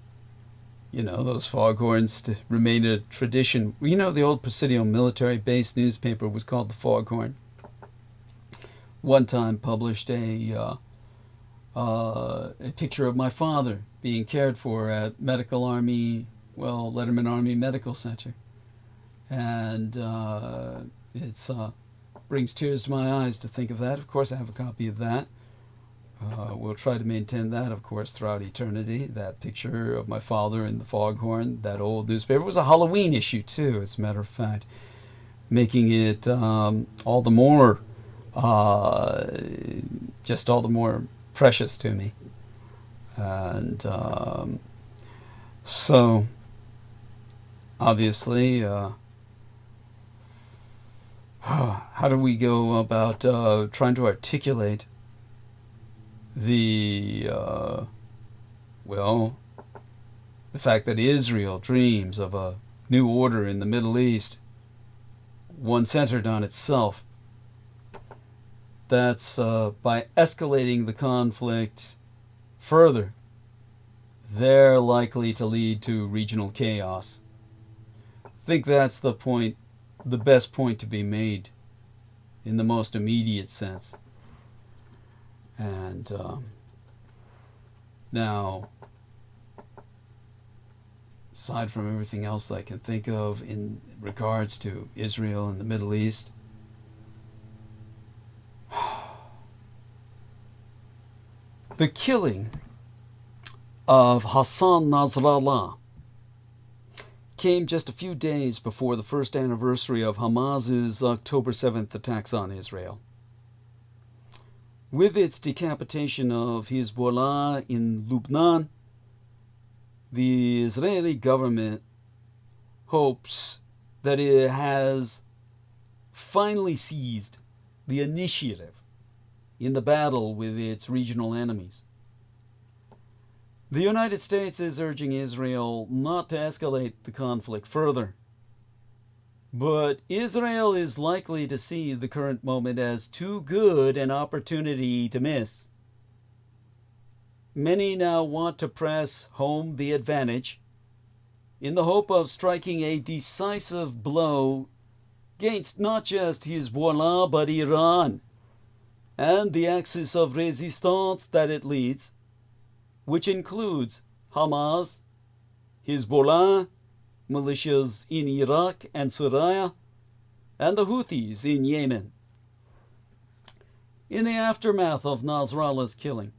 you know, those foghorns remain a tradition. You know, the old Presidio military-based newspaper was called the Foghorn. One time published a picture of my father being cared for at Letterman Army Medical Center. And it's brings tears to my eyes to think of that. Of course, I have a copy of that. We'll try to maintain that, of course, throughout eternity. That picture of my father in the Foghorn, that old newspaper. It was a Halloween issue, too, as a matter of fact, making it all the more, just all the more precious to me. And so, obviously, how do we go about trying to articulate the fact that Israel dreams of a new order in the Middle East, one centered on itself? That's by escalating the conflict further, they're likely to lead to regional chaos. I think that's the point, the best point to be made in the most immediate sense. And now, aside from everything else I can think of in regards to Israel and the Middle East, the killing of Hassan Nasrallah came just a few days before the first anniversary of Hamas's October 7th attacks on Israel. With its decapitation of Hezbollah in Lebanon, the Israeli government hopes that it has finally seized the initiative in the battle with its regional enemies. The United States is urging Israel not to escalate the conflict further. But Israel is likely to see the current moment as too good an opportunity to miss. Many now want to press home the advantage in the hope of striking a decisive blow against not just Hezbollah but Iran and the axis of resistance that it leads, which includes Hamas, Hezbollah, militias in Iraq and Syria, and the Houthis in Yemen. In the aftermath of Nasrallah's killing,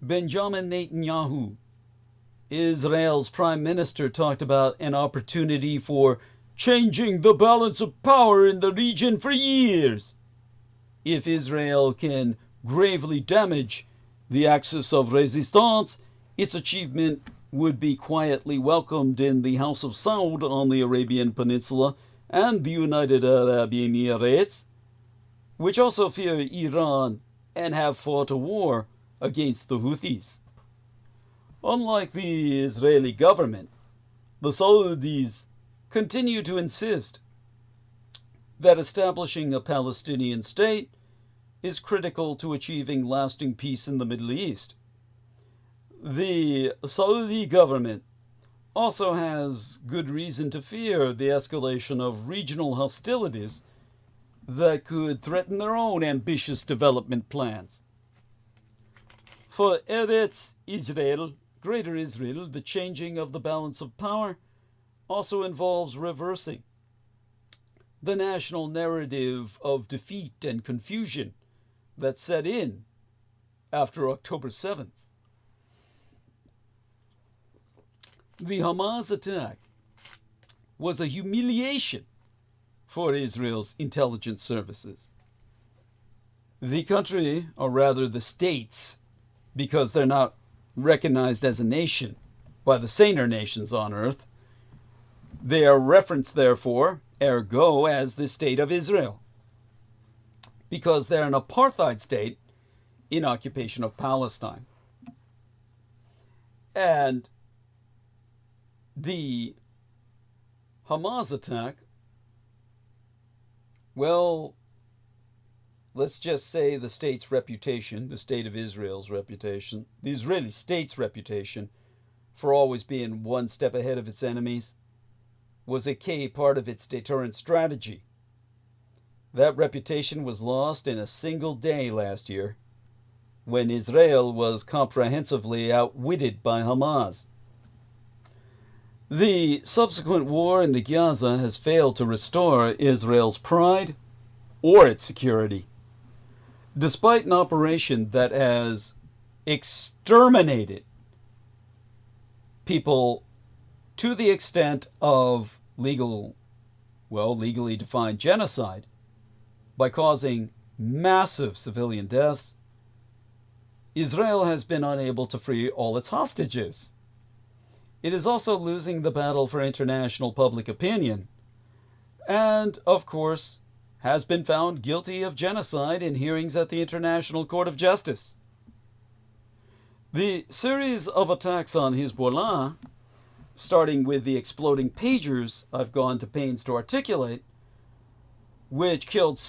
Benjamin Netanyahu, Israel's prime minister, talked about an opportunity for changing the balance of power in the region for years. If Israel can gravely damage the axis of resistance, its achievement would be quietly welcomed in the House of Saud on the Arabian Peninsula and the United Arab Emirates, which also fear Iran and have fought a war against the Houthis. Unlike the Israeli government, the Saudis continue to insist that establishing a Palestinian state is critical to achieving lasting peace in the Middle East. The Saudi government also has good reason to fear the escalation of regional hostilities that could threaten their own ambitious development plans. For Eretz Israel, Greater Israel, the changing of the balance of power also involves reversing the national narrative of defeat and confusion that set in after October 7th. The Hamas attack was a humiliation for Israel's intelligence services. The country, or rather the states, because they're not recognized as a nation by the saner nations on earth, they are referenced, therefore, ergo, as the State of Israel, because they're an apartheid state in occupation of Palestine. And the Hamas attack, well, let's just say the state's reputation, the State of Israel's reputation, the Israeli state's reputation for always being one step ahead of its enemies, was a key part of its deterrent strategy. That reputation was lost in a single day last year, when Israel was comprehensively outwitted by Hamas. The subsequent war in the Gaza has failed to restore Israel's pride or its security, despite an operation that has exterminated people to the extent of legally defined genocide by causing massive civilian deaths. Israel has been unable to free all its hostages. It is also losing the battle for international public opinion, and, of course, has been found guilty of genocide in hearings at the International Court of Justice. The series of attacks on Hezbollah, starting with the exploding pagers I've gone to pains to articulate, which killed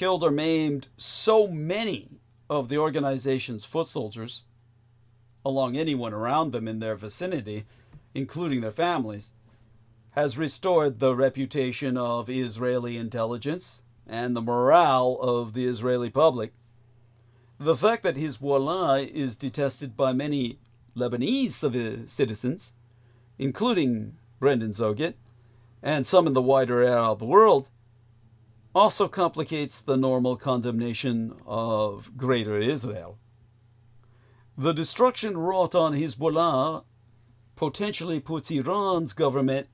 or maimed so many of the organization's foot soldiers, along anyone around them in their vicinity, including their families, has restored the reputation of Israeli intelligence and the morale of the Israeli public. The fact that Hezbollah is detested by many Lebanese citizens, including Brendan ЗОГHET, and some in the wider Arab world, also complicates the normal condemnation of Greater Israel. The destruction wrought on Hezbollah potentially puts Iran's government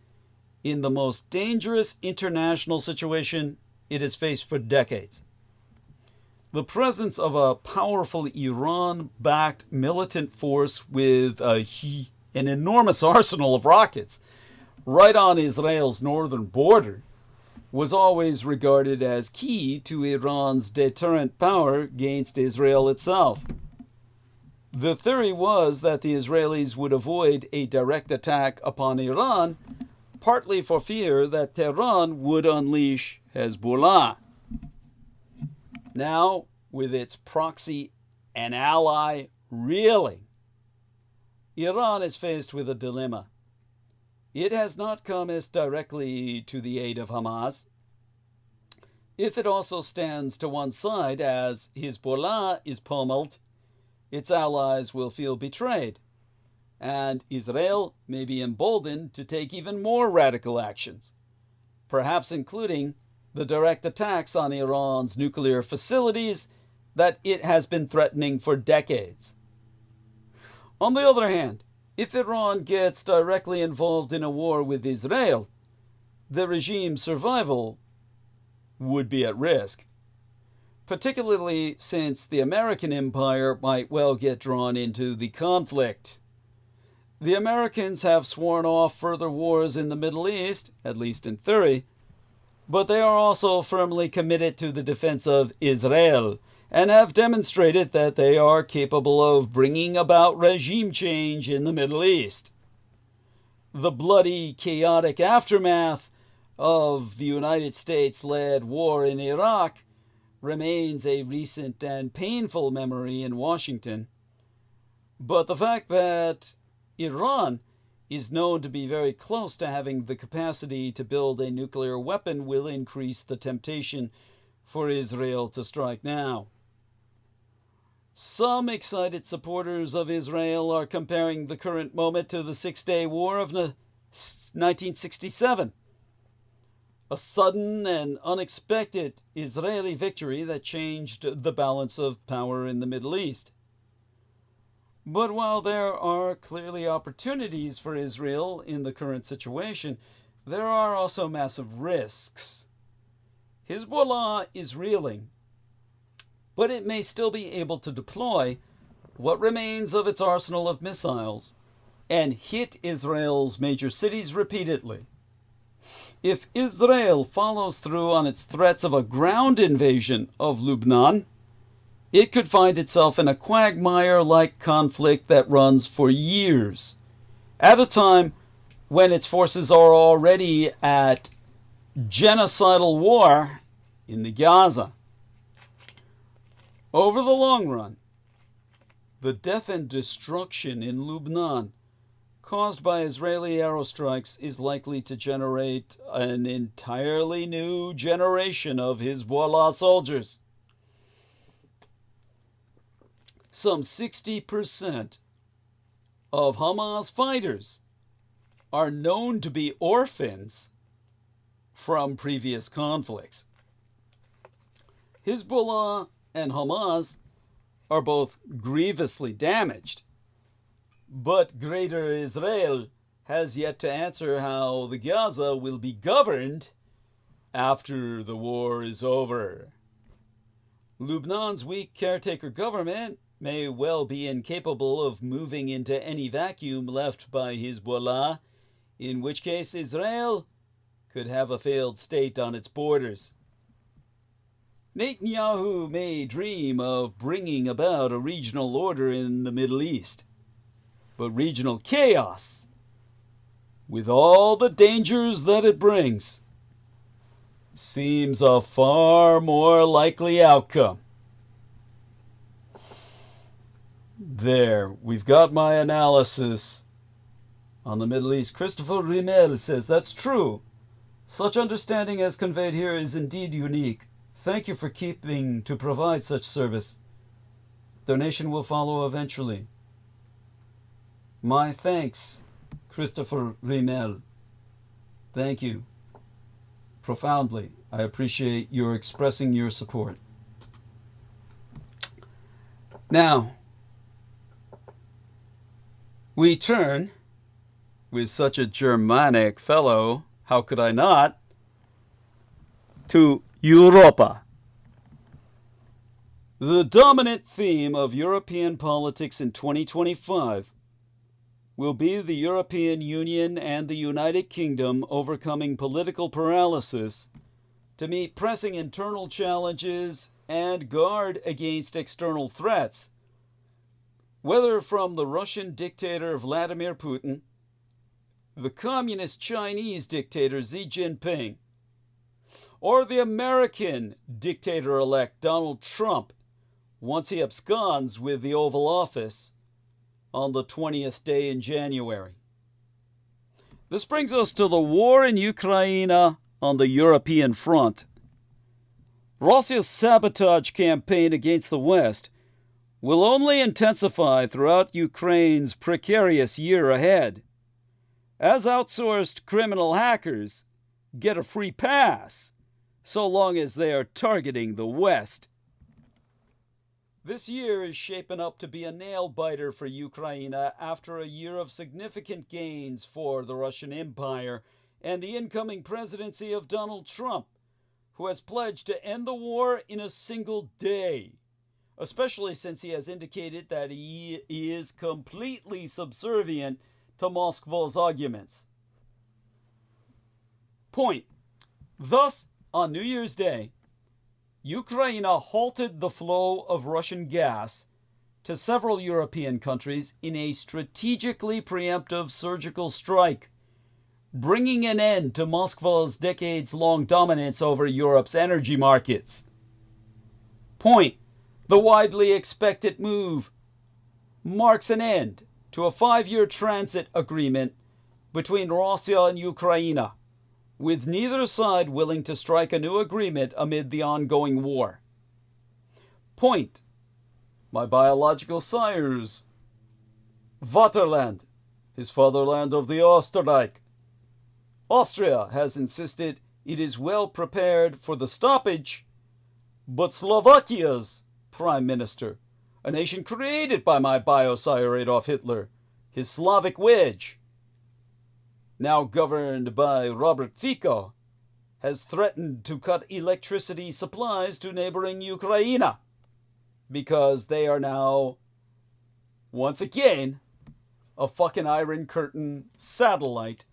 in the most dangerous international situation it has faced for decades. The presence of a powerful Iran-backed militant force with an enormous arsenal of rockets right on Israel's northern border was always regarded as key to Iran's deterrent power against Israel itself. The theory was that the Israelis would avoid a direct attack upon Iran, partly for fear that Tehran would unleash Hezbollah. Now, with its proxy and ally reeling, Iran is faced with a dilemma. It has not come as directly to the aid of Hamas. If it also stands to one side as Hezbollah is pummeled, its allies will feel betrayed, and Israel may be emboldened to take even more radical actions, perhaps including the direct attacks on Iran's nuclear facilities that it has been threatening for decades. On the other hand, if Iran gets directly involved in a war with Israel, the regime's survival would be at risk, particularly since the American empire might well get drawn into the conflict. The Americans have sworn off further wars in the Middle East, at least in theory, but they are also firmly committed to the defense of Israel and have demonstrated that they are capable of bringing about regime change in the Middle East. The bloody, chaotic aftermath of the United States-led war in Iraq remains a recent and painful memory in Washington. But the fact that Iran is known to be very close to having the capacity to build a nuclear weapon will increase the temptation for Israel to strike now. Some excited supporters of Israel are comparing the current moment to the Six-Day War of 1967, a sudden and unexpected Israeli victory that changed the balance of power in the Middle East. But while there are clearly opportunities for Israel in the current situation, there are also massive risks. Hezbollah is reeling, but it may still be able to deploy what remains of its arsenal of missiles and hit Israel's major cities repeatedly. If Israel follows through on its threats of a ground invasion of Lebanon, it could find itself in a quagmire-like conflict that runs for years, at a time when its forces are already at genocidal war in the Gaza. Over the long run, the death and destruction in Lebanon caused by Israeli aerostrikes is likely to generate an entirely new generation of Hezbollah soldiers. Some 60% of Hamas fighters are known to be orphans from previous conflicts. Hezbollah and Hamas are both grievously damaged, but Greater Israel has yet to answer how the Gaza will be governed after the war is over. Lebanon's weak caretaker government may well be incapable of moving into any vacuum left by Hezbollah, in which case Israel could have a failed state on its borders. Netanyahu may dream of bringing about a regional order in the Middle East, but regional chaos, with all the dangers that it brings, seems a far more likely outcome. There, we've got my analysis on the Middle East. Christopher Rimel says, that's true. Such understanding as conveyed here is indeed unique. Thank you for keeping to provide such service. Donation will follow eventually. My thanks, Christopher Rimel. Thank you. Profoundly. I appreciate your expressing your support. Now, we turn, with such a Germanic fellow, how could I not, to Europa. The dominant theme of European politics in 2025 will be the European Union and the United Kingdom overcoming political paralysis to meet pressing internal challenges and guard against external threats, whether from the Russian dictator Vladimir Putin, the communist Chinese dictator Xi Jinping, or the American dictator-elect Donald Trump once he absconds with the Oval Office on the 20th day in January. This brings us to the war in Ukraine on the European front. Russia's sabotage campaign against the West will only intensify throughout Ukraine's precarious year ahead, as outsourced criminal hackers get a free pass so long as they are targeting the West. This year is shaping up to be a nail-biter for Ukraine after a year of significant gains for the Russian Empire and the incoming presidency of Donald Trump, who has pledged to end the war in a single day, especially since he has indicated that he is completely subservient to Moscow's arguments. Point. Thus, on New Year's Day, Ukraine halted the flow of Russian gas to several European countries in a strategically preemptive surgical strike, bringing an end to Moscow's decades-long dominance over Europe's energy markets. Point. The widely expected move marks an end to a 5-year transit agreement between Russia and Ukraine, with neither side willing to strike a new agreement amid the ongoing war. Point. My biological sires, Vaterland, is fatherland of the Österreich. Austria has insisted it is well prepared for the stoppage, but Slovakia's prime minister, a nation created by my biosire Adolf Hitler, his Slavic wedge, now governed by Robert Fico, has threatened to cut electricity supplies to neighboring Ukraine because they are now, once again, a fucking Iron Curtain satellite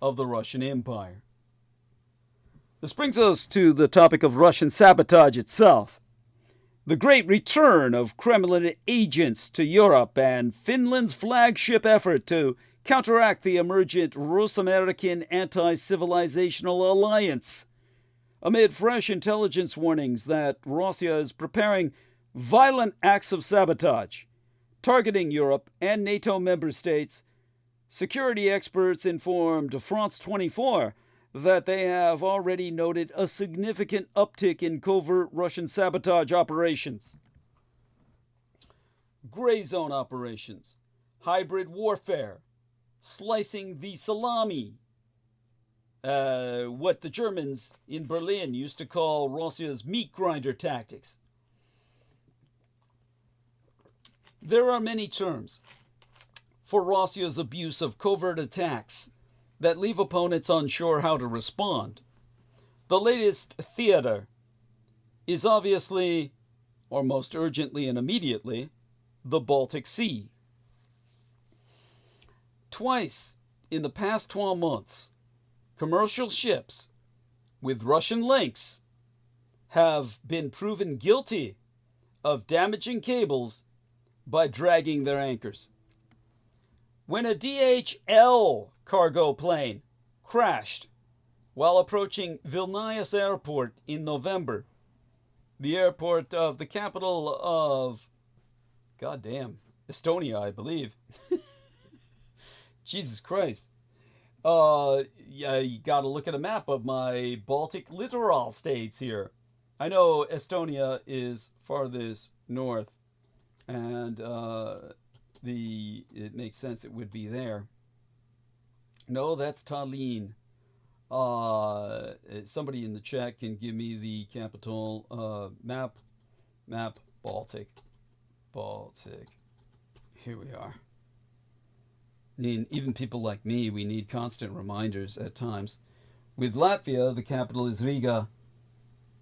of the Russian Empire. This brings us to the topic of Russian sabotage itself. The great return of Kremlin agents to Europe and Finland's flagship effort to counteract the emergent Rus-American anti-civilizational alliance, amid fresh intelligence warnings that Russia is preparing violent acts of sabotage, targeting Europe and NATO member states. Security experts informed France 24 that they have already noted a significant uptick in covert Russian sabotage operations. Gray zone operations, hybrid warfare, slicing the salami, what the Germans in Berlin used to call Russia's meat grinder tactics. There are many terms for Russia's abuse of covert attacks that leave opponents unsure how to respond. The latest theater is obviously, or most urgently and immediately, the Baltic Sea. Twice in the past 12 months, commercial ships with Russian links have been proven guilty of damaging cables by dragging their anchors. When a DHL cargo plane crashed while approaching Vilnius Airport in November, the airport of the capital of, Estonia, I believe. Jesus Christ. Yeah, you gotta look at a map of my Baltic littoral states here. I know Estonia is farthest north, and it makes sense it would be there. No, that's Tallinn. Somebody in the chat can give me the capital map. Baltic. Here we are. I mean, even people like me, we need constant reminders at times. With Latvia, the capital is Riga.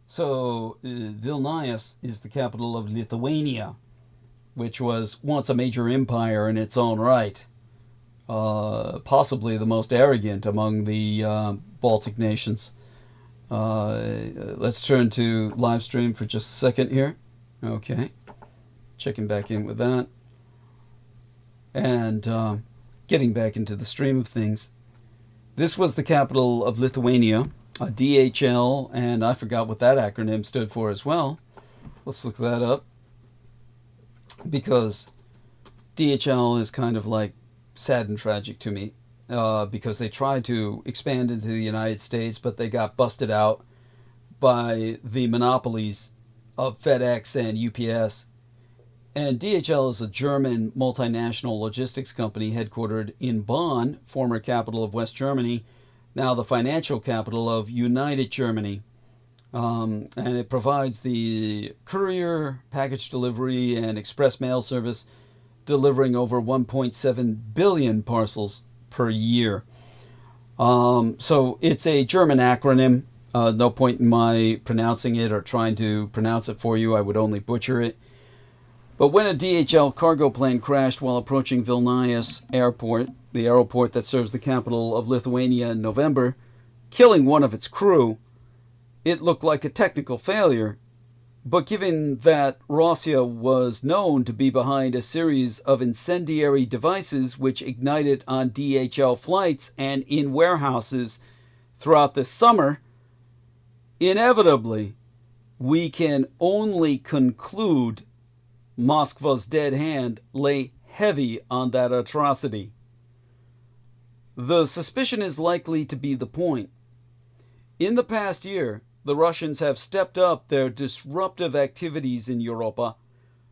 So Vilnius is the capital of Lithuania, which was once a major empire in its own right. Possibly the most arrogant among the Baltic nations. Let's turn to live stream for just a second here. Okay. Checking back in with that. And getting back into the stream of things. This was the capital of Lithuania, DHL, and I forgot what that acronym stood for as well. Let's look that up. Because DHL is kind of like sad and tragic to me, because they tried to expand into the United States, but they got busted out by the monopolies of FedEx and UPS. And DHL is a German multinational logistics company headquartered in Bonn, former capital of West Germany, now the financial capital of United Germany. And it provides the courier, package delivery, and express mail service, delivering over 1.7 billion parcels per year. So it's a German acronym. No point in my pronouncing it or trying to pronounce it for you. I would only butcher it. But when a DHL cargo plane crashed while approaching Vilnius Airport, the airport that serves the capital of Lithuania, in November, killing one of its crew, it looked like a technical failure. But given that Russia was known to be behind a series of incendiary devices which ignited on DHL flights and in warehouses throughout the summer, inevitably, we can only conclude Moskva's dead hand lay heavy on that atrocity. The suspicion is likely to be the point. In the past year, the Russians have stepped up their disruptive activities in Europa,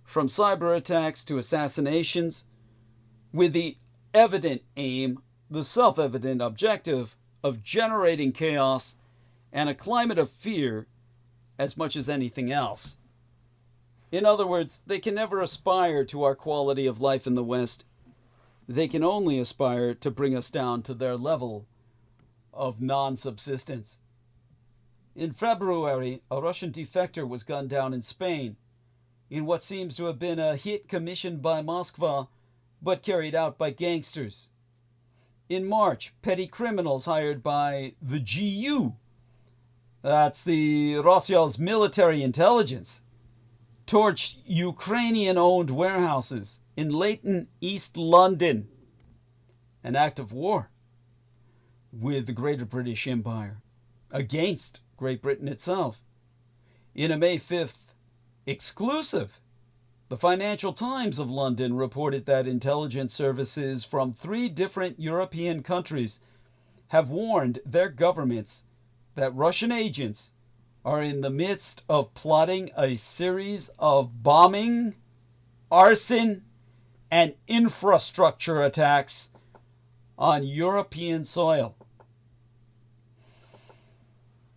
from cyber attacks to assassinations, with the evident aim, the self-evident objective, of generating chaos and a climate of fear as much as anything else. In other words, they can never aspire to our quality of life in the West. They can only aspire to bring us down to their level of non-subsistence. In February, a Russian defector was gunned down in Spain in what seems to have been a hit commissioned by Moscow but carried out by gangsters. In March, petty criminals hired by the GU, that's the Russia's military intelligence, torched Ukrainian-owned warehouses in Leighton, East London, an act of war with the Greater British Empire against Great Britain itself. In a May 5th exclusive, the Financial Times of London reported that intelligence services from 3 different European countries have warned their governments that Russian agents are in the midst of plotting a series of bombing, arson, and infrastructure attacks on European soil.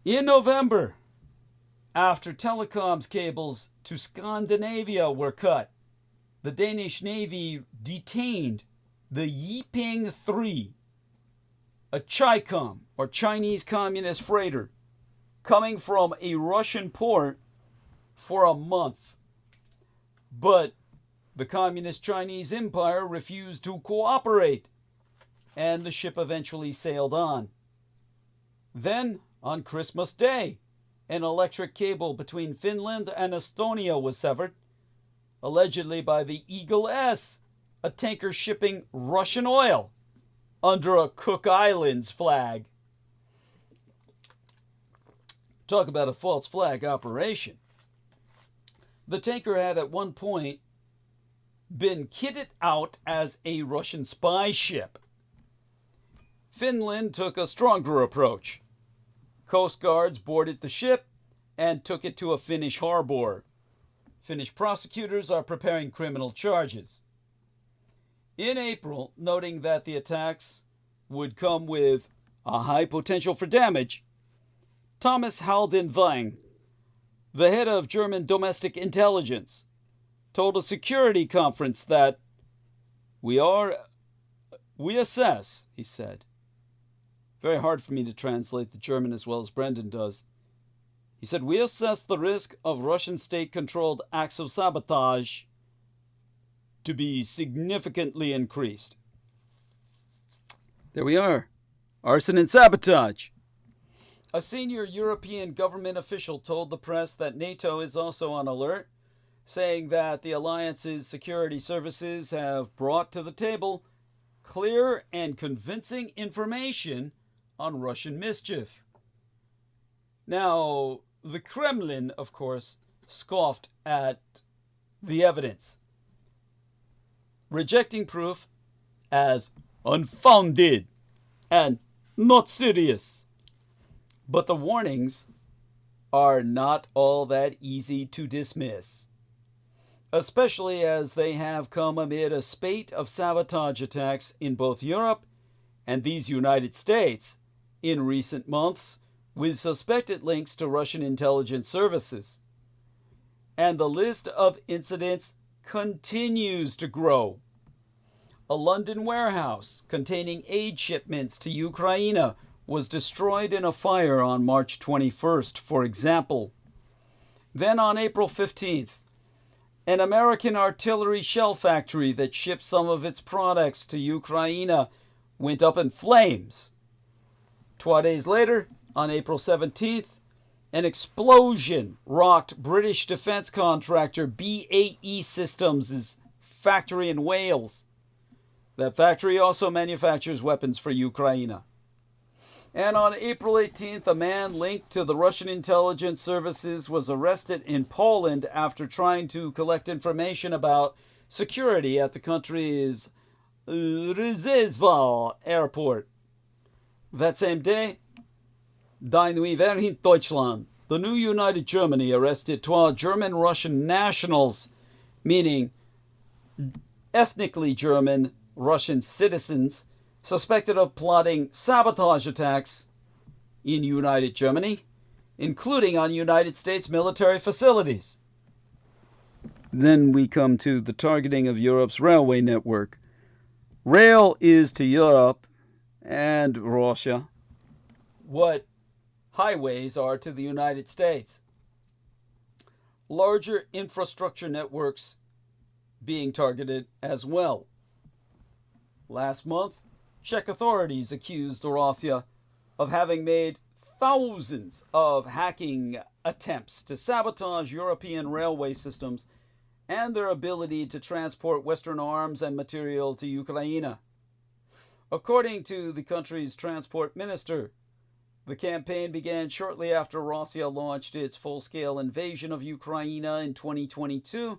In November, after telecoms cables to Scandinavia were cut, the Danish Navy detained the Yiping 3, a Chi-Com, or Chinese Communist freighter, coming from a Russian port for a month. But the Communist Chinese Empire refused to cooperate, and the ship eventually sailed on. Then, on Christmas Day, an electric cable between Finland and Estonia was severed, allegedly by the Eagle S, a tanker shipping Russian oil under a Cook Islands flag. Talk about a false flag operation. The tanker had at one point been kitted out as a Russian spy ship. Finland took a stronger approach. Coast Guards boarded the ship and took it to a Finnish harbor. Finnish prosecutors are preparing criminal charges. In April, noting that the attacks would come with a high potential for damage, Thomas Halden Wang, the head of German domestic intelligence, told a security conference that we assess, he said. Very hard for me to translate the German as well as Brendan does. He said, we assess the risk of Russian state-controlled acts of sabotage to be significantly increased. There we are. Arson and sabotage. A senior European government official told the press that NATO is also on alert, saying that the alliance's security services have brought to the table clear and convincing information on Russian mischief. Now, the Kremlin, of course, scoffed at the evidence, rejecting proof as unfounded and not serious. But the warnings are not all that easy to dismiss, especially as they have come amid a spate of sabotage attacks in both Europe and these United States in recent months, with suspected links to Russian intelligence services. And the list of incidents continues to grow. A London warehouse containing aid shipments to Ukraine was destroyed in a fire on March 21st, for example. Then on April 15th, an American artillery shell factory that shipped some of its products to Ukraine went up in flames. 2 days later, on April 17th, an explosion rocked British defense contractor BAE Systems' factory in Wales. That factory also manufactures weapons for Ukraine. And on April 18th, a man linked to the Russian intelligence services was arrested in Poland after trying to collect information about security at the country's Rzeszów airport. That same day, Die Neue Vereinigte Deutschland, the new United Germany, arrested 12 German-Russian nationals, meaning ethnically German Russian citizens, suspected of plotting sabotage attacks in United Germany, including on United States military facilities. Then we come to the targeting of Europe's railway network. Rail is to Europe and Russia what highways are to the United States. Larger infrastructure networks being targeted as well. Last month, Czech authorities accused Russia of having made thousands of hacking attempts to sabotage European railway systems and their ability to transport Western arms and material to Ukraine. According to the country's transport minister, the campaign began shortly after Russia launched its full-scale invasion of Ukraine in 2022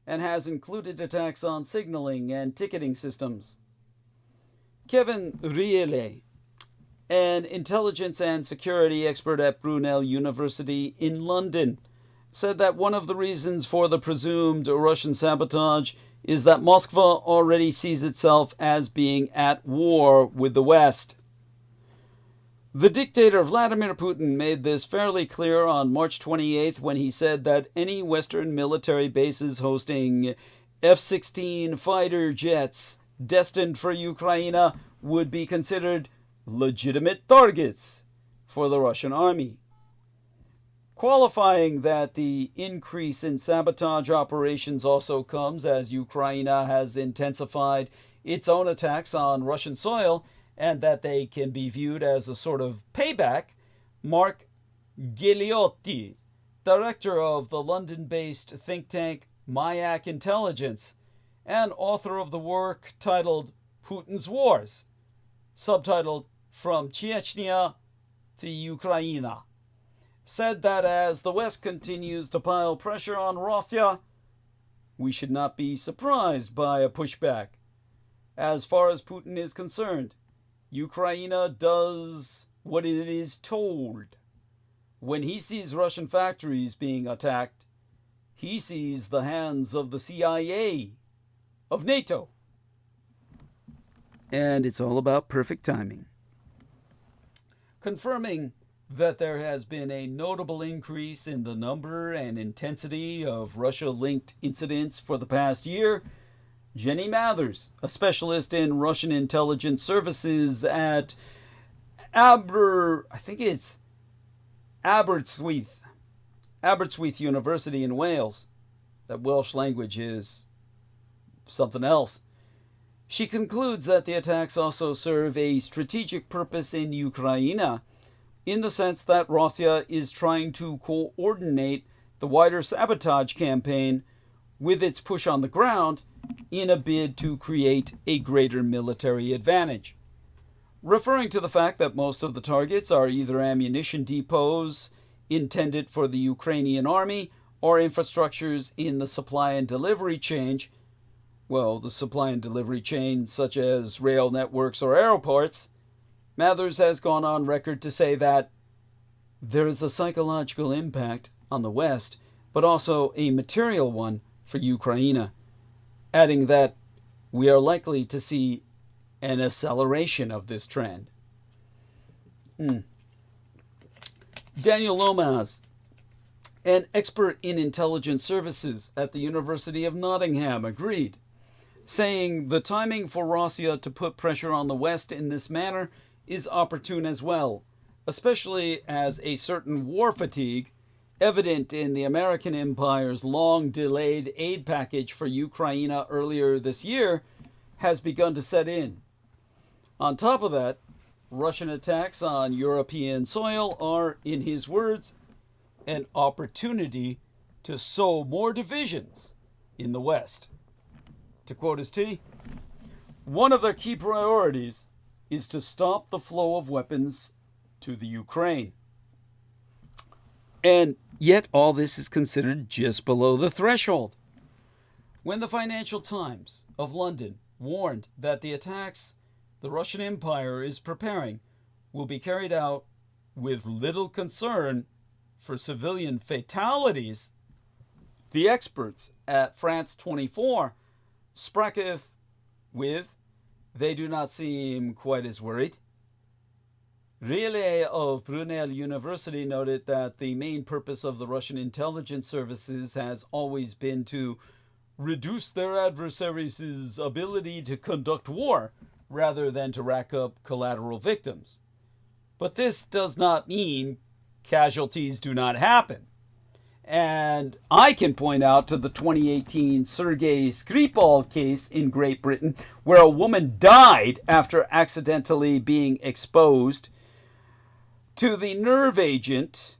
and has included attacks on signaling and ticketing systems. Kevin Riele, an intelligence and security expert at Brunel University in London, said that one of the reasons for the presumed Russian sabotage is that Moscow already sees itself as being at war with the West. The dictator Vladimir Putin made this fairly clear on March 28th when he said that any Western military bases hosting F-16 fighter jets destined for Ukraine would be considered legitimate targets for the Russian army, qualifying that the increase in sabotage operations also comes as Ukraine has intensified its own attacks on Russian soil and that they can be viewed as a sort of payback. Mark Ghigliotti, director of the London-based think tank Mayak Intelligence and author of the work titled Putin's Wars, subtitled From Chechnya to Ukraine, said that as the West continues to pile pressure on Russia, we should not be surprised by a pushback. As far as Putin is concerned, Ukraine does what it is told. When he sees Russian factories being attacked, he sees the hands of the CIA, of NATO. And it's all about perfect timing. Confirming that there has been a notable increase in the number and intensity of Russia-linked incidents for the past year, Jenny Mathers, a specialist in Russian intelligence services at Aberystwyth University in Wales. That Welsh language is something else. She concludes that the attacks also serve a strategic purpose in Ukraine, in the sense that Russia is trying to coordinate the wider sabotage campaign with its push on the ground in a bid to create a greater military advantage. Referring to the fact that most of the targets are either ammunition depots intended for the Ukrainian army or infrastructures in the supply and delivery chain, the supply and delivery chain such as rail networks or airports, Mathers has gone on record to say that there is a psychological impact on the West, but also a material one for Ukraine, adding that we are likely to see an acceleration of this trend. Daniel Lomas, an expert in intelligence services at the University of Nottingham, agreed, saying the timing for Russia to put pressure on the West in this manner is opportune as well, especially as a certain war fatigue, evident in the American empire's long-delayed aid package for Ukraine earlier this year, has begun to set in. On top of that, Russian attacks on European soil are, in his words, an opportunity to sow more divisions in the West. To quote his T, one of their key priorities is to stop the flow of weapons to the Ukraine. And yet all this is considered just below the threshold. When the Financial Times of London warned that the attacks the Russian Empire is preparing will be carried out with little concern for civilian fatalities, the experts at France 24 spracketh with, they do not seem quite as worried. Riele of Brunel University noted that the main purpose of the Russian intelligence services has always been to reduce their adversaries' ability to conduct war rather than to rack up collateral victims. But this does not mean casualties do not happen. And I can point out to the 2018 Sergei Skripal case in Great Britain, where a woman died after accidentally being exposed to the nerve agent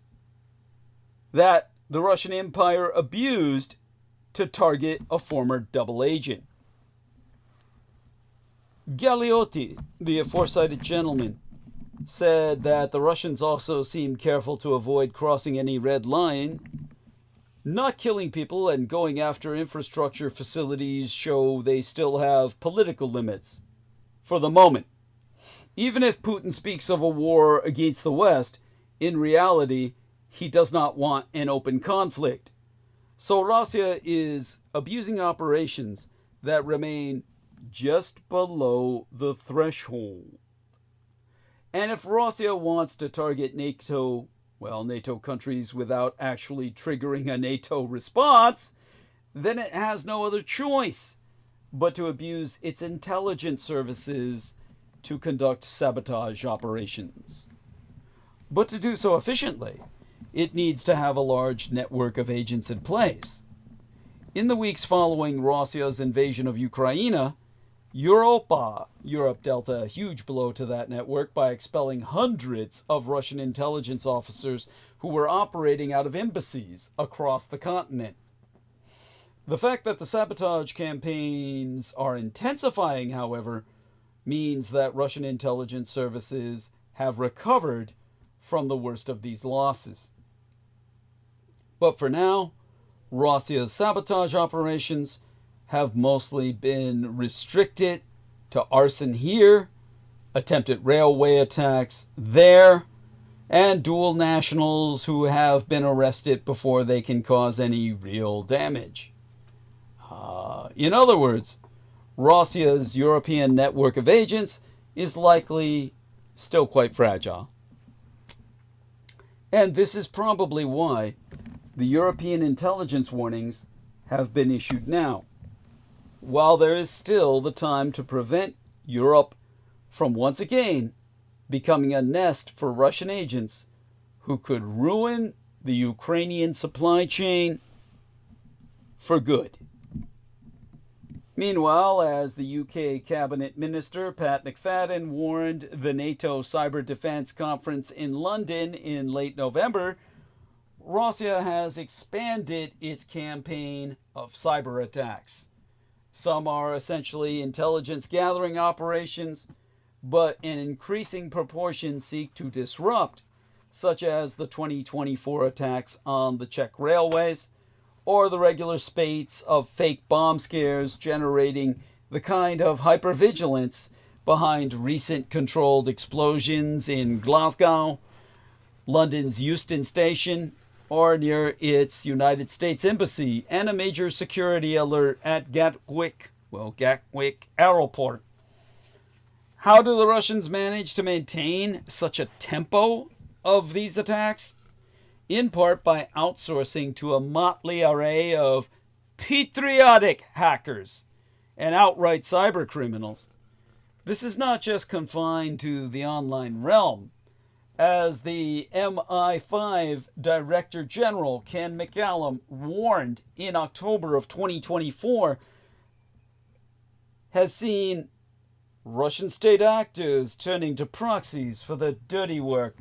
that the Russian Empire abused to target a former double agent. Galeotti, the aforecited gentleman, said that the Russians also seemed careful to avoid crossing any red line. Not killing people and going after infrastructure facilities show they still have political limits for the moment. Even if Putin speaks of a war against the West, in reality, he does not want an open conflict. So Russia is abusing operations that remain just below the threshold. And if Russia wants to target NATO countries without actually triggering a NATO response, then it has no other choice but to abuse its intelligence services to conduct sabotage operations. But to do so efficiently, it needs to have a large network of agents in place. In the weeks following Russia's invasion of Ukraine, Europe dealt a huge blow to that network by expelling hundreds of Russian intelligence officers who were operating out of embassies across the continent. The fact that the sabotage campaigns are intensifying, however, means that Russian intelligence services have recovered from the worst of these losses. But for now, Russia's sabotage operations have mostly been restricted to arson here, attempted railway attacks there, and dual nationals who have been arrested before they can cause any real damage. In other words, Russia's European network of agents is likely still quite fragile. And this is probably why the European intelligence warnings have been issued now, while there is still the time to prevent Europe from once again becoming a nest for Russian agents who could ruin the Ukrainian supply chain for good. Meanwhile, as the UK Cabinet Minister Pat McFadden warned the NATO Cyber Defense Conference in London in late November, Russia has expanded its campaign of cyber attacks. Some are essentially intelligence gathering operations, but in increasing proportion seek to disrupt, such as the 2024 attacks on the Czech railways, or the regular spates of fake bomb scares generating the kind of hypervigilance behind recent controlled explosions in Glasgow, London's Euston Station, or near its United States Embassy, and a major security alert at Gatwick Airport. How do the Russians manage to maintain such a tempo of these attacks? In part by outsourcing to a motley array of patriotic hackers and outright cyber criminals. This is not just confined to the online realm. As the MI5 Director General Ken McCallum warned in October of 2024, has seen Russian state actors turning to proxies for the dirty work,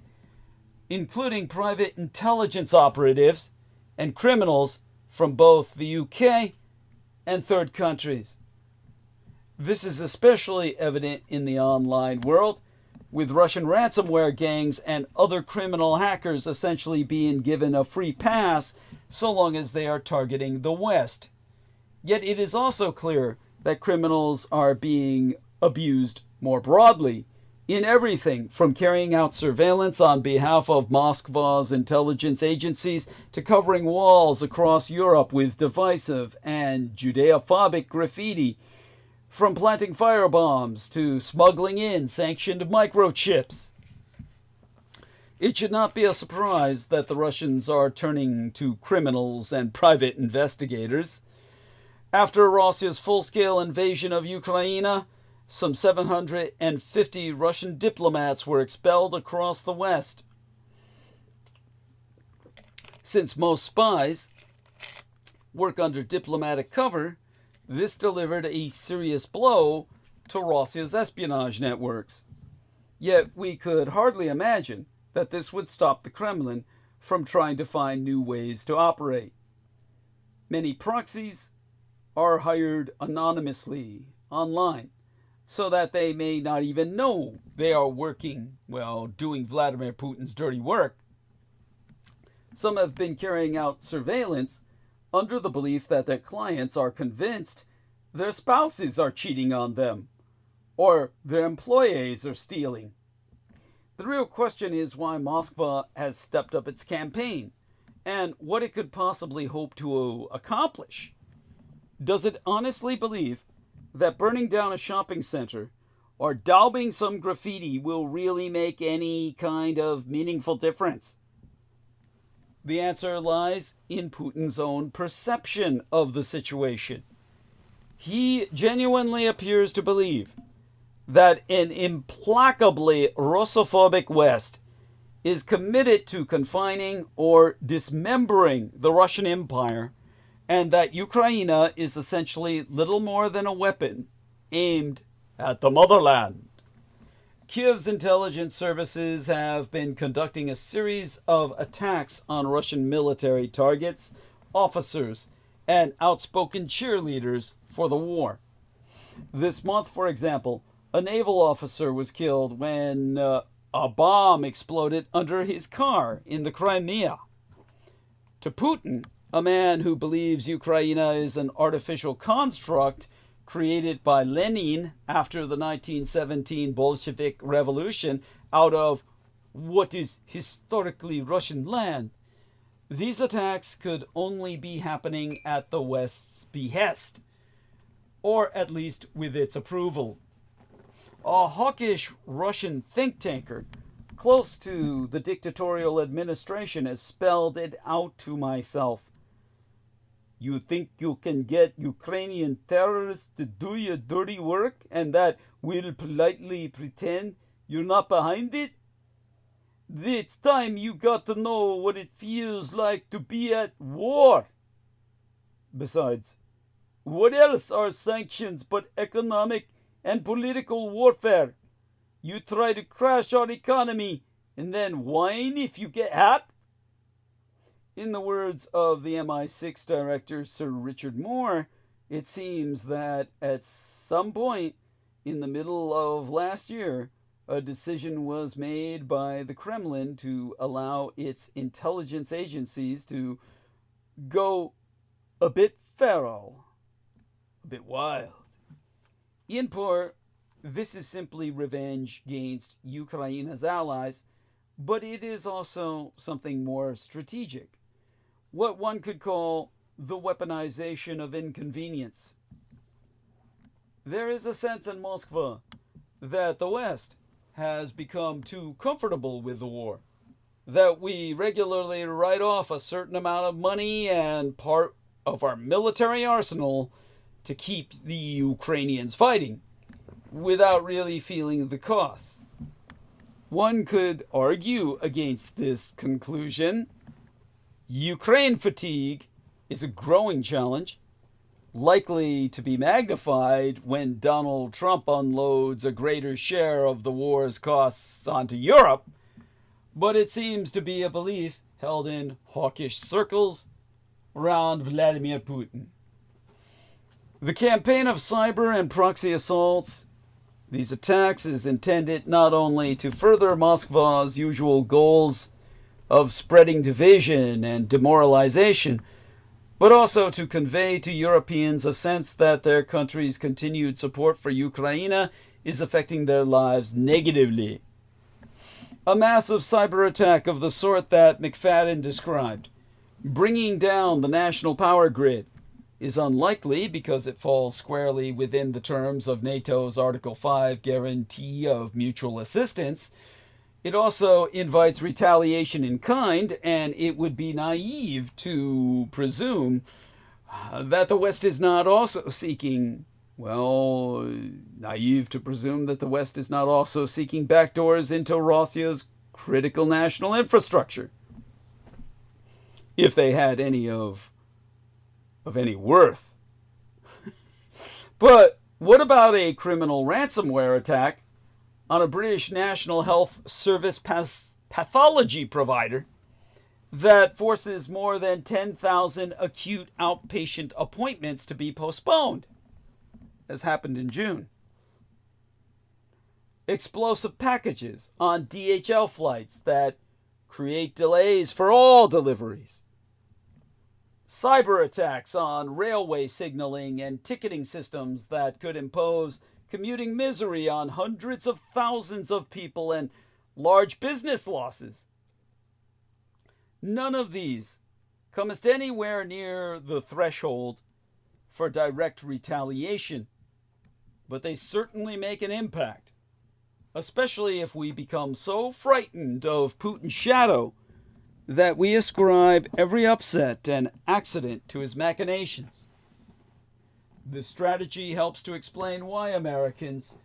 including private intelligence operatives and criminals from both the UK and third countries. This is especially evident in the online world, with Russian ransomware gangs and other criminal hackers essentially being given a free pass so long as they are targeting the West. Yet it is also clear that criminals are being abused more broadly in everything from carrying out surveillance on behalf of Moscow's intelligence agencies to covering walls across Europe with divisive and Judeophobic graffiti, from planting firebombs to smuggling in sanctioned microchips. It should not be a surprise that the Russians are turning to criminals and private investigators. After Russia's full-scale invasion of Ukraine, some 750 Russian diplomats were expelled across the West. Since most spies work under diplomatic cover, this delivered a serious blow to Russia's espionage networks. Yet we could hardly imagine that this would stop the Kremlin from trying to find new ways to operate. Many proxies are hired anonymously online so that they may not even know they are working, doing Vladimir Putin's dirty work. Some have been carrying out surveillance under the belief that their clients are convinced their spouses are cheating on them or their employees are stealing. The real question is why Moscow has stepped up its campaign and what it could possibly hope to accomplish. Does it honestly believe that burning down a shopping center or daubing some graffiti will really make any kind of meaningful difference? The answer lies in Putin's own perception of the situation. He genuinely appears to believe that an implacably Russophobic West is committed to confining or dismembering the Russian Empire, and that Ukraine is essentially little more than a weapon aimed at the motherland. Kiev's intelligence services have been conducting a series of attacks on Russian military targets, officers, and outspoken cheerleaders for the war. This month, for example, a naval officer was killed when a bomb exploded under his car in the Crimea. To Putin, a man who believes Ukraine is an artificial construct created by Lenin after the 1917 Bolshevik Revolution out of what is historically Russian land, these attacks could only be happening at the West's behest, or at least with its approval. A hawkish Russian think tanker close to the dictatorial administration has spelled it out to myself. You think you can get Ukrainian terrorists to do your dirty work and that we'll politely pretend you're not behind it? It's time you got to know what it feels like to be at war. Besides, what else are sanctions but economic and political warfare? You try to crash our economy and then whine if you get hacked? In the words of the MI6 director Sir Richard Moore, it seems that at some point in the middle of last year, a decision was made by the Kremlin to allow its intelligence agencies to go a bit feral, a bit wild. In part, this is simply revenge against Ukraine's allies, but it is also something more strategic. What one could call the weaponization of inconvenience. There is a sense in Moscow that the West has become too comfortable with the war, that we regularly write off a certain amount of money and part of our military arsenal to keep the Ukrainians fighting, without really feeling the costs. One could argue against this conclusion. Ukraine fatigue is a growing challenge, likely to be magnified when Donald Trump unloads a greater share of the war's costs onto Europe, but it seems to be a belief held in hawkish circles around Vladimir Putin. The campaign of cyber and proxy assaults, these attacks, is intended not only to further Moscow's usual goals of spreading division and demoralization, but also to convey to Europeans a sense that their country's continued support for Ukraine is affecting their lives negatively. A massive cyber attack of the sort that McFadden described, bringing down the national power grid, is unlikely because it falls squarely within the terms of NATO's Article 5 guarantee of mutual assistance. It also invites retaliation in kind, and it would be naive to presume that the West is not also seeking, naive to presume that the West is not also seeking backdoors into Russia's critical national infrastructure. if they had any of any worth. But what about a criminal ransomware attack on a British National Health Service pathology provider that forces more than 10,000 acute outpatient appointments to be postponed, as happened in June? Explosive packages on DHL flights that create delays for all deliveries. Cyber attacks on railway signaling and ticketing systems that could impose commuting misery on hundreds of thousands of people and large business losses. None of these comest anywhere near the threshold for direct retaliation, but they certainly make an impact, especially if we become so frightened of Putin's shadow that we ascribe every upset and accident to his machinations. This strategy helps to explain why Americans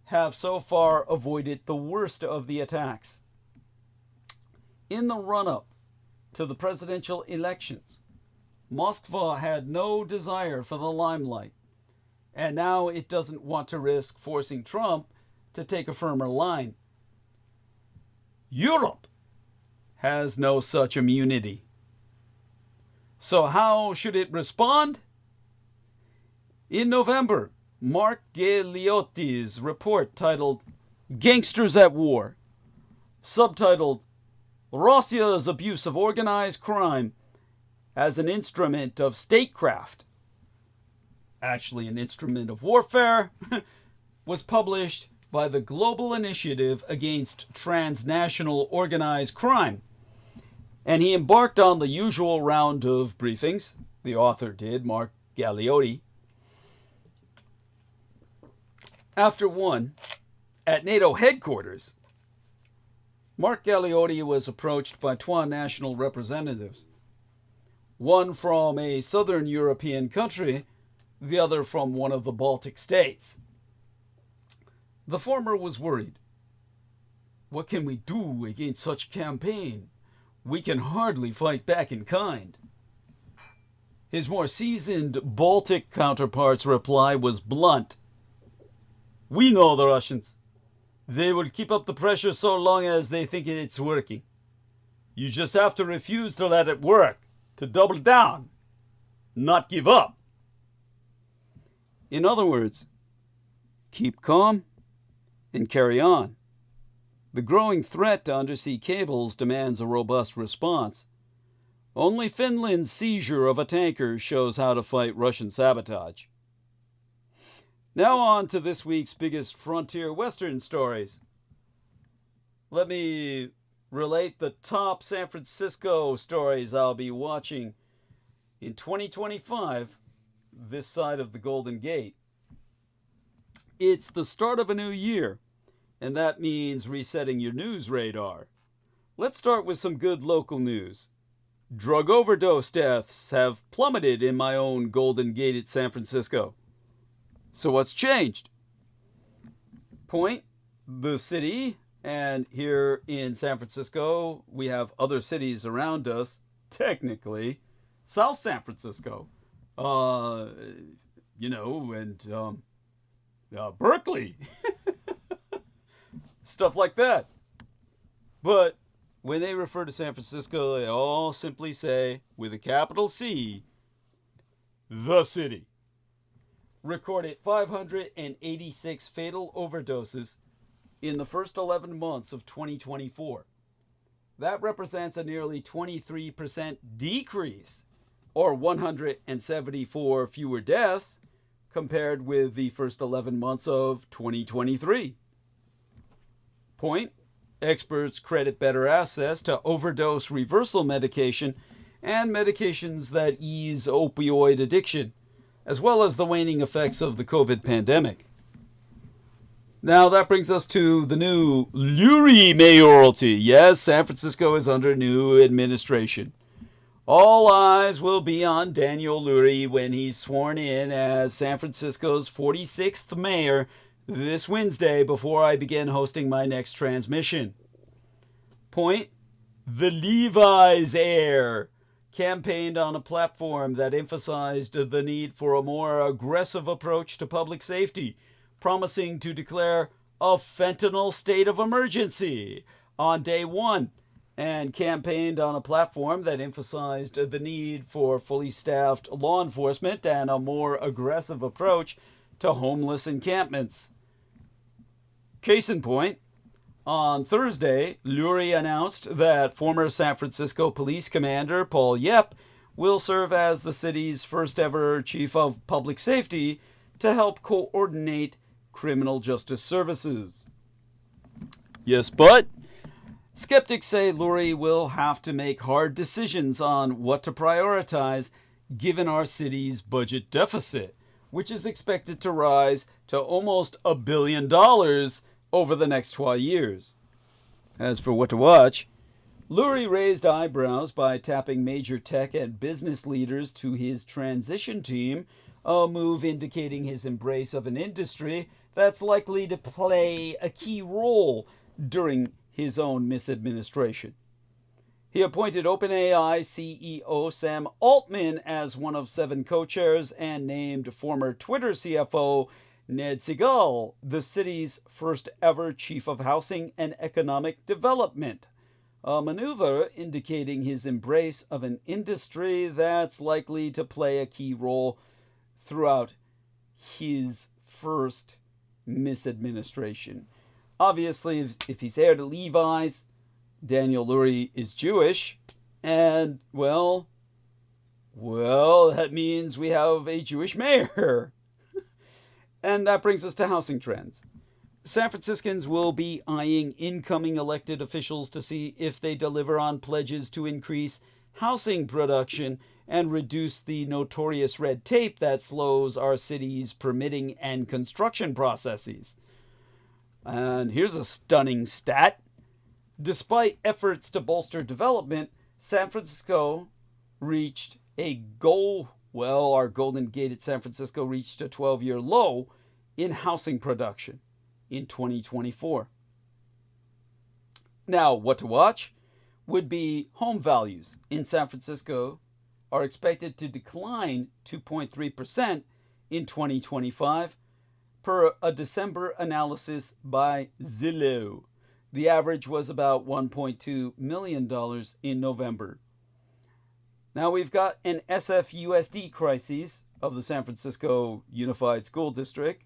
have so far avoided the worst of the attacks. In the run-up to the presidential elections, Moscow had no desire for the limelight, and now it doesn't want to risk forcing Trump to take a firmer line. Europe has no such immunity. So how should it respond? In November, Mark Galeotti's report titled Gangsters at War, subtitled Russia's Abuse of Organized Crime as an Instrument of Statecraft, actually an instrument of warfare, was published by the Global Initiative Against Transnational Organized Crime. And he embarked on the usual round of briefings. The author did, Mark Galeotti. After one, at NATO headquarters, Mark Galeotti was approached by two national representatives, one from a southern European country, the other from one of the Baltic states. The former was worried. What can we do against such campaign? We can hardly fight back in kind. His more seasoned Baltic counterpart's reply was blunt. We know the Russians. They will keep up the pressure so long as they think it's working. You just have to refuse to let it work, to double down, not give up. In other words, keep calm and carry on. The growing threat to undersea cables demands a robust response. Only Finland's seizure of a tanker shows how to fight Russian sabotage. Now on to this week's biggest frontier Western stories. Let me relate the top San Francisco stories I'll be watching in 2025, this side of the Golden Gate. It's the start of a new year, and that means resetting your news radar. Let's start with some good local news. Drug overdose deaths have plummeted in my own Golden Gate at San Francisco. So what's changed? Point, the city, and here in San Francisco, we have other cities around us, technically, South San Francisco, and Berkeley, stuff like that. But when they refer to San Francisco, they all simply say, with a capital C, the city. Recorded 586 fatal overdoses in the first 11 months of 2024. That represents a nearly 23% decrease, or 174 fewer deaths, compared with the first 11 months of 2023. Point, experts credit better access to overdose reversal medication and medications that ease opioid addiction, as well as the waning effects of the COVID pandemic. Now that brings us to the new Lurie mayoralty. Yes, San Francisco is under new administration. All eyes will be on Daniel Lurie when he's sworn in as San Francisco's 46th mayor this Wednesday before I begin hosting my next transmission. Point, the Levi's heir campaigned on a platform that emphasized the need for a more aggressive approach to public safety, promising to declare a fentanyl state of emergency on day one, and campaigned on a platform that emphasized the need for fully staffed law enforcement and a more aggressive approach to homeless encampments. Case in point, on Thursday, Lurie announced that former San Francisco Police Commander Paul Yep will serve as the city's first ever Chief of Public Safety to help coordinate criminal justice services. Yes, but skeptics say Lurie will have to make hard decisions on what to prioritize given our city's budget deficit, which is expected to rise to almost $1 billion over the next 12 years. As for what to watch, Lurie raised eyebrows by tapping major tech and business leaders to his transition team, a move indicating his embrace of an industry that's likely to play a key role during his own misadministration. He appointed OpenAI CEO Sam Altman as one of 7 co-chairs and named former Twitter CFO Ned Segal the city's first ever Chief of Housing and Economic Development, a maneuver indicating his embrace of an industry that's likely to play a key role throughout his first misadministration. Obviously, if he's heir to Levi's, Daniel Lurie is Jewish, and, well, that means we have a Jewish mayor. And that brings us to housing trends. San Franciscans will be eyeing incoming elected officials to see if they deliver on pledges to increase housing production and reduce the notorious red tape that slows our city's permitting and construction processes. And here's a stunning stat. Despite efforts to bolster development, San Francisco reached a goal. Well, our Golden Gate at San Francisco reached a 12-year low in housing production in 2024. Now, what to watch would be home values in San Francisco are expected to decline 2.3% in 2025 per a December analysis by Zillow. The average was about $1.2 million in November. Now we've got an SFUSD crisis of the San Francisco Unified School District.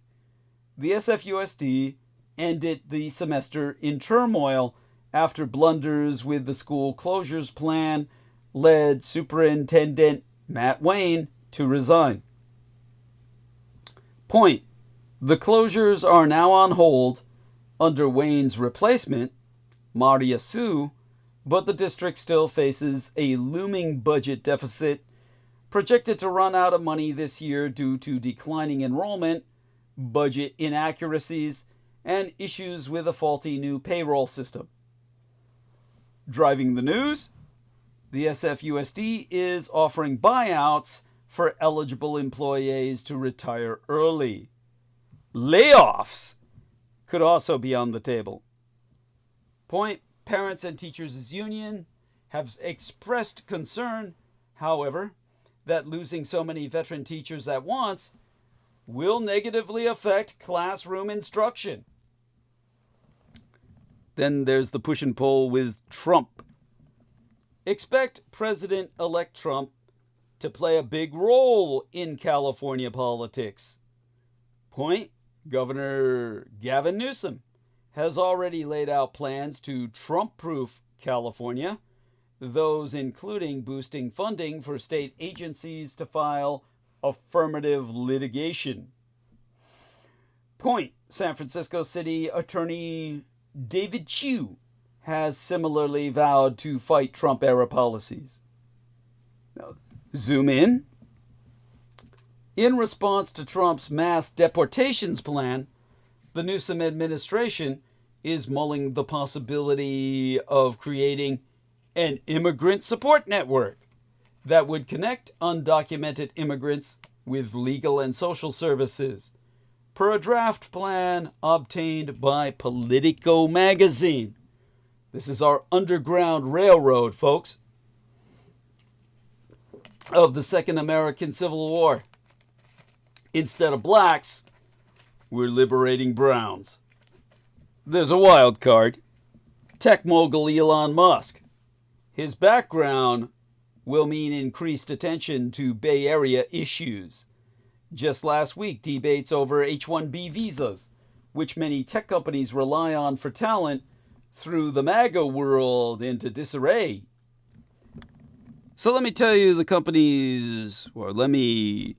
The SFUSD ended the semester in turmoil after blunders with the school closures plan led Superintendent Matt Wayne to resign. Point: the closures are now on hold under Wayne's replacement, Maria Sue, but the district still faces a looming budget deficit, projected to run out of money this year due to declining enrollment, budget inaccuracies, and issues with a faulty new payroll system. Driving the news, the SFUSD is offering buyouts for eligible employees to retire early. Layoffs could also be on the table. Point: Parents and Teachers' Union have expressed concern, however, that losing so many veteran teachers at once will negatively affect classroom instruction. Then there's the push and pull with Trump. Expect President-elect Trump to play a big role in California politics. Point: Governor Gavin Newsom has already laid out plans to Trump-proof California, those including boosting funding for state agencies to file affirmative litigation. Point: San Francisco City Attorney David Chiu has similarly vowed to fight Trump-era policies. Now, zoom in. In response to Trump's mass deportations plan, the Newsom administration is mulling the possibility of creating an immigrant support network that would connect undocumented immigrants with legal and social services, per a draft plan obtained by Politico magazine. This is our underground railroad, folks. of the Second American Civil War. Instead of blacks, we're liberating browns. There's a wild card. Tech mogul Elon Musk. His background will mean increased attention to Bay Area issues. Just last week, debates over H-1B visas, which many tech companies rely on for talent, threw the MAGA world into disarray. So let me tell you the companies, or let me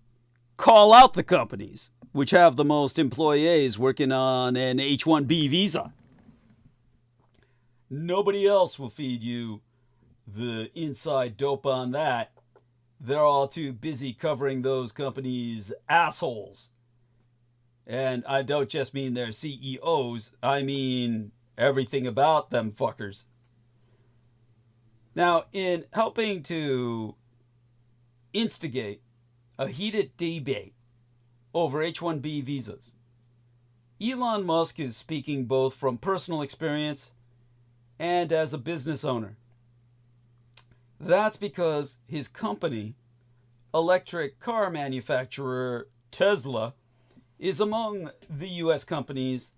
call out the companies which have the most employees working on an H-1B visa. Nobody else will feed you the inside dope on that. They're all too busy covering those companies' assholes. And I don't just mean their CEOs, I mean everything about them fuckers. Now, in helping to instigate a heated debate over H-1B visas, Elon Musk is speaking both from personal experience and as a business owner. That's because his company, electric car manufacturer Tesla, is among the U.S. companies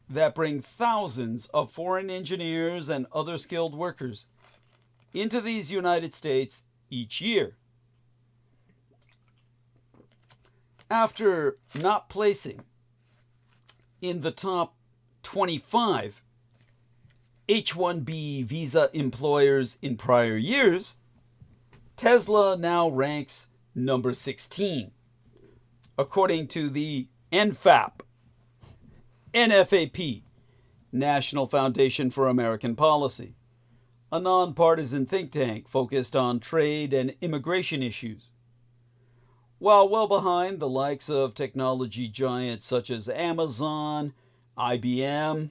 that bring thousands of foreign engineers and other skilled workers into these United States each year. After not placing in the top 25 H-1B visa employers in prior years, Tesla now ranks number 16, according to the NFAP, National Foundation for American Policy, a nonpartisan think tank focused on trade and immigration issues. While well behind the likes of technology giants such as Amazon, IBM,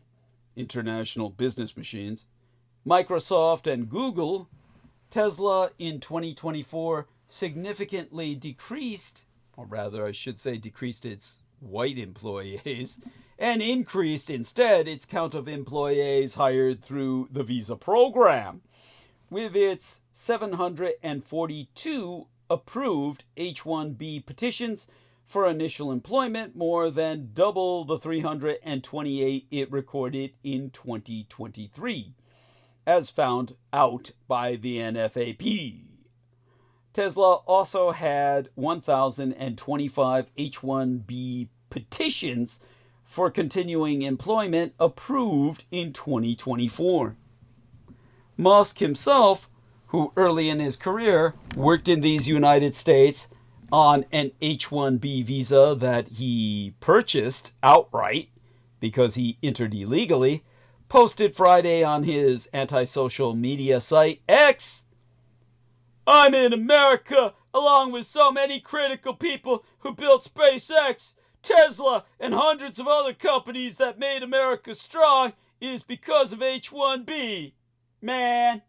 International Business Machines, Microsoft, and Google, Tesla in 2024 significantly decreased, or rather I should say decreased its white employees, and increased instead its count of employees hired through the visa program, with its 742 approved H-1B petitions for initial employment, more than double the 328 it recorded in 2023, as found out by the NFAP. Tesla also had 1,025 H-1B petitions for continuing employment approved in 2024. Musk himself, who early in his career worked in these United States on an H-1B visa that he purchased outright because he entered illegally, posted Friday on his anti-social media site X, "I'm in America along with so many critical people who built SpaceX, Tesla, and hundreds of other companies that made America strong is because of H-1B. Man."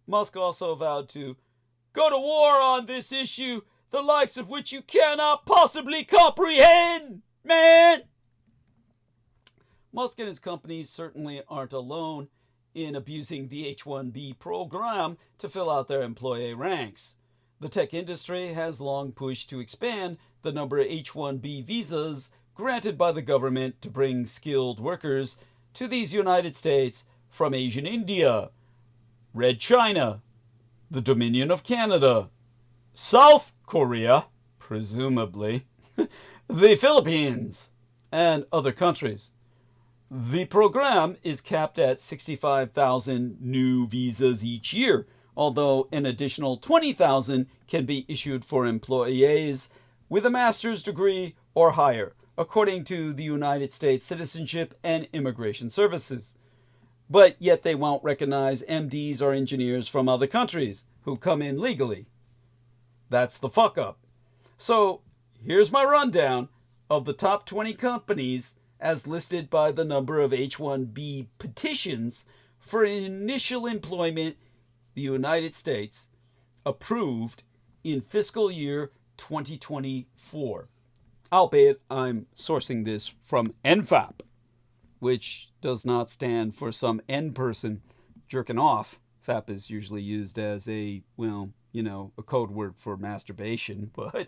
Musk also vowed to go to war on this issue, the likes of which you cannot possibly comprehend, man. Musk and his companies certainly aren't alone in abusing the H-1B program to fill out their employee ranks. The tech industry has long pushed to expand the number of H-1B visas granted by the government to bring skilled workers to these United States from Asian India, Red China, the Dominion of Canada, South Korea, presumably, the Philippines, and other countries. The program is capped at 65,000 new visas each year, although an additional 20,000 can be issued for employees with a master's degree or higher, according to the United States Citizenship and Immigration Services. But yet they won't recognize MDs or engineers from other countries who come in legally. That's the fuck up. So here's my rundown of the top 20 companies as listed by the number of H-1B petitions for initial employment the United States approved in fiscal year 2024. Albeit I'm sourcing this from NFAP, which does not stand for some N person jerking off. FAP is usually used as a, a code word for masturbation, but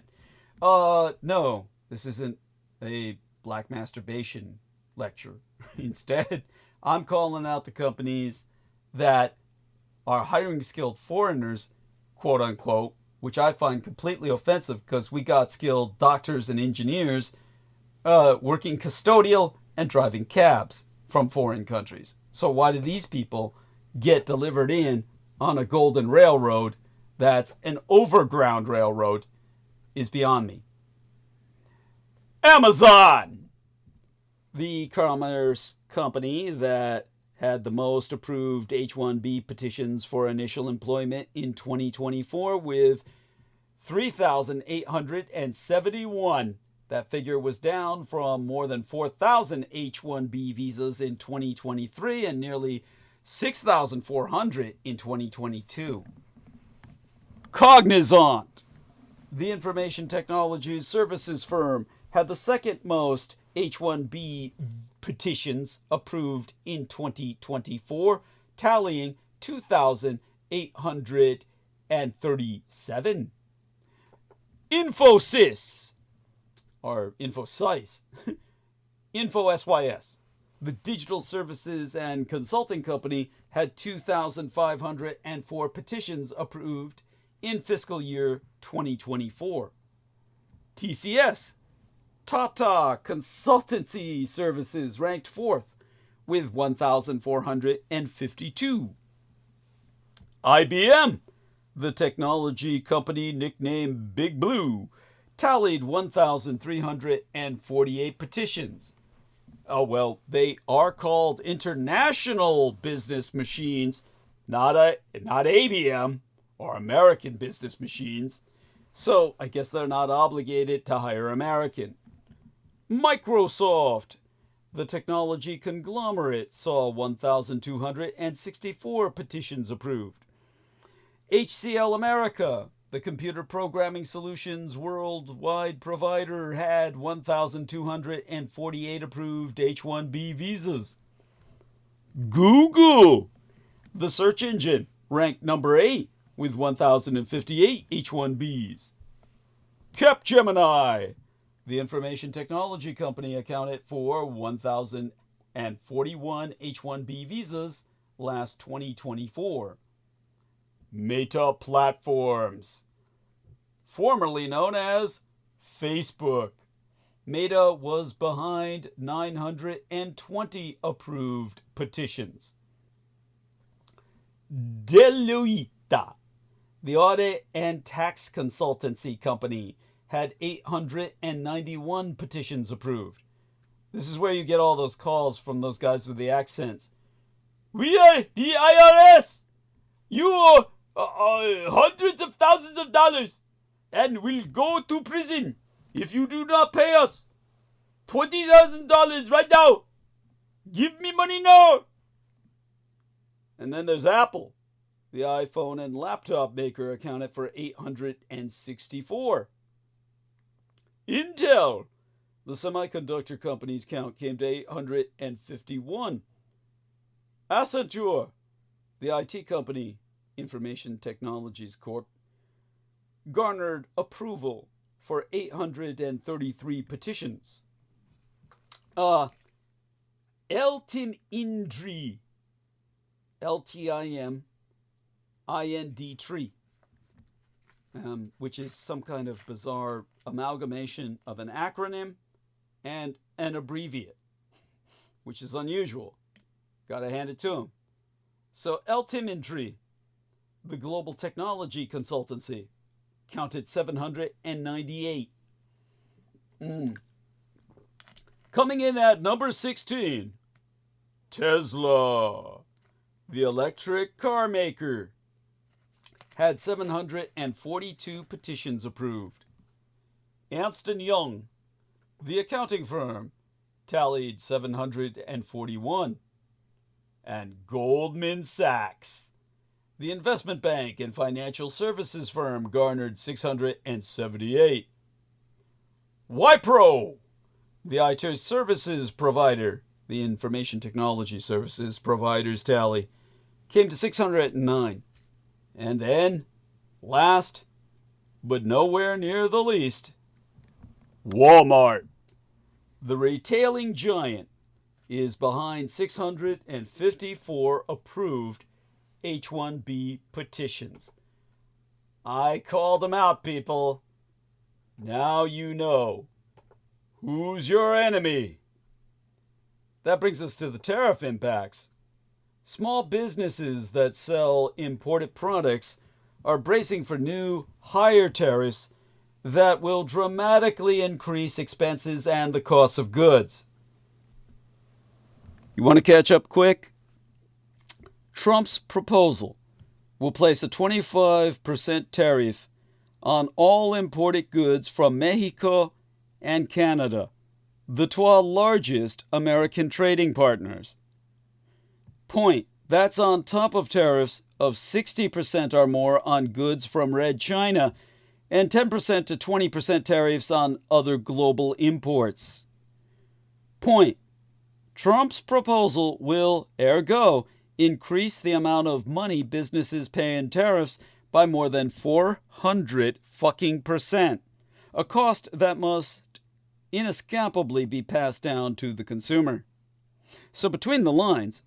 no, this isn't a black masturbation lecture. Instead, I'm calling out the companies that are hiring skilled foreigners, quote unquote, which I find completely offensive because we got skilled doctors and engineers working custodial and driving cabs from foreign countries. So why do these people get delivered in on a golden railroad that's an overground railroad is beyond me. Amazon, the commerce company that had the most approved H-1B petitions for initial employment in 2024 with 3,871. That figure was down from more than 4,000 H-1B visas in 2023 and nearly 6,400 in 2022. Cognizant, the information technology services firm, had the second most H-1B petitions approved in 2024, tallying 2,837. Infosys, or Infosys, InfoSYS, the digital services and consulting company, had 2,504 petitions approved in fiscal year 2024. TCS, Tata Consultancy Services, ranked fourth with 1,452. IBM, the technology company nicknamed Big Blue, tallied 1,348 petitions. Oh, well, they are called international business machines, not ABM or American business machines. So I guess they're not obligated to hire American. Microsoft, the technology conglomerate, saw 1,264 petitions approved. HCL America, the computer programming solutions worldwide provider, had 1,248 approved H-1B visas. Google, the search engine, ranked number 8 with 1,058 H-1Bs. Capgemini, the information technology company, accounted for 1,041 H-1B visas last 2024. Meta Platforms, formerly known as Facebook. Meta was behind 920 approved petitions. Deloitte, the audit and tax consultancy company, had 891 petitions approved. This is where you get all those calls from those guys with the accents. We are the IRS! You owe hundreds of thousands of dollars and will go to prison if you do not pay us $20,000 right now. Give me money now. And then there's Apple. The iPhone and laptop maker accounted for 864. Intel, the semiconductor company's count came to 851. Accenture, the IT company, Information Technologies Corp., garnered approval for 833 petitions. LTIM-INDTRI, LTIM-IND-TRI, which is some kind of bizarre amalgamation of an acronym and an abbreviate, which is unusual. Gotta hand it to him. So LTIM-INDTRI, the global technology consultancy, counted 798. Coming in at number 16, Tesla, the electric car maker, had 742 petitions approved. Ernst & Young, the accounting firm, tallied 741. And Goldman Sachs, the investment bank and financial services firm, garnered 678. Wipro, the IT services provider, the information technology services provider's tally, came to 609. And then Last, but nowhere near the least, Walmart. The retailing giant is behind 654 approved H-1B petitions. I called them out, people. Now you know. Who's your enemy? That brings us to the tariff impacts. Small businesses that sell imported products are bracing for new, higher tariffs that will dramatically increase expenses and the cost of goods. You want to catch up quick? Trump's proposal will place a 25% tariff on all imported goods from Mexico and Canada, the two largest American trading partners. Point, that's on top of tariffs of 60% or more on goods from Red China and 10% to 20% tariffs on other global imports. Point, Trump's proposal will, ergo, increase the amount of money businesses pay in tariffs by more than 400%, a cost that must inescapably be passed down to the consumer. So between the lines,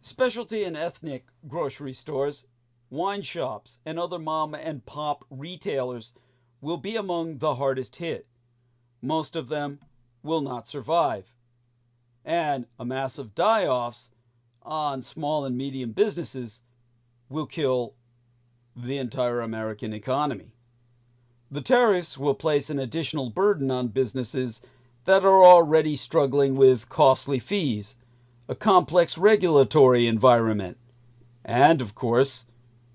specialty and ethnic grocery stores, wine shops, and other mom and pop retailers will be among the hardest hit. Most of them will not survive. And a massive die-offs on small and medium businesses will kill the entire American economy. The tariffs will place an additional burden on businesses that are already struggling with costly fees, a complex regulatory environment, and, of course,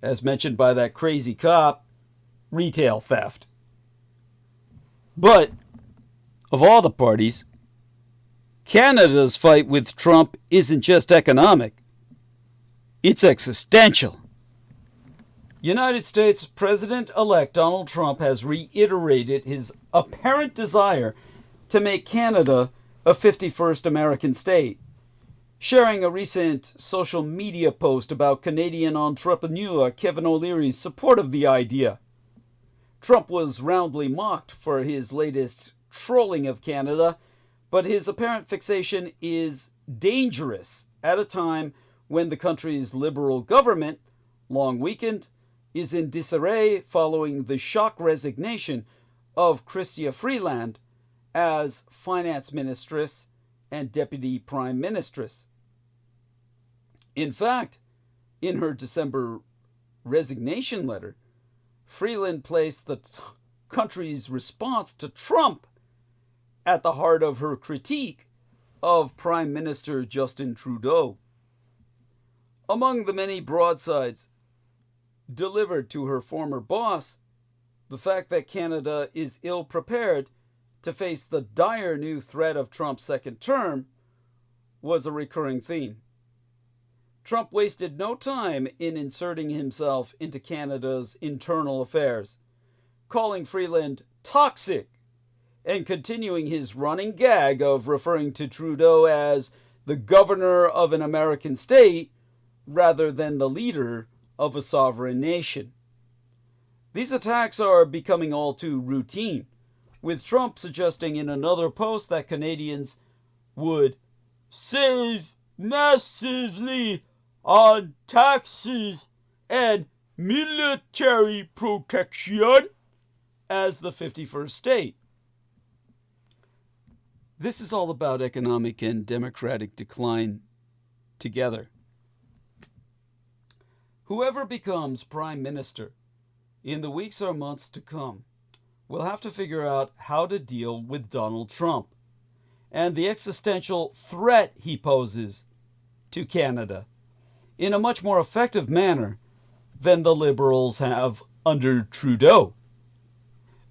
as mentioned by that crazy cop, retail theft. But, of all the parties, Canada's fight with Trump isn't just economic, it's existential. United States President-elect Donald Trump has reiterated his apparent desire to make Canada a 51st American state, sharing a recent social media post about Canadian entrepreneur Kevin O'Leary's support of the idea. Trump was roundly mocked for his latest trolling of Canada, but his apparent fixation is dangerous at a time when the country's liberal government, long weakened, is in disarray following the shock resignation of Chrystia Freeland as finance ministress and deputy prime ministress. In fact, in her December resignation letter, Freeland placed the country's response to Trump at the heart of her critique of Prime Minister Justin Trudeau. Among the many broadsides delivered to her former boss, the fact that Canada is ill-prepared to face the dire new threat of Trump's second term was a recurring theme. Trump wasted no time in inserting himself into Canada's internal affairs, calling Freeland toxic and continuing his running gag of referring to Trudeau as the governor of an American state rather than the leader of a sovereign nation. These attacks are becoming all too routine, with Trump suggesting in another post that Canadians would save massively on taxes and military protection as the 51st state. This is all about economic and democratic decline together. Whoever becomes prime minister in the weeks or months to come will have to figure out how to deal with Donald Trump and the existential threat he poses to Canada in a much more effective manner than the Liberals have under Trudeau.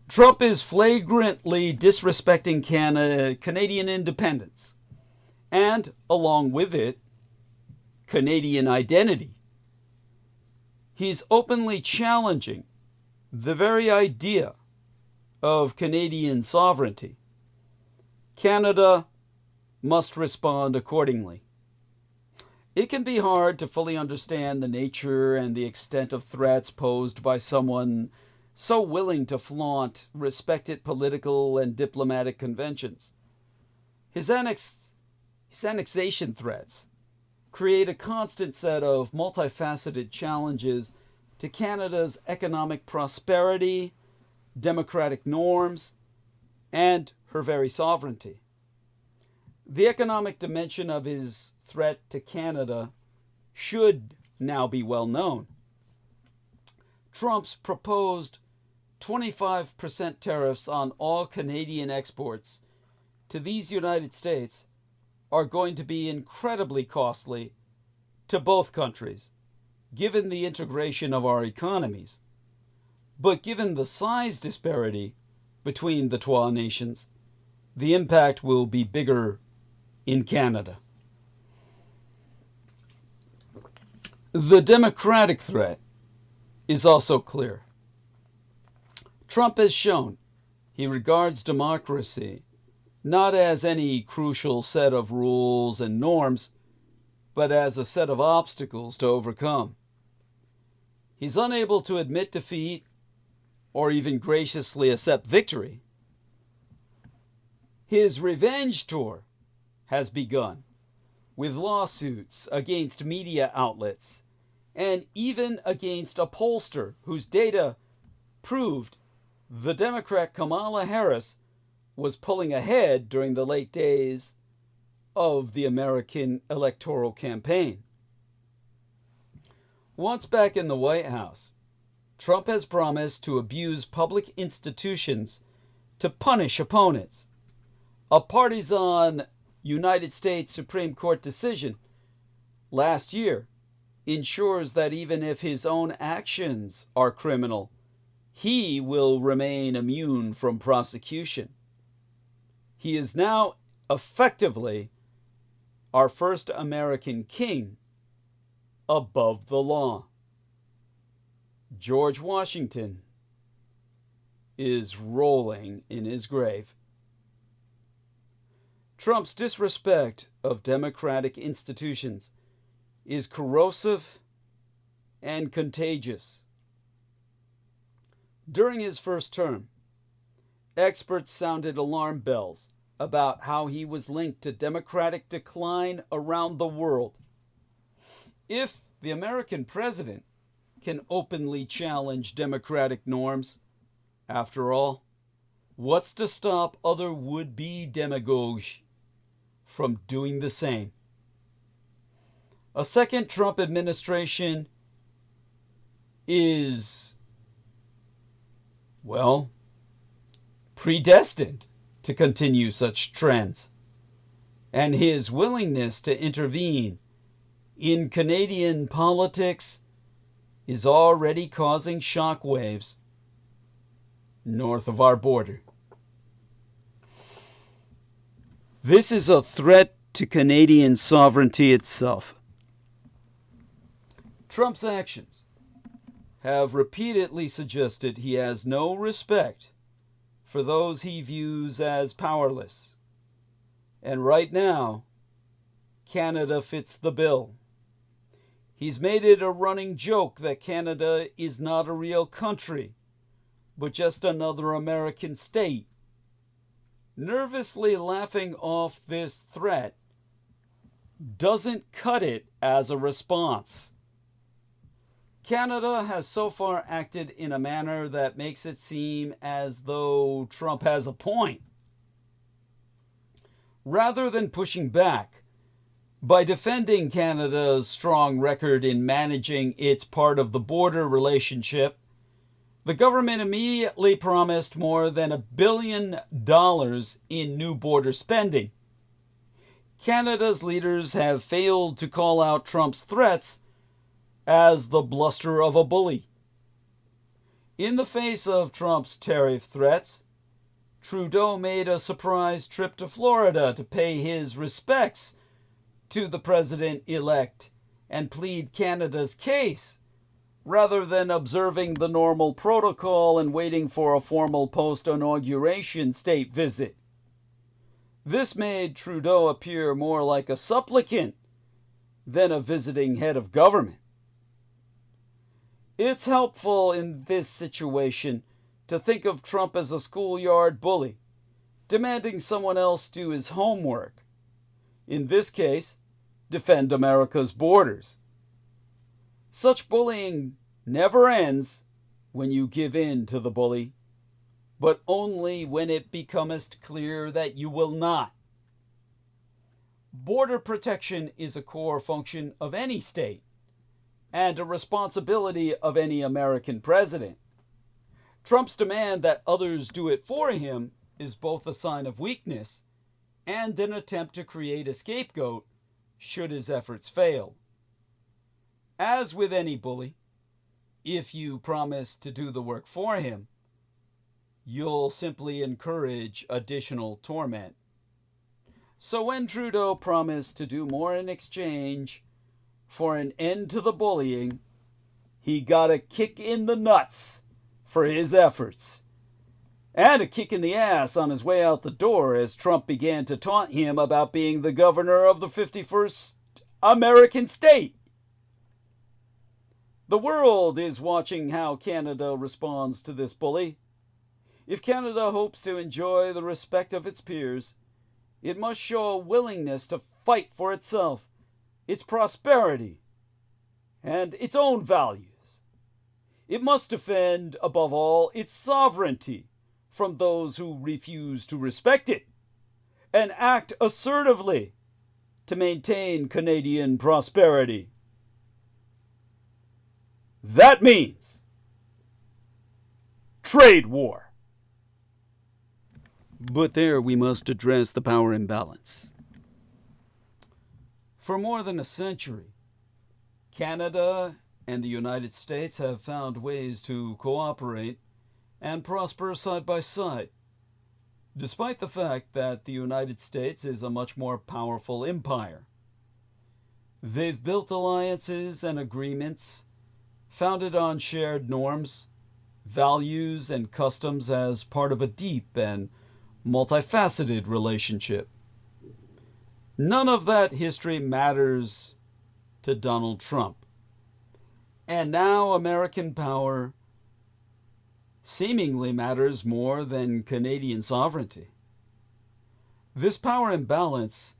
Trump is flagrantly disrespecting Canadian independence and, along with it, Canadian identity. He's openly challenging the very idea of Canadian sovereignty. Canada must respond accordingly. It can be hard to fully understand the nature and the extent of threats posed by someone so willing to flaunt respected political and diplomatic conventions. His annexation threats create a constant set of multifaceted challenges to Canada's economic prosperity, democratic norms, and her very sovereignty. The economic dimension of his threat to Canada should now be well known. Trump's proposed 25% tariffs on all Canadian exports to these United States are going to be incredibly costly to both countries, given the integration of our economies. But given the size disparity between the two nations, the impact will be bigger in Canada. The democratic threat is also clear. Trump has shown he regards democracy not as any crucial set of rules and norms, but as a set of obstacles to overcome. He's unable to admit defeat or even graciously accept victory. His revenge tour has begun, with lawsuits against media outlets and even against a pollster whose data proved the Democrat Kamala Harris was pulling ahead during the late days of the American electoral campaign. Once back in the White House, Trump has promised to abuse public institutions to punish opponents. A partisan United States Supreme Court decision last year ensures that even if his own actions are criminal, he will remain immune from prosecution. He is now effectively our first American king above the law. George Washington is rolling in his grave. Trump's disrespect of democratic institutions is corrosive and contagious. During his first term, experts sounded alarm bells about how he was linked to democratic decline around the world. If the American president can openly challenge democratic norms, after all, what's to stop other would-be demagogues from doing the same? A second Trump administration is, well, predestined to continue such trends, and his willingness to intervene in Canadian politics is already causing shockwaves north of our border. This is a threat to Canadian sovereignty itself. Trump's actions have repeatedly suggested he has no respect for those he views as powerless. And right now, Canada fits the bill. He's made it a running joke that Canada is not a real country, but just another American state. Nervously laughing off this threat doesn't cut it as a response. Canada has so far acted in a manner that makes it seem as though Trump has a point. Rather than pushing back by defending Canada's strong record in managing its part of the border relationship, the government immediately promised more than $1 billion in new border spending. Canada's leaders have failed to call out Trump's threats as the bluster of a bully. In the face of Trump's tariff threats, Trudeau made a surprise trip to Florida to pay his respects to the president-elect and plead Canada's case, rather than observing the normal protocol and waiting for a formal post-inauguration state visit. This made Trudeau appear more like a supplicant than a visiting head of government. It's helpful in this situation to think of Trump as a schoolyard bully, demanding someone else do his homework. In this case, defend America's borders. Such bullying never ends when you give in to the bully, but only when it becometh clear that you will not. Border protection is a core function of any state and a responsibility of any American president. Trump's demand that others do it for him is both a sign of weakness and an attempt to create a scapegoat should his efforts fail. As with any bully, if you promise to do the work for him, you'll simply encourage additional torment. So when Trudeau promised to do more in exchange for an end to the bullying, he got a kick in the nuts for his efforts, and a kick in the ass on his way out the door as Trump began to taunt him about being the governor of the 51st American state. The world is watching how Canada responds to this bully. If Canada hopes to enjoy the respect of its peers, it must show a willingness to fight for itself, its prosperity, and its own values. It must defend, above all, its sovereignty from those who refuse to respect it, and act assertively to maintain Canadian prosperity. That means trade war. But there we must address the power imbalance. For more than a century, Canada and the United States have found ways to cooperate and prosper side by side, despite the fact that the United States is a much more powerful empire. They've built alliances and agreements founded on shared norms, values, and customs as part of a deep and multifaceted relationship. None of that history matters to Donald Trump. And now American power seemingly matters more than Canadian sovereignty. This power imbalance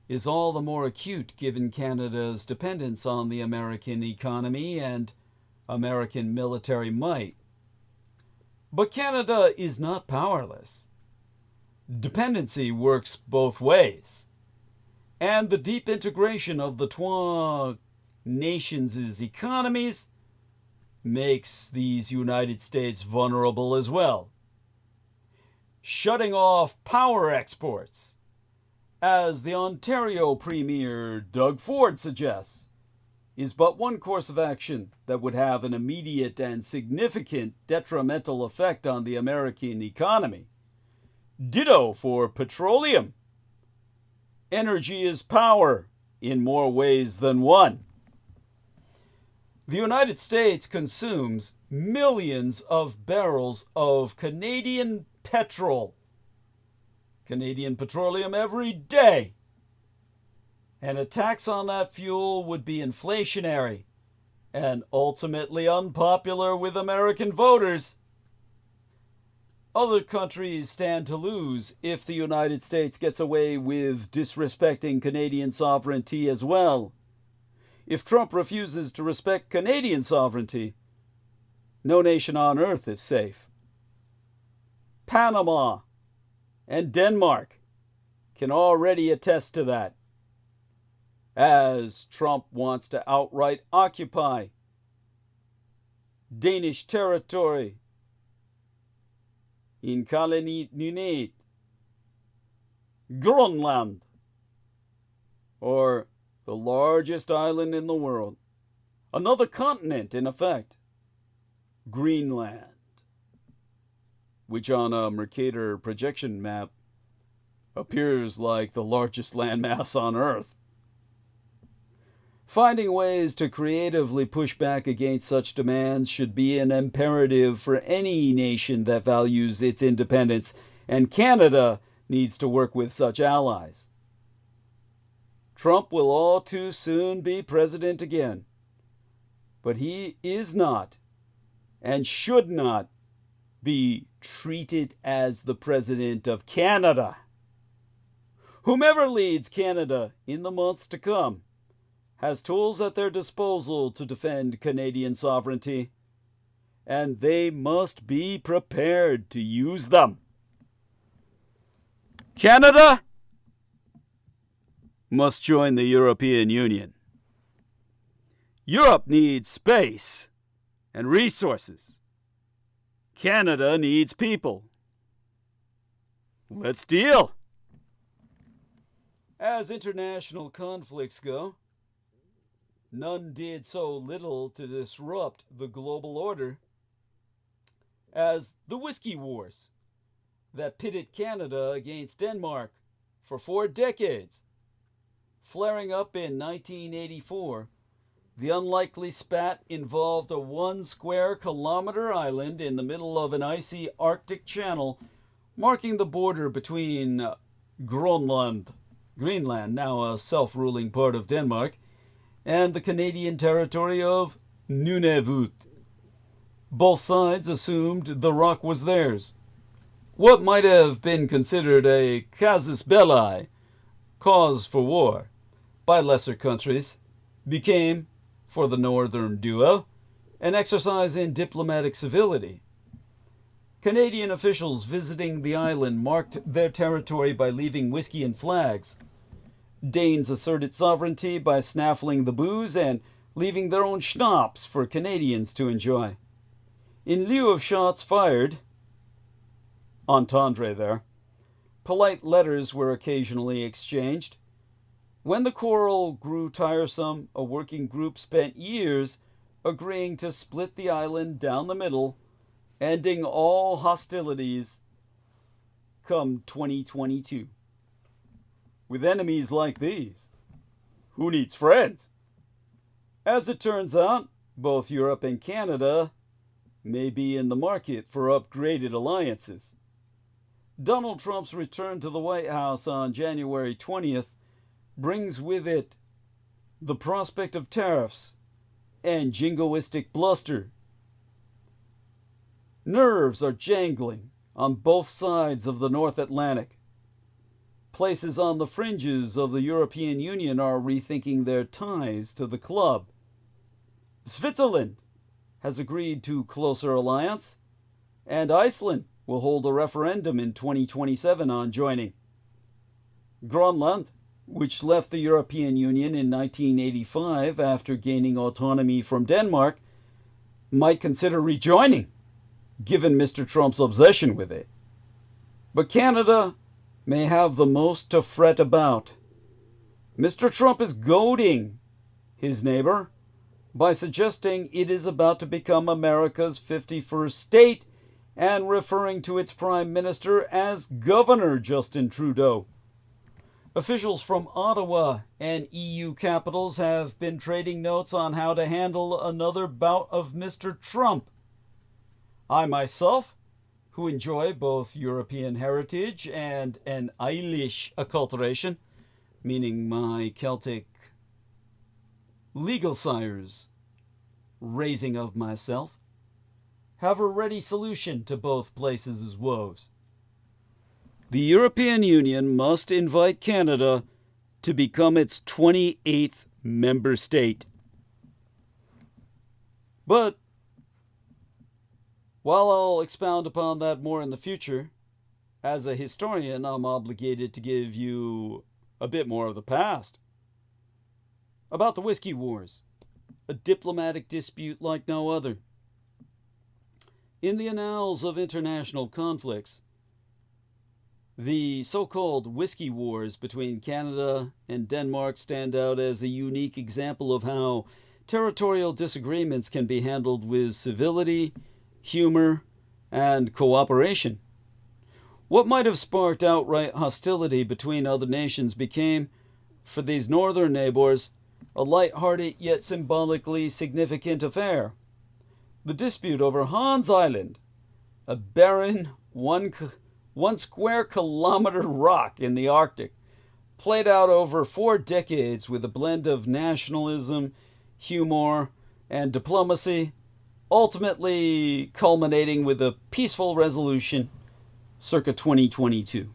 is all the more acute given Canada's dependence on the American economy and American military might. But Canada is not powerless. Dependency works both ways, and the deep integration of the two nations' economies makes these United States vulnerable as well. Shutting off power exports, as the Ontario Premier Doug Ford suggests, is but one course of action that would have an immediate and significant detrimental effect on the American economy. Ditto for petroleum. Energy is power in more ways than one. The United States consumes millions of barrels of Canadian petroleum every day. And a tax on that fuel would be inflationary and ultimately unpopular with American voters. Other countries stand to lose if the United States gets away with disrespecting Canadian sovereignty as well. If Trump refuses to respect Canadian sovereignty, no nation on earth is safe. Panama and Denmark can already attest to that, as Trump wants to outright occupy Danish territory in Kalaalleq, Grönland, or the largest island in the world, another continent in effect, Greenland, which on a Mercator projection map appears like the largest landmass on Earth. Finding ways to creatively push back against such demands should be an imperative for any nation that values its independence, and Canada needs to work with such allies. Trump will all too soon be president again. But he is not and should not be treated as the president of Canada. Whomever leads Canada in the months to come has tools at their disposal to defend Canadian sovereignty, and they must be prepared to use them. Canada must join the European Union. Europe needs space and resources. Canada needs people. Let's deal. As international conflicts go, none did so little to disrupt the global order as the Whiskey Wars that pitted Canada against Denmark for 4 decades. Flaring up in 1984, the unlikely spat involved a 1 square kilometer island in the middle of an icy Arctic channel, marking the border between Greenland, now a self-ruling part of Denmark, and the Canadian territory of Nunavut. Both sides assumed the rock was theirs. What might have been considered a casus belli, cause for war, by lesser countries, became, for the northern duo, an exercise in diplomatic civility. Canadian officials visiting the island marked their territory by leaving whiskey and flags. Danes asserted sovereignty by snaffling the booze and leaving their own schnapps for Canadians to enjoy. In lieu of shots fired, entendre there, polite letters were occasionally exchanged. When the quarrel grew tiresome, a working group spent years agreeing to split the island down the middle, ending all hostilities come 2022. With enemies like these, who needs friends? As it turns out, both Europe and Canada may be in the market for upgraded alliances. Donald Trump's return to the White House on January 20th brings with it the prospect of tariffs and jingoistic bluster. Nerves are jangling on both sides of the North Atlantic. Places on the fringes of the European Union are rethinking their ties to the club. Switzerland has agreed to closer alliance, and Iceland will hold a referendum in 2027 on joining. Greenland, which left the European Union in 1985 after gaining autonomy from Denmark, might consider rejoining, given Mr. Trump's obsession with it. But Canada may have the most to fret about. Mr. Trump is goading his neighbor by suggesting it is about to become America's 51st state and referring to its prime minister as Governor Justin Trudeau. Officials from Ottawa and EU capitals have been trading notes on how to handle another bout of Mr. Trump. I myself, who enjoy both European heritage and an Irish acculturation, meaning my Celtic legal sires raising of myself, have a ready solution to both places' woes. The European Union must invite Canada to become its 28th member state. But while I'll expound upon that more in the future, as a historian, I'm obligated to give you a bit more of the past. About the Whiskey Wars, a diplomatic dispute like no other. In the annals of international conflicts, the so-called Whiskey Wars between Canada and Denmark stand out as a unique example of how territorial disagreements can be handled with civility, humor, and cooperation. What might have sparked outright hostility between other nations became, for these northern neighbors, a light-hearted yet symbolically significant affair. The dispute over Hans Island, a barren one square kilometer rock in the Arctic, played out over 4 decades with a blend of nationalism, humor, and diplomacy, ultimately culminating with a peaceful resolution circa 2022.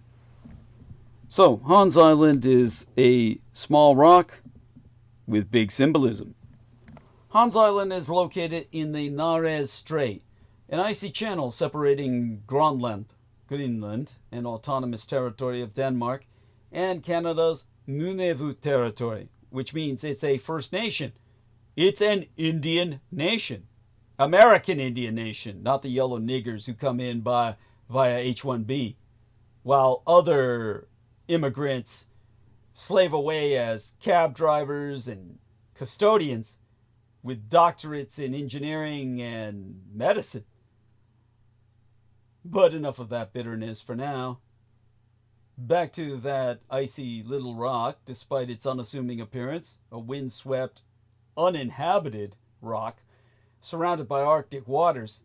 So, Hans Island is a small rock with big symbolism. Hans Island is located in the Nares Strait, an icy channel separating Grönland, an autonomous territory of Denmark, and Canada's Nunavut territory, which means it's a First Nation. It's an Indian nation. American Indian nation, not the yellow niggers who come in via H-1B, while other immigrants slave away as cab drivers and custodians with doctorates in engineering and medicine. But enough of that bitterness for now. Back to that icy little rock, despite its unassuming appearance, a windswept, uninhabited rock surrounded by Arctic waters.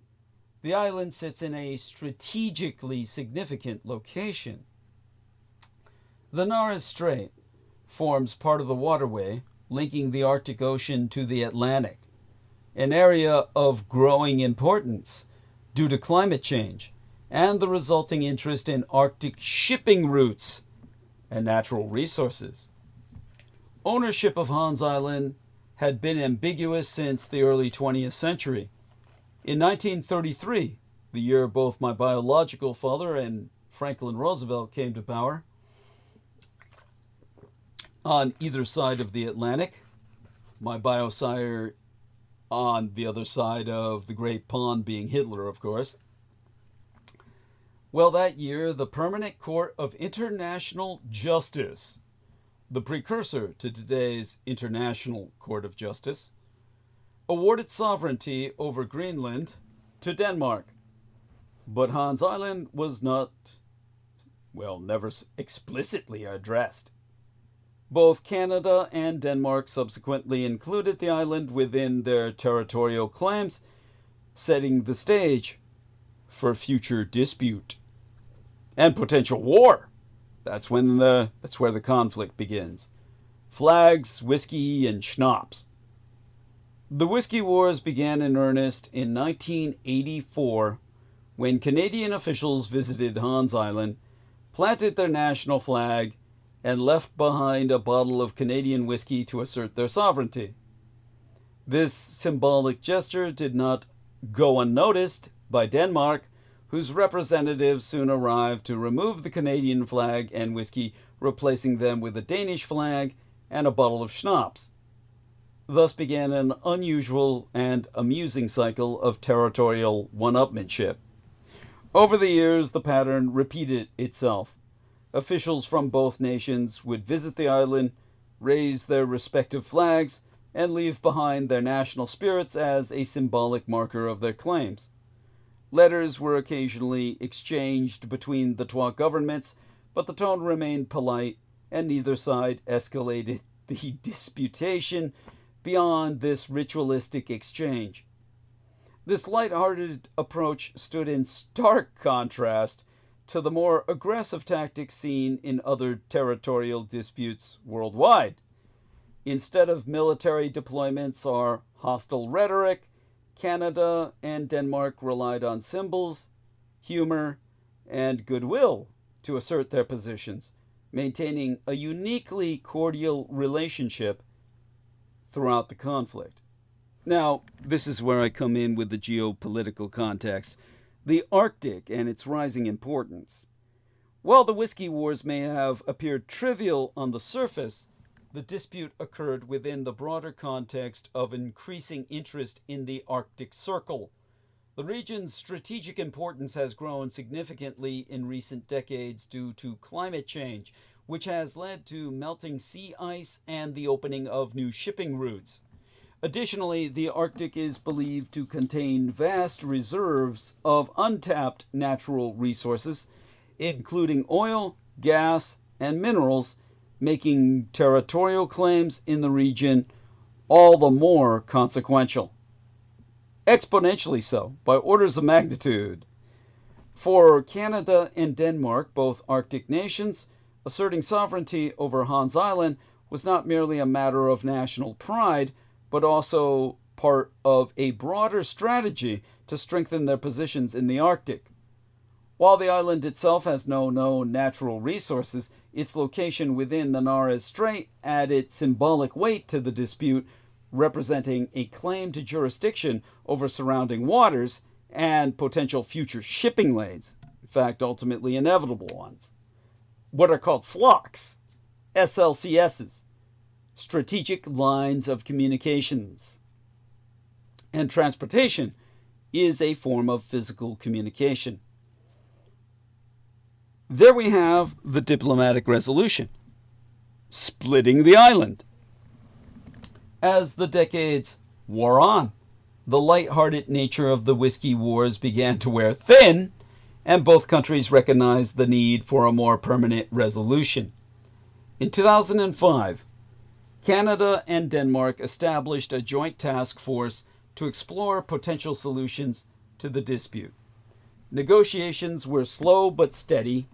The island sits in a strategically significant location. The Nares Strait forms part of the waterway linking the Arctic Ocean to the Atlantic, an area of growing importance due to climate change and the resulting interest in Arctic shipping routes and natural resources. Ownership of Hans Island had been ambiguous since the early 20th century. In 1933, the year both my biological father and Franklin Roosevelt came to power, on either side of the Atlantic, my biosire on the other side of the Great Pond being Hitler, of course. Well, that year, the Permanent Court of International Justice, the precursor to today's International Court of Justice, awarded sovereignty over Greenland to Denmark. But Hans Island was not, never explicitly addressed. Both Canada and Denmark subsequently included the island within their territorial claims, setting the stage for future dispute and potential war. That's where the conflict begins. Flags, whiskey, and schnapps. The Whiskey Wars began in earnest in 1984 when Canadian officials visited Hans Island, planted their national flag, and left behind a bottle of Canadian whiskey to assert their sovereignty. This symbolic gesture did not go unnoticed by Denmark, whose representatives soon arrived to remove the Canadian flag and whiskey, replacing them with a Danish flag and a bottle of schnapps. Thus began an unusual and amusing cycle of territorial one-upmanship. Over the years, the pattern repeated itself. Officials from both nations would visit the island, raise their respective flags, and leave behind their national spirits as a symbolic marker of their claims. Letters were occasionally exchanged between the two governments, but the tone remained polite, and neither side escalated the disputation beyond this ritualistic exchange. This light-hearted approach stood in stark contrast to the more aggressive tactics seen in other territorial disputes worldwide. Instead of military deployments or hostile rhetoric, Canada and Denmark relied on symbols, humor, and goodwill to assert their positions, maintaining a uniquely cordial relationship throughout the conflict. Now, this is where I come in with the geopolitical context. The Arctic and its rising importance. While the Whiskey Wars may have appeared trivial on the surface, the dispute occurred within the broader context of increasing interest in the Arctic Circle. The region's strategic importance has grown significantly in recent decades due to climate change, which has led to melting sea ice and the opening of new shipping routes. Additionally, the Arctic is believed to contain vast reserves of untapped natural resources, including oil, gas, and minerals, making territorial claims in the region all the more consequential. Exponentially so, by orders of magnitude. For Canada and Denmark, both Arctic nations, Asserting sovereignty over Hans Island was not merely a matter of national pride, but also part of a broader strategy to strengthen their positions in the Arctic. While the island itself has no known natural resources, its location within the Nares Strait added symbolic weight to the dispute, representing a claim to jurisdiction over surrounding waters and potential future shipping lanes, in fact, ultimately inevitable ones. What are called SLOCs, SLCSs, Strategic Lines of Communications. And transportation is a form of physical communication. There we have the diplomatic resolution, splitting the island. As the decades wore on, the light-hearted nature of the Whiskey Wars began to wear thin, and both countries recognized the need for a more permanent resolution. In 2005, Canada and Denmark established a joint task force to explore potential solutions to the dispute. Negotiations were slow but steady,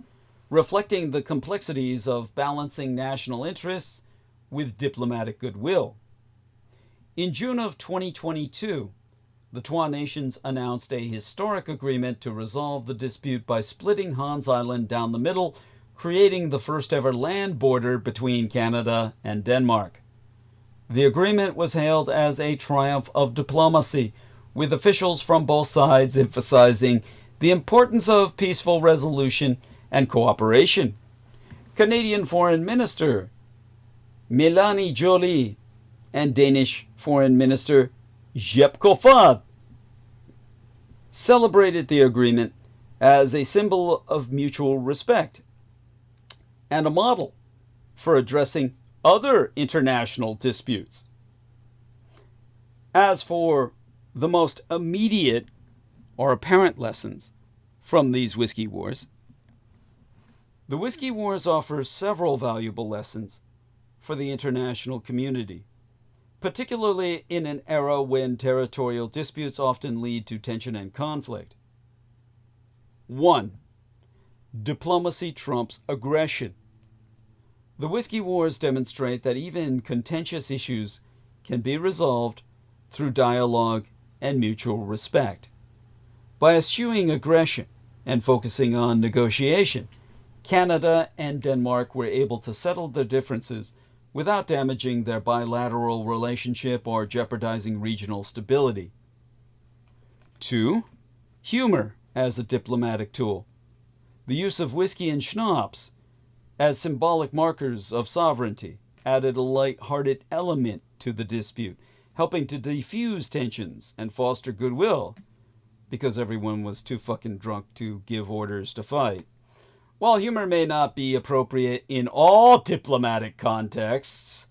reflecting the complexities of balancing national interests with diplomatic goodwill. In June of 2022, the Trois Nations announced a historic agreement to resolve the dispute by splitting Hans Island down the middle, creating the first ever land border between Canada and Denmark. The agreement was hailed as a triumph of diplomacy, with officials from both sides emphasizing the importance of peaceful resolution and cooperation. Canadian Foreign Minister Mélanie Joly and Danish Foreign Minister Jeppe Kofod celebrated the agreement as a symbol of mutual respect and a model for addressing other international disputes. As for the most immediate or apparent lessons from these Whiskey Wars, the Whiskey Wars offer several valuable lessons for the international community, particularly in an era when territorial disputes often lead to tension and conflict. 1. Diplomacy trumps aggression. The Whiskey Wars demonstrate that even contentious issues can be resolved through dialogue and mutual respect. By eschewing aggression and focusing on negotiation, Canada and Denmark were able to settle their differences without damaging their bilateral relationship or jeopardizing regional stability. 2. Humor as a diplomatic tool. The use of whiskey and schnapps as symbolic markers of sovereignty added a light-hearted element to the dispute, helping to defuse tensions and foster goodwill, because everyone was too fucking drunk to give orders to fight. While humor may not be appropriate in all diplomatic contexts,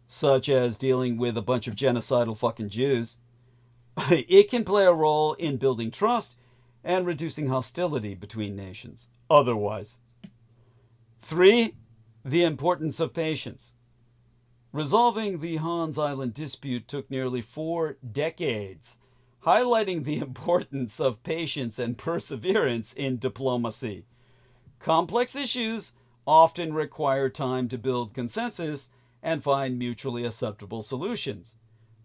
such as dealing with a bunch of genocidal fucking Jews, it can play a role in building trust and reducing hostility between nations otherwise. 3. The importance of patience. Resolving the Hans Island dispute took nearly 4 decades, highlighting the importance of patience and perseverance in diplomacy. Complex issues often require time to build consensus and find mutually acceptable solutions,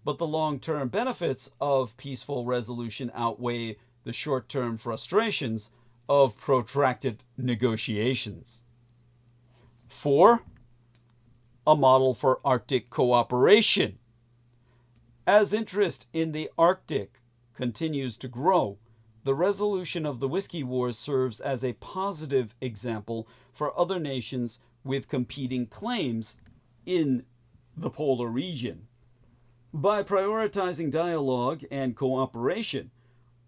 but the long-term benefits of peaceful resolution outweigh the short-term frustrations of protracted negotiations. 4. A model for Arctic cooperation. As interest in the Arctic continues to grow, the resolution of the Whiskey Wars serves as a positive example for other nations with competing claims in the polar region. By prioritizing dialogue and cooperation,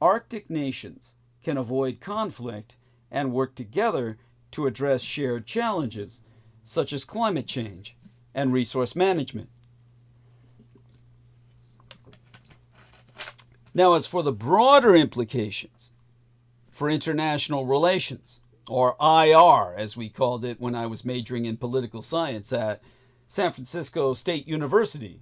Arctic nations can avoid conflict and work together to address shared challenges, such as climate change and resource management. Now, as for the broader implications for international relations, or IR, as we called it when I was majoring in political science at San Francisco State University,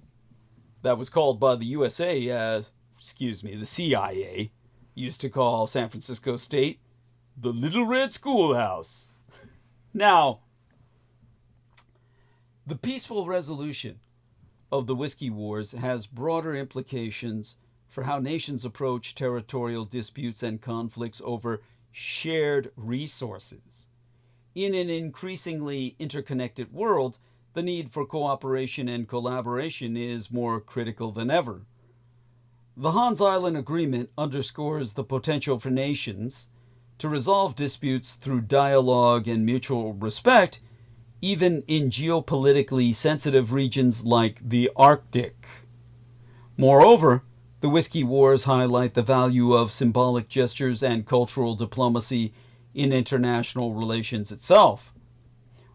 that was called by the USA as, the CIA, used to call San Francisco State the Little Red Schoolhouse. Now, The peaceful resolution of the Whiskey Wars has broader implications for how nations approach territorial disputes and conflicts over shared resources. In an increasingly interconnected world, the need for cooperation and collaboration is more critical than ever. The Hans Island Agreement underscores the potential for nations to resolve disputes through dialogue and mutual respect, even in geopolitically sensitive regions like the Arctic. Moreover, the Whiskey Wars highlight the value of symbolic gestures and cultural diplomacy in international relations itself.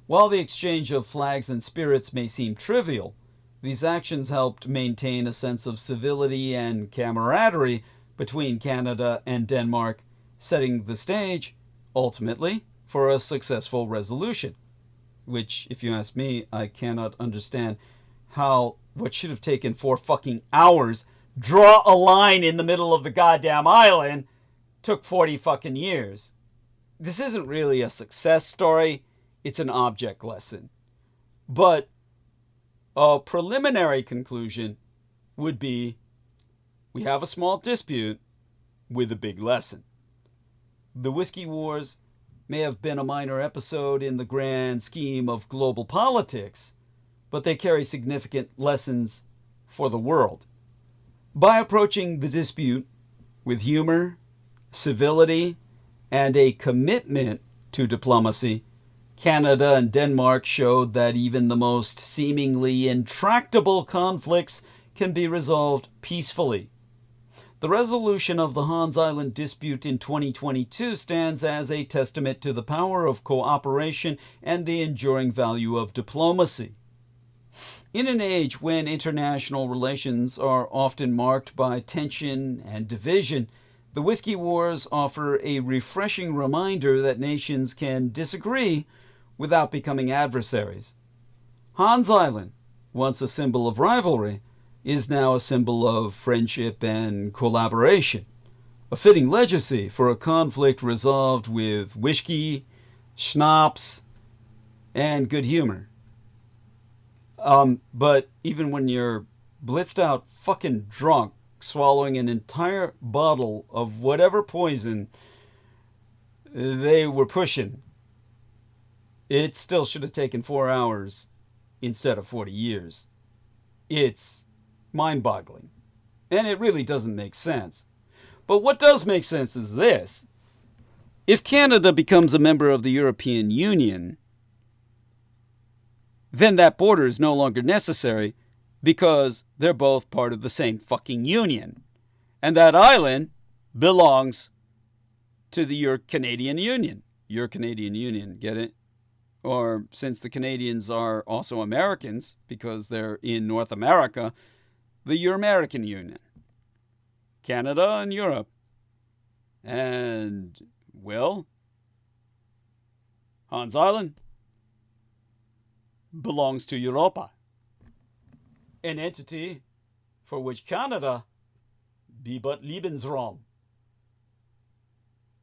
While the exchange of flags and spirits may seem trivial, these actions helped maintain a sense of civility and camaraderie between Canada and Denmark, setting the stage, ultimately, for a successful resolution. Which, if you ask me, I cannot understand how what should have taken 4 fucking hours, draw a line in the middle of the goddamn island, took 40 fucking years. This isn't really a success story, it's an object lesson. But a preliminary conclusion would be, we have a small dispute with a big lesson. The Whiskey Wars may have been a minor episode in the grand scheme of global politics, but they carry significant lessons for the world. By approaching the dispute with humor, civility, and a commitment to diplomacy, Canada and Denmark showed that even the most seemingly intractable conflicts can be resolved peacefully. The resolution of the Hans Island dispute in 2022 stands as a testament to the power of cooperation and the enduring value of diplomacy. In an age when international relations are often marked by tension and division, the Whiskey Wars offer a refreshing reminder that nations can disagree without becoming adversaries. Hans Island, once a symbol of rivalry, is now a symbol of friendship and collaboration, a fitting legacy for a conflict resolved with whiskey, schnapps, and good humor. But even when you're blitzed out fucking drunk, swallowing an entire bottle of whatever poison they were pushing, it still should have taken 4 hours instead of 40 years. It's mind-boggling. And it really doesn't make sense. But what does make sense is this. If Canada becomes a member of the European Union, then that border is no longer necessary because they're both part of the same fucking union. And that island belongs to your Canadian Union. Your Canadian Union, get it? Or since the Canadians are also Americans because they're in North America, the Euro-American Union. Canada and Europe. And, well, Hans Island belongs to Europa, an entity for which Canada be but Lebensraum,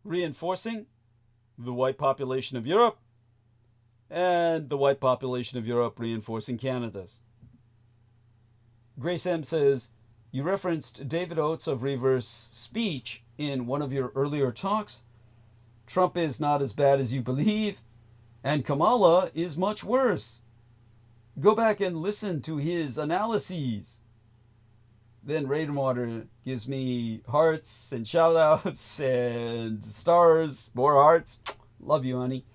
reinforcing the white population of Europe and the white population of Europe reinforcing Canada's. Grace M says, you referenced David Oates of Reverse Speech in one of your earlier talks. Trump is not as bad as you believe, and Kamala is much worse. Go back and listen to his analyses. Then Rainwater gives me hearts and shout-outs and stars, more hearts. Love you, honey.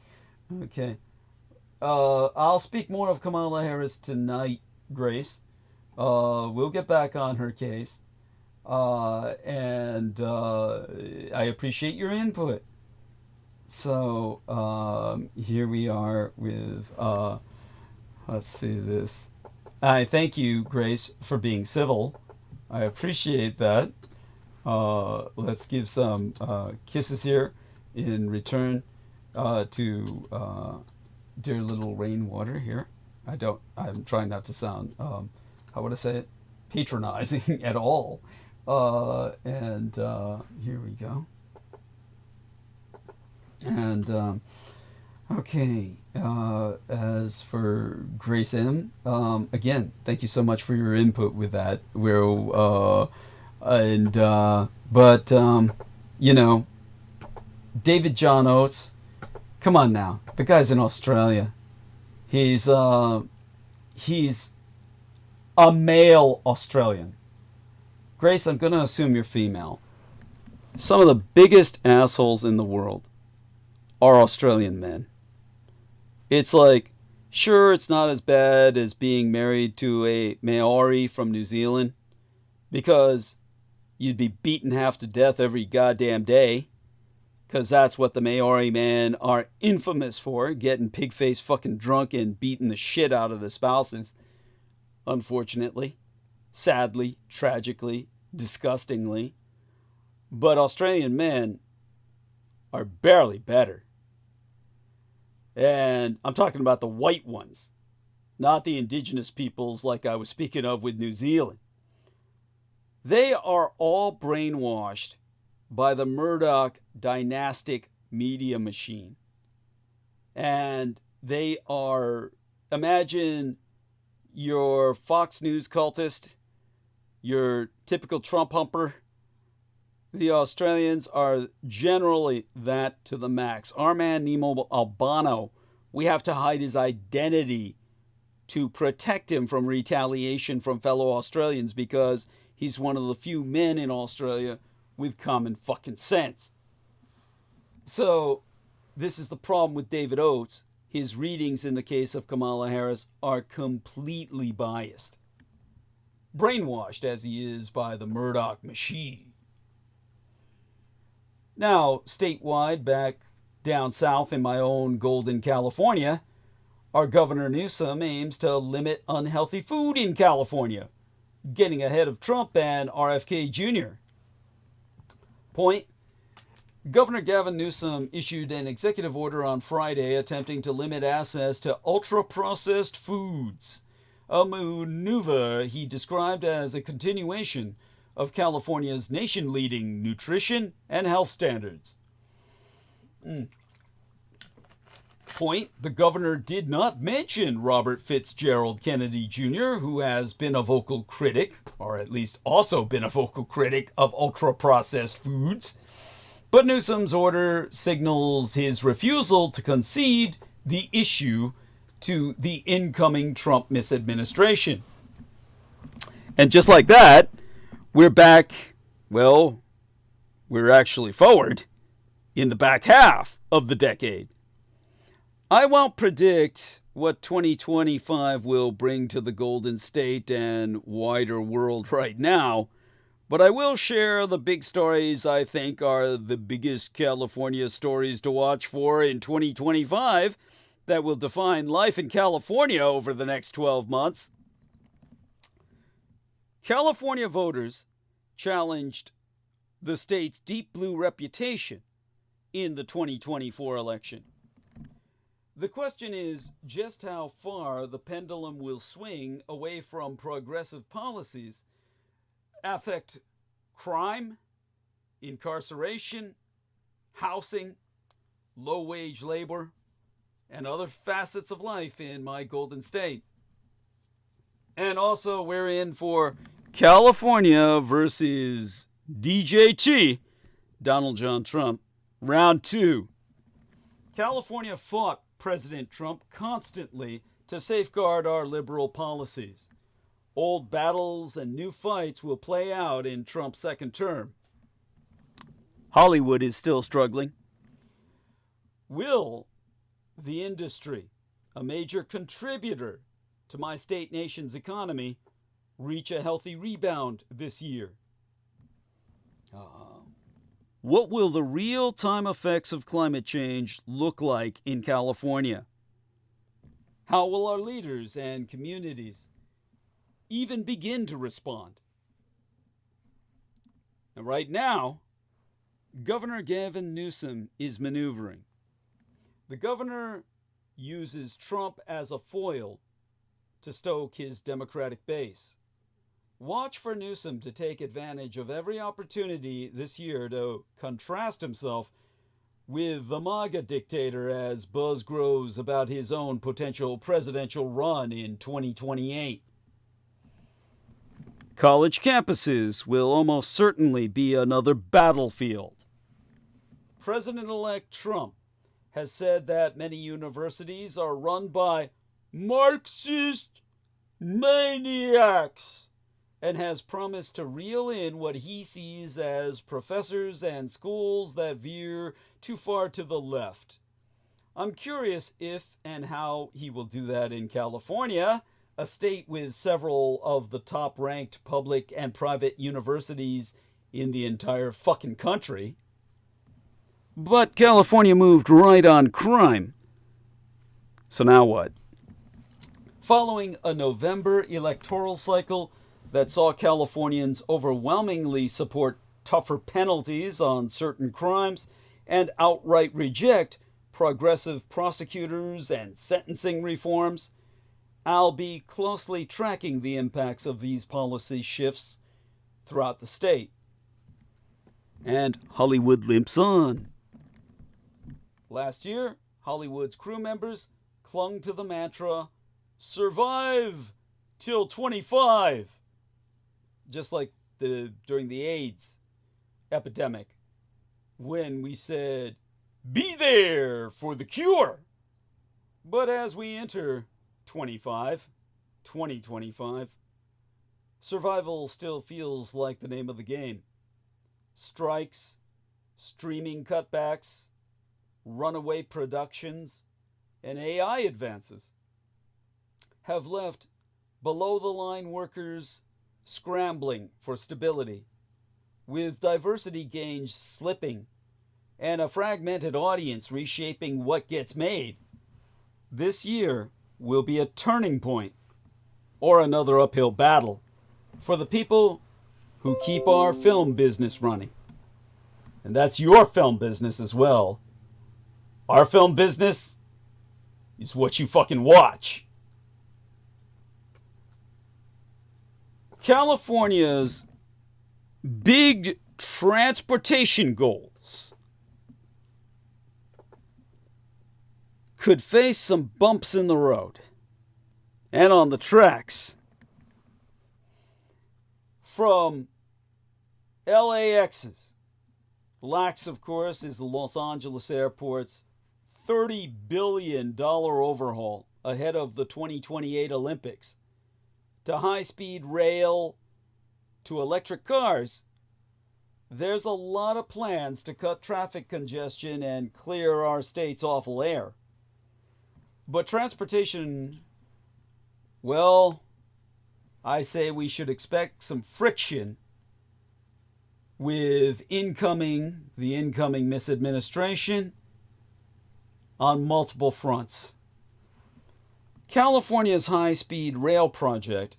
Okay. I'll speak more of Kamala Harris tonight, Grace. We'll get back on her case. And I appreciate your input. So, here we are with, let's see this. I thank you, Grace, for being civil. I appreciate that. Let's give some kisses here in return to dear little Rainwater here. I'm trying not to sound, how would I say it? Patronizing at all. And here we go. And Okay. As for Grace M, again, thank you so much for your input with that. You know, David John Oates, come on now. The guy's in Australia. He's a male Australian. Grace, I'm going to assume you're female. Some of the biggest assholes in the world are Australian men. It's like, sure, it's not as bad as being married to a Maori from New Zealand, because you'd be beaten half to death every goddamn day, because that's what the Maori men are infamous for, getting pig-faced fucking drunk and beating the shit out of the spouses. Unfortunately, sadly, tragically, disgustingly. But Australian men are barely better. And I'm talking about the white ones, not the indigenous peoples like I was speaking of with New Zealand. They are all brainwashed by the Murdoch dynastic media machine. And they are, imagine your Fox News cultist, your typical Trump humper. The Australians are generally that to the max. Our man Nemo Albano, we have to hide his identity to protect him from retaliation from fellow Australians, because he's one of the few men in Australia with common fucking sense. So this is the problem with David Oates. His readings in the case of Kamala Harris are completely biased. Brainwashed as he is by the Murdoch machine. Now, statewide, back down south in my own Golden, California, our Governor Newsom aims to limit unhealthy food in California, getting ahead of Trump and RFK Jr. Point: Governor Gavin Newsom issued an executive order on Friday attempting to limit access to ultra-processed foods, a maneuver he described as a continuation of California's nation-leading nutrition and health standards. Point: the governor did not mention Robert Fitzgerald Kennedy Jr., who has been a vocal critic, or at least also been a vocal critic of ultra-processed foods. But Newsom's order signals his refusal to concede the issue to the incoming Trump misadministration. And just like that, we're back, well, we're actually forward in the back half of the decade. I won't predict what 2025 will bring to the Golden State and wider world right now, but I will share the big stories I think are the biggest California stories to watch for in 2025 that will define life in California over the next 12 months. California voters challenged the state's deep blue reputation in the 2024 election. The question is just how far the pendulum will swing away from progressive policies, affect crime, incarceration, housing, low-wage labor, and other facets of life in my Golden State. And also, we're in for California versus DJT, Donald John Trump, round 2. California fought President Trump constantly to safeguard our liberal policies. Old battles and new fights will play out in Trump's second term. Hollywood is still struggling. Will the industry, a major contributor to my state nation's economy, reach a healthy rebound this year? What will the real-time effects of climate change look like in California? How will our leaders and communities even begin to respond? And right now, Governor Gavin Newsom is maneuvering. The governor uses Trump as a foil to stoke his Democratic base. Watch for Newsom to take advantage of every opportunity this year to contrast himself with the MAGA dictator as buzz grows about his own potential presidential run in 2028. College campuses will almost certainly be another battlefield. President-elect Trump has said that many universities are run by Marxist maniacs and has promised to reel in what he sees as professors and schools that veer too far to the left. I'm curious if and how he will do that in California, a state with several of the top-ranked public and private universities in the entire fucking country. But California moved right on crime. So now what? Following a November electoral cycle that saw Californians overwhelmingly support tougher penalties on certain crimes and outright reject progressive prosecutors and sentencing reforms, I'll be closely tracking the impacts of these policy shifts throughout the state. And Hollywood limps on. Last year, Hollywood's crew members clung to the mantra, "Survive till 25," just like during the AIDS epidemic, when we said, "Be there for the cure." But as we enter 2025, survival still feels like the name of the game. Strikes, streaming cutbacks, runaway productions, and AI advances have left below-the-line workers scrambling for stability, with diversity gains slipping and a fragmented audience reshaping what gets made. This year will be a turning point, or another uphill battle, for the people who keep our film business running. And that's your film business as well. Our film business is what you fucking watch. California's big transportation goals could face some bumps in the road and on the tracks. From LAX's, LAX, of course, is the Los Angeles airport's $30 billion overhaul ahead of the 2028 Olympics, to high-speed rail, to electric cars. There's a lot of plans to cut traffic congestion and clear our state's awful air. But transportation, well, I say we should expect some friction with the incoming misadministration on multiple fronts. California's high-speed rail project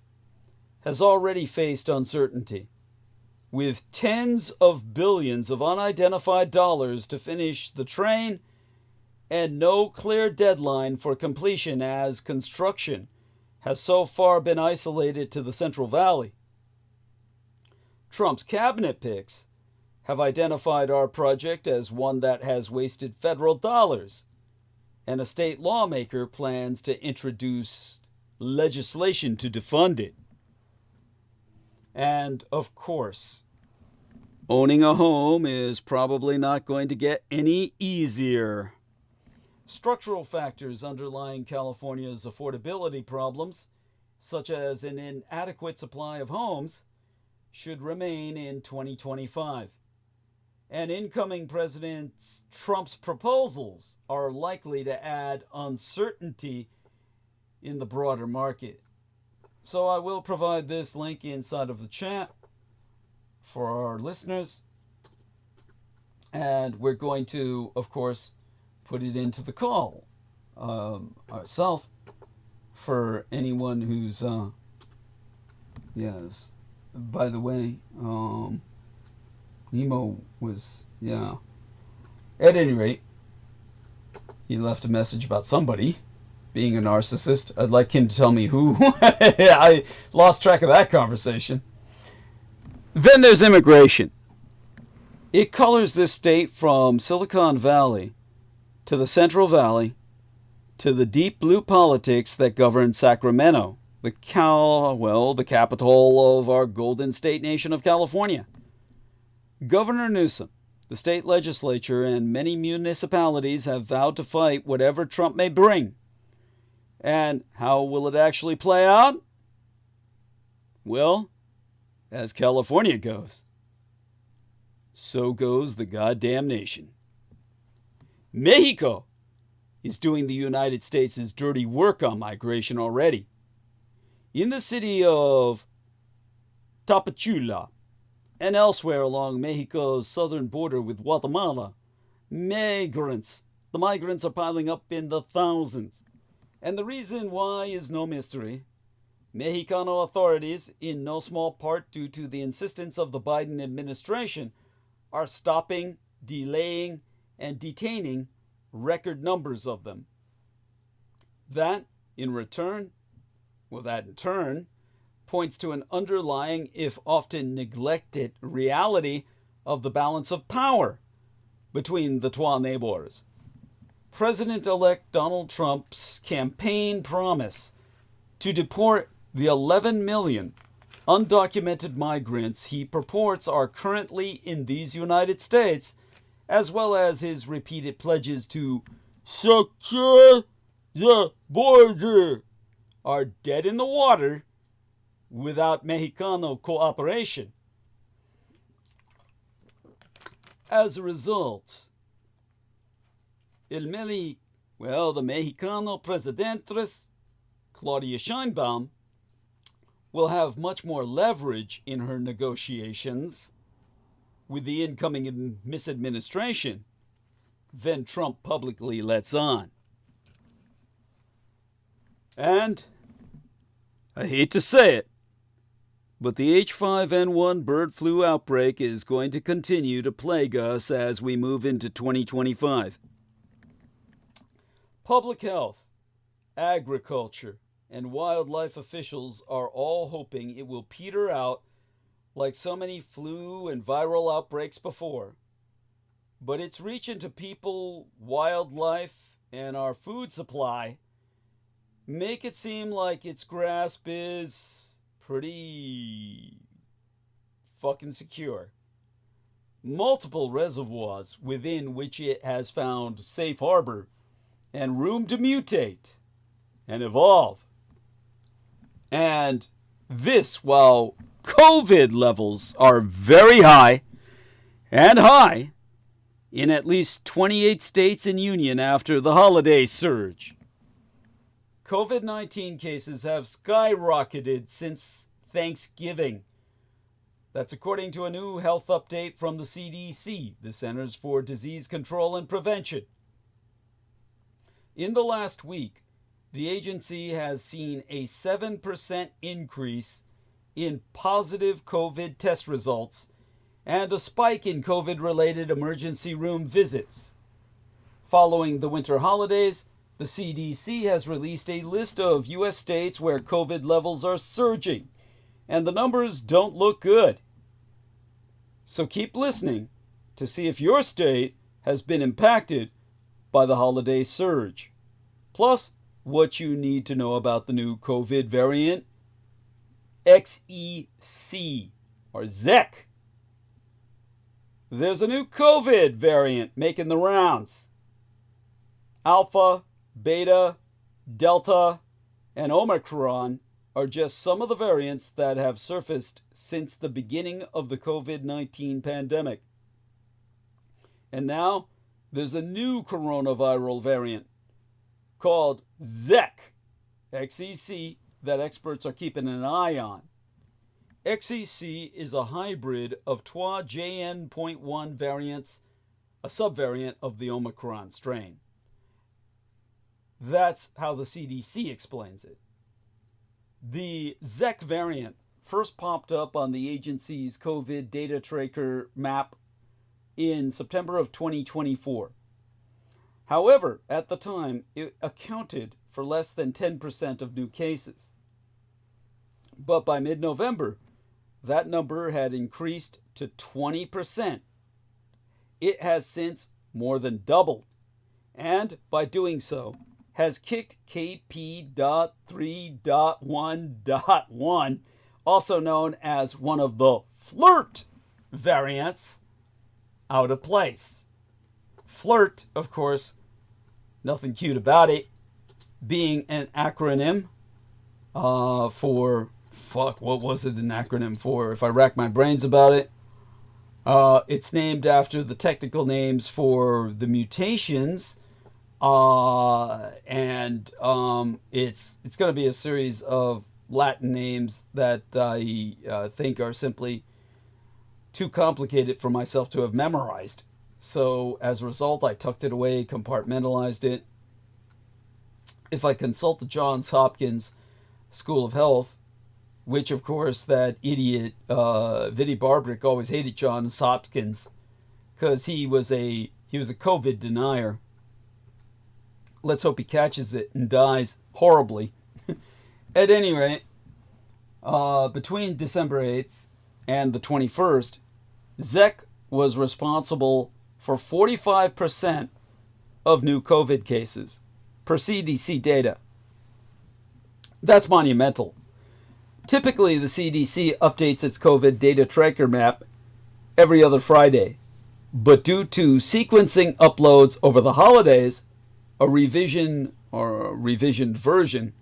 has already faced uncertainty, with tens of billions of unidentified dollars to finish the train and no clear deadline for completion, as construction has so far been isolated to the Central Valley. Trump's cabinet picks have identified our project as one that has wasted federal dollars, and a state lawmaker plans to introduce legislation to defund it. And, of course, owning a home is probably not going to get any easier. Structural factors underlying California's affordability problems, such as an inadequate supply of homes, should remain in 2025. And incoming President Trump's proposals are likely to add uncertainty in the broader market. So I will provide this link inside of the chat for our listeners. And we're going to, of course, put it into the call ourselves for anyone who's, yes. By the way, Nemo was, yeah. At any rate, he left a message about somebody being a narcissist. I'd like him to tell me who. I lost track of that conversation. Then there's immigration. It colors this state from Silicon Valley to the Central Valley to the deep blue politics that govern Sacramento, the capital of our Golden State nation of California. Governor Newsom, the state legislature, and many municipalities have vowed to fight whatever Trump may bring. And how will it actually play out? Well, as California goes, so goes the goddamn nation. Mexico is doing the United States' dirty work on migration already. In the city of Tapachula and elsewhere along Mexico's southern border with Guatemala, the migrants are piling up in the thousands. And the reason why is no mystery. Mexicano authorities, in no small part due to the insistence of the Biden administration, are stopping, delaying, and detaining record numbers of them. That in turn points to an underlying, if often neglected, reality of the balance of power between the trois neighbors. President-elect Donald Trump's campaign promise to deport the 11 million undocumented migrants he purports are currently in these United States, as well as his repeated pledges to secure the border, are dead in the water without Mexicano cooperation. As a result, the Mexicano Presidentes, Claudia Sheinbaum, will have much more leverage in her negotiations with the incoming misadministration than Trump publicly lets on. And I hate to say it, but the H5N1 bird flu outbreak is going to continue to plague us as we move into 2025. Public health, agriculture, and wildlife officials are all hoping it will peter out like so many flu and viral outbreaks before. But its reach into people, wildlife, and our food supply make it seem like its grasp is pretty fucking secure. Multiple reservoirs within which it has found safe harbor and room to mutate and evolve. And this while COVID levels are very high and high in at least 28 states and union after the holiday surge. COVID-19 cases have skyrocketed since Thanksgiving. That's according to a new health update from the CDC, the Centers for Disease Control and Prevention. In the last week, the agency has seen a 7% increase in positive COVID test results and a spike in COVID-related emergency room visits. Following the winter holidays, the CDC has released a list of U.S. states where COVID levels are surging, and the numbers don't look good. So keep listening to see if your state has been impacted by the holiday surge. Plus, what you need to know about the new COVID variant, XEC, or ZEC. There's a new COVID variant making the rounds. Alpha, Beta, Delta, and Omicron are just some of the variants that have surfaced since the beginning of the COVID-19 pandemic. And now, there's a new coronavirus variant called XEC, that experts are keeping an eye on. XEC is a hybrid of JN.1 variants, a subvariant of the Omicron strain. That's how the CDC explains it. The ZEC variant first popped up on the agency's COVID data tracker map in September of 2024. However, at the time, it accounted for less than 10% of new cases. But by mid-November, that number had increased to 20%, it has since more than doubled, and by doing so, has kicked KP.3.1.1, also known as one of the FLIRT variants, out of place. FLIRT, of course, nothing cute about it, being an acronym for, what was it an acronym for? If I rack my brains about it, it's named after the technical names for the mutations, and it's going to be a series of Latin names that I think are simply too complicated for myself to have memorized. So as a result, I tucked it away, compartmentalized it. If I consult the Johns Hopkins School of Health, which of course that idiot Vinnie Barbrick always hated Johns Hopkins because he was a COVID denier. Let's hope he catches it and dies horribly. At any rate, between December 8th and the 21st, Zec was responsible for 45% of new COVID cases, per CDC data. That's monumental. Typically, the CDC updates its COVID data tracker map every other Friday, but due to sequencing uploads over the holidays, a revision or a revisioned version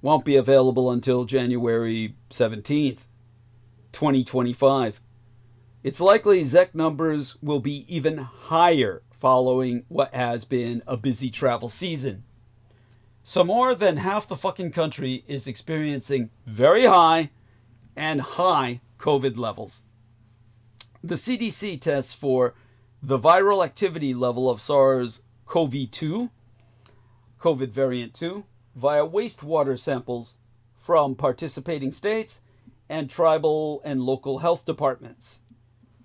won't be available until January 17th, 2025. It's likely Zec numbers will be even higher following what has been a busy travel season. So more than half the fucking country is experiencing very high and high COVID levels. The CDC tests for the viral activity level of SARS-CoV-2, COVID variant 2, via wastewater samples from participating states and tribal and local health departments.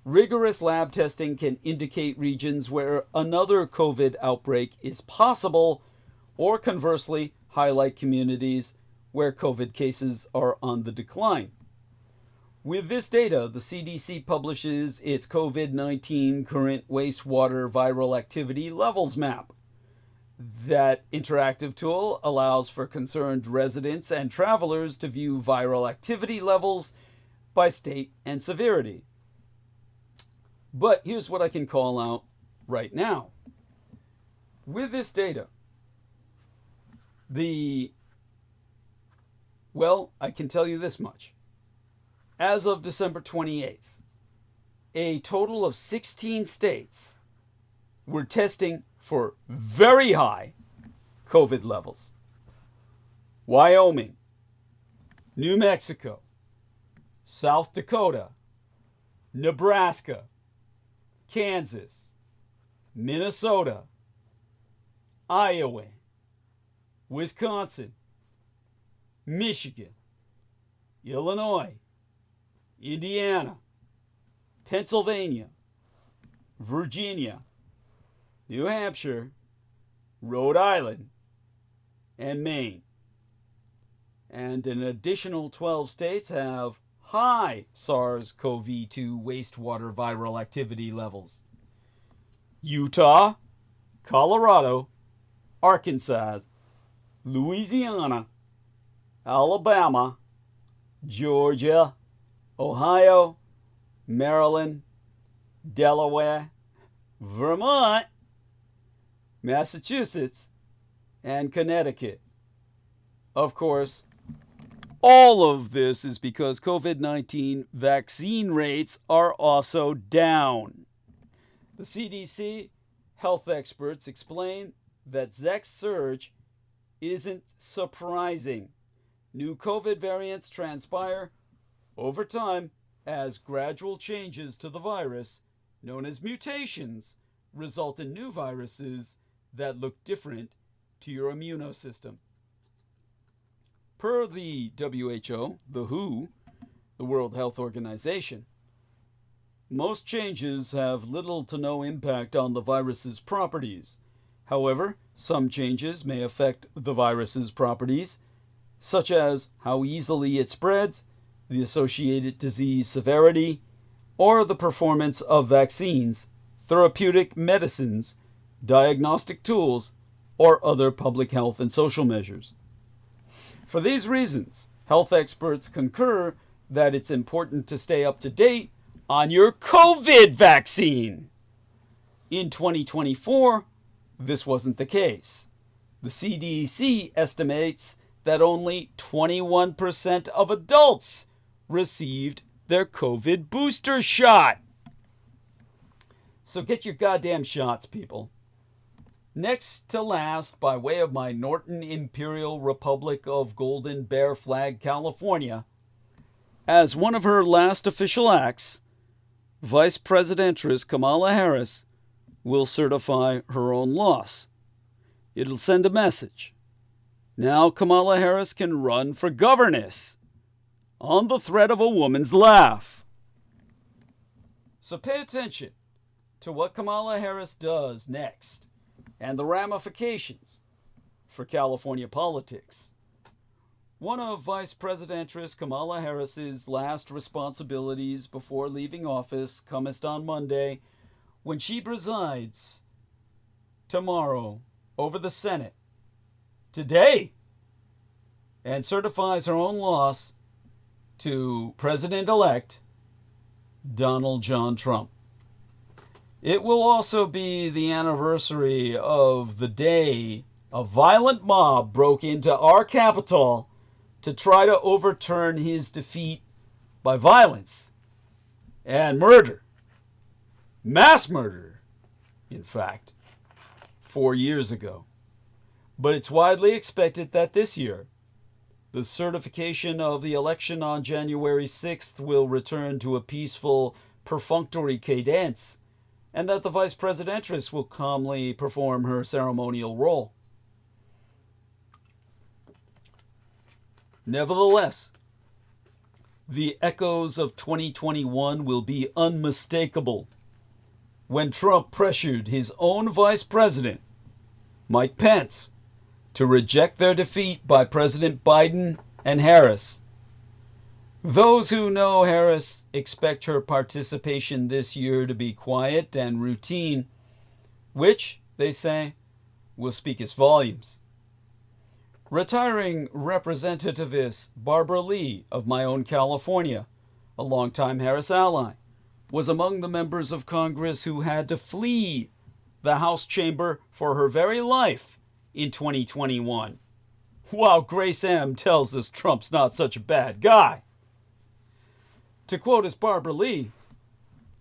Rigorous lab testing can indicate regions where another COVID outbreak is possible, or conversely, highlight communities where COVID cases are on the decline. With this data, the CDC publishes its COVID-19 current wastewater viral activity levels map. That interactive tool allows for concerned residents and travelers to view viral activity levels by state and severity. But here's what I can call out right now. With this data, I can tell you this much. As of December 28th, a total of 16 states were testing for very high COVID levels. Wyoming, New Mexico, South Dakota, Nebraska, Kansas, Minnesota, Iowa, Wisconsin, Michigan, Illinois, Indiana, Pennsylvania, Virginia, New Hampshire, Rhode Island, and Maine. And an additional 12 states have high SARS-CoV-2 wastewater viral activity levels. Utah, Colorado, Arkansas, Louisiana, Alabama, Georgia, Ohio, Maryland, Delaware, Vermont, Massachusetts, and Connecticut. Of course, all of this is because COVID-19 vaccine rates are also down. The CDC health experts explain that Zec's surge isn't surprising. New COVID variants transpire over time as gradual changes to the virus, known as mutations, result in new viruses that look different to your immunosystem. Per the WHO, the WHO, the World Health Organization, most changes have little to no impact on the virus's properties. However, some changes may affect the virus's properties, such as how easily it spreads, the associated disease severity, or the performance of vaccines therapeutic medicines, diagnostic tools, or other public health and social measures. For these reasons, health experts concur that it's important to stay up to date on your COVID vaccine. In 2024, this wasn't the case. The CDC estimates that only 21% of adults received their COVID booster shot. So get your goddamn shots, people. Next to last, by way of my Norton Imperial Republic of Golden Bear Flag, California, as one of her last official acts, Vice Presidentress Kamala Harris will certify her own loss. It'll send a message. Now Kamala Harris can run for governess on the threat of a woman's laugh. So pay attention to what Kamala Harris does next and the ramifications for California politics. One of Vice Presidentress Kamala Harris's last responsibilities before leaving office comes on Monday when she presides tomorrow over the Senate today and certifies her own loss to President-elect Donald John Trump. It will also be the anniversary of the day a violent mob broke into our Capitol to try to overturn his defeat by violence and murder. Mass murder, in fact, 4 years ago. But it's widely expected that this year, the certification of the election on January 6th will return to a peaceful, perfunctory cadence, and that the Vice Presidentress will calmly perform her ceremonial role. Nevertheless, the echoes of 2021 will be unmistakable when Trump pressured his own Vice President, Mike Pence, to reject their defeat by President Biden and Harris. Those who know Harris expect her participation this year to be quiet and routine, which, they say, will speak its volumes. Retiring Representativess Barbara Lee of my own California, a longtime Harris ally, was among the members of Congress who had to flee the House chamber for her very life in 2021, while Grace M. tells us Trump's not such a bad guy. To quote as Barbara Lee,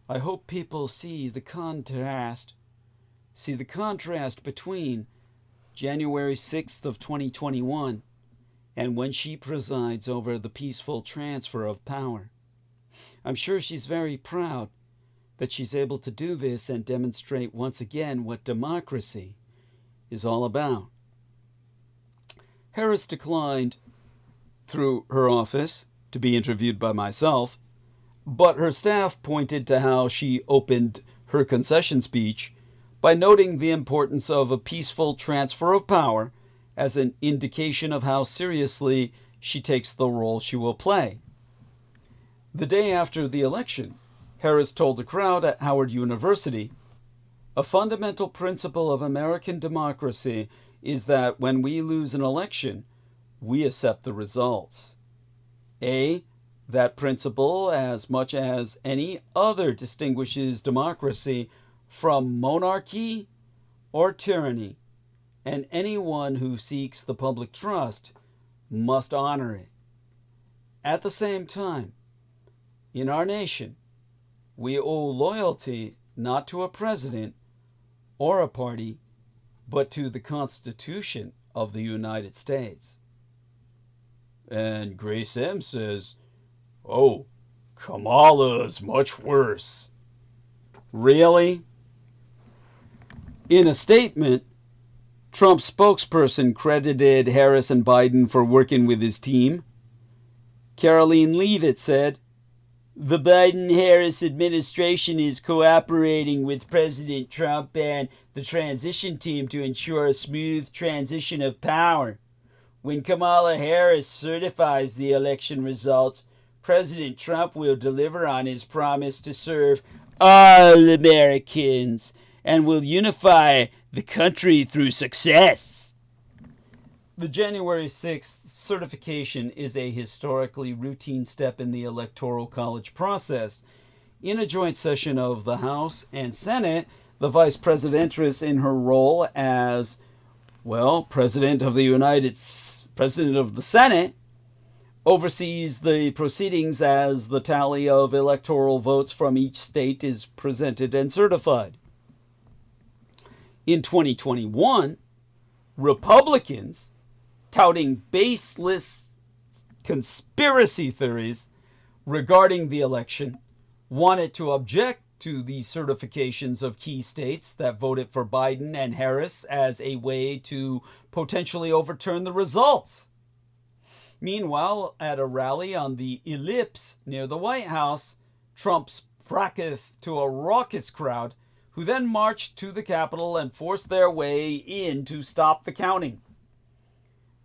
I hope people see the contrast between January 6th of 2021 and when she presides over the peaceful transfer of power. I'm sure she's very proud that she's able to do this and demonstrate once again what democracy is all about. Harris declined through her office to be interviewed by myself, but her staff pointed to how she opened her concession speech by noting the importance of a peaceful transfer of power as an indication of how seriously she takes the role she will play. The day after the election, Harris told a crowd at Howard University, "A fundamental principle of American democracy is that when we lose an election, we accept the results. That principle, as much as any other, distinguishes democracy from monarchy or tyranny, and anyone who seeks the public trust must honor it. At the same time, in our nation, we owe loyalty not to a president or a party, but to the Constitution of the United States." And Grace M. says, "Oh, Kamala's much worse." Really? In a statement, Trump's spokesperson credited Harris and Biden for working with his team. Caroline Leavitt said, "The Biden-Harris administration is cooperating with President Trump and the transition team to ensure a smooth transition of power. When Kamala Harris certifies the election results, President Trump will deliver on his promise to serve all Americans and will unify the country through success. The January 6th certification is a historically routine step in the Electoral College process. In a joint session of the House and Senate, the Vice Presidentress, in her role as, President of the Senate, oversees the proceedings as the tally of electoral votes from each state is presented and certified. In 2021, Republicans, touting baseless conspiracy theories regarding the election, wanted to object to the certifications of key states that voted for Biden and Harris as a way to potentially overturn the results. Meanwhile, at a rally on the Ellipse near the White House, Trump spracketh to a raucous crowd who then marched to the Capitol and forced their way in to stop the counting.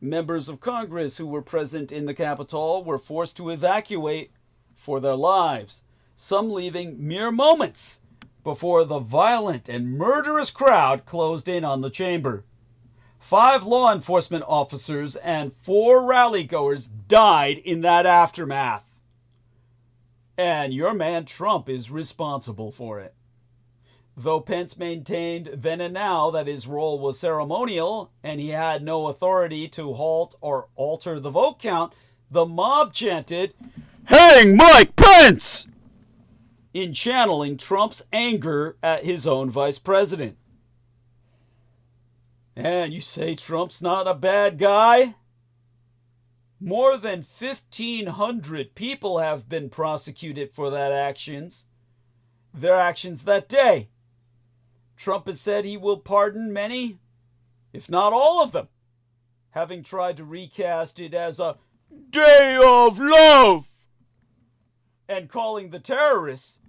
Members of Congress who were present in the Capitol were forced to evacuate for their lives, some leaving mere moments before the violent and murderous crowd closed in on the chamber. 5 law enforcement officers and 4 rally-goers died in that aftermath. And your man Trump is responsible for it. Though Pence maintained then and now that his role was ceremonial and he had no authority to halt or alter the vote count, the mob chanted, "Hang Mike Pence!" in channeling Trump's anger at his own vice president. And you say Trump's not a bad guy? More than 1,500 people have been prosecuted for their actions that day. Trump has said he will pardon many, if not all of them, having tried to recast it as a day of love and calling the terrorists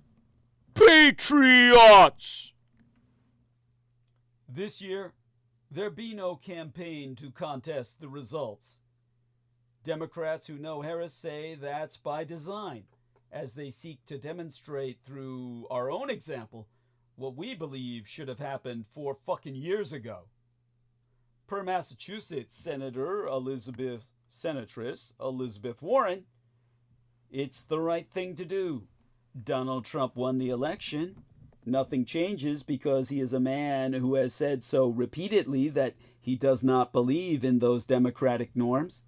patriots. This year, there be no campaign to contest the results. Democrats who know Harris say that's by design, as they seek to demonstrate through our own example what we believe should have happened 4 fucking years ago. Per Massachusetts Senatress Elizabeth Warren, it's the right thing to do. Donald Trump won the election. Nothing changes because he is a man who has said so repeatedly that he does not believe in those democratic norms.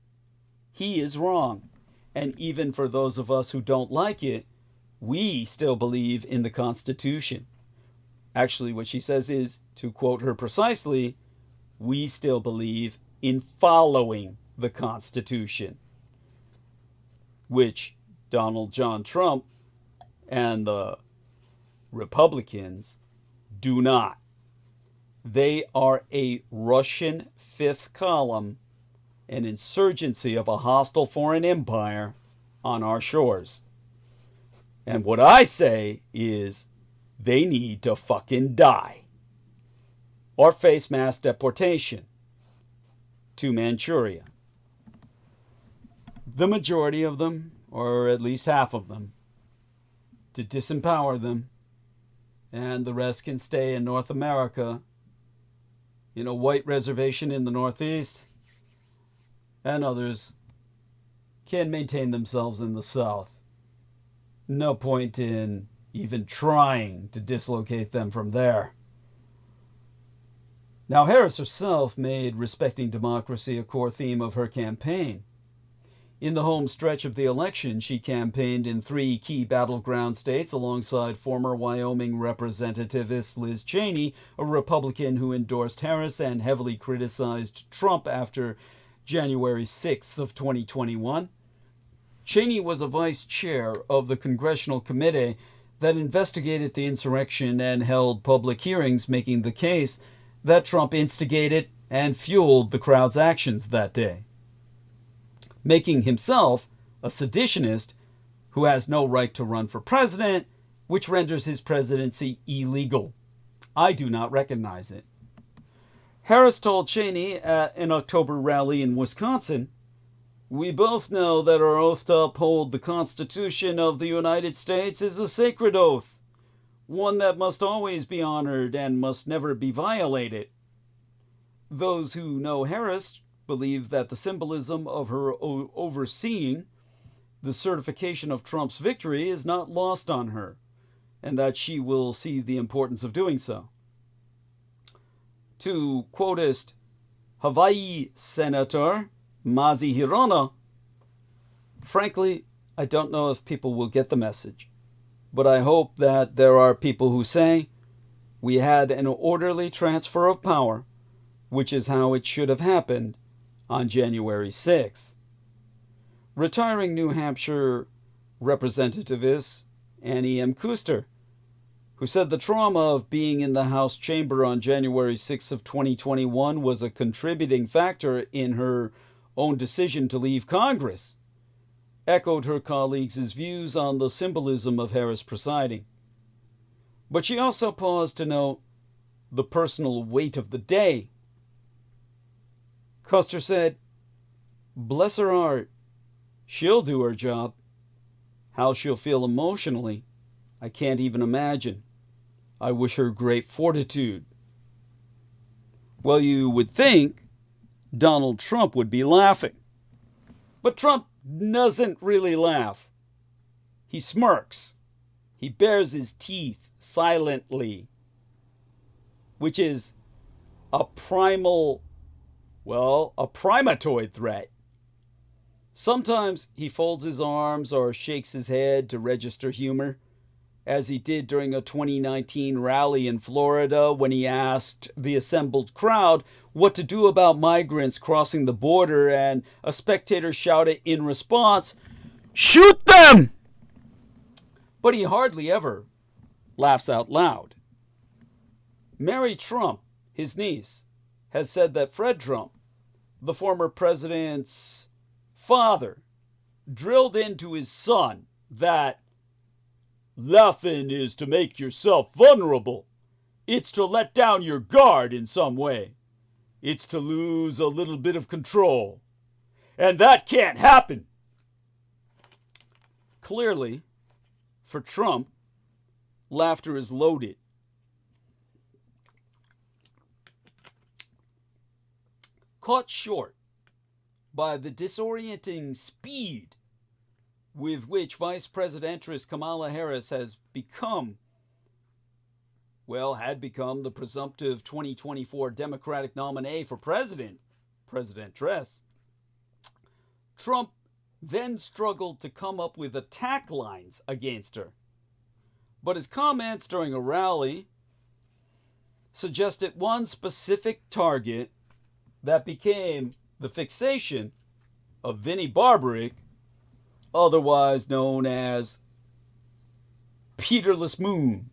He is wrong. And even for those of us who don't like it, we still believe in the Constitution. Actually, what she says is, to quote her precisely, we still believe in following the Constitution, which Donald John Trump and the Republicans do not. They are a Russian fifth column, an insurgency of a hostile foreign empire on our shores. And what I say is they need to fucking die or face mass deportation to Manchuria. The majority of them, or at least half of them, to disempower them, and the rest can stay in North America, in a white reservation in the Northeast, and others can maintain themselves in the South. No point in even trying to dislocate them from there. Now, Harris herself made respecting democracy a core theme of her campaign. In the home stretch of the election, she campaigned in 3 key battleground states alongside former Wyoming Representativist Liz Cheney, a Republican who endorsed Harris and heavily criticized Trump after January 6th of 2021. Cheney was a vice chair of the congressional committee that investigated the insurrection and held public hearings, making the case that Trump instigated and fueled the crowd's actions that day, making himself a seditionist who has no right to run for president, which renders his presidency illegal. I do not recognize it. Harris told Cheney at an October rally in Wisconsin, "We both know that our oath to uphold the Constitution of the United States is a sacred oath. one that must always be honored and must never be violated. Those who know Harris believe that the symbolism of her overseeing the certification of Trump's victory is not lost on her, and that she will see the importance of doing so. To quotist Hawaii Senator Mazi Hirona, frankly, I don't know if people will get the message, but I hope that there are people who say, we had an orderly transfer of power, which is how it should have happened on January 6th. Retiring New Hampshire Representativist Annie M. Kuster, who said the trauma of being in the House chamber on January 6th of 2021 was a contributing factor in her own decision to leave Congress, echoed her colleagues' views on the symbolism of Harris presiding. But she also paused to note the personal weight of the day. Custer said, "Bless her heart, she'll do her job. How she'll feel emotionally, I can't even imagine. I wish her great fortitude." Well, you would think Donald Trump would be laughing. But Trump doesn't really laugh. He smirks. He bares his teeth silently, which is a primatoid threat. Sometimes he folds his arms or shakes his head to register humor, as he did during a 2019 rally in Florida when he asked the assembled crowd what to do about migrants crossing the border, and a spectator shouted in response, "Shoot them!" But he hardly ever laughs out loud. Mary Trump, his niece, has said that Fred Trump, the former president's father, drilled into his son that laughing is to make yourself vulnerable. It's to let down your guard in some way. It's to lose a little bit of control. And that can't happen. Clearly, for Trump, laughter is loaded. Caught short by the disorienting speed with which Vice Presidentess Kamala Harris had become the presumptive 2024 Democratic nominee for president, President-Tress, Trump then struggled to come up with attack lines against her. But his comments during a rally suggested one specific target that became the fixation of Vinnie Barbaric, otherwise known as Peterless Moon,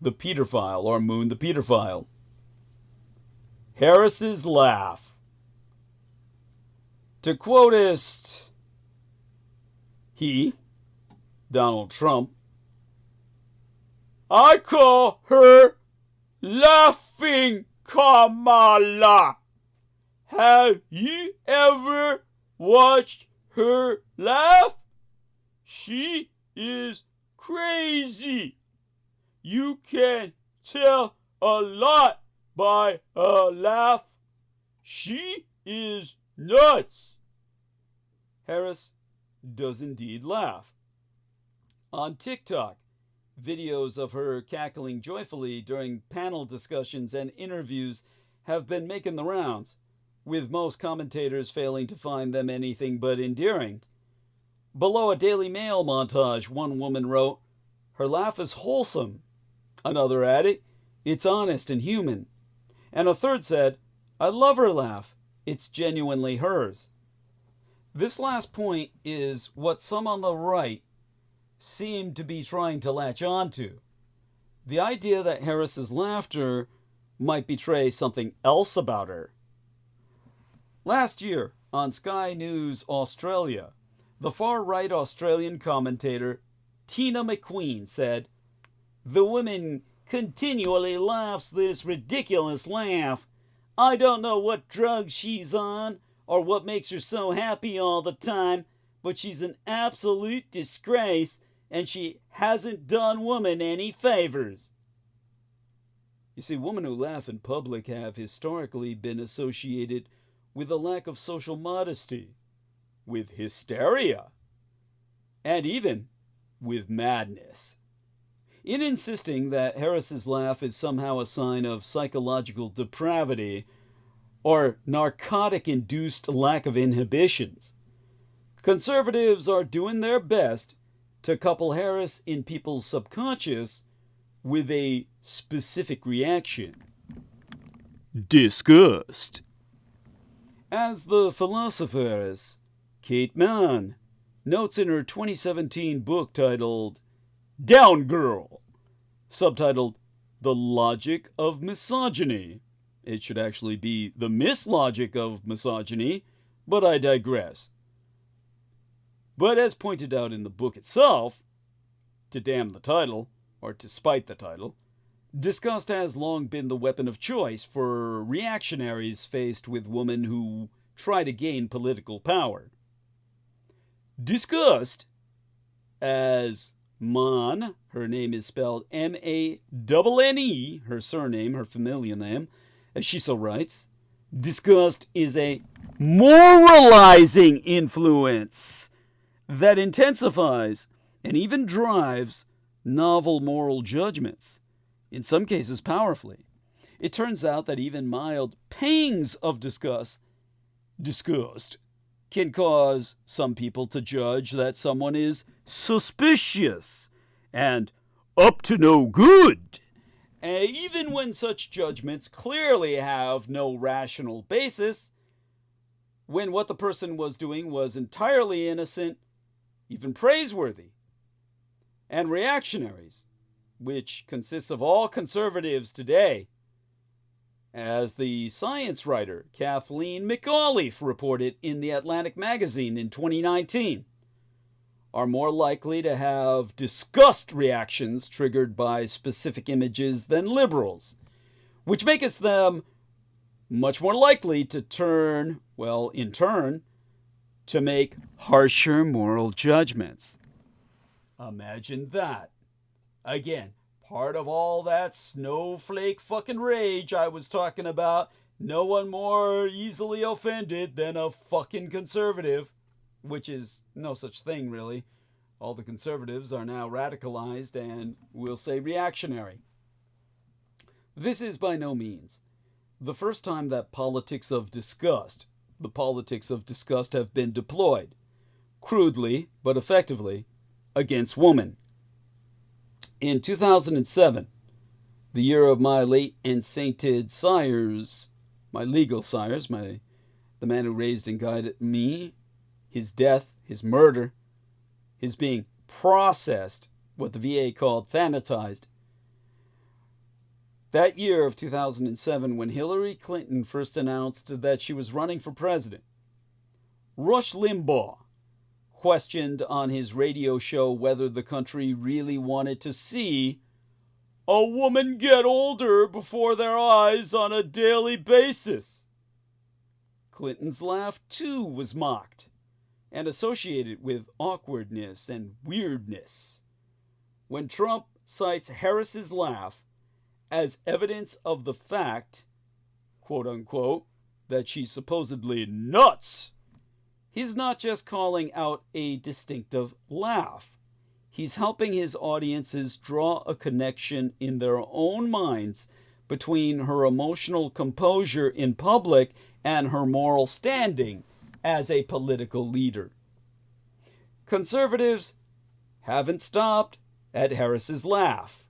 the Peterphile, or Moon the Peterphile. Harris's laugh. To quotist Donald Trump, "I call her Laughing Kamala. Have you ever watched her laugh? She is crazy. You can tell a lot by a laugh. She is nuts." Harris does indeed laugh. On TikTok, videos of her cackling joyfully during panel discussions and interviews have been making the rounds, with most commentators failing to find them anything but endearing. Below a Daily Mail montage, one woman wrote, "Her laugh is wholesome." Another added, "It's honest and human." And a third said, "I love her laugh. It's genuinely hers." This last point is what some on the right seem to be trying to latch onto. The idea that Harris's laughter might betray something else about her. Last year, on Sky News Australia, the far-right Australian commentator Tina McQueen said, "The woman continually laughs this ridiculous laugh. I don't know what drug she's on or what makes her so happy all the time, but she's an absolute disgrace. and she hasn't done woman any favors. You see, women who laugh in public have historically been associated with a lack of social modesty, with hysteria, and even with madness. In insisting that Harris's laugh is somehow a sign of psychological depravity or narcotic-induced lack of inhibitions, conservatives are doing their best to couple Harris in people's subconscious with a specific reaction: disgust. As the philosopheress Kate Mann notes in her 2017 book titled Down Girl, subtitled The Logic of Misogyny. It should actually be The Mislogic of Misogyny, but I digress. But as pointed out in the book itself, to damn the title, or to spite the title, disgust has long been the weapon of choice for reactionaries faced with women who try to gain political power. Disgust, as Mann, her name is spelled M-A-N-N-E, her surname, her familiar name, as she so writes, disgust is a moralizing influence that intensifies and even drives novel moral judgments, in some cases powerfully. It turns out that even mild pangs of disgust can cause some people to judge that someone is suspicious and up to no good, even when such judgments clearly have no rational basis, when what the person was doing was entirely innocent, even praiseworthy. And reactionaries, which consists of all conservatives today, as the science writer Kathleen McAuliffe reported in The Atlantic magazine in 2019, are more likely to have disgust reactions triggered by specific images than liberals, which makes them much more likely to turn, in turn, to make harsher moral judgments. Imagine that. Again, part of all that snowflake fucking rage I was talking about. No one more easily offended than a fucking conservative, which is no such thing, really. All the conservatives are now radicalized and, we'll say, reactionary. This is by no means the first time that the politics of disgust have been deployed, crudely but effectively, against women. In 2007, the year of my late and sainted sires, my legal sires, the man who raised and guided me, his death, his murder, his being processed, what the VA called thanatized. That year of 2007, when Hillary Clinton first announced that she was running for president, Rush Limbaugh questioned on his radio show whether the country really wanted to see a woman get older before their eyes on a daily basis. Clinton's laugh, too, was mocked and associated with awkwardness and weirdness. When Trump cites Harris's laugh as evidence of the fact, quote unquote, that she's supposedly nuts, he's not just calling out a distinctive laugh. He's helping his audiences draw a connection in their own minds between her emotional composure in public and her moral standing as a political leader. Conservatives haven't stopped at Harris's laugh.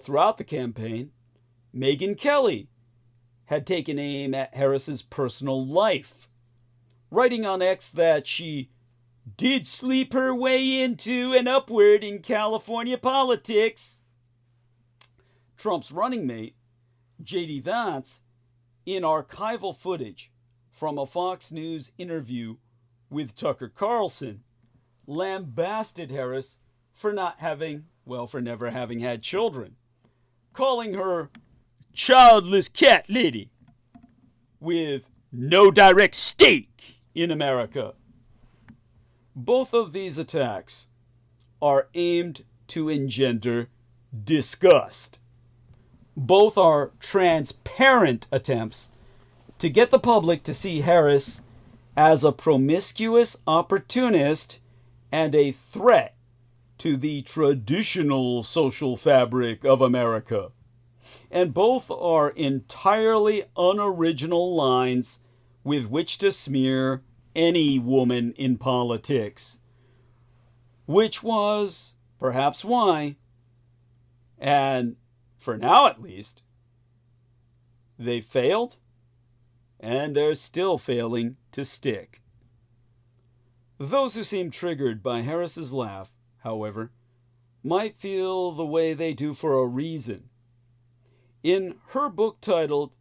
Throughout the campaign, Megyn Kelly had taken aim at Harris's personal life, writing on X that she did sleep her way into and upward in California politics. Trump's running mate, J.D. Vance, in archival footage from a Fox News interview with Tucker Carlson, lambasted Harris for never having had children, calling her childless cat lady with no direct stake in America. Both of these attacks are aimed to engender disgust. Both are transparent attempts to get the public to see Harris as a promiscuous opportunist and a threat to the traditional social fabric of America. And both are entirely unoriginal lines with which to smear any woman in politics. Which was perhaps why, and for now at least, they failed, and they're still failing to stick. Those who seem triggered by Harris's laugh, however, might feel the way they do for a reason. In her book titled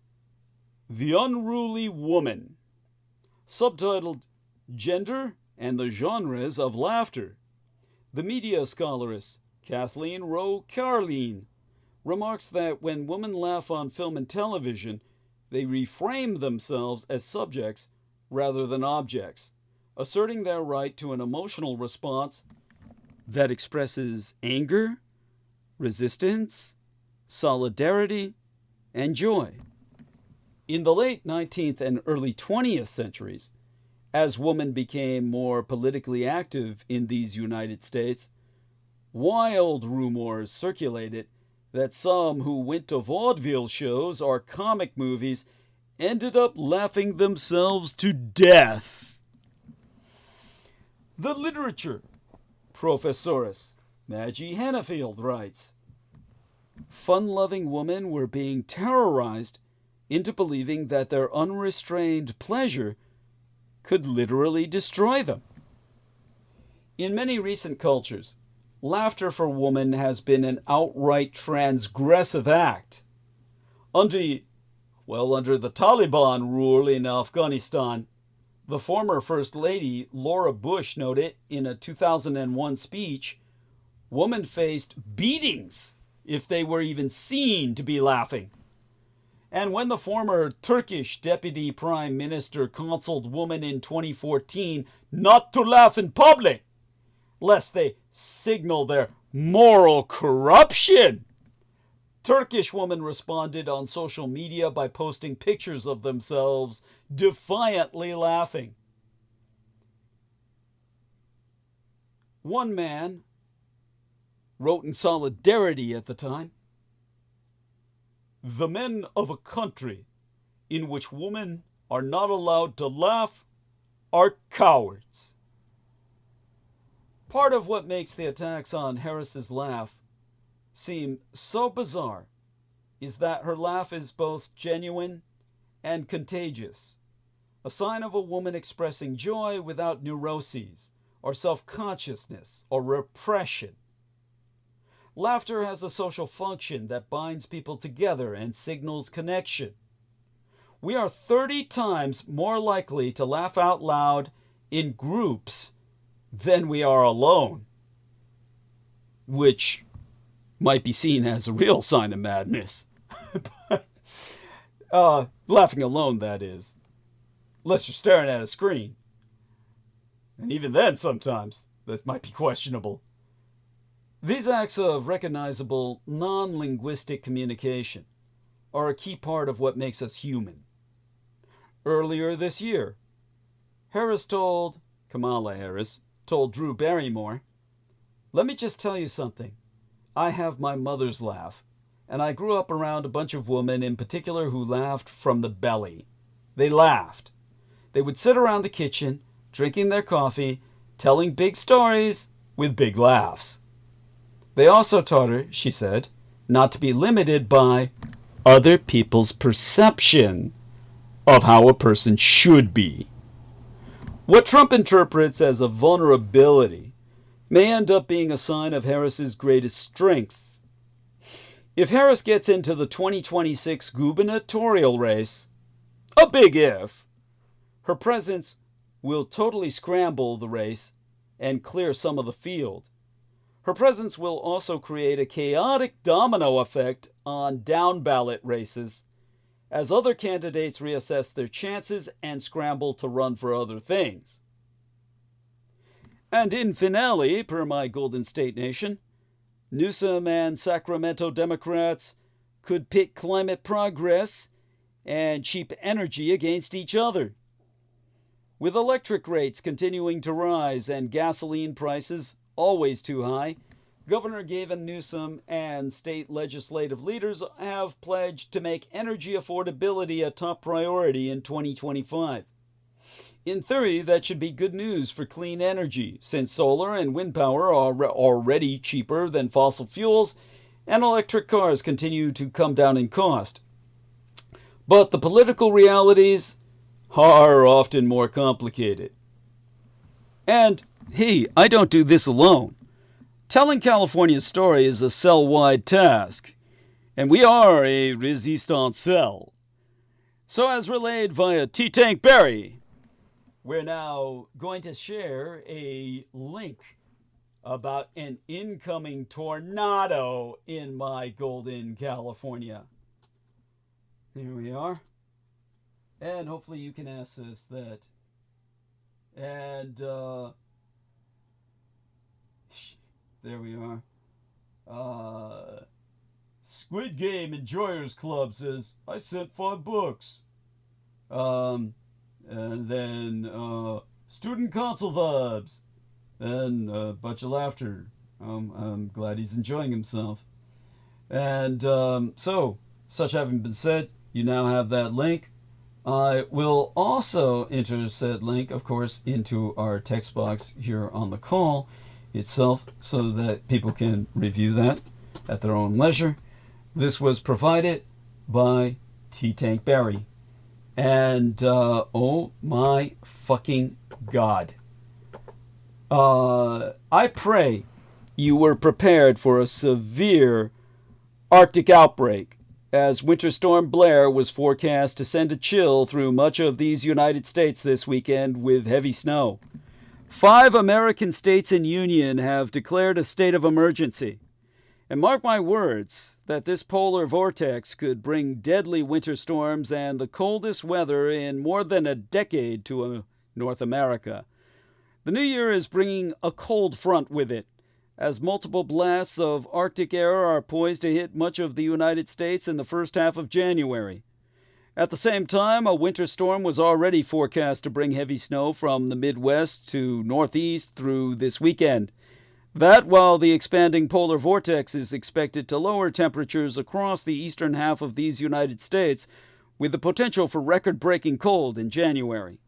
The Unruly Woman, subtitled Gender and the Genres of Laughter, the media scholaress Kathleen Rowe Carleen remarks that when women laugh on film and television, they reframe themselves as subjects rather than objects, asserting their right to an emotional response that expresses anger, resistance, solidarity, and joy. In the late 19th and early 20th centuries, as women became more politically active in these United States, wild rumors circulated that some who went to vaudeville shows or comic movies ended up laughing themselves to death. The literature professoress Maggie Hennefield writes, fun-loving women were being terrorized into believing that their unrestrained pleasure could literally destroy them. In many recent cultures, laughter for women has been an outright transgressive act. Under the Taliban rule in Afghanistan, the former First Lady Laura Bush noted in a 2001 speech, women faced beatings if they were even seen to be laughing. And when the former Turkish Deputy Prime Minister counseled women in 2014 not to laugh in public, lest they signal their moral corruption, Turkish women responded on social media by posting pictures of themselves defiantly laughing. One man wrote in solidarity at the time, "The men of a country in which women are not allowed to laugh are cowards." Part of what makes the attacks on Harris's laugh seem so bizarre is that her laugh is both genuine and contagious, a sign of a woman expressing joy without neuroses or self-consciousness or repression. Laughter has a social function that binds people together and signals connection. We are 30 times more likely to laugh out loud in groups than we are alone, which might be seen as a real sign of madness. But, laughing alone, that is. Unless you're staring at a screen. And even then, sometimes, that might be questionable. These acts of recognizable, non-linguistic communication are a key part of what makes us human. Earlier this year, Kamala Harris told Drew Barrymore, "Let me just tell you something. I have my mother's laugh, and I grew up around a bunch of women in particular who laughed from the belly. They laughed. They would sit around the kitchen, drinking their coffee, telling big stories with big laughs. They also taught her," she said, "not to be limited by other people's perception of how a person should be." What Trump interprets as a vulnerability may end up being a sign of Harris's greatest strength. If Harris gets into the 2026 gubernatorial race, a big if, her presence will totally scramble the race and clear some of the field. Her presence will also create a chaotic domino effect on down-ballot races as other candidates reassess their chances and scramble to run for other things. And in finale, per my Golden State Nation, Newsom and Sacramento Democrats could pit climate progress and cheap energy against each other. With electric rates continuing to rise and gasoline prices always too high, Governor Gavin Newsom and state legislative leaders have pledged to make energy affordability a top priority in 2025. In theory, that should be good news for clean energy, since solar and wind power are already cheaper than fossil fuels, and electric cars continue to come down in cost. But the political realities are often more complicated. And, hey, I don't do this alone. Telling California's story is a cell-wide task, and we are a resistance cell. So as relayed via T-Tank Barry, we're now going to share a link about an incoming tornado in my golden California. Here we are. And hopefully you can access that. And there we are. Squid Game Enjoyers Club says, I sent 5 books. And then student console vibes. And a bunch of laughter. I'm glad he's enjoying himself. And so, such having been said, you now have that link. I will also enter said link, of course, into our text box here on the call itself so that people can review that at their own leisure. This was provided by T-Tank Barry. And, oh my fucking God. I pray you were prepared for a severe Arctic outbreak, as Winter Storm Blair was forecast to send a chill through much of these United States this weekend with heavy snow. 5 American states and union have declared a state of emergency. And mark my words that this polar vortex could bring deadly winter storms and the coldest weather in more than a decade to North America. The new year is bringing a cold front with it, as multiple blasts of Arctic air are poised to hit much of the United States in the first half of January. At the same time, a winter storm was already forecast to bring heavy snow from the Midwest to Northeast through this weekend. That, while the expanding polar vortex is expected to lower temperatures across the eastern half of these United States, with the potential for record-breaking cold in January.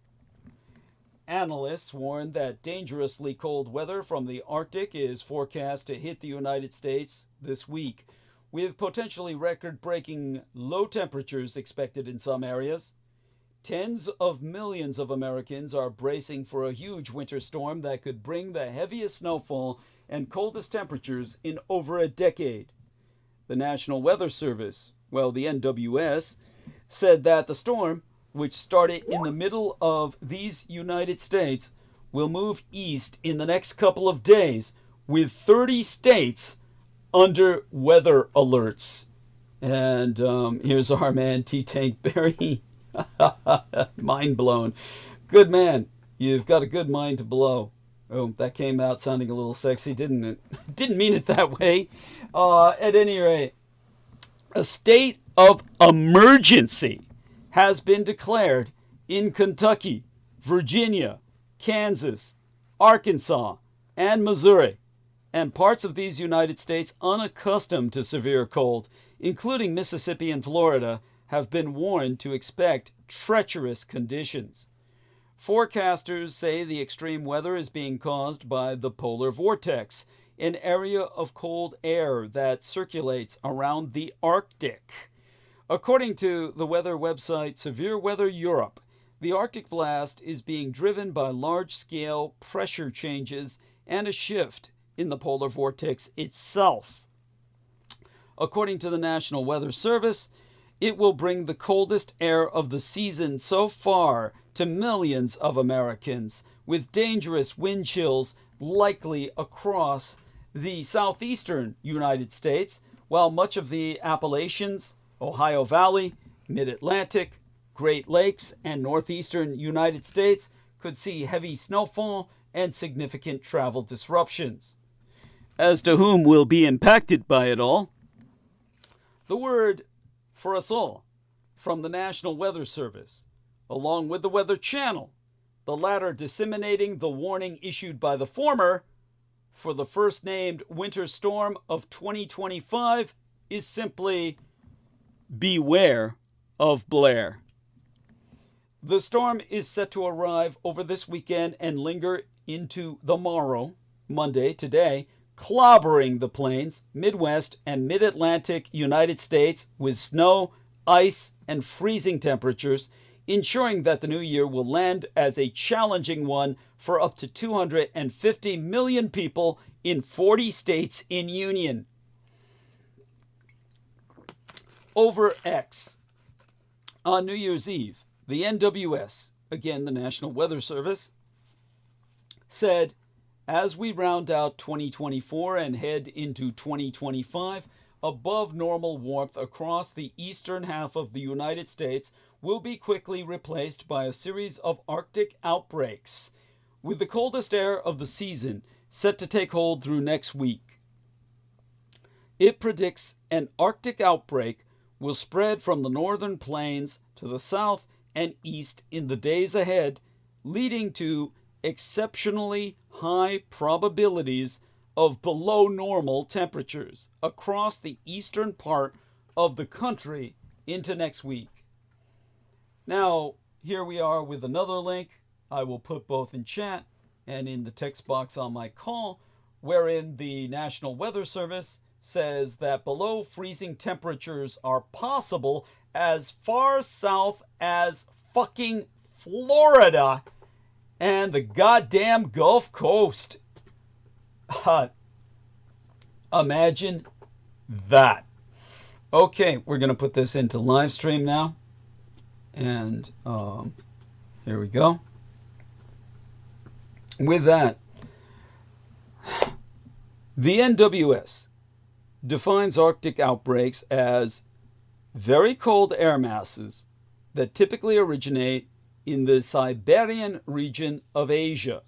Analysts warn that dangerously cold weather from the Arctic is forecast to hit the United States this week, with potentially record-breaking low temperatures expected in some areas. Tens of millions of Americans are bracing for a huge winter storm that could bring the heaviest snowfall and coldest temperatures in over a decade. The National Weather Service, the NWS, said that the storm, which started in the middle of these United States, will move east in the next couple of days, with 30 states under weather alerts. And here's our man, T-Tank Barry. Mind blown. Good man. You've got a good mind to blow. Oh, that came out sounding a little sexy, didn't it? Didn't mean it that way. At any rate, a state of emergency has been declared in Kentucky, Virginia, Kansas, Arkansas, and Missouri, and parts of these United States unaccustomed to severe cold, including Mississippi and Florida, have been warned to expect treacherous conditions. Forecasters say the extreme weather is being caused by the polar vortex, an area of cold air that circulates around the Arctic. According to the weather website Severe Weather Europe, the Arctic blast is being driven by large-scale pressure changes and a shift in the polar vortex itself. According to the National Weather Service, it will bring the coldest air of the season so far to millions of Americans, with dangerous wind chills likely across the southeastern United States, while much of the Appalachians, Ohio Valley, Mid-Atlantic, Great Lakes, and northeastern United States could see heavy snowfall and significant travel disruptions. As to whom will be impacted by it all, the word for us all from the National Weather Service, along with the Weather Channel, the latter disseminating the warning issued by the former for the first named winter storm of 2025, is simply beware of Blair. The storm is set to arrive over this weekend and linger into the morrow, Monday, today, clobbering the plains, Midwest, and Mid-Atlantic United States with snow, ice, and freezing temperatures, ensuring that the new year will land as a challenging one for up to 250 million people in 40 states in Union. Over X, on New Year's Eve, the NWS, again the National Weather Service, said, as we round out 2024 and head into 2025, above normal warmth across the eastern half of the United States will be quickly replaced by a series of Arctic outbreaks, with the coldest air of the season set to take hold through next week. It predicts an Arctic outbreak will spread from the northern plains to the south and east in the days ahead, leading to exceptionally high probabilities of below normal temperatures across the eastern part of the country into next week. Now, here we are with another link. I will put both in chat and in the text box on my call, wherein the National Weather Service says that below freezing temperatures are possible as far south as fucking Florida and the goddamn Gulf Coast. Imagine that. Okay, we're going to put this into live stream now. And here we go. With that, the NWS defines Arctic outbreaks as very cold air masses that typically originate in the Siberian region of Asia,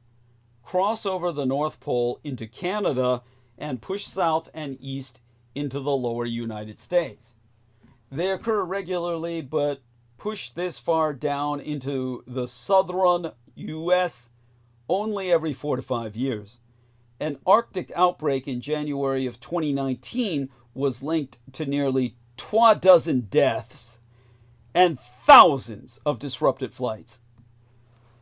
cross over the North Pole into Canada, and push south and east into the lower United States. They occur regularly, but push this far down into the southern U.S. only every 4 to 5 years. An Arctic outbreak in January of 2019 was linked to nearly 24 deaths and thousands of disrupted flights.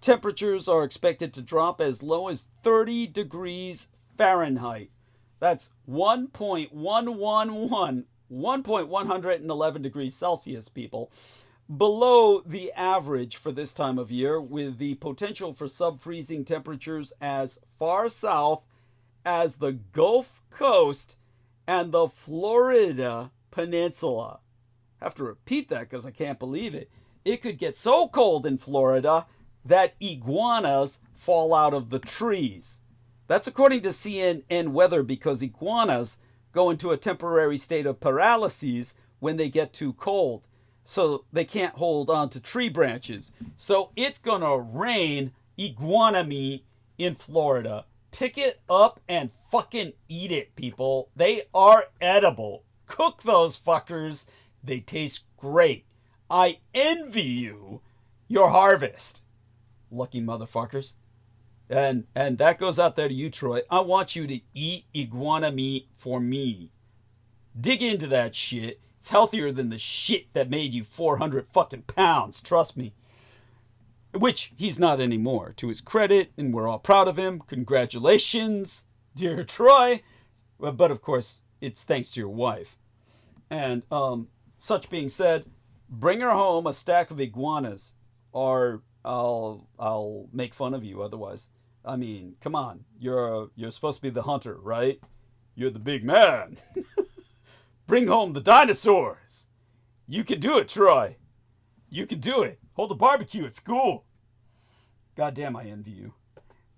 Temperatures are expected to drop as low as 30 degrees Fahrenheit. That's 1.111 degrees Celsius, people, below the average for this time of year, with the potential for sub-freezing temperatures as far south as the Gulf Coast and the Florida Peninsula. I have to repeat that because I can't believe it. It could get so cold in Florida that iguanas fall out of the trees. That's according to CNN Weather, because iguanas go into a temporary state of paralysis when they get too cold. So they can't hold on to tree branches. So it's going to rain iguana meat in Florida. Pick it up and fucking eat it, people. They are edible. Cook those fuckers. They taste great. I envy you your harvest. Lucky motherfuckers. And that goes out there to you, Troy. I want you to eat iguana meat for me. Dig into that shit. It's healthier than the shit that made you 400 fucking pounds. Trust me. Which he's not anymore, to his credit, and we're all proud of him. Congratulations, dear Troy. But of course, it's thanks to your wife. And such being said, bring her home a stack of iguanas, or I'll make fun of you otherwise. I mean, come on. You're supposed to be the hunter, right? You're the big man. Bring home the dinosaurs. You can do it, Troy. You can do it. Hold a barbecue at school. Goddamn, I envy you.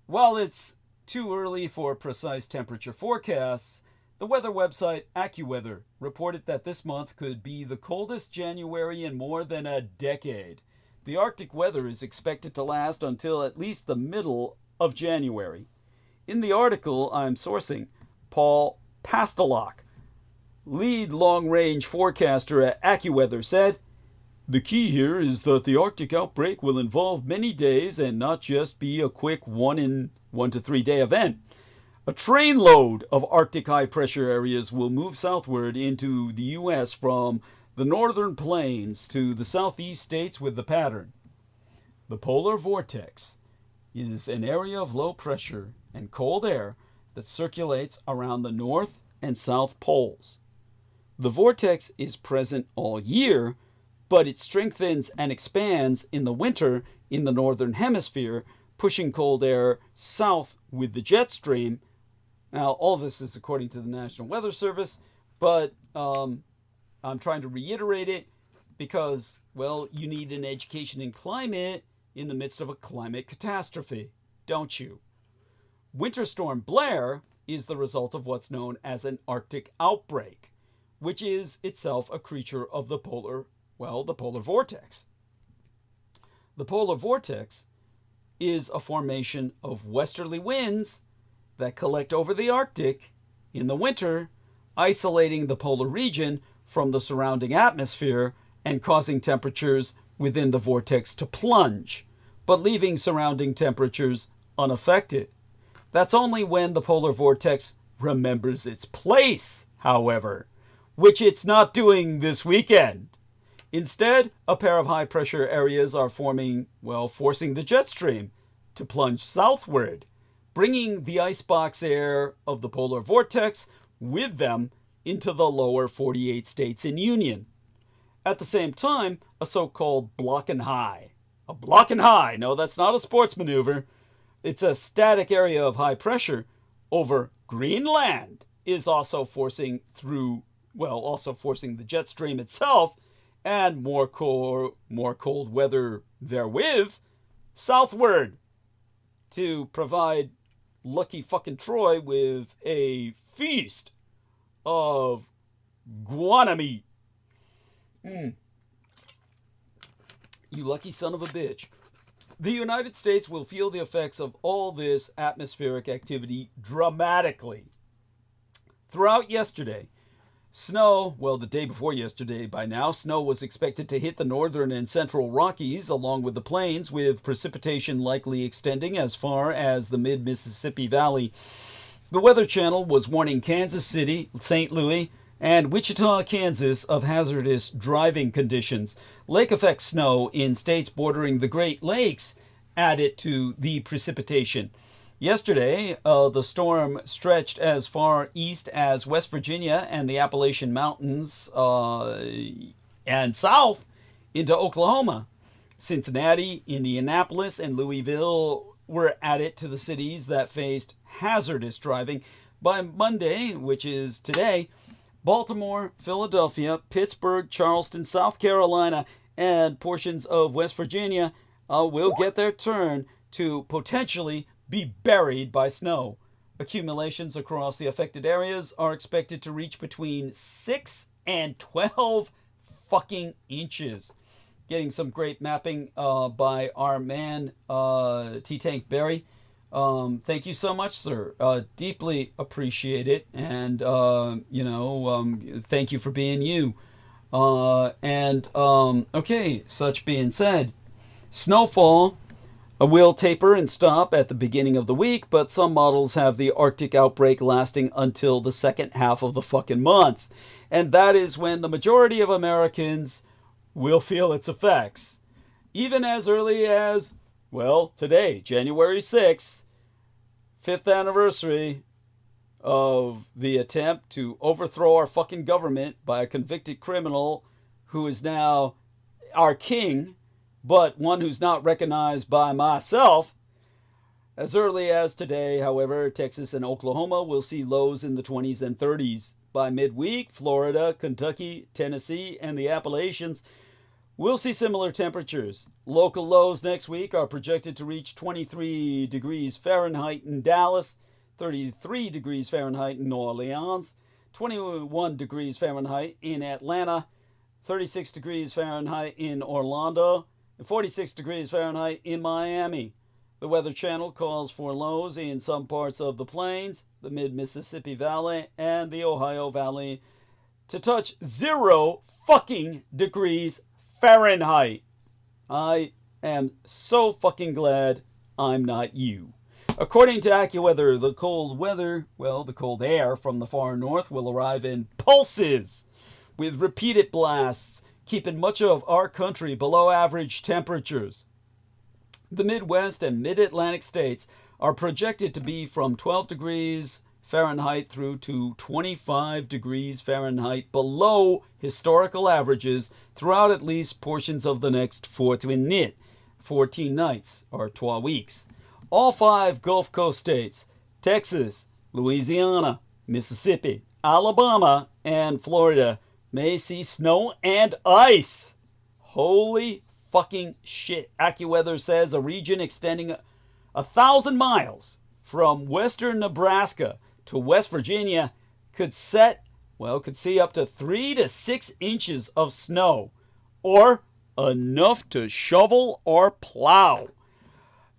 While it's too early for precise temperature forecasts, the weather website AccuWeather reported that this month could be the coldest January in more than a decade. The Arctic weather is expected to last until at least the middle of January. In the article I'm sourcing, Paul Pastelok, lead long-range forecaster at AccuWeather, said, "The key here is that the Arctic outbreak will involve many days and not just be a quick 1 to 3 day event. A trainload of Arctic high-pressure areas will move southward into the U.S. from the northern plains to the southeast states with the pattern. The polar vortex is an area of low pressure and cold air that circulates around the north and south poles. The vortex is present all year, but it strengthens and expands in the winter in the northern hemisphere, pushing cold air south with the jet stream." Now, all this is according to the National Weather Service, but I'm trying to reiterate it because, well, you need an education in climate in the midst of a climate catastrophe, don't you? Winter Storm Blair is the result of what's known as an Arctic outbreak, which is itself a creature of the polar vortex. The polar vortex is a formation of westerly winds that collect over the Arctic in the winter, isolating the polar region from the surrounding atmosphere and causing temperatures within the vortex to plunge, but leaving surrounding temperatures unaffected. That's only when the polar vortex remembers its place, however, which it's not doing this weekend. Instead, a pair of high-pressure areas are forcing the jet stream to plunge southward, bringing the icebox air of the polar vortex with them into the lower 48 states in Union. At the same time, a so-called block and high. A block and high, no, that's not a sports maneuver. It's a static area of high pressure over Greenland is also forcing the jet stream itself and more cold weather therewith southward to provide lucky fucking Troy with a feast of guana meat. You lucky son of a bitch. The United States will feel the effects of all this atmospheric activity dramatically. Throughout yesterday, the day before yesterday by now, snow was expected to hit the northern and central Rockies along with the plains, with precipitation likely extending as far as the mid-Mississippi Valley. The Weather Channel was warning Kansas City, St. Louis, and Wichita, Kansas of hazardous driving conditions. Lake effect snow in states bordering the Great Lakes added to the precipitation. Yesterday, the storm stretched as far east as West Virginia and the Appalachian Mountains and south into Oklahoma. Cincinnati, Indianapolis, and Louisville were added to the cities that faced hazardous driving. By Monday, which is today, Baltimore, Philadelphia, Pittsburgh, Charleston, South Carolina, and portions of West Virginia will get their turn to potentially be buried by snow. Accumulations across the affected areas are expected to reach between 6 and 12 fucking inches. Getting some great mapping by our man, T-Tank Berry. Thank you so much, sir. Deeply appreciate it. And, thank you for being you. Okay, such being said, snowfall will taper and stop at the beginning of the week, but some models have the Arctic outbreak lasting until the second half of the fucking month. And that is when the majority of Americans will feel its effects. Even as early as, today, January 6th, 5th anniversary of the attempt to overthrow our fucking government by a convicted criminal who is now our king, but one who's not recognized by myself. As early as today, however, Texas and Oklahoma will see lows in the 20s and 30s. By midweek, Florida, Kentucky, Tennessee, and the Appalachians will see similar temperatures. Local lows next week are projected to reach 23 degrees Fahrenheit in Dallas, 33 degrees Fahrenheit in New Orleans, 21 degrees Fahrenheit in Atlanta, 36 degrees Fahrenheit in Orlando, and 46 degrees Fahrenheit in Miami. The Weather Channel calls for lows in some parts of the plains, the mid-Mississippi Valley, and the Ohio Valley to touch 0 fucking degrees Fahrenheit. I am so fucking glad I'm not you. According to AccuWeather, the cold weather, well, the cold air from the far north will arrive in pulses with repeated blasts, keeping much of our country below average temperatures. The Midwest and Mid-Atlantic states are projected to be from 12 degrees Fahrenheit through to 25 degrees Fahrenheit below historical averages throughout at least portions of the next 14 nights, or 12 weeks. All 5 Gulf Coast states, Texas, Louisiana, Mississippi, Alabama, and Florida, may see snow and ice. Holy fucking shit. AccuWeather says a region extending 1,000 miles from western Nebraska to West Virginia could see up to 3 to 6 inches of snow, or enough to shovel or plow.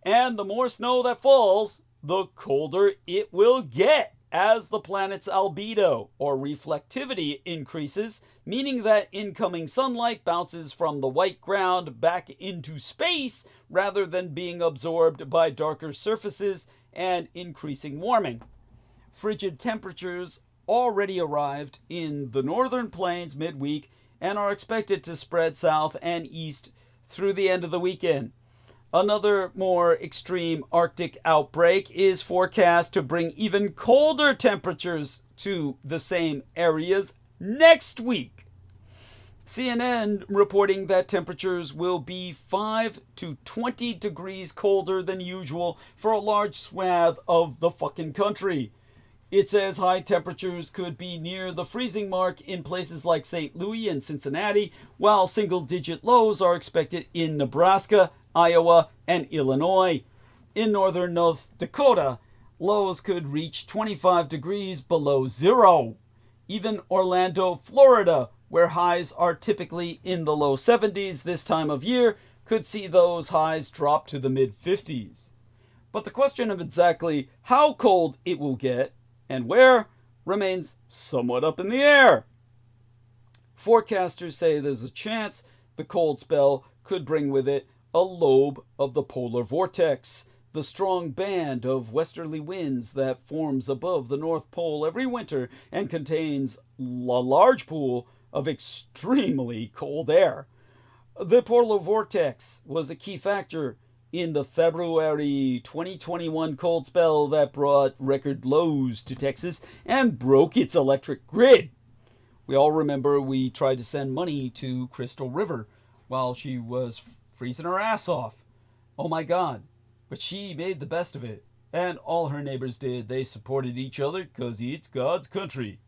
And the more snow that falls, the colder it will get as the planet's albedo, or reflectivity, increases, meaning that incoming sunlight bounces from the white ground back into space rather than being absorbed by darker surfaces and increasing warming. Frigid temperatures already arrived in the northern plains midweek and are expected to spread south and east through the end of the weekend. Another more extreme Arctic outbreak is forecast to bring even colder temperatures to the same areas next week. CNN reporting that temperatures will be 5 to 20 degrees colder than usual for a large swath of the fucking country. It says high temperatures could be near the freezing mark in places like St. Louis and Cincinnati, while single-digit lows are expected in Nebraska, Iowa, and Illinois. In northern North Dakota, lows could reach 25 degrees below zero. Even Orlando, Florida, where highs are typically in the low 70s this time of year, could see those highs drop to the mid-50s. But the question of exactly how cold it will get and where remains somewhat up in the air. Forecasters say there's a chance the cold spell could bring with it a lobe of the polar vortex, the strong band of westerly winds that forms above the North Pole every winter and contains a large pool of extremely cold air. The polar vortex was a key factor in the February 2021 cold spell that brought record lows to Texas and broke its electric grid. We all remember we tried to send money to Crystal River while she was freezing her ass off. Oh my God. But she made the best of it. And all her neighbors did. They supported each other because it's God's country.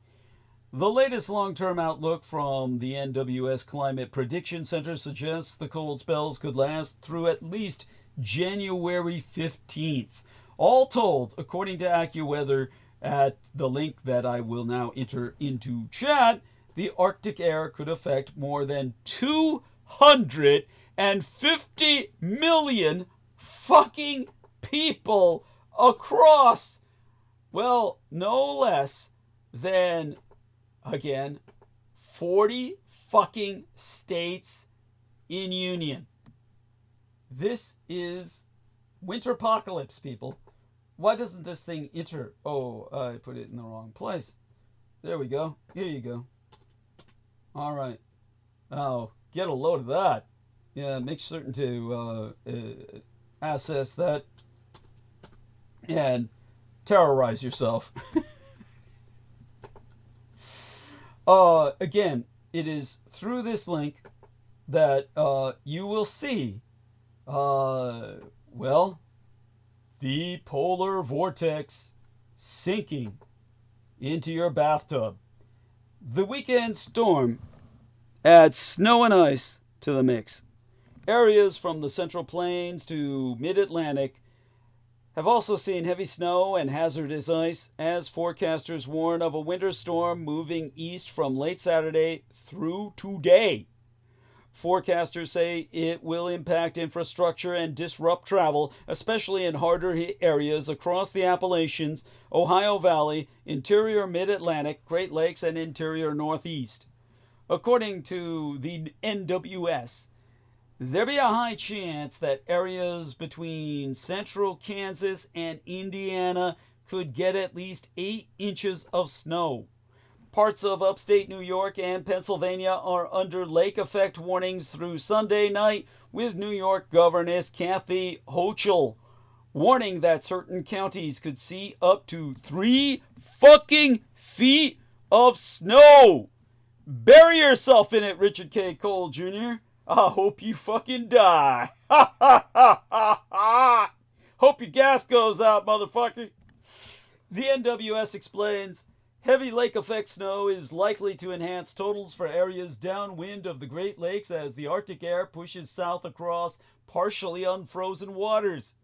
The latest long-term outlook from the NWS Climate Prediction Center suggests the cold spells could last through at least January 15th. All told, according to AccuWeather, at the link that I will now enter into chat, the Arctic air could affect more than 250 million fucking people across, well, no less than, again, 40 fucking states in union. This is winter apocalypse, people. Why doesn't this thing enter? Oh, I put it in the wrong place. There we go. Here you go. All right. Oh, get a load of that. Yeah, make certain to access that and terrorize yourself. Again, it is through this link that you will see, well, the polar vortex sinking into your bathtub. The weekend storm adds snow and ice to the mix. Areas from the Central Plains to Mid-Atlantic have also seen heavy snow and hazardous ice as forecasters warn of a winter storm moving east from late Saturday through today. Forecasters say it will impact infrastructure and disrupt travel, especially in harder hit areas across the Appalachians, Ohio Valley, interior Mid-Atlantic, Great Lakes, and interior Northeast. According to the NWS, there be a high chance that areas between central Kansas and Indiana could get at least 8 inches of snow. Parts of upstate New York and Pennsylvania are under lake effect warnings through Sunday night, with New York Governess Kathy Hochul warning that certain counties could see up to 3 fucking feet of snow. Bury yourself in it, Richard K. Cole Jr. I hope you fucking die. Ha ha ha ha ha. Hope your gas goes out, motherfucker. The NWS explains, heavy lake effect snow is likely to enhance totals for areas downwind of the Great Lakes as the Arctic air pushes south across partially unfrozen waters.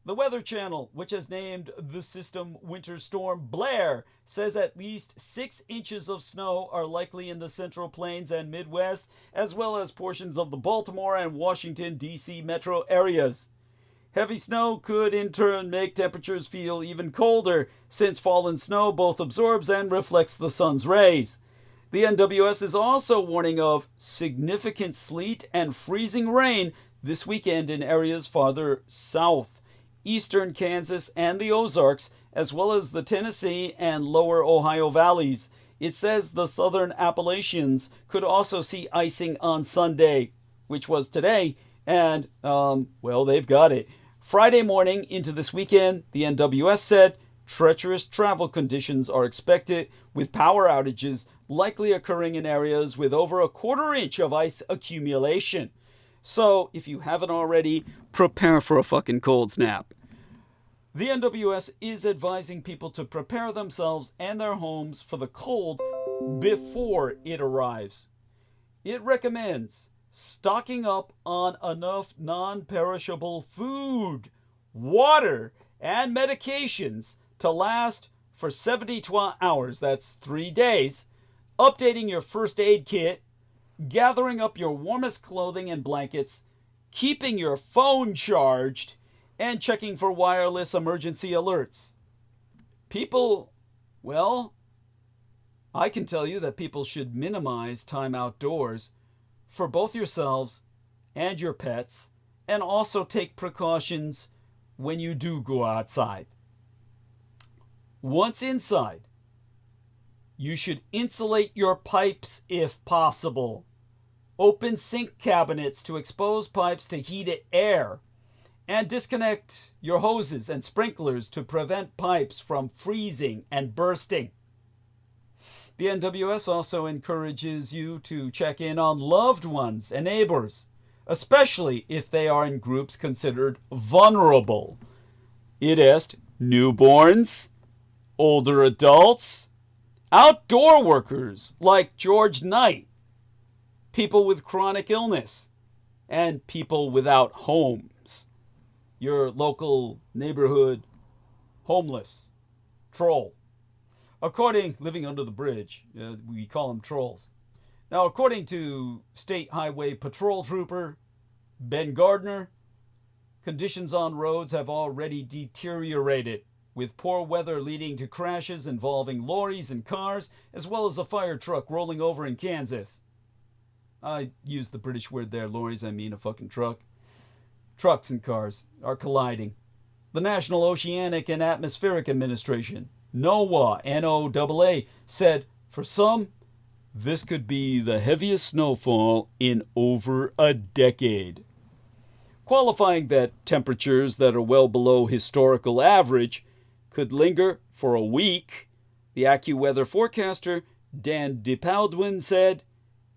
The Weather Channel, which has named the system Winter Storm Blair, says at least 6 inches of snow are likely in the Central Plains and Midwest, as well as portions of the Baltimore and Washington, D.C. metro areas. Heavy snow could in turn make temperatures feel even colder, since fallen snow both absorbs and reflects the sun's rays. The NWS is also warning of significant sleet and freezing rain this weekend in areas farther south, eastern Kansas and the Ozarks, as well as the Tennessee and lower Ohio valleys. It says the southern Appalachians could also see icing on Sunday, which was today, and, well, they've got it. Friday morning into this weekend, the NWS said treacherous travel conditions are expected, with power outages likely occurring in areas with over a quarter inch of ice accumulation. So, if you haven't already, prepare for a fucking cold snap. The NWS is advising people to prepare themselves and their homes for the cold before it arrives. It recommends stocking up on enough non-perishable food, water, and medications to last for 72 hours, that's 3 days, updating your first aid kit, gathering up your warmest clothing and blankets, keeping your phone charged, and checking for wireless emergency alerts. People, well, I can tell you that people should minimize time outdoors for both yourselves and your pets, and also take precautions when you do go outside. Once inside, you should insulate your pipes if possible. Open sink cabinets to expose pipes to heated air, and disconnect your hoses and sprinklers to prevent pipes from freezing and bursting. The NWS also encourages you to check in on loved ones and neighbors, especially if they are in groups considered vulnerable. It is newborns, older adults, outdoor workers like George Knight, people with chronic illness, and people without homes. Your local neighborhood homeless troll. Living under the bridge, we call them trolls. Now, according to State Highway Patrol Trooper Ben Gardner, conditions on roads have already deteriorated, with poor weather leading to crashes involving lorries and cars, as well as a fire truck rolling over in Kansas. I use the British word there, lorries, I mean a fucking truck. Trucks and cars are colliding. The National Oceanic and Atmospheric Administration, NOAA, N-O-A-A, said for some, this could be the heaviest snowfall in over a decade. Qualifying that temperatures that are well below historical average could linger for a week, the AccuWeather forecaster Dan DePaldwin said,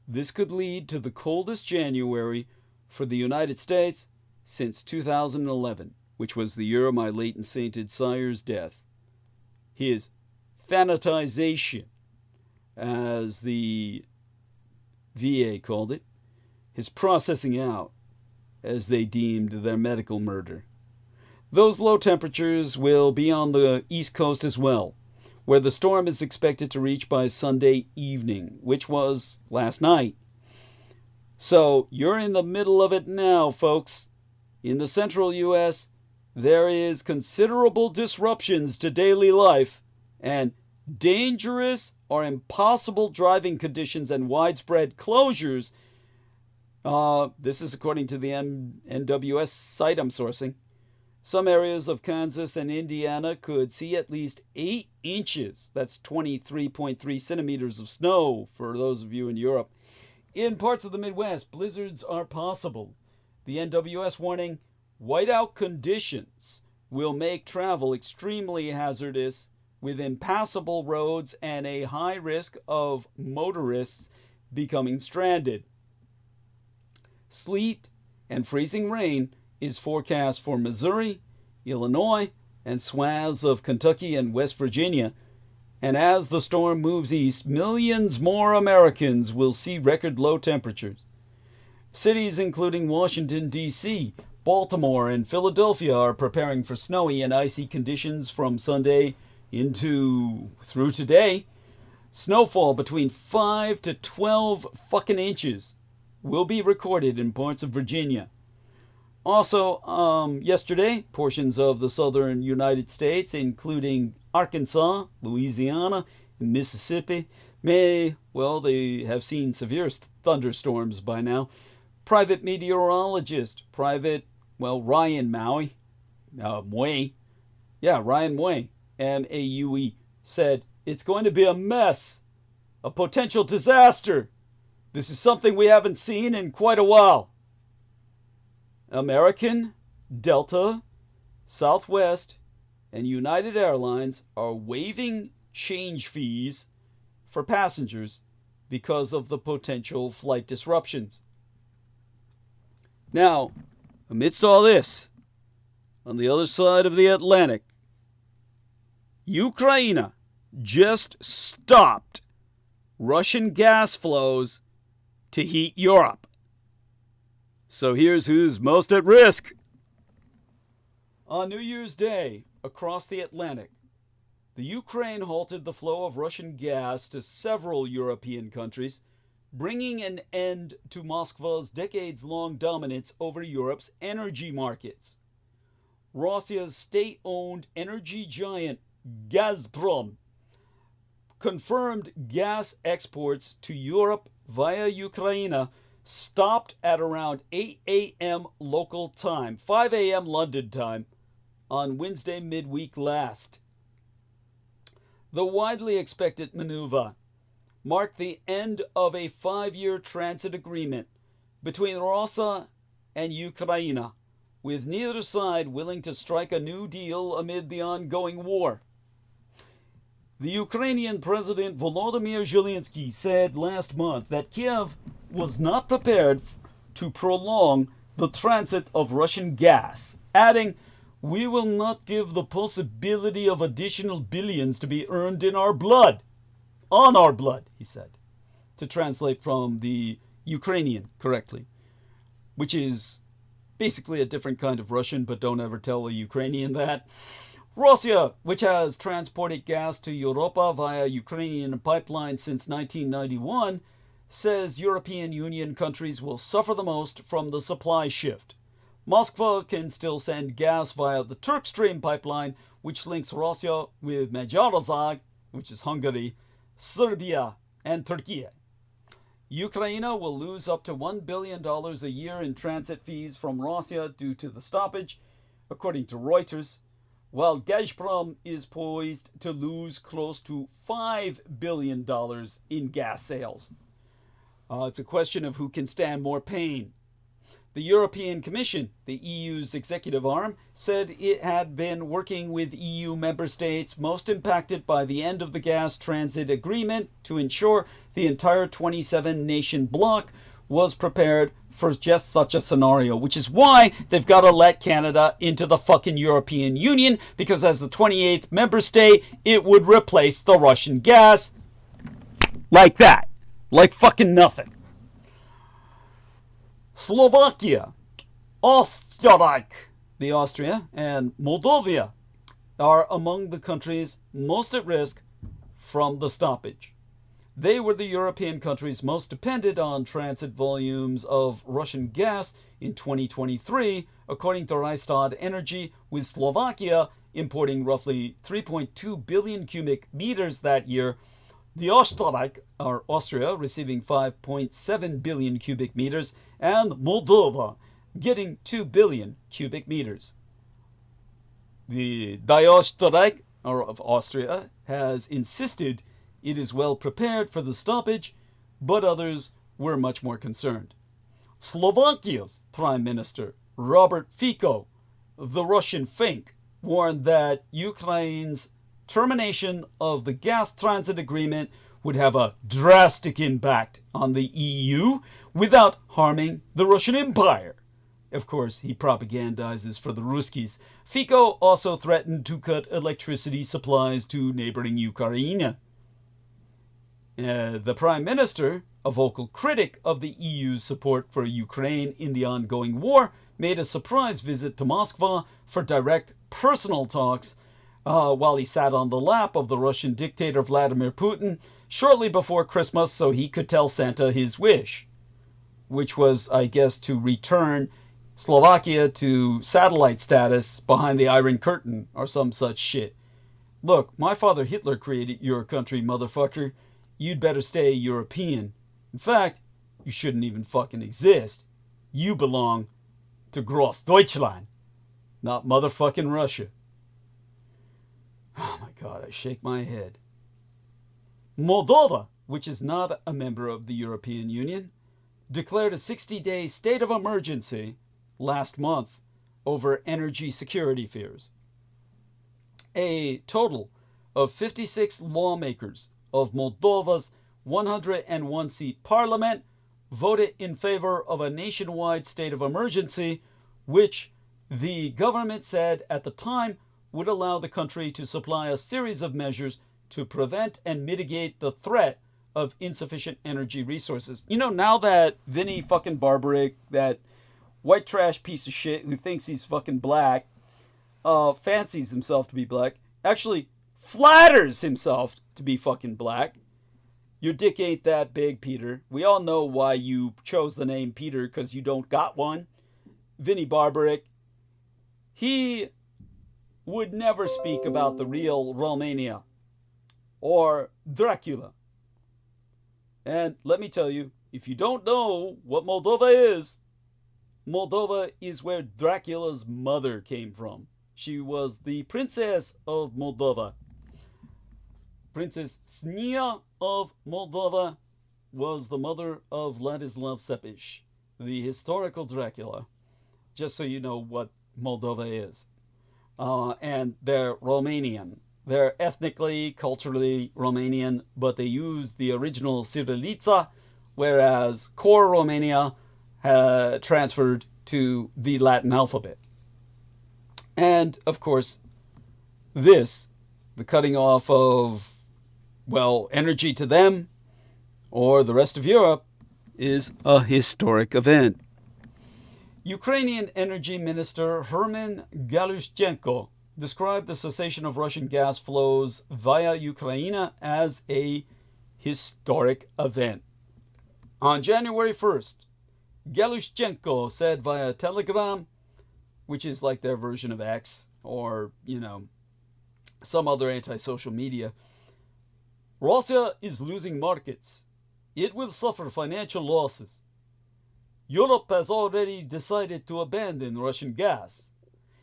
this could lead to the coldest January for the United States since 2011, which was the year of my late and sainted sire's death. His thanatization, as the VA called it, his processing out, as they deemed their medical murder. Those low temperatures will be on the East Coast as well, where the storm is expected to reach by Sunday evening, which was last night. So you're in the middle of it now, folks. In the central U.S., there is considerable disruptions to daily life and dangerous or impossible driving conditions and widespread closures. This is according to the NWS site I'm sourcing. Some areas of Kansas and Indiana could see at least 8 inches. That's 23.3 centimeters of snow for those of you in Europe. In parts of the Midwest, blizzards are possible. The NWS warning, whiteout conditions will make travel extremely hazardous with impassable roads and a high risk of motorists becoming stranded. Sleet and freezing rain is forecast for Missouri, Illinois, and swaths of Kentucky and West Virginia. And as the storm moves east, millions more Americans will see record low temperatures. Cities including Washington, D.C., Baltimore, and Philadelphia are preparing for snowy and icy conditions from Sunday through today. Snowfall between 5 to 12 fucking inches will be recorded in parts of Virginia. Also, yesterday, portions of the southern United States, including Arkansas, Louisiana, and Mississippi, they have seen severe thunderstorms by now. Private meteorologist, Ryan Ryan Mui, M-A-U-E, said, "It's going to be a mess, a potential disaster. This is something we haven't seen in quite a while." American, Delta, Southwest, and United Airlines are waiving change fees for passengers because of the potential flight disruptions. Now, amidst all this, on the other side of the Atlantic, Ukraine just stopped Russian gas flows to heat Europe. So here's who's most at risk. On New Year's Day, across the Atlantic, the Ukraine halted the flow of Russian gas to several European countries, bringing an end to Moscow's decades-long dominance over Europe's energy markets. Russia's state-owned energy giant Gazprom confirmed gas exports to Europe via Ukraine stopped at around 8 a.m. local time, 5 a.m. London time, on Wednesday midweek last. The widely expected maneuver marked the end of a 5-year transit agreement between Russia and Ukraine, with neither side willing to strike a new deal amid the ongoing war. The Ukrainian President Volodymyr Zelensky said last month that Kiev was not prepared to prolong the transit of Russian gas, adding, "We will not give the possibility of additional billions to be earned in our blood." On our blood, he said, to translate from the Ukrainian correctly, which is basically a different kind of Russian, but don't ever tell a Ukrainian that. Russia, which has transported gas to Europa via Ukrainian pipelines since 1991, says European Union countries will suffer the most from the supply shift. Moscow can still send gas via the Turk Stream pipeline, which links Russia with Magyarország, which is Hungary, Serbia, and Turkey. Ukraine will lose up to $1 billion a year in transit fees from Russia due to the stoppage, according to Reuters, while Gazprom is poised to lose close to $5 billion in gas sales. It's a question of who can stand more pain. The European Commission, the EU's executive arm, said it had been working with EU member states most impacted by the end of the gas transit agreement to ensure the entire 27-nation bloc was prepared for just such a scenario, which is why they've got to let Canada into the fucking European Union, because as the 28th member state, it would replace the Russian gas like that. Like fucking nothing. Slovakia, Österreich, the Austria, and Moldova are among the countries most at risk from the stoppage. They were the European countries most dependent on transit volumes of Russian gas in 2023, according to Rystad Energy, with Slovakia importing roughly 3.2 billion cubic meters that year, the Österreich, or Austria, receiving 5.7 billion cubic meters, and Moldova getting 2 billion cubic meters. The Die Österreich, or of Austria, has insisted it is well prepared for the stoppage, but others were much more concerned. Slovakia's Prime Minister, Robert Fico, the Russian Fink, warned that Ukraine's termination of the gas transit agreement would have a drastic impact on the EU without harming the Russian Empire. Of course, he propagandizes for the Ruskies. Fico also threatened to cut electricity supplies to neighboring Ukraine. The Prime Minister, a vocal critic of the EU's support for Ukraine in the ongoing war, made a surprise visit to Moscow for direct personal talks while he sat on the lap of the Russian dictator Vladimir Putin shortly before Christmas so he could tell Santa his wish, which was, I guess, to return Slovakia to satellite status behind the Iron Curtain or some such shit. Look, my father Hitler created your country, motherfucker. You'd better stay European. In fact, you shouldn't even fucking exist. You belong to Gross Deutschland, not motherfucking Russia. Oh my God, I shake my head. Moldova, which is not a member of the European Union, declared a 60-day state of emergency last month over energy security fears. A total of 56 lawmakers of Moldova's 101-seat parliament voted in favor of a nationwide state of emergency, which the government said at the time would allow the country to supply a series of measures to prevent and mitigate the threat of insufficient energy resources. You know, now that Vinny fucking Barbaric, that white trash piece of shit who thinks he's fucking black, fancies himself to be black, actually flatters himself to be fucking black. Your dick ain't that big, Peter. We all know why you chose the name Peter, because you don't got one. Vinny Barbaric, he would never speak about the real Romania or Dracula. And let me tell you, if you don't know what Moldova is where Dracula's mother came from. She was the princess of Moldova. Princess Snia of Moldova was the mother of Ladislav Sepish, the historical Dracula. Just so you know what Moldova is. And they're Romanian. They're ethnically, culturally Romanian, but they use the original Cyrillica, whereas core Romania transferred to the Latin alphabet. And, of course, this, the cutting off of, well, energy to them or the rest of Europe, is a historic event. Ukrainian Energy Minister Herman Galushchenko described the cessation of Russian gas flows via Ukraine as a historic event. On January 1st, Galushchenko said via Telegram, which is like their version of X or, some other anti-social media, Russia is losing markets. It will suffer financial losses. Europe has already decided to abandon Russian gas,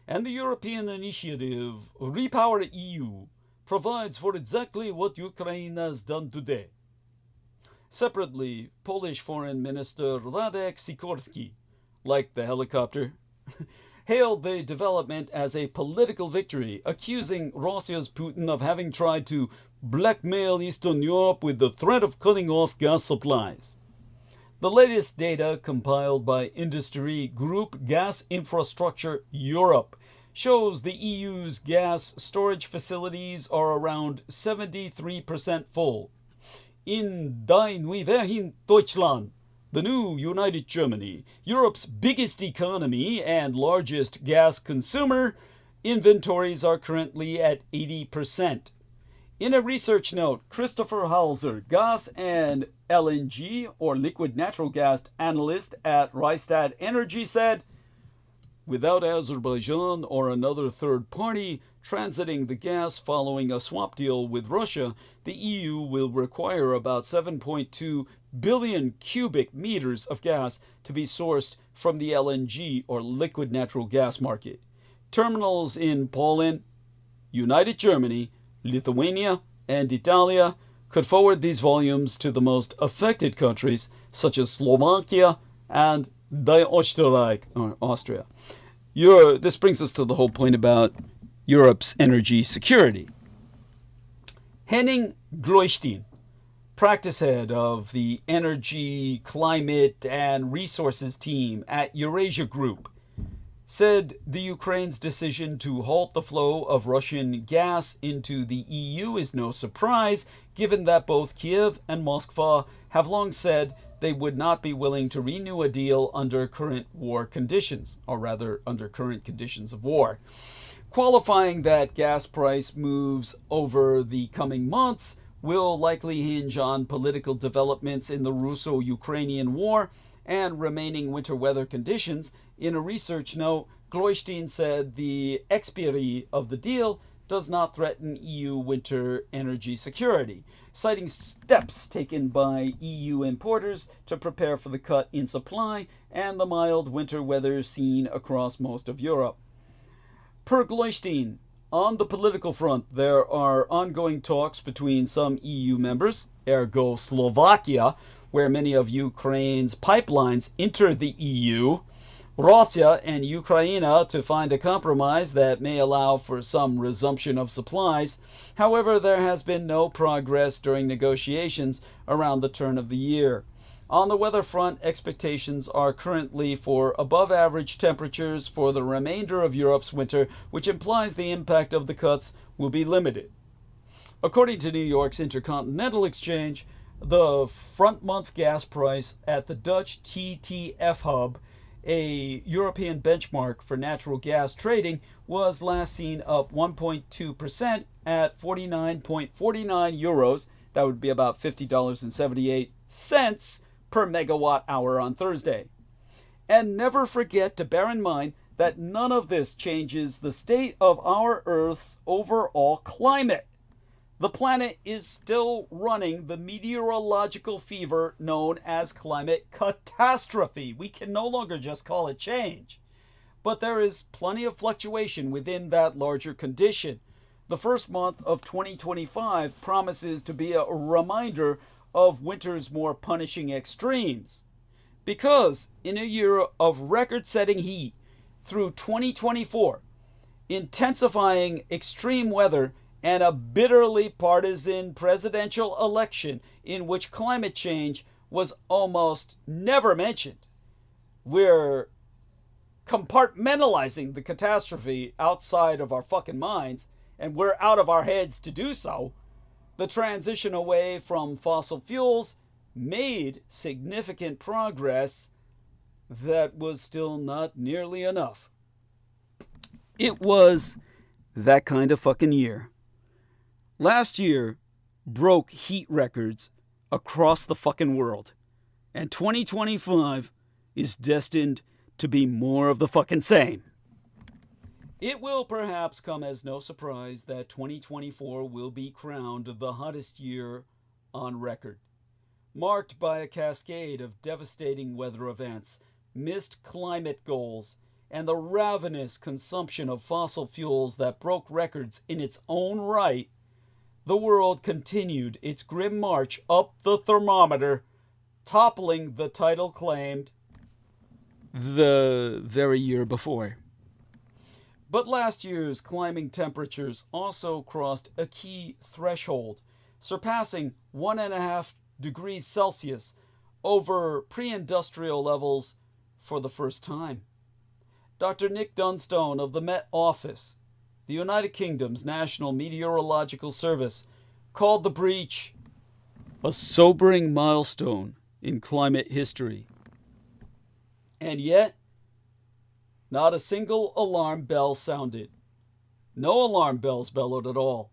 and the European initiative Repower EU provides for exactly what Ukraine has done today. Separately, Polish Foreign Minister Radek Sikorski, like the helicopter, hailed the development as a political victory, accusing Russia's Putin of having tried to blackmail Eastern Europe with the threat of cutting off gas supplies. The latest data compiled by industry group Gas Infrastructure Europe shows the EU's gas storage facilities are around 73% full. In Die Neue Deutschland, the new United Germany, Europe's biggest economy and largest gas consumer, inventories are currently at 80%. In a research note, Christopher Halser, gas and LNG, or liquid natural gas analyst at Rystad Energy, said, without Azerbaijan or another third party transiting the gas following a swap deal with Russia, the EU will require about 7.2 billion cubic meters of gas to be sourced from the LNG, or liquid natural gas market. Terminals in Poland, United Germany, Lithuania, and Italia could forward these volumes to the most affected countries, such as Slovakia and Österreich, or Austria. This brings us to the whole point about Europe's energy security. Henning Gloystein, practice head of the Energy, Climate, and Resources team at Eurasia Group, said the Ukraine's decision to halt the flow of Russian gas into the EU is no surprise, given that both Kiev and Moscow have long said they would not be willing to renew a deal under current war conditions, or rather under current conditions of war. Qualifying that gas price moves over the coming months will likely hinge on political developments in the Russo-Ukrainian war and remaining winter weather conditions. In a research note, Gloystein said the expiry of the deal does not threaten EU winter energy security, citing steps taken by EU importers to prepare for the cut in supply and the mild winter weather seen across most of Europe. Per Gloystein, on the political front, there are ongoing talks between some EU members, ergo Slovakia, where many of Ukraine's pipelines enter the EU, Russia and Ukraine to find a compromise that may allow for some resumption of supplies. However, there has been no progress during negotiations around the turn of the year. On the weather front, expectations are currently for above average temperatures for the remainder of Europe's winter, which implies the impact of the cuts will be limited. According to New York's Intercontinental Exchange, the front-month gas price at the Dutch TTF hub, a European benchmark for natural gas trading, was last seen up 1.2% at 49.49 euros. That would be about $50.78 per megawatt hour on Thursday. And never forget to bear in mind that none of this changes the state of our Earth's overall climate. The planet is still running the meteorological fever known as climate catastrophe. We can no longer just call it change. But there is plenty of fluctuation within that larger condition. The first month of 2025 promises to be a reminder of winter's more punishing extremes. Because in a year of record-setting heat through 2024, intensifying extreme weather, and a bitterly partisan presidential election in which climate change was almost never mentioned, we're compartmentalizing the catastrophe outside of our fucking minds, and we're out of our heads to do so. The transition away from fossil fuels made significant progress that was still not nearly enough. It was that kind of fucking year. Last year broke heat records across the fucking world. And 2025 is destined to be more of the fucking same. It will perhaps come as no surprise that 2024 will be crowned the hottest year on record, marked by a cascade of devastating weather events, missed climate goals, and the ravenous consumption of fossil fuels that broke records in its own right. The world continued its grim march up the thermometer, toppling the title claimed the very year before. But last year's climbing temperatures also crossed a key threshold, surpassing 1.5 degrees Celsius over pre-industrial levels for the first time. Dr. Nick Dunstone of the Met Office, the United Kingdom's National Meteorological Service, called the breach a sobering milestone in climate history. And yet, not a single alarm bell sounded. No alarm bells bellowed at all.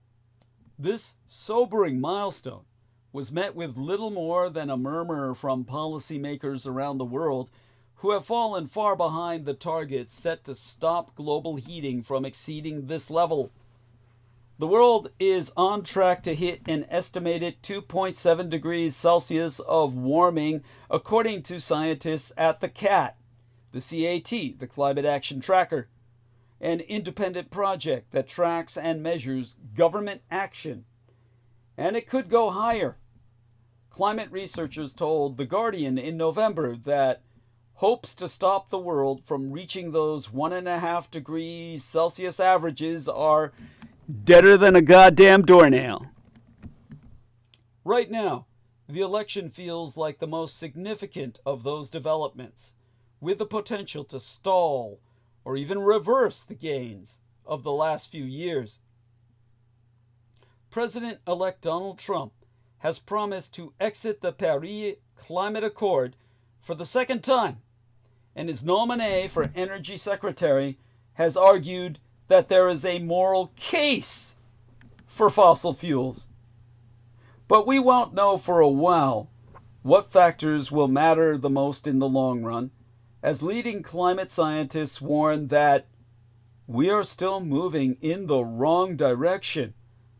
This sobering milestone was met with little more than a murmur from policymakers around the world who have fallen far behind the targets set to stop global heating from exceeding this level. The world is on track to hit an estimated 2.7 degrees Celsius of warming, according to scientists at the CAT, the CAT, the Climate Action Tracker, an independent project that tracks and measures government action. And it could go higher. Climate researchers told The Guardian in November that hopes to stop the world from reaching those 1.5 degrees Celsius averages are deader than a goddamn doornail. Right now, the election feels like the most significant of those developments, with the potential to stall or even reverse the gains of the last few years. President-elect Donald Trump has promised to exit the Paris Climate Accord for the second time, and his nominee for Energy Secretary has argued that there is a moral case for fossil fuels. But we won't know for a while what factors will matter the most in the long run, as leading climate scientists warn that we are still moving in the wrong direction.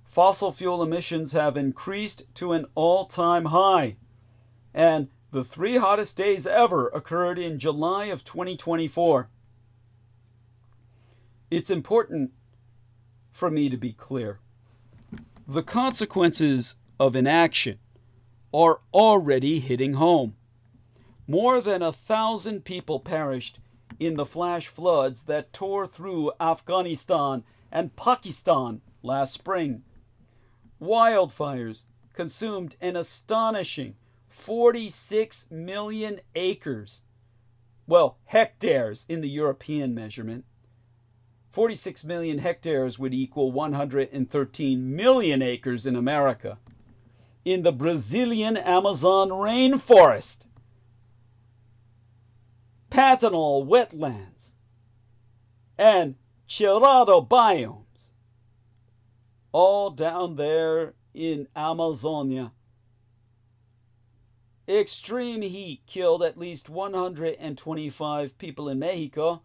Fossil fuel emissions have increased to an all-time high, and the 3 hottest days ever occurred in July of 2024. It's important for me to be clear. The consequences of inaction are already hitting home. More than 1,000 people perished in the flash floods that tore through Afghanistan and Pakistan last spring. Wildfires consumed an astonishing 46 million acres. Well, hectares in the European measurement. 46 million hectares would equal 113 million acres in America. In the Brazilian Amazon rainforest, Pantanal wetlands, and Cerrado biomes, all down there in Amazonia. Extreme heat killed at least 125 people in Mexico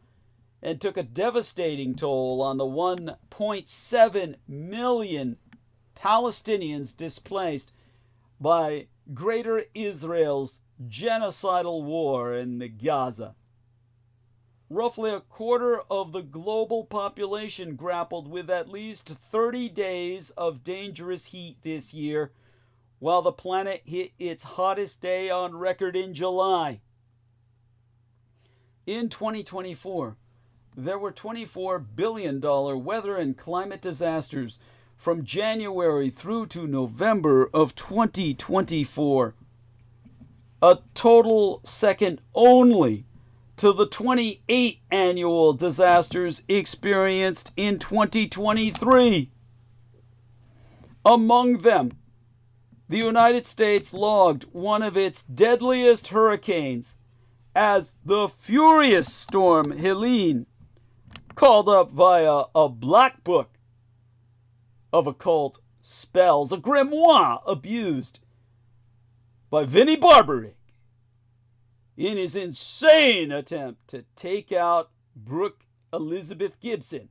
and took a devastating toll on the 1.7 million Palestinians displaced by Greater Israel's genocidal war in Gaza. Roughly a quarter of the global population grappled with at least 30 days of dangerous heat this year, while the planet hit its hottest day on record in July. In 2024, there were $24 billion weather and climate disasters from January through to November of 2024. A total second only to the 28 annual disasters experienced in 2023. Among them, the United States logged one of its deadliest hurricanes as the furious storm Helene, called up via a black book of occult spells, a grimoire abused by Vinnie Barbaric in his insane attempt to take out Brooke Elizabeth Gibson,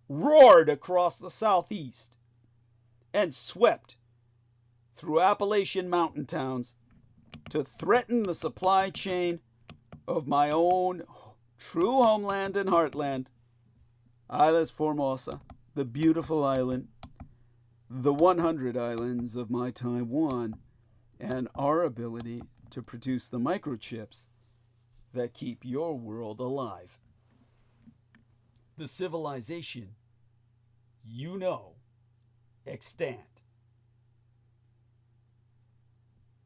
roared across the southeast and swept through Appalachian mountain towns to threaten the supply chain of my own true homeland and heartland, Islas Formosa, the beautiful island, the 100 islands of my Taiwan, and our ability to produce the microchips that keep your world alive. The civilization you know extant.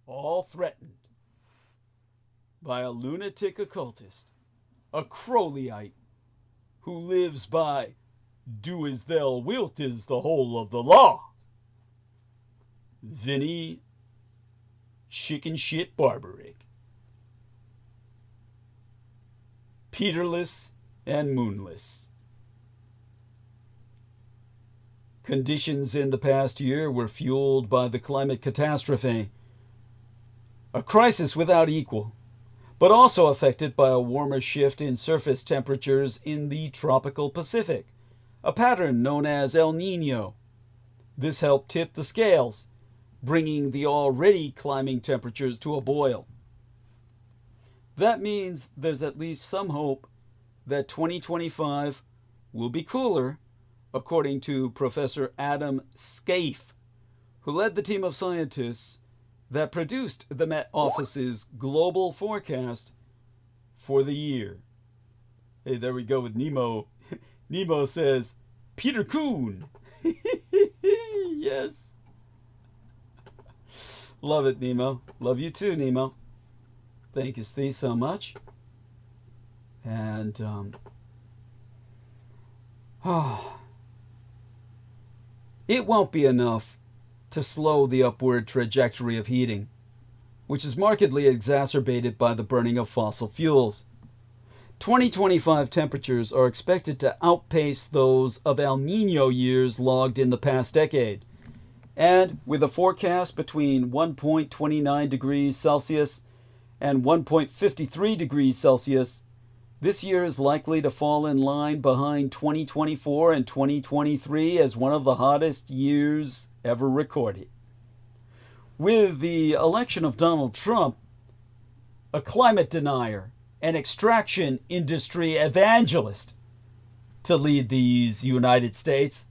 All threatened by a lunatic occultist, a Crowleyite, who lives by do as thou wilt is the whole of the law. Vinnie Chicken Shit Barbaric. Peterless and moonless. Conditions in the past year were fueled by the climate catastrophe, a crisis without equal, but also affected by a warmer shift in surface temperatures in the tropical Pacific, a pattern known as El Niño. This helped tip the scales, bringing the already climbing temperatures to a boil. That means there's at least some hope that 2025 will be cooler, according to Professor Adam Scaife, who led the team of scientists that produced the Met Office's global forecast for the year. Hey, there we go with Nemo. Nemo says, Peter Kuhn. Yes. Love it, Nemo. Love you too, Nemo. Thank you, Steve, so much. And, it won't be enough to slow the upward trajectory of heating, which is markedly exacerbated by the burning of fossil fuels. 2025 temperatures are expected to outpace those of El Niño years logged in the past decade. And with a forecast between 1.29 degrees Celsius and 1.53 degrees Celsius, this year is likely to fall in line behind 2024 and 2023 as one of the hottest years ever recorded. With the election of Donald Trump, a climate denier and extraction industry evangelist, to lead these United States,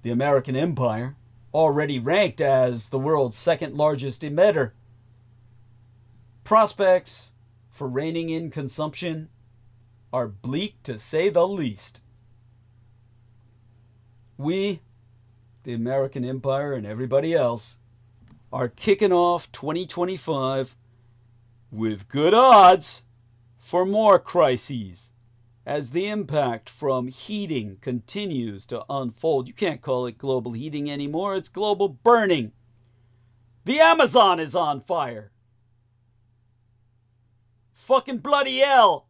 the American empire, already ranked as the world's second largest emitter, prospects for reining in consumption are bleak to say the least. We, the American empire and everybody else, are kicking off 2025 with good odds for more crises as the impact from heating continues to unfold. You can't call it global heating anymore, it's global burning. The Amazon is on fire. Fucking bloody hell.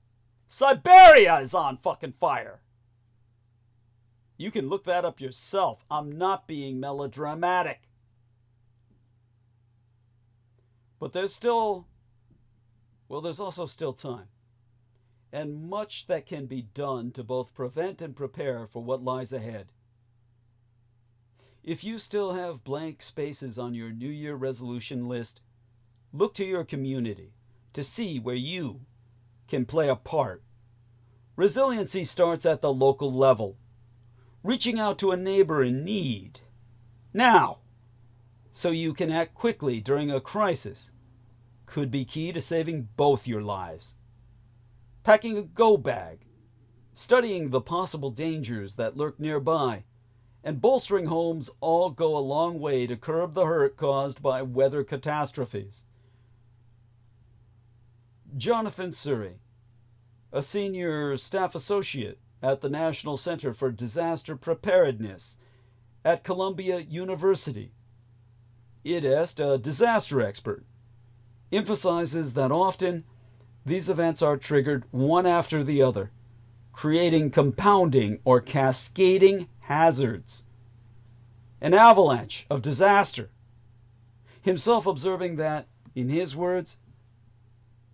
Siberia is on fucking fire. You can look that up yourself. I'm not being melodramatic. But there's also still time. And much that can be done to both prevent and prepare for what lies ahead. If you still have blank spaces on your New Year resolution list, look to your community to see where you can play a part. Resiliency starts at the local level, reaching out to a neighbor in need now, so you can act quickly during a crisis, could be key to saving both your lives. Packing a go bag, studying the possible dangers that lurk nearby, and bolstering homes all go a long way to curb the hurt caused by weather catastrophes. Jonathan Surrey, a senior staff associate at the National Center for Disaster Preparedness at Columbia University, EAST, a disaster expert, emphasizes that often these events are triggered one after the other, creating compounding or cascading hazards. An avalanche of disaster. Himself observing that, in his words,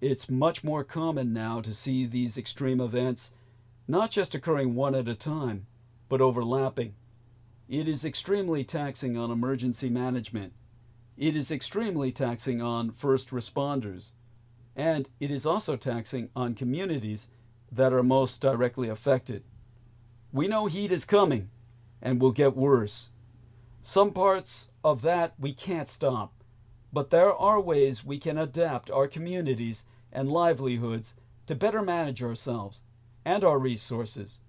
it's much more common now to see these extreme events not just occurring one at a time, but overlapping. It is extremely taxing on emergency management. It is extremely taxing on first responders. And it is also taxing on communities that are most directly affected. We know heat is coming and will get worse. Some parts of that we can't stop, but there are ways we can adapt our communities and livelihoods to better manage ourselves and our resources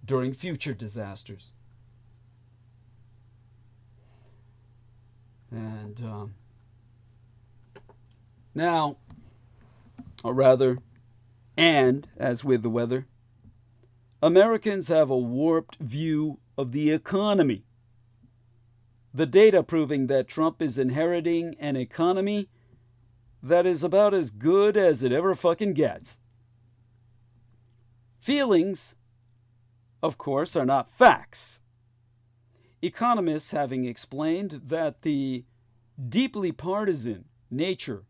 during future disasters. And now, or rather, and as with the weather, Americans have a warped view of the economy. The data proving that Trump is inheriting an economy that is about as good as it ever fucking gets. Feelings, of course, are not facts. economists having explained that the deeply partisan nature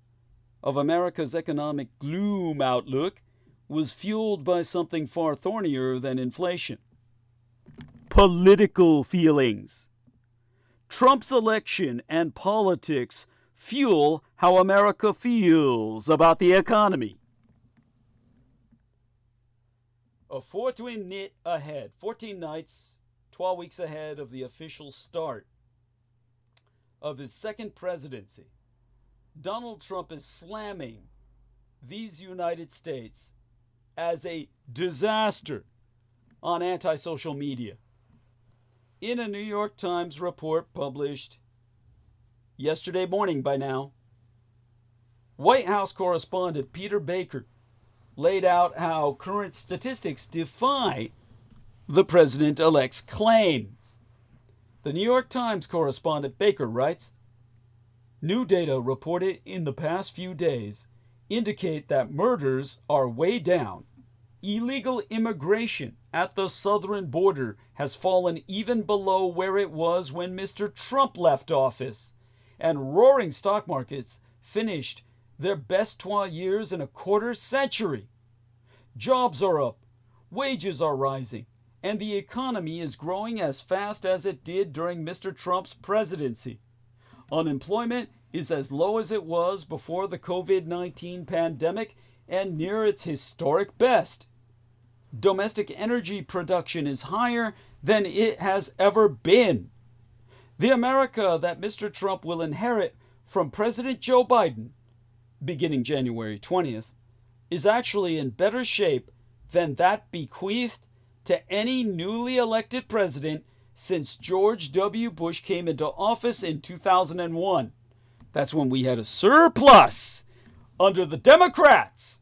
of America's economic gloom outlook was fueled by something far thornier than inflation: political feelings. Trump's election and politics fuel how America feels about the economy. A fourth wind knit ahead, 14 nights, 12 weeks ahead of the official start of his second presidency. Donald Trump is slamming these United States as a disaster on anti-social media. In a New York Times report published yesterday morning by now, White House correspondent Peter Baker laid out how current statistics defy the president-elect's claim. The New York Times correspondent Baker writes, "New data reported in the past few days indicate that murders are way down. Illegal immigration at the southern border has fallen even below where it was when Mr. Trump left office, and roaring stock markets finished their best 12 years in a quarter century. Jobs are up, wages are rising, and the economy is growing as fast as it did during Mr. Trump's presidency. Unemployment is as low as it was before the COVID-19 pandemic and near its historic best. Domestic energy production is higher than it has ever been. The America that Mr. Trump will inherit from President Joe Biden, beginning January 20th, is actually in better shape than that bequeathed to any newly elected president since George W. Bush came into office in 2001. That's when we had a surplus under the Democrats.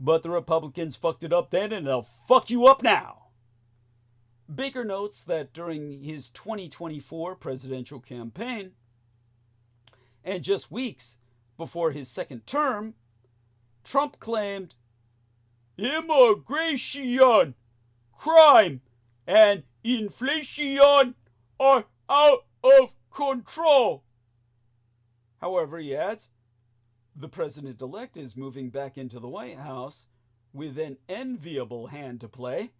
But the Republicans fucked it up then, and they'll fuck you up now." Baker notes that during his 2024 presidential campaign, and just weeks before his second term, Trump claimed immigration, crime, and inflation are out of control. However, he adds, the president-elect is moving back into the White House with an enviable hand to play,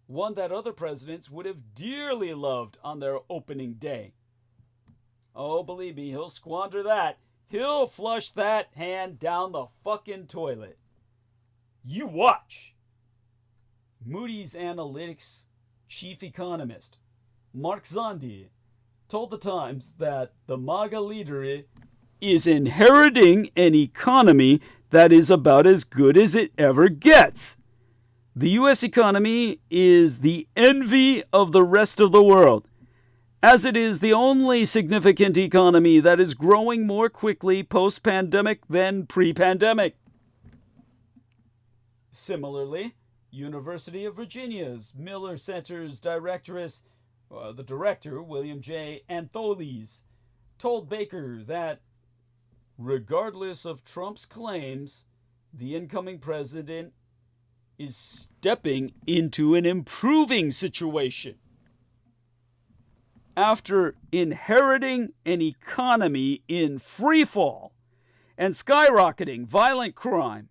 one that other presidents would have dearly loved on their opening day. Oh, believe me, he'll squander that. He'll flush that hand down the fucking toilet. You watch. Moody's Analytics chief economist Mark Zandi told the Times that the MAGA leader is inheriting an economy that is about as good as it ever gets. The U.S. economy is the envy of the rest of the world, as it is the only significant economy that is growing more quickly post-pandemic than pre-pandemic. Similarly, University of Virginia's Miller Center's the director, William J. Antholis, told Baker that regardless of Trump's claims, the incoming president is stepping into an improving situation. After inheriting an economy in freefall and skyrocketing violent crime,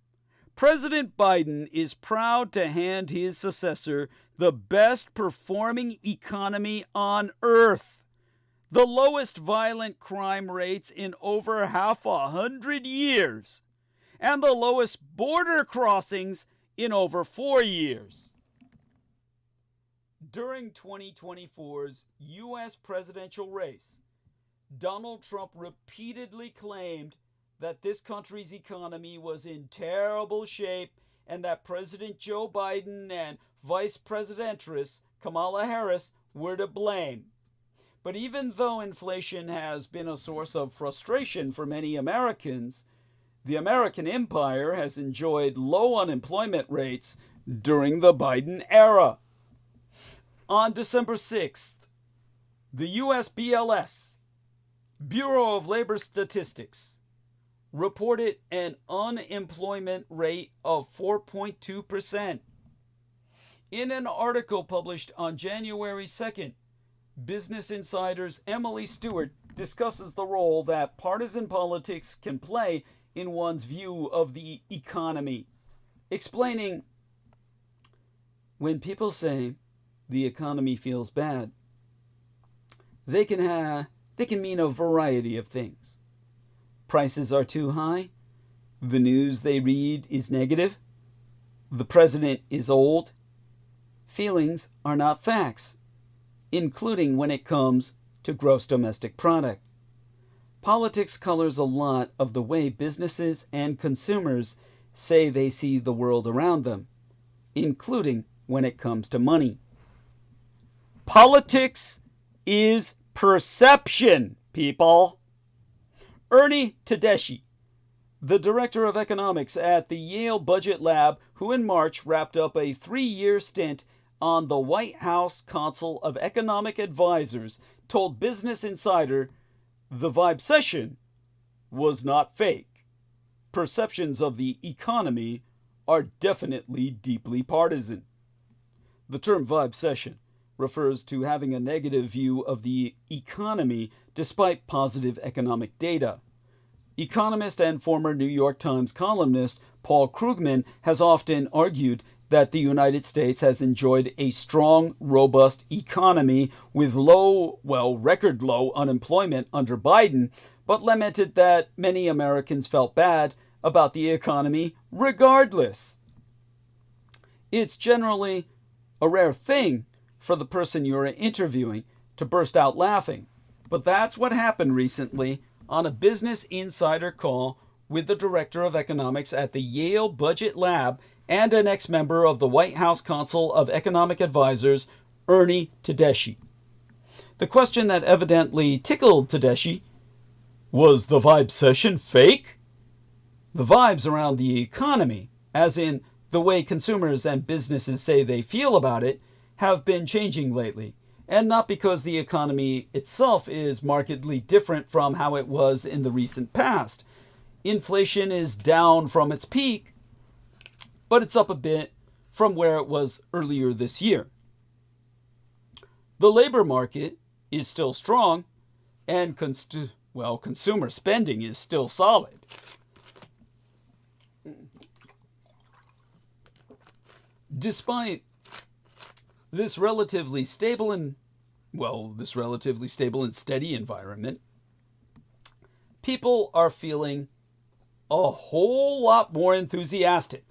President Biden is proud to hand his successor the best performing economy on earth, the lowest violent crime rates in over 100 years, and the lowest border crossings in over 4 years. During 2024's U.S. presidential race, Donald Trump repeatedly claimed that this country's economy was in terrible shape and that President Joe Biden and Vice Presidentress Kamala Harris were to blame. But even though inflation has been a source of frustration for many Americans, the American empire has enjoyed low unemployment rates during the Biden era. On December 6th, the U.S. BLS, Bureau of Labor Statistics, reported an unemployment rate of 4.2%. In an article published on January 2nd, Business Insider's Emily Stewart discusses the role that partisan politics can play in one's view of the economy, explaining, when people say the economy feels bad, they can mean a variety of things. Prices are too high, the news they read is negative, the president is old. Feelings are not facts, including when it comes to gross domestic product. Politics colors a lot of the way businesses and consumers say they see the world around them, including when it comes to money. Politics is perception, people. Ernie Tedeschi, the director of economics at the Yale Budget Lab, who in March wrapped up a 3-year stint on the White House Council of Economic Advisors, told Business Insider the vibe session was not fake. Perceptions of the economy are definitely deeply partisan. The term vibe session refers to having a negative view of the economy despite positive economic data. Economist and former New York Times columnist Paul Krugman has often argued that the United States has enjoyed a strong, robust economy with record low unemployment under Biden, but lamented that many Americans felt bad about the economy regardless. It's generally a rare thing for the person you're interviewing to burst out laughing, but that's what happened recently on a Business Insider call with the director of economics at the Yale Budget Lab and an ex-member of the White House Council of Economic Advisors, Ernie Tedeschi. The question that evidently tickled Tedeschi: was the vibe session fake? The vibes around the economy, as in the way consumers and businesses say they feel about it, have been changing lately, and not because the economy itself is markedly different from how it was in the recent past. Inflation is down from its peak, but it's up a bit from where it was earlier this year. The labor market is still strong, and consumer spending is still solid. Despite this relatively stable and steady environment, people are feeling a whole lot more enthusiastic.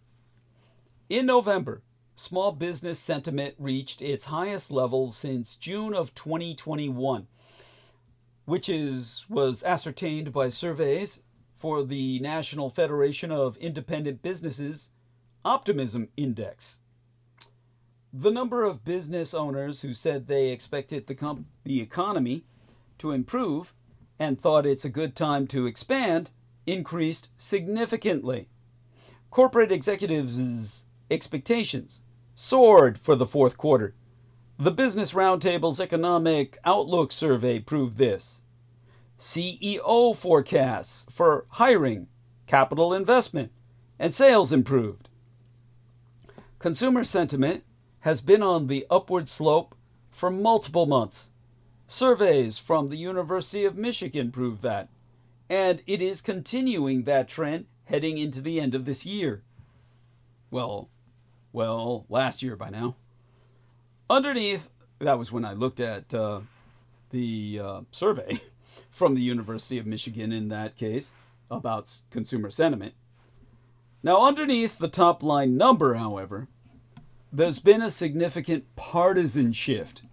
In November, small business sentiment reached its highest level since June of 2021, which was ascertained by surveys for the National Federation of Independent Businesses Optimism Index. The number of business owners who said they expected the economy to improve and thought it's a good time to expand increased significantly. Corporate executives' expectations soared for the fourth quarter. The Business Roundtable's Economic Outlook survey proved this. CEO forecasts for hiring, capital investment, and sales improved. Consumer sentiment has been on the upward slope for multiple months. Surveys from the University of Michigan prove that, and it is continuing that trend heading into the end of this year. Well, last year by now. Underneath, that was when I looked at the survey from the University of Michigan in that case about consumer sentiment. Now, underneath the top line number, however, there's been a significant partisan shift.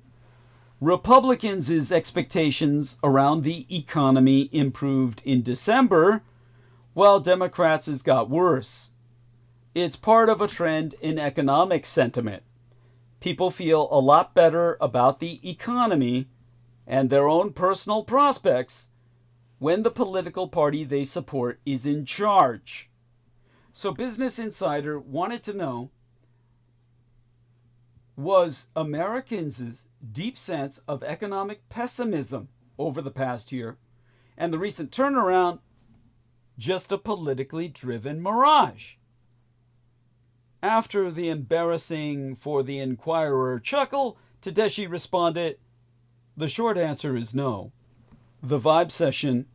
Republicans' expectations around the economy improved in December, while Democrats' got worse. It's part of a trend in economic sentiment. People feel a lot better about the economy and their own personal prospects when the political party they support is in charge. So Business Insider wanted to know, was Americans' deep sense of economic pessimism over the past year and the recent turnaround just a politically driven mirage? After the embarrassing for the Inquirer chuckle, Tedeschi responded, The short answer is no. The vibe session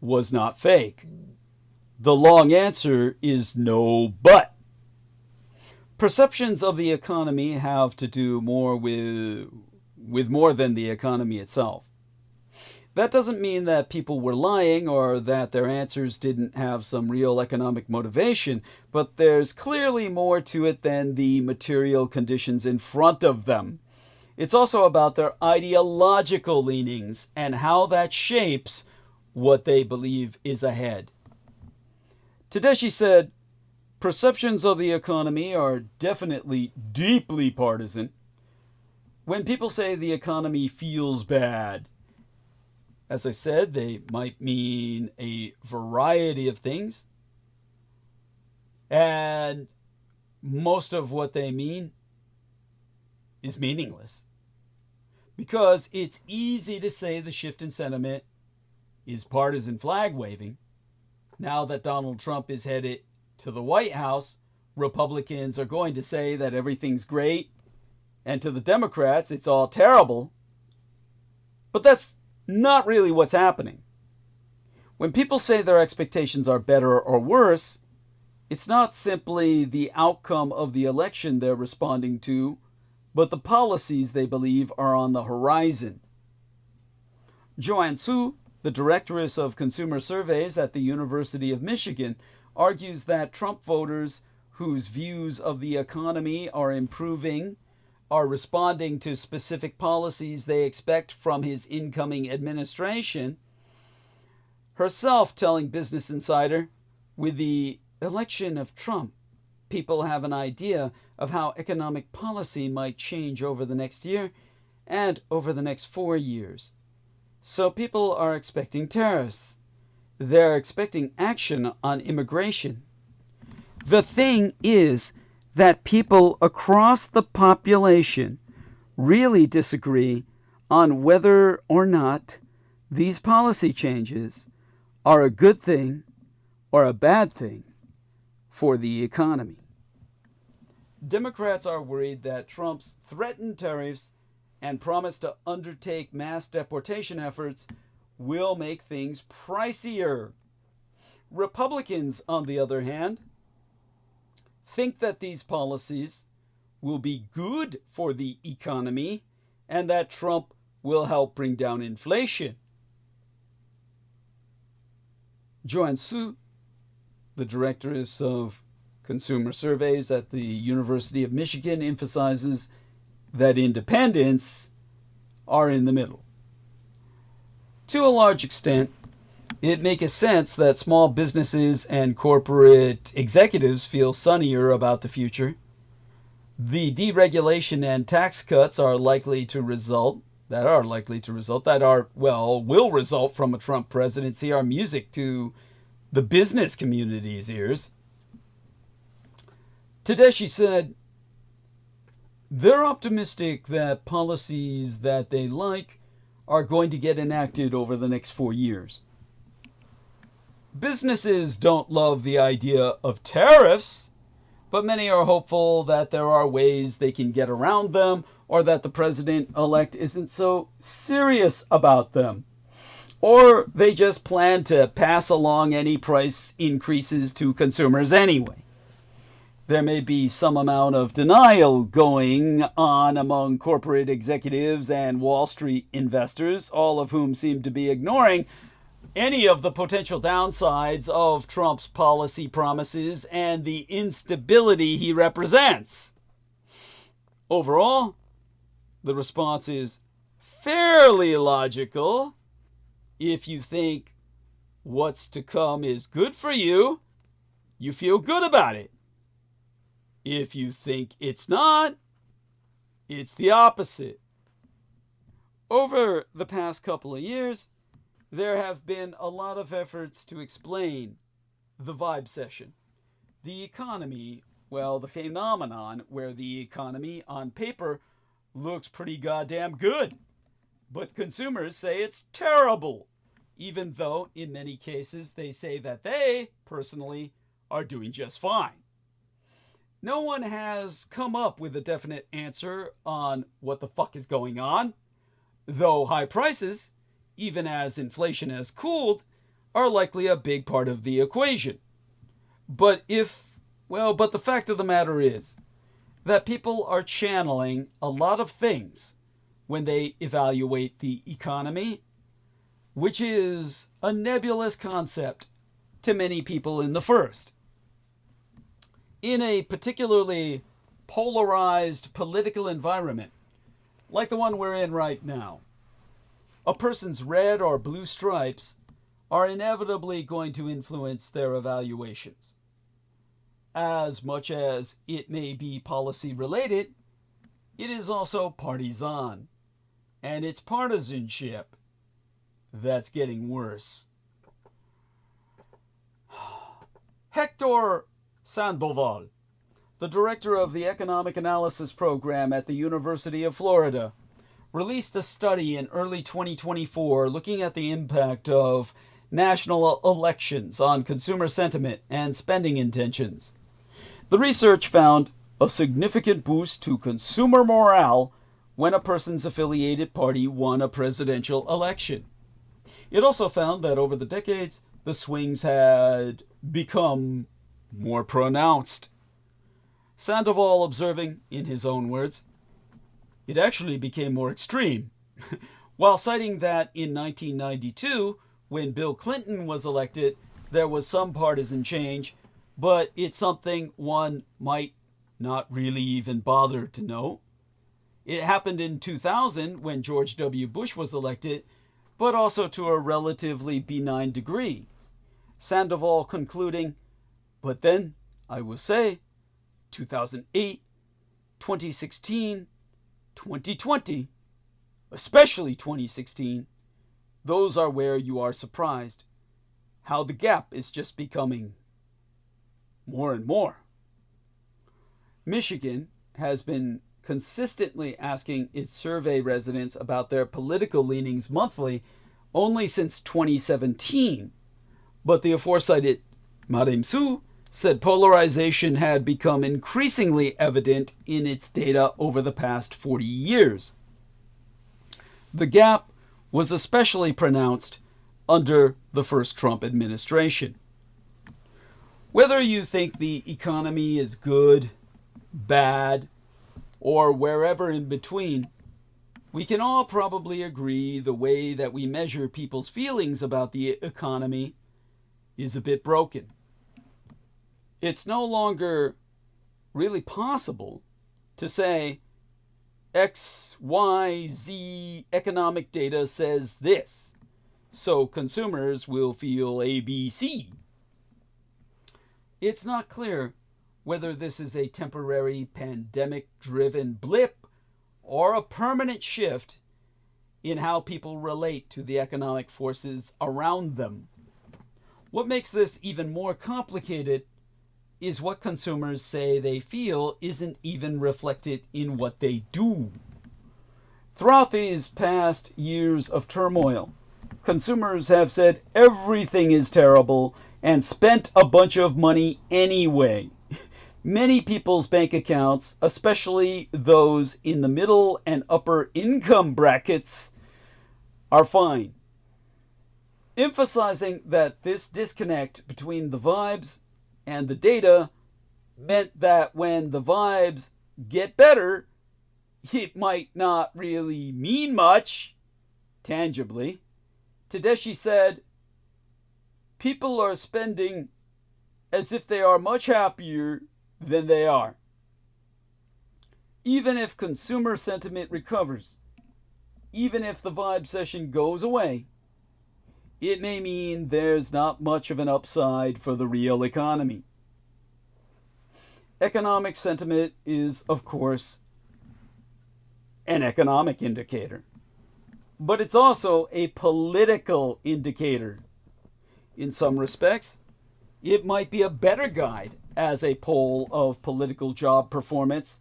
was not fake. The long answer is no but. Perceptions of the economy have to do more with more than the economy itself. That doesn't mean that people were lying or that their answers didn't have some real economic motivation, but there's clearly more to it than the material conditions in front of them. It's also about their ideological leanings and how that shapes what they believe is ahead. Tedeschi said, perceptions of the economy are definitely deeply partisan. When people say the economy feels bad, as I said, they might mean a variety of things. And most of what they mean is meaningless. Because it's easy to say the shift in sentiment is partisan flag waving. Now that Donald Trump is headed to the White House, Republicans are going to say that everything's great, and to the Democrats, it's all terrible. But that's not really what's happening. When people say their expectations are better or worse, it's not simply the outcome of the election they're responding to, but the policies they believe are on the horizon. Joanne Su, the directress of consumer surveys at the University of Michigan, argues that Trump voters whose views of the economy are improving are responding to specific policies they expect from his incoming administration. Herself telling Business Insider, with the election of Trump, people have an idea of how economic policy might change over the next year and over the next 4 years. So people are expecting tariffs. They're expecting action on immigration. The thing is that people across the population really disagree on whether or not these policy changes are a good thing or a bad thing for the economy. Democrats are worried that Trump's threatened tariffs and promise to undertake mass deportation efforts will make things pricier. Republicans, on the other hand, think that these policies will be good for the economy and that Trump will help bring down inflation. Joanne Su, the directress of consumer surveys at the University of Michigan, emphasizes that independents are in the middle. To a large extent, it makes sense that small businesses and corporate executives feel sunnier about the future. The deregulation and tax cuts will result from a Trump presidency are music to the business community's ears. Tedeschi said, they're optimistic that policies that they like are going to get enacted over the next 4 years. Businesses don't love the idea of tariffs, but many are hopeful that there are ways they can get around them or that the president-elect isn't so serious about them. Or they just plan to pass along any price increases to consumers anyway. There may be some amount of denial going on among corporate executives and Wall Street investors, all of whom seem to be ignoring any of the potential downsides of Trump's policy promises and the instability he represents. Overall, the response is fairly logical. If you think what's to come is good for you, you feel good about it. If you think it's not, it's the opposite. Over the past couple of years, there have been a lot of efforts to explain the vibe session. The economy, the phenomenon where the economy on paper looks pretty goddamn good, but consumers say it's terrible, even though in many cases they say that they, personally, are doing just fine. No one has come up with a definite answer on what the fuck is going on. though high prices, even as inflation has cooled, are likely a big part of the equation. But the fact of the matter is that people are channeling a lot of things when they evaluate the economy, which is a nebulous concept to many people in the first. In a particularly polarized political environment, like the one we're in right now, a person's red or blue stripes are inevitably going to influence their evaluations. As much as it may be policy related, it is also partisan, and it's partisanship that's getting worse. Hector Sandoval, the director of the Economic Analysis Program at the University of Florida, released a study in early 2024 looking at the impact of national elections on consumer sentiment and spending intentions. The research found a significant boost to consumer morale when a person's affiliated party won a presidential election. It also found that over the decades, the swings had become more pronounced. Sandoval observing, in his own words, it actually became more extreme, while citing that in 1992, when Bill Clinton was elected, there was some partisan change, but it's something one might not really even bother to know. It happened in 2000 when George W. Bush was elected, but also to a relatively benign degree. Sandoval concluding, but then, I will say, 2008, 2016, 2020, especially 2016, those are where you are surprised how the gap is just becoming more and more. Michigan has been consistently asking its survey residents about their political leanings monthly only since 2017, but the aforecited Madame Su said polarization had become increasingly evident in its data over the past 40 years. The gap was especially pronounced under the first Trump administration. Whether you think the economy is good, bad, or wherever in between, we can all probably agree the way that we measure people's feelings about the economy is a bit broken. It's no longer really possible to say X, Y, Z economic data says this, so consumers will feel A, B, C. It's not clear whether this is a temporary pandemic-driven blip or a permanent shift in how people relate to the economic forces around them. What makes this even more complicated is what consumers say they feel isn't even reflected in what they do. Throughout these past years of turmoil, consumers have said everything is terrible and spent a bunch of money anyway. Many people's bank accounts, especially those in the middle and upper income brackets, are fine. Emphasizing that this disconnect between the vibes and the data meant that when the vibes get better, it might not really mean much, tangibly. Tedeschi said, people are spending as if they are much happier than they are. Even if consumer sentiment recovers, even if the vibe session goes away, it may mean there's not much of an upside for the real economy. Economic sentiment is, of course, an economic indicator, but it's also a political indicator. In some respects, it might be a better guide as a poll of political job performance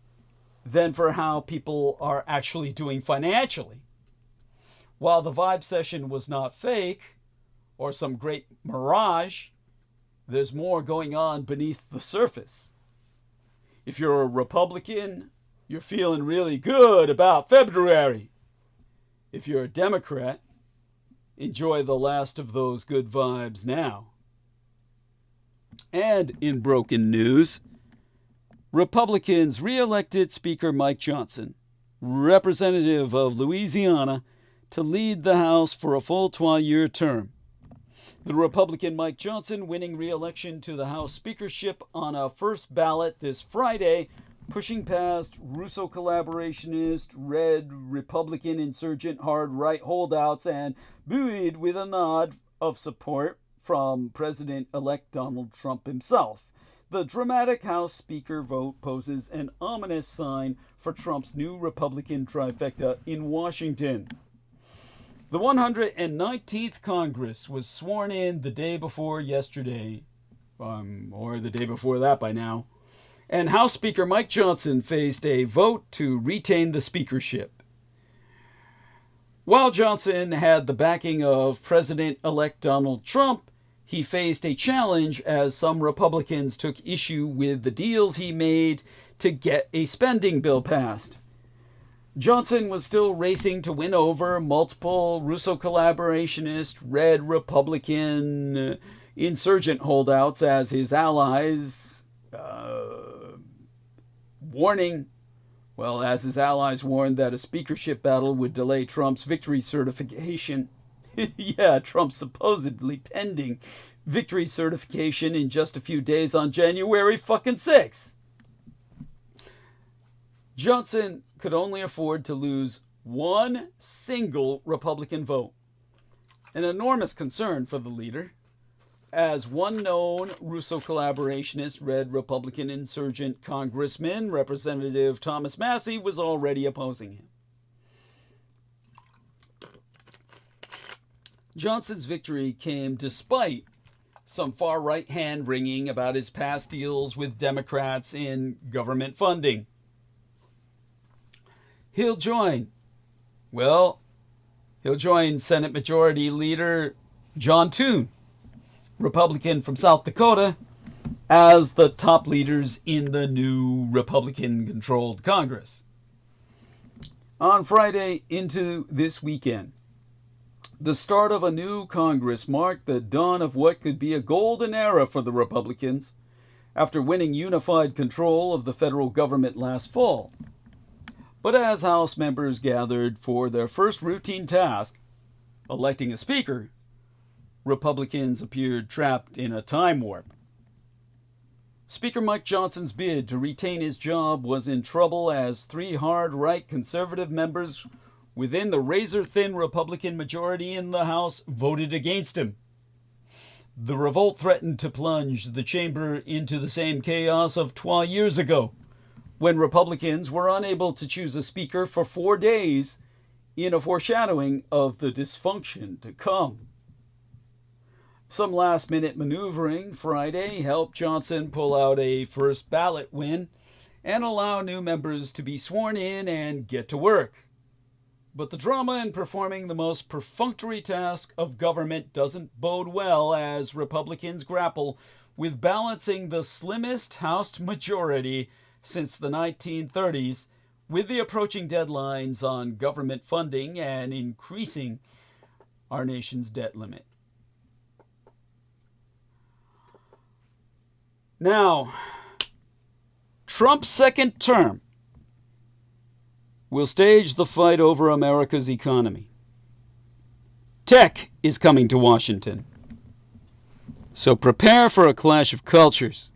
than for how people are actually doing financially. While the vibe session was not fake or some great mirage, there's more going on beneath the surface. If you're a Republican, you're feeling really good about February. If you're a Democrat, enjoy the last of those good vibes now. And in broken news, Republicans re-elected Speaker Mike Johnson, representative of Louisiana, to lead the House for a full 12-year term. The Republican Mike Johnson winning re-election to the House speakership on a first ballot this Friday, pushing past Russo collaborationist, red Republican insurgent hard right holdouts, and buoyed with a nod of support from President-elect Donald Trump himself. The dramatic House Speaker vote poses an ominous sign for Trump's new Republican trifecta in Washington. The 119th Congress was sworn in the day before yesterday, or the day before that by now, and House Speaker Mike Johnson faced a vote to retain the speakership. While Johnson had the backing of President-elect Donald Trump, he faced a challenge as some Republicans took issue with the deals he made to get a spending bill passed. Johnson was still racing to win over multiple Russo collaborationist, red Republican insurgent holdouts as his allies, as his allies warned that a speakership battle would delay Trump's victory certification. Yeah, Trump's supposedly pending victory certification in just a few days on January fucking 6th. Johnson could only afford to lose one single Republican vote. An enormous concern for the leader, as one known Russo collaborationist, red Republican insurgent congressman, Representative Thomas Massie, was already opposing him. Johnson's victory came despite some far-right hand-wringing about his past deals with Democrats in government funding. He'll join Senate Majority Leader John Thune, Republican from South Dakota, as the top leaders in the new Republican-controlled Congress. On Friday into this weekend, the start of a new Congress marked the dawn of what could be a golden era for the Republicans after winning unified control of the federal government last fall. But as House members gathered for their first routine task, electing a speaker, Republicans appeared trapped in a time warp. Speaker Mike Johnson's bid to retain his job was in trouble as three hard right conservative members within the razor-thin Republican majority in the House voted against him. The revolt threatened to plunge the chamber into the same chaos of 12 years ago, when Republicans were unable to choose a speaker for 4 days in a foreshadowing of the dysfunction to come. Some last-minute maneuvering Friday helped Johnson pull out a first ballot win and allow new members to be sworn in and get to work. But the drama in performing the most perfunctory task of government doesn't bode well as Republicans grapple with balancing the slimmest House majority since the 1930s with the approaching deadlines on government funding and increasing our nation's debt limit. Now, Trump's second term will stage the fight over America's economy. Tech is coming to Washington, so prepare for a clash of cultures.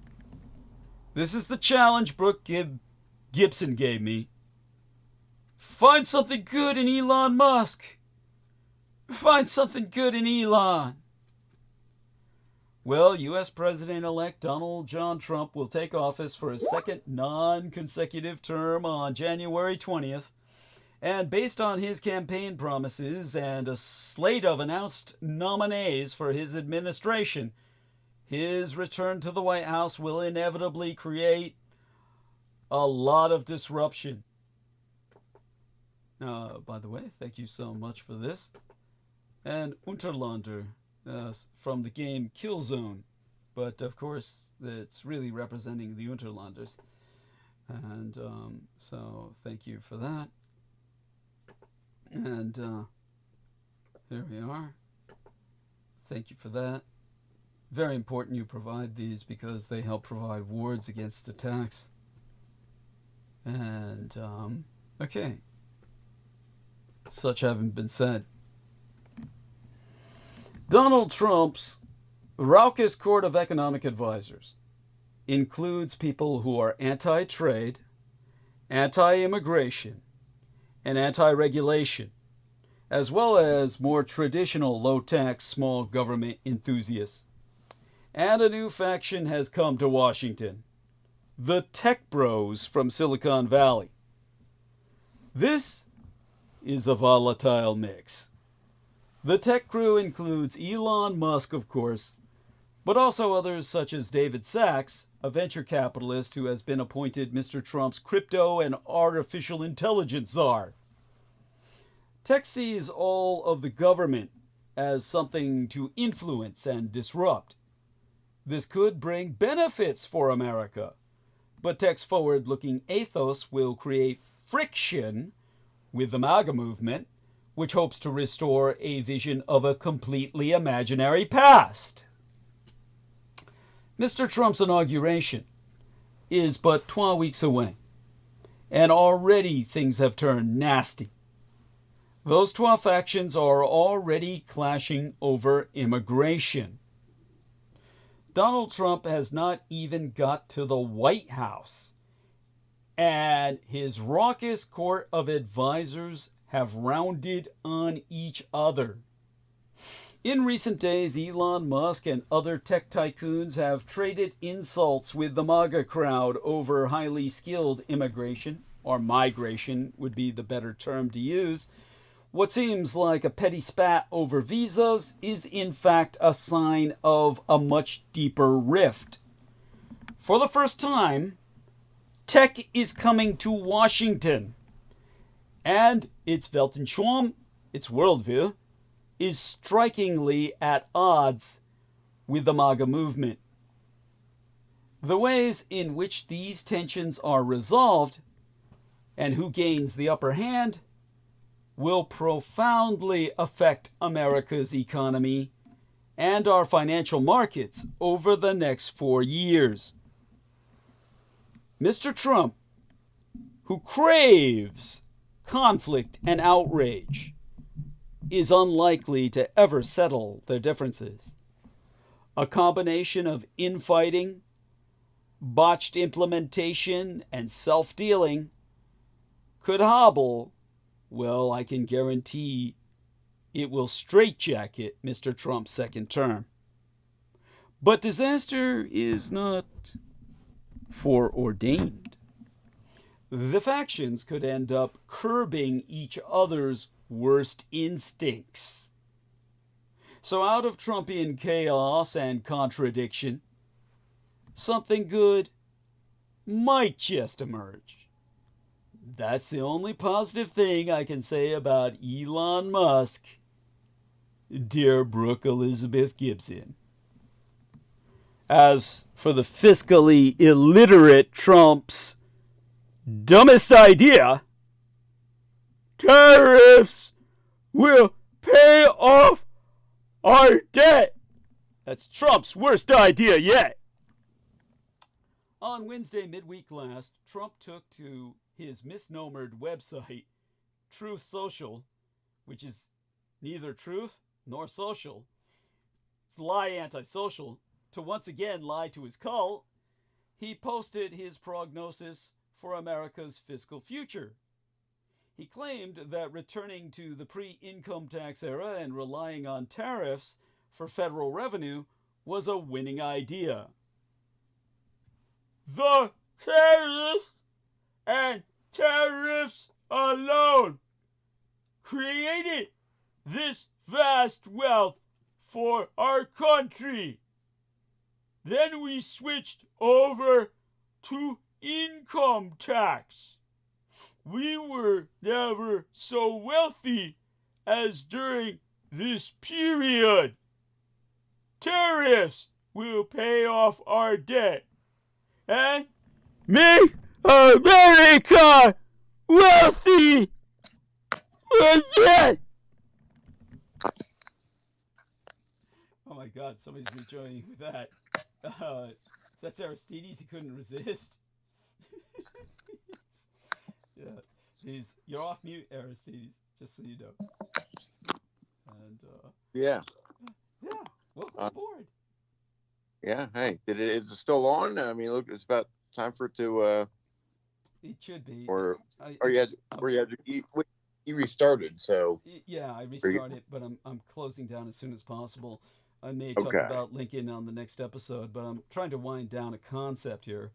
This is the challenge Brooke Gibson gave me. Find something good in Elon Musk. Find something good in Elon. Well, U.S. President-elect Donald John Trump will take office for his second non-consecutive term on January 20th. And based on his campaign promises and a slate of announced nominees for his administration, his return to the White House will inevitably create a lot of disruption. By the way, thank you so much for this. And Unterlander from the game Killzone. But of course, it's really representing the Unterlanders. And so thank you for that. And here we are. Thank you for that. Very important you provide these because they help provide wards against attacks. And, okay. Such having been said, Donald Trump's raucous court of economic advisors includes people who are anti-trade, anti-immigration, and anti-regulation, as well as more traditional low-tax small government enthusiasts. And a new faction has come to Washington, the tech bros from Silicon Valley. This is a volatile mix. The tech crew includes Elon Musk, of course, but also others such as David Sachs, a venture capitalist who has been appointed Mr. Trump's crypto and artificial intelligence czar. Tech sees all of the government as something to influence and disrupt. This could bring benefits for America, but tech's forward-looking ethos will create friction with the MAGA movement, which hopes to restore a vision of a completely imaginary past. Mr. Trump's inauguration is but 12 weeks away, and already things have turned nasty. Those 12 factions are already clashing over immigration. Donald Trump has not even got to the White House, and his raucous court of advisors have rounded on each other. In recent days, Elon Musk and other tech tycoons have traded insults with the MAGA crowd over highly skilled immigration, or migration would be the better term to use. What seems like a petty spat over visas is in fact a sign of a much deeper rift. For the first time, tech is coming to Washington, and its Weltanschauung, its worldview, is strikingly at odds with the MAGA movement. The ways in which these tensions are resolved and who gains the upper hand will profoundly affect America's economy and our financial markets over the next 4 years. Mr. Trump, who craves conflict and outrage, is unlikely to ever settle their differences. A combination of infighting, botched implementation, and self-dealing could hobble, well, I can guarantee it will straitjacket Mr. Trump's second term. But disaster is not foreordained. The factions could end up curbing each other's worst instincts. So out of Trumpian chaos and contradiction, something good might just emerge. That's the only positive thing I can say about Elon Musk, dear Brooke Elizabeth Gibson. As for the fiscally illiterate Trump's dumbest idea, tariffs will pay off our debt. That's Trump's worst idea yet. On Wednesday midweek last, Trump took to his misnomered website, Truth Social, which is neither truth nor social. It's lie antisocial, to once again lie to his cult. He posted his prognosis for America's fiscal future. He claimed that returning to the pre-income tax era and relying on tariffs for federal revenue was a winning idea. The tariffs and tariffs alone created this vast wealth for our country. Then we switched over to income tax. We were never so wealthy as during this period. Tariffs will pay off our debt and make America wealthy Again! Oh my God, somebody's rejoining with that. That's Aristides. He couldn't resist. Yeah, you're off mute, Aristides. Just so you know. And Yeah. yeah, welcome aboard. Yeah. Hey, is it still on? I mean, look, it's about time for it to. It should be. Or you restarted, so. Yeah, I restarted, but I'm closing down as soon as possible. I may talk about Lincoln on the next episode, but I'm trying to wind down a concept here.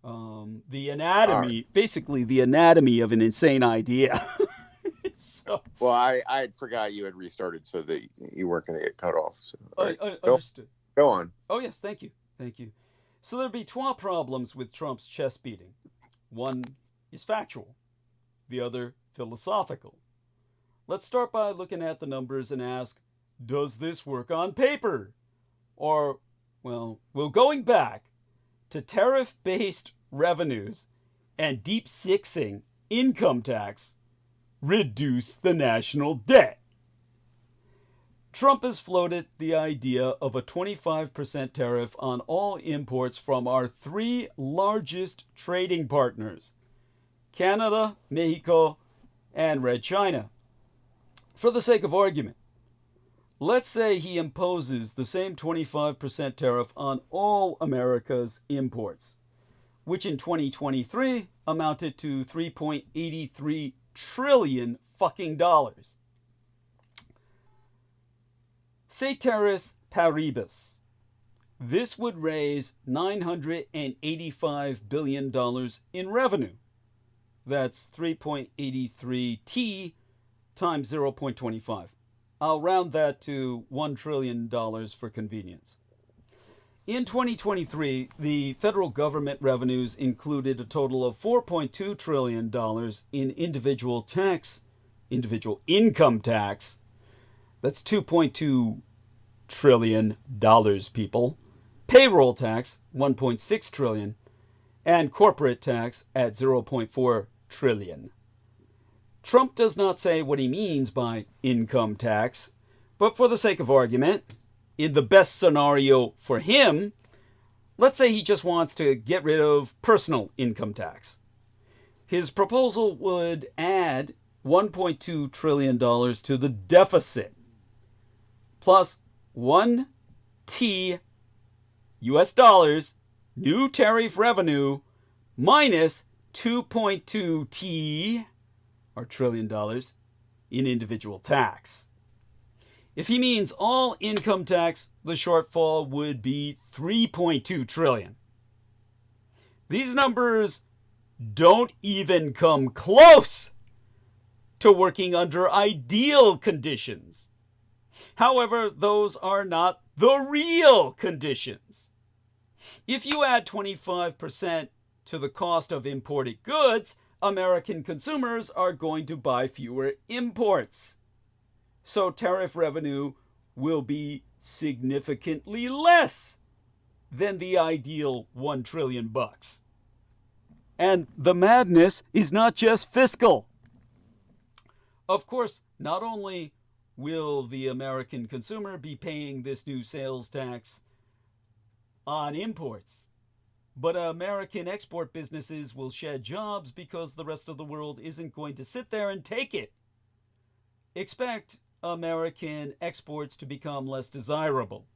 The anatomy, basically the anatomy of an insane idea. So, well, I forgot you had restarted, so that you weren't going to get cut off. So, right. Understood. Go on. Oh yes, thank you. So there'd be 12 problems with Trump's chest beating. One is factual, the other philosophical. Let's start by looking at the numbers and ask, does this work on paper? Or, well, going back to tariff-based revenues and deep sixing income tax reduce the national debt. Trump has floated the idea of a 25% tariff on all imports from our three largest trading partners, Canada, Mexico, and Red China. For the sake of argument, let's say he imposes the same 25% tariff on all America's imports, which in 2023 amounted to $3.83 trillion fucking dollars. Ceteris paribus, this would raise $985 billion in revenue. That's 3.83 T times 0.25. I'll round that to $1 trillion for convenience. In 2023, the federal government revenues included a total of $4.2 trillion in individual income tax. That's $2.2 trillion, people. Payroll tax, $1.6 trillion, and corporate tax at $0.4 trillion. Trump does not say what he means by income tax, but for the sake of argument, in the best scenario for him, let's say he just wants to get rid of personal income tax. His proposal would add $1.2 trillion to the deficit, plus 1 T US dollars new tariff revenue minus 2.2 T or trillion dollars in individual tax. If he means all income tax, the shortfall would be 3.2 trillion. These numbers don't even come close to working under ideal conditions. However, those are not the real conditions. If you add 25% to the cost of imported goods, American consumers are going to buy fewer imports. So tariff revenue will be significantly less than the ideal $1 trillion. And the madness is not just fiscal. Of course, not only will the American consumer be paying this new sales tax on imports, but American export businesses will shed jobs because the rest of the world isn't going to sit there and take it. Expect American exports to become less desirable.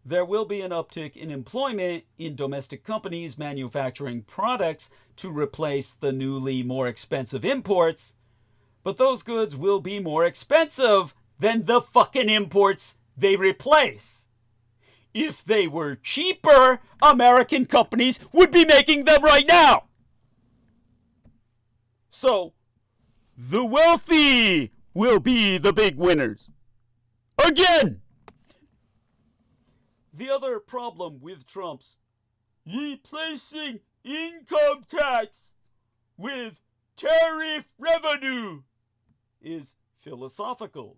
There will be an uptick in employment in domestic companies manufacturing products to replace the newly more expensive imports, but those goods will be more expensive than the fucking imports they replace. If they were cheaper, American companies would be making them right now. So, the wealthy will be the big winners. Again! The other problem with Trump's replacing income tax with tariff revenue is philosophical.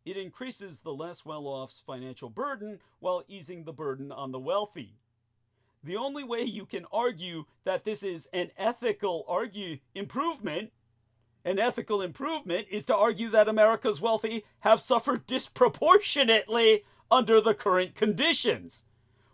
It increases the less well-off's financial burden while easing the burden on the wealthy. The only way you can argue that this is an ethical improvement An ethical improvement is to argue that America's wealthy have suffered disproportionately under the current conditions,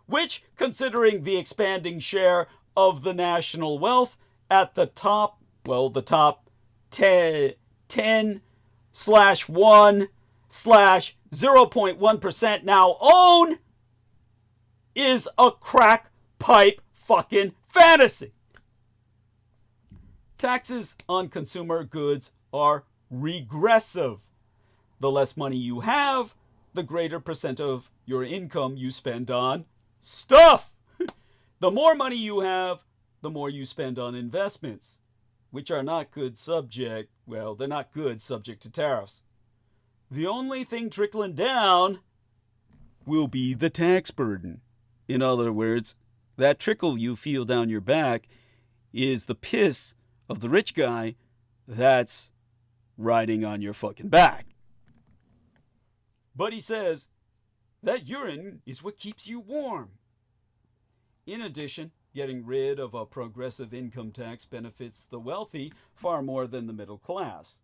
which, considering the expanding share of the national wealth at the top, well, the top 10/1/0.1% now own, is a crack pipe fucking fantasy. Taxes on consumer goods are regressive. The less money you have, the greater percent of your income you spend on stuff. The more money you have, the more you spend on investments, which are not good subject, well, they're not good subject to tariffs. The only thing trickling down will be the tax burden. In other words, that trickle you feel down your back is the piss of the rich guy that's riding on your fucking back. But he says that urine is what keeps you warm. In addition, getting rid of a progressive income tax benefits the wealthy far more than the middle class.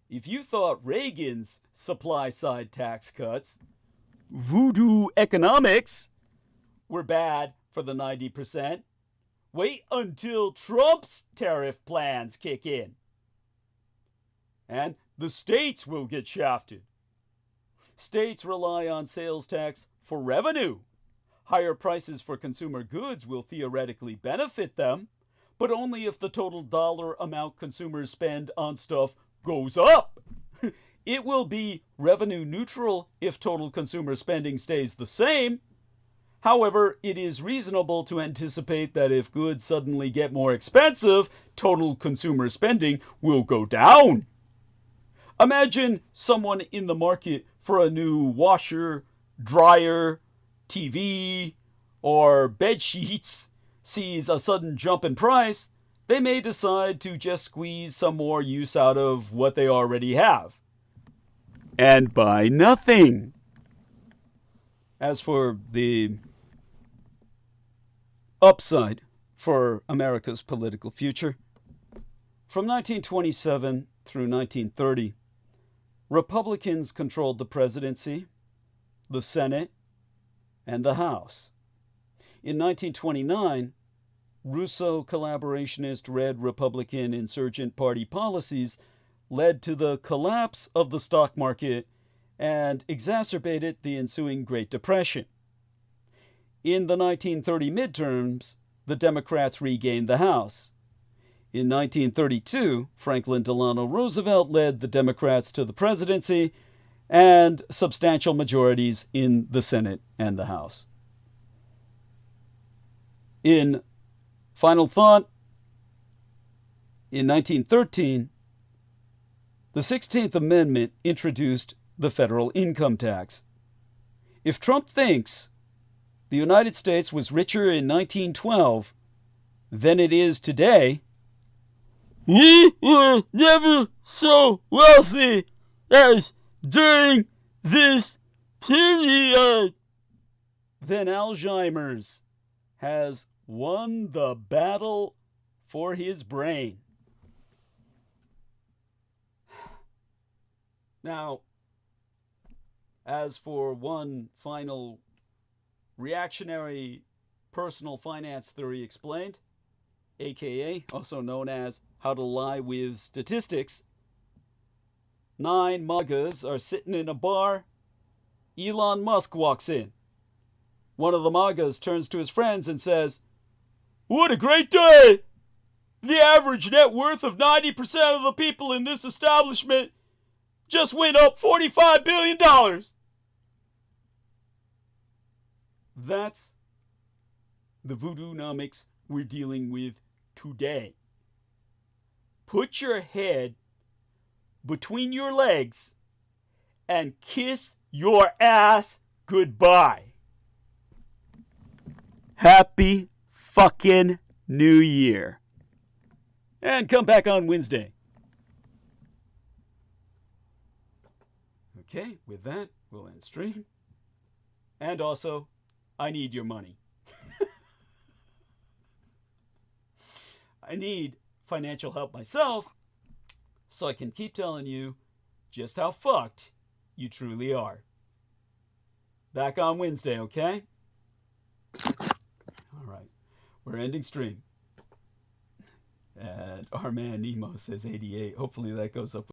If you thought Reagan's supply-side tax cuts, voodoo economics, were bad for the 90%, wait until Trump's tariff plans kick in. And the states will get shafted. States rely on sales tax for revenue. Higher prices for consumer goods will theoretically benefit them, but only if the total dollar amount consumers spend on stuff goes up. It will be revenue neutral if total consumer spending stays the same. However, it is reasonable to anticipate that if goods suddenly get more expensive, total consumer spending will go down. Imagine someone in the market for a new washer, dryer, TV, or bed sheets sees a sudden jump in price. They may decide to just squeeze some more use out of what they already have and buy nothing. As for the upside for America's political future, from 1927 through 1930, Republicans controlled the presidency, the Senate, and the House. In 1929, Russo collaborationist Red Republican insurgent party policies led to the collapse of the stock market and exacerbated the ensuing Great Depression. In the 1930 midterms, the Democrats regained the House. In 1932, Franklin Delano Roosevelt led the Democrats to the presidency and substantial majorities in the Senate and the House. In final thought, in 1913, the 16th Amendment introduced the federal income tax. If Trump thinks the United States was richer in 1912 than it is today, we were never so wealthy as during this period, then Alzheimer's has won the battle for his brain. Now, as for one final reactionary personal finance theory explained, aka also known as how to lie with statistics, 9 MAGAs are sitting in a bar. Elon Musk walks in. One of the MAGAs turns to his friends and says, "What a great day! The average net worth of 90% of the people in this establishment just went up $45 billion. That's the voodoo-nomics we're dealing with today. Put your head between your legs and kiss your ass goodbye. Happy fucking New Year. And come back on Wednesday. Okay, with that, we'll end stream. And also, I need your money. I need financial help myself, so I can keep telling you just how fucked you truly are. Back on Wednesday, okay? All right. We're ending stream. And our man Nemo says 88. Hopefully that goes up.